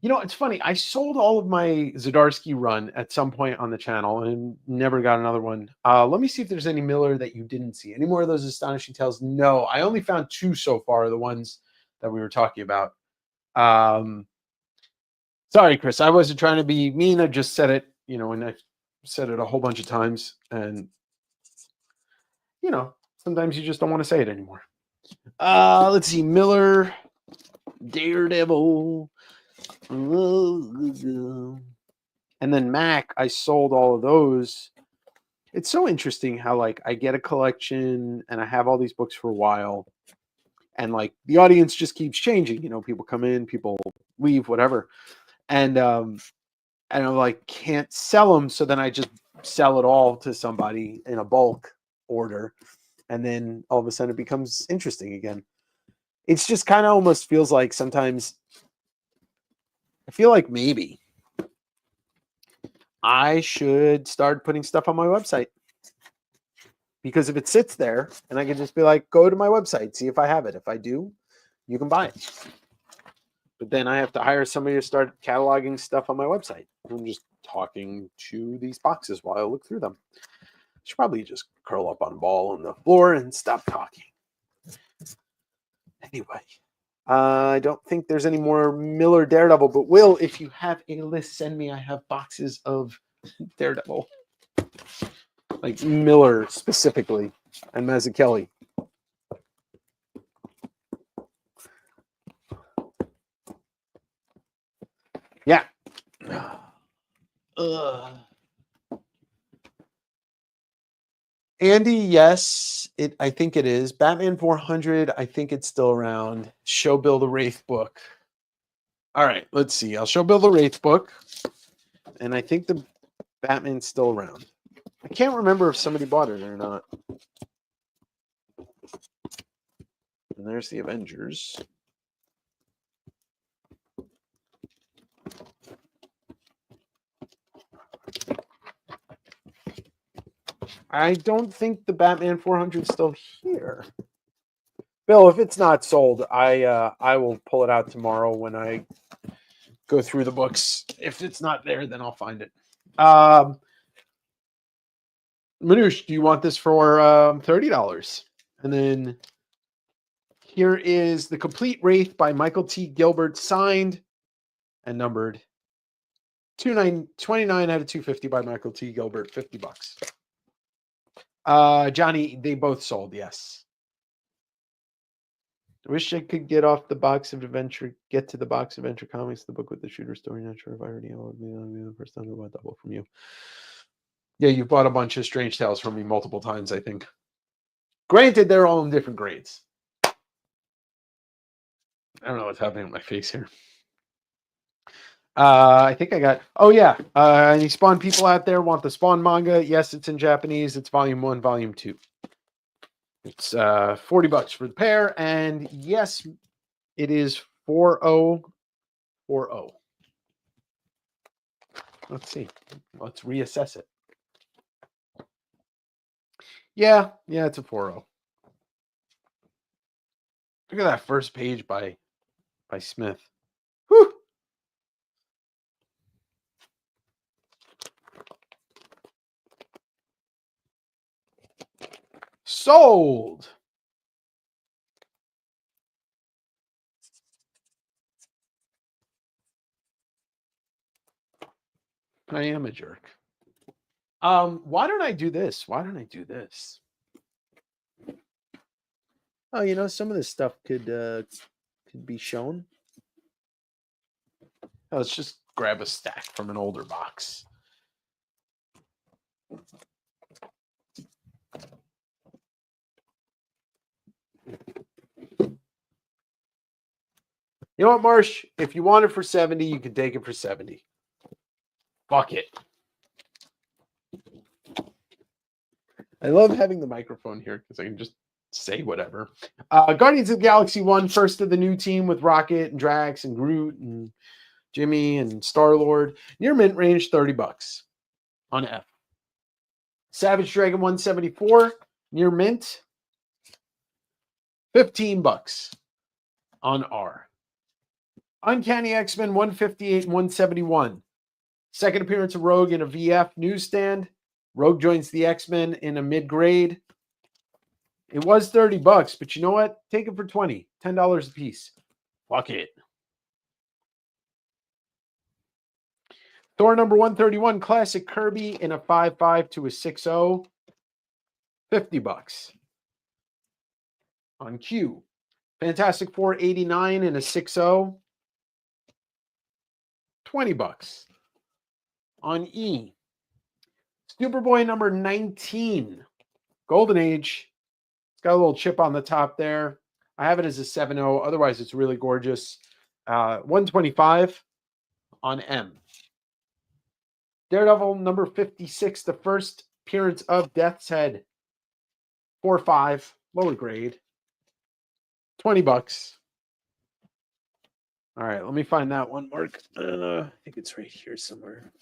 You know, it's funny. I sold all of my Zdarsky run at some point on the channel and never got another one. Let me see if there's any Miller that you didn't see. Any more of those Astonishing Tales? No, I only found 2 so far, the ones that we were talking about. Sorry, Chris. I wasn't trying to be mean. I just said it, and I said it a whole bunch of times. And, sometimes you just don't want to say it anymore. Let's see. Miller, Daredevil. And then Mac, I sold all of those. It's so interesting how I get a collection and I have all these books for a while, and the audience just keeps changing. People come in, people leave, whatever, and I can't sell them, so then I just sell it all to somebody in a bulk order, and then all of a sudden it becomes interesting again. It's just kind of almost feels like sometimes I feel like maybe I should start putting stuff on my website, because if it sits there and I can just be like, go to my website, see if I have it. If I do, you can buy it. But then I have to hire somebody to start cataloging stuff on my website. I'm just talking to these boxes while I look through them. I should probably just curl up on a ball on the floor and stop talking. Anyway. I don't think there's any more Miller Daredevil, but Will, if you have a list, send me. I have boxes of Daredevil, like Miller specifically, and Mazzucchelli. Yeah. Andy, yes, I think it is. Batman 400, I think it's still around. Show Bill the Wraith book. All right, let's see. I'll show Bill the Wraith book. And I think the Batman's still around. I can't remember if somebody bought it or not. And there's the Avengers. I don't think the Batman 400 is still here. Bill, if it's not sold, I will pull it out tomorrow when I go through the books. If it's not there, then I'll find it. Manoush, do you want this for $30? And then here is the Complete Wraith by Michael T. Gilbert, signed and numbered 29 out of 250 by Michael T. Gilbert, $50. Johnny, they both sold, yes. I wish I could get to the box of Adventure Comics, the book with the shooter story. Not sure if I already know. The first time I bought that book from you. Yeah, you've bought a bunch of Strange Tales from me multiple times, I think. Granted, they're all in different grades. I don't know what's happening with my face here. I think I got. Oh yeah, any Spawn people out there want the Spawn manga? Yes, it's in Japanese. It's volume 1, volume 2. It's $40 for the pair, and yes, it is 4040. Let's see. Let's reassess it. Yeah, it's a 40. Look at that first page by Smith. Whew. Sold. I am a jerk. Why don't I do this? Oh, some of this stuff could be shown. Oh, let's just grab a stack from an older box. You know what, Marsh? If you want it for 70, you can take it for 70. Fuck it. I love having the microphone here because I can just say whatever. Guardians of the Galaxy 1, first of the new team with Rocket and Drax and Groot and Jimmy and Star-Lord. Near mint range, $30 on F. Savage Dragon 174, near mint, $15 on R. Uncanny X-Men 158 and 171. Second appearance of Rogue in a VF newsstand. Rogue joins the X-Men in a mid-grade. It was $30, but you know what? Take it for $20. $10 a piece. Fuck it. Thor number 131, classic Kirby in a 5.5 to a 6.0. $50 on Q. Fantastic Four 89 in a 6.0. $20 on E. Superboy number 19, Golden Age. It's got a little chip on the top there. I have it as a 7.0. Otherwise, it's really gorgeous. 125 on M. Daredevil number 56, the first appearance of Death's Head. 4.5, lower grade. $20. All right, let me find that one, Mark. I think it's right here somewhere.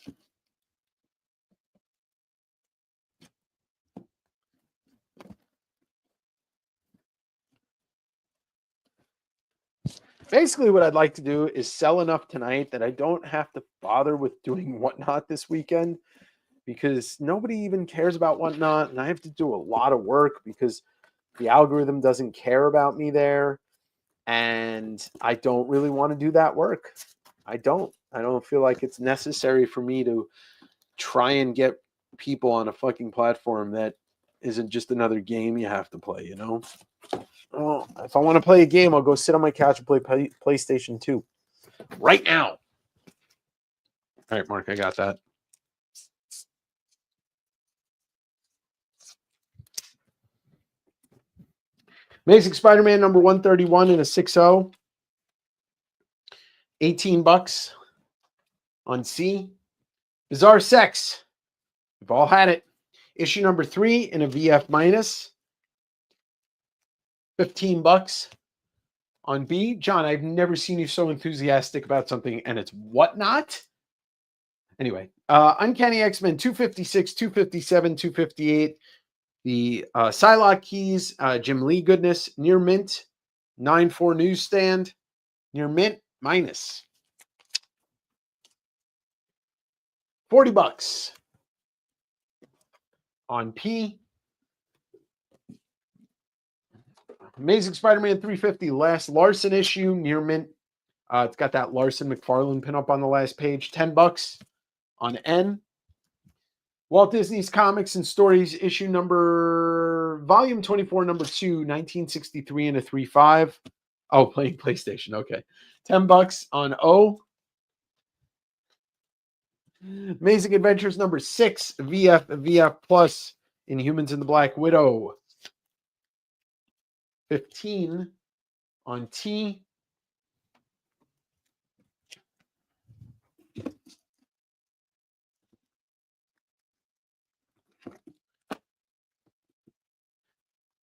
Basically, what I'd like to do is sell enough tonight that I don't have to bother with doing Whatnot this weekend, because nobody even cares about Whatnot, and I have to do a lot of work because the algorithm doesn't care about me there, and I don't really want to do that work. I don't feel like it's necessary for me to try and get people on a fucking platform that isn't just another game you have to play, you know? Well, if I want to play a game, I'll go sit on my couch and play PlayStation 2 right now. All right, Mark, I got that. Amazing Spider-Man number 131 in a 6.0. $18 on C. Bizarre Sex. We've all had it. Issue number 3 in a VF minus. $15 on B. John, I've never seen you so enthusiastic about something, and it's Whatnot. Anyway, Uncanny X-Men 256, 257, 258. The Psylocke keys, Jim Lee goodness, near mint, 9.4 newsstand, near mint, minus. $40 on P. Amazing Spider-Man 350, last Larson issue, near mint. It's got that Larson McFarlane pinup on the last page. $10 on N. Walt Disney's Comics and Stories issue number, volume 24, number 2, 1963 and a 3.5. Oh, playing PlayStation. Okay. $10 on O. Amazing Adventures number 6, VF Plus, Inhumans and the Black Widow. 15 on T.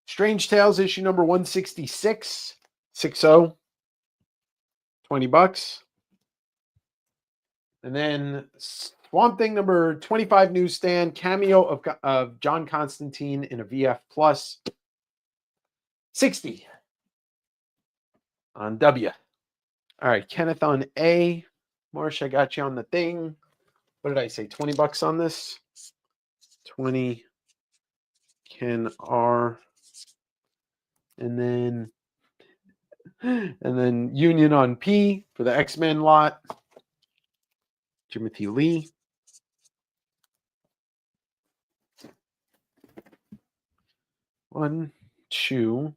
Strange Tales issue number 166, 6.0, $20. And then Swamp Thing number 25 newsstand, cameo of John Constantine in a VF Plus, 60 on W. All right, Kenneth on A. Marsh, I got you on the thing. What did I say? $20 on this? 20. Ken R. And then Union on P for the X-Men lot. Timothy Lee. One, two,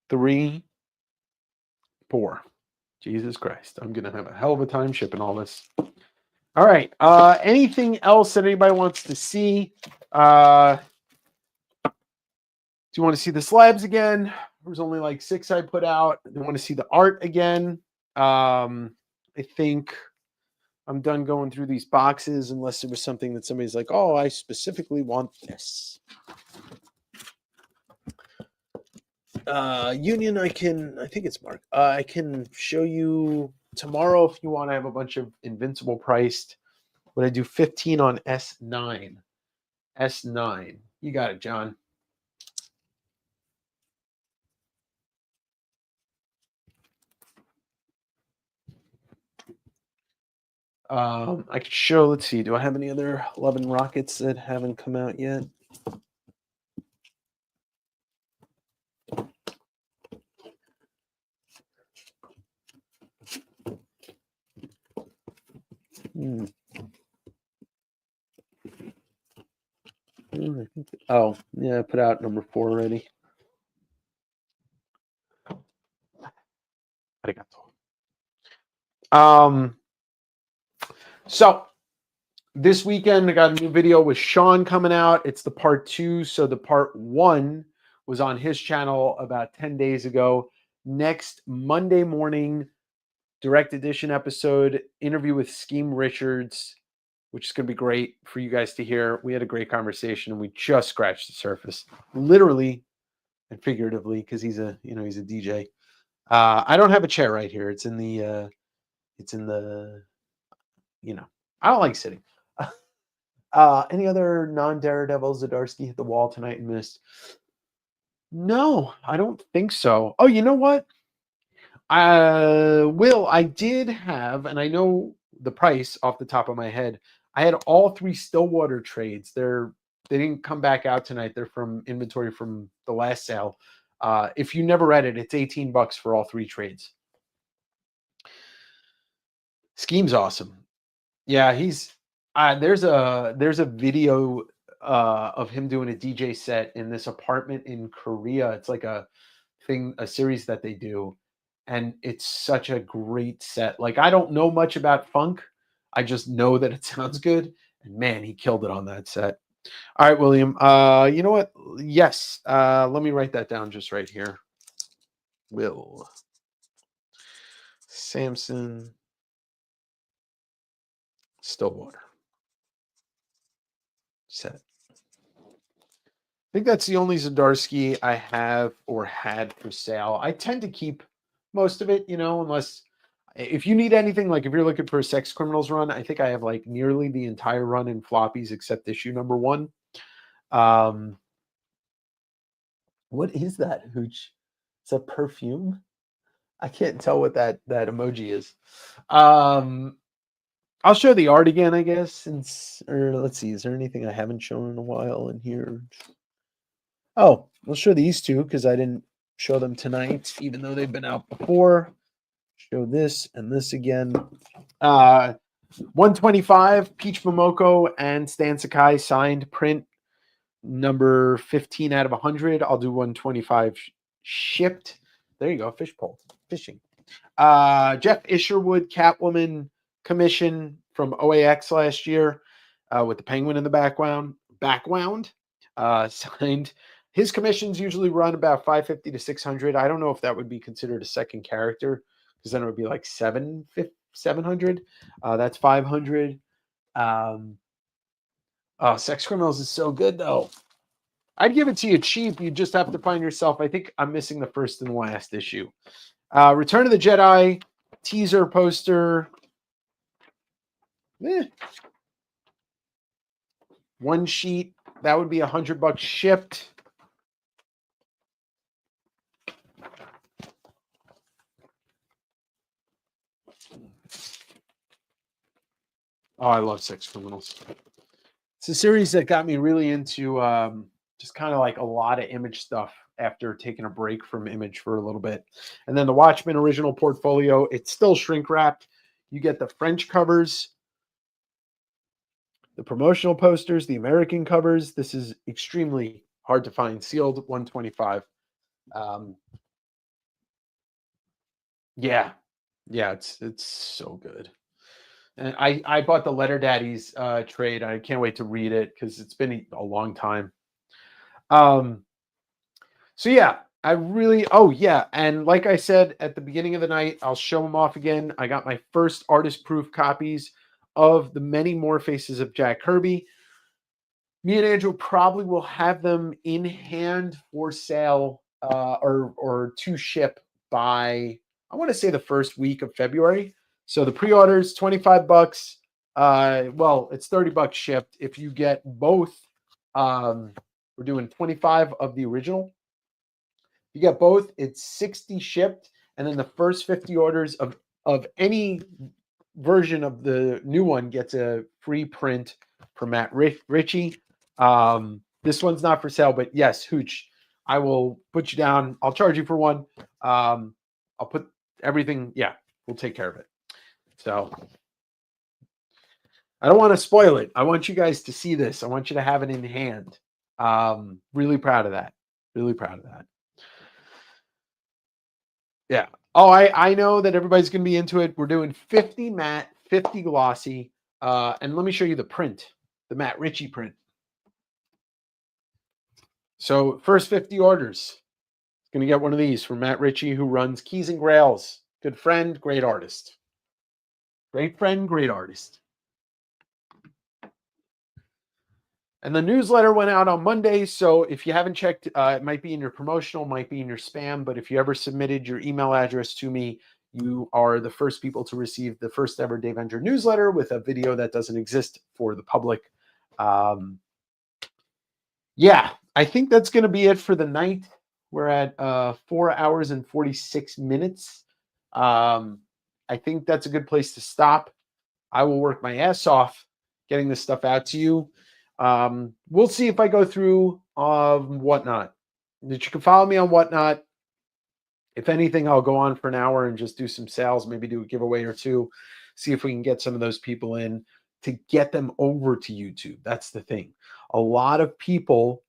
3, 4. Jesus Christ. I'm going to have a hell of a time shipping all this. All right. Anything else that anybody wants to see? Do you want to see the slabs again? There was only like 6 I put out. Do you want to see the art again? I think I'm done going through these boxes unless there was something that somebody's like, oh, I specifically want this. Union, I think it's Mark. I can show you tomorrow if you want. I have a bunch of Invincible priced. Would I do 15 on S9? S9. You got it, John. I could show, let's see, do I have any other 11 rockets that haven't come out yet? Oh, yeah, I put out number 4 already. So this weekend I got a new video with Sean coming out. It's the part 2. So the part 1 was on his channel about 10 days ago. Next Monday morning, direct edition episode, interview with Scheme Richards, which is going to be great for you guys to hear. We had a great conversation and we just scratched the surface, literally and figuratively, because he's a DJ. I don't have a chair right here. It's in the, I don't like sitting. Any other non-Daredevils? Zdarsky hit the wall tonight and missed. No, I don't think so. Oh, you know what? Will, I did have, and I know the price off the top of my head. I had all 3 Stillwater trades. They didn't come back out tonight. They're from inventory from the last sale. If you never read it, it's $18 for all 3 trades. Scheme's awesome. Yeah, he's there's a video of him doing a DJ set in this apartment in Korea. It's like a series that they do, and it's such a great set. Like, I don't know much about funk. I just know that it sounds good, and man, he killed it on that set. All right, William. You know what? Yes. Let me write that down just right here. Will Samson Stillwater set. I think that's the only Zdarsky I have or had for sale. I tend to keep most of it, unless if you need anything, like if you're looking for a Sex Criminals run, I think I have like nearly the entire run in floppies except issue number 1. What is that, Hooch? It's a perfume? I can't tell what that emoji is. I'll show the art again, I guess. Or let's see, is there anything I haven't shown in a while in here? Oh, we'll show these 2 because I didn't show them tonight, even though they've been out before. Show this and this again. 125, Peach Momoko and Stan Sakai signed print, number 15 out of 100. I'll do 125 shipped. There you go, fishing. Jeff Isherwood, Catwoman commission from OAX last year with the penguin in the background. Signed. His commissions usually run about 550 to 600. I don't know if that would be considered a second character, because then it would be like 700. That's 500. Sex Criminals is so good though. I'd give it to you cheap. You just have to find yourself. I think I'm missing the first and last issue. Return of the Jedi teaser poster. One sheet. That would be $100 shipped. Oh, I love Sex Criminals. It's a series that got me really into just kind of like a lot of Image stuff after taking a break from Image for a little bit. And then the Watchmen original portfolio, it's still shrink wrapped. You get the French covers, the promotional posters, the American covers. This is extremely hard to find. Sealed 125. Yeah, it's so good. And I bought the Letter Daddies trade. I can't wait to read it because it's been a long time. So yeah, and like I said at the beginning of the night, I'll show them off again. I got my first artist proof copies of the many more Faces of Jack Kirby. Me and Andrew probably will have them in hand for sale or to ship by, I want to say, the first week of February. So the pre-orders, $25. Well, it's $30 shipped. If you get both, we're doing 25 of the original. If you get both, it's 60 shipped. And then the first 50 orders of any version of the new one gets a free print from Matt Ritchie. This one's not for sale, but yes, Hooch, I will put you down. I'll charge you for one. I'll put everything. Yeah, we'll take care of it. So I don't want to spoil it. I want you guys to see this. I want you to have it in hand. Really proud of that. Really proud of that. Yeah. Oh, I know that everybody's going to be into it. We're doing 50 matte, 50 glossy. And let me show you the print, the Matt Ritchie print. So first 50 orders, going to get one of these from Matt Ritchie, who runs Keys and Grails. Good friend, great artist. Great friend, great artist. And the newsletter went out on Monday, so if you haven't checked, it might be in your promotional, might be in your spam, but if you ever submitted your email address to me, you are the first people to receive the first ever Dave Enger newsletter with a video that doesn't exist for the public. Yeah, I think that's going to be it for the night. We're at 4 hours and 46 minutes. I think that's a good place to stop. I will work my ass off getting this stuff out to you. We'll see if I go through Whatnot. You can follow me on Whatnot. If anything, I'll go on for an hour and just do some sales, maybe do a giveaway or two, see if we can get some of those people in to get them over to YouTube. That's the thing. A lot of people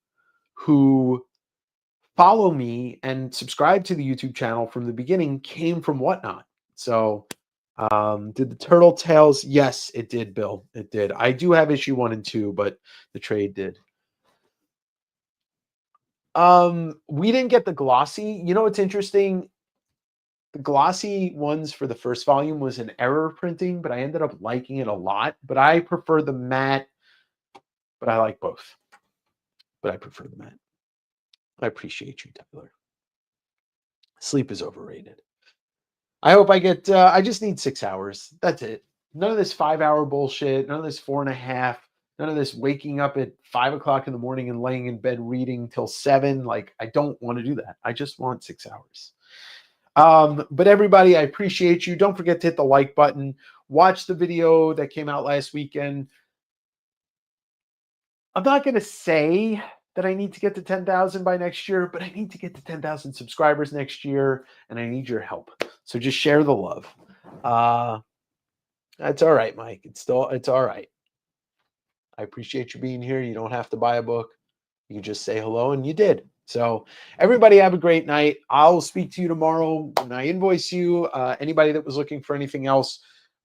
who follow me and subscribe to the YouTube channel from the beginning came from Whatnot. So did the Turtle Tails? Yes, it did, Bill. It did. I do have issue 1 and 2, but the trade did. We didn't get the glossy. You know what's interesting? The glossy ones for the first volume was an error printing, but I ended up liking it a lot. But I prefer the matte, but I like both. But I prefer the matte. I appreciate you, Tyler. Sleep is overrated. I hope I get, I just need 6 hours. That's it. None of this 5-hour bullshit. None of this 4.5. None of this waking up at 5 o'clock in the morning and laying in bed reading till 7. Like, I don't want to do that. I just want 6 hours. But everybody, I appreciate you. Don't forget to hit the like button. Watch the video that came out last weekend. I'm not going to say that I need to get to 10,000 by next year, but I need to get to 10,000 subscribers next year, and I need your help. So just share the love. That's all right, Mike. It's all right. I appreciate you being here. You don't have to buy a book. You can just say hello, and you did. So everybody have a great night. I'll speak to you tomorrow when I invoice you. Anybody that was looking for anything else,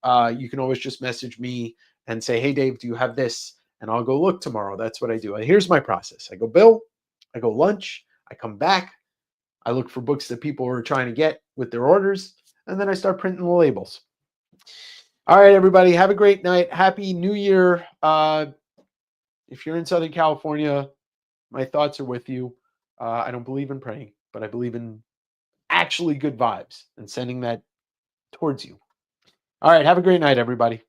you can always just message me and say, hey, Dave, do you have this? And I'll go look tomorrow. That's what I do. Here's my process. I go bill, I go lunch, I come back, I look for books that people are trying to get with their orders, and then I start printing the labels. All right, everybody, have a great night. Happy New Year. If you're in Southern California, my thoughts are with you. I don't believe in praying, but I believe in actually good vibes and sending that towards you. All right, have a great night, everybody.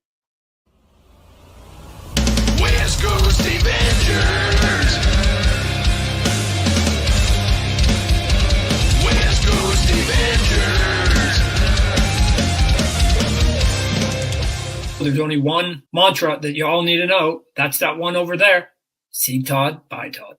West Coast Avengers. West Coast Avengers. There's only one mantra that you all need to know. That's that one over there. See Todd, bye Todd.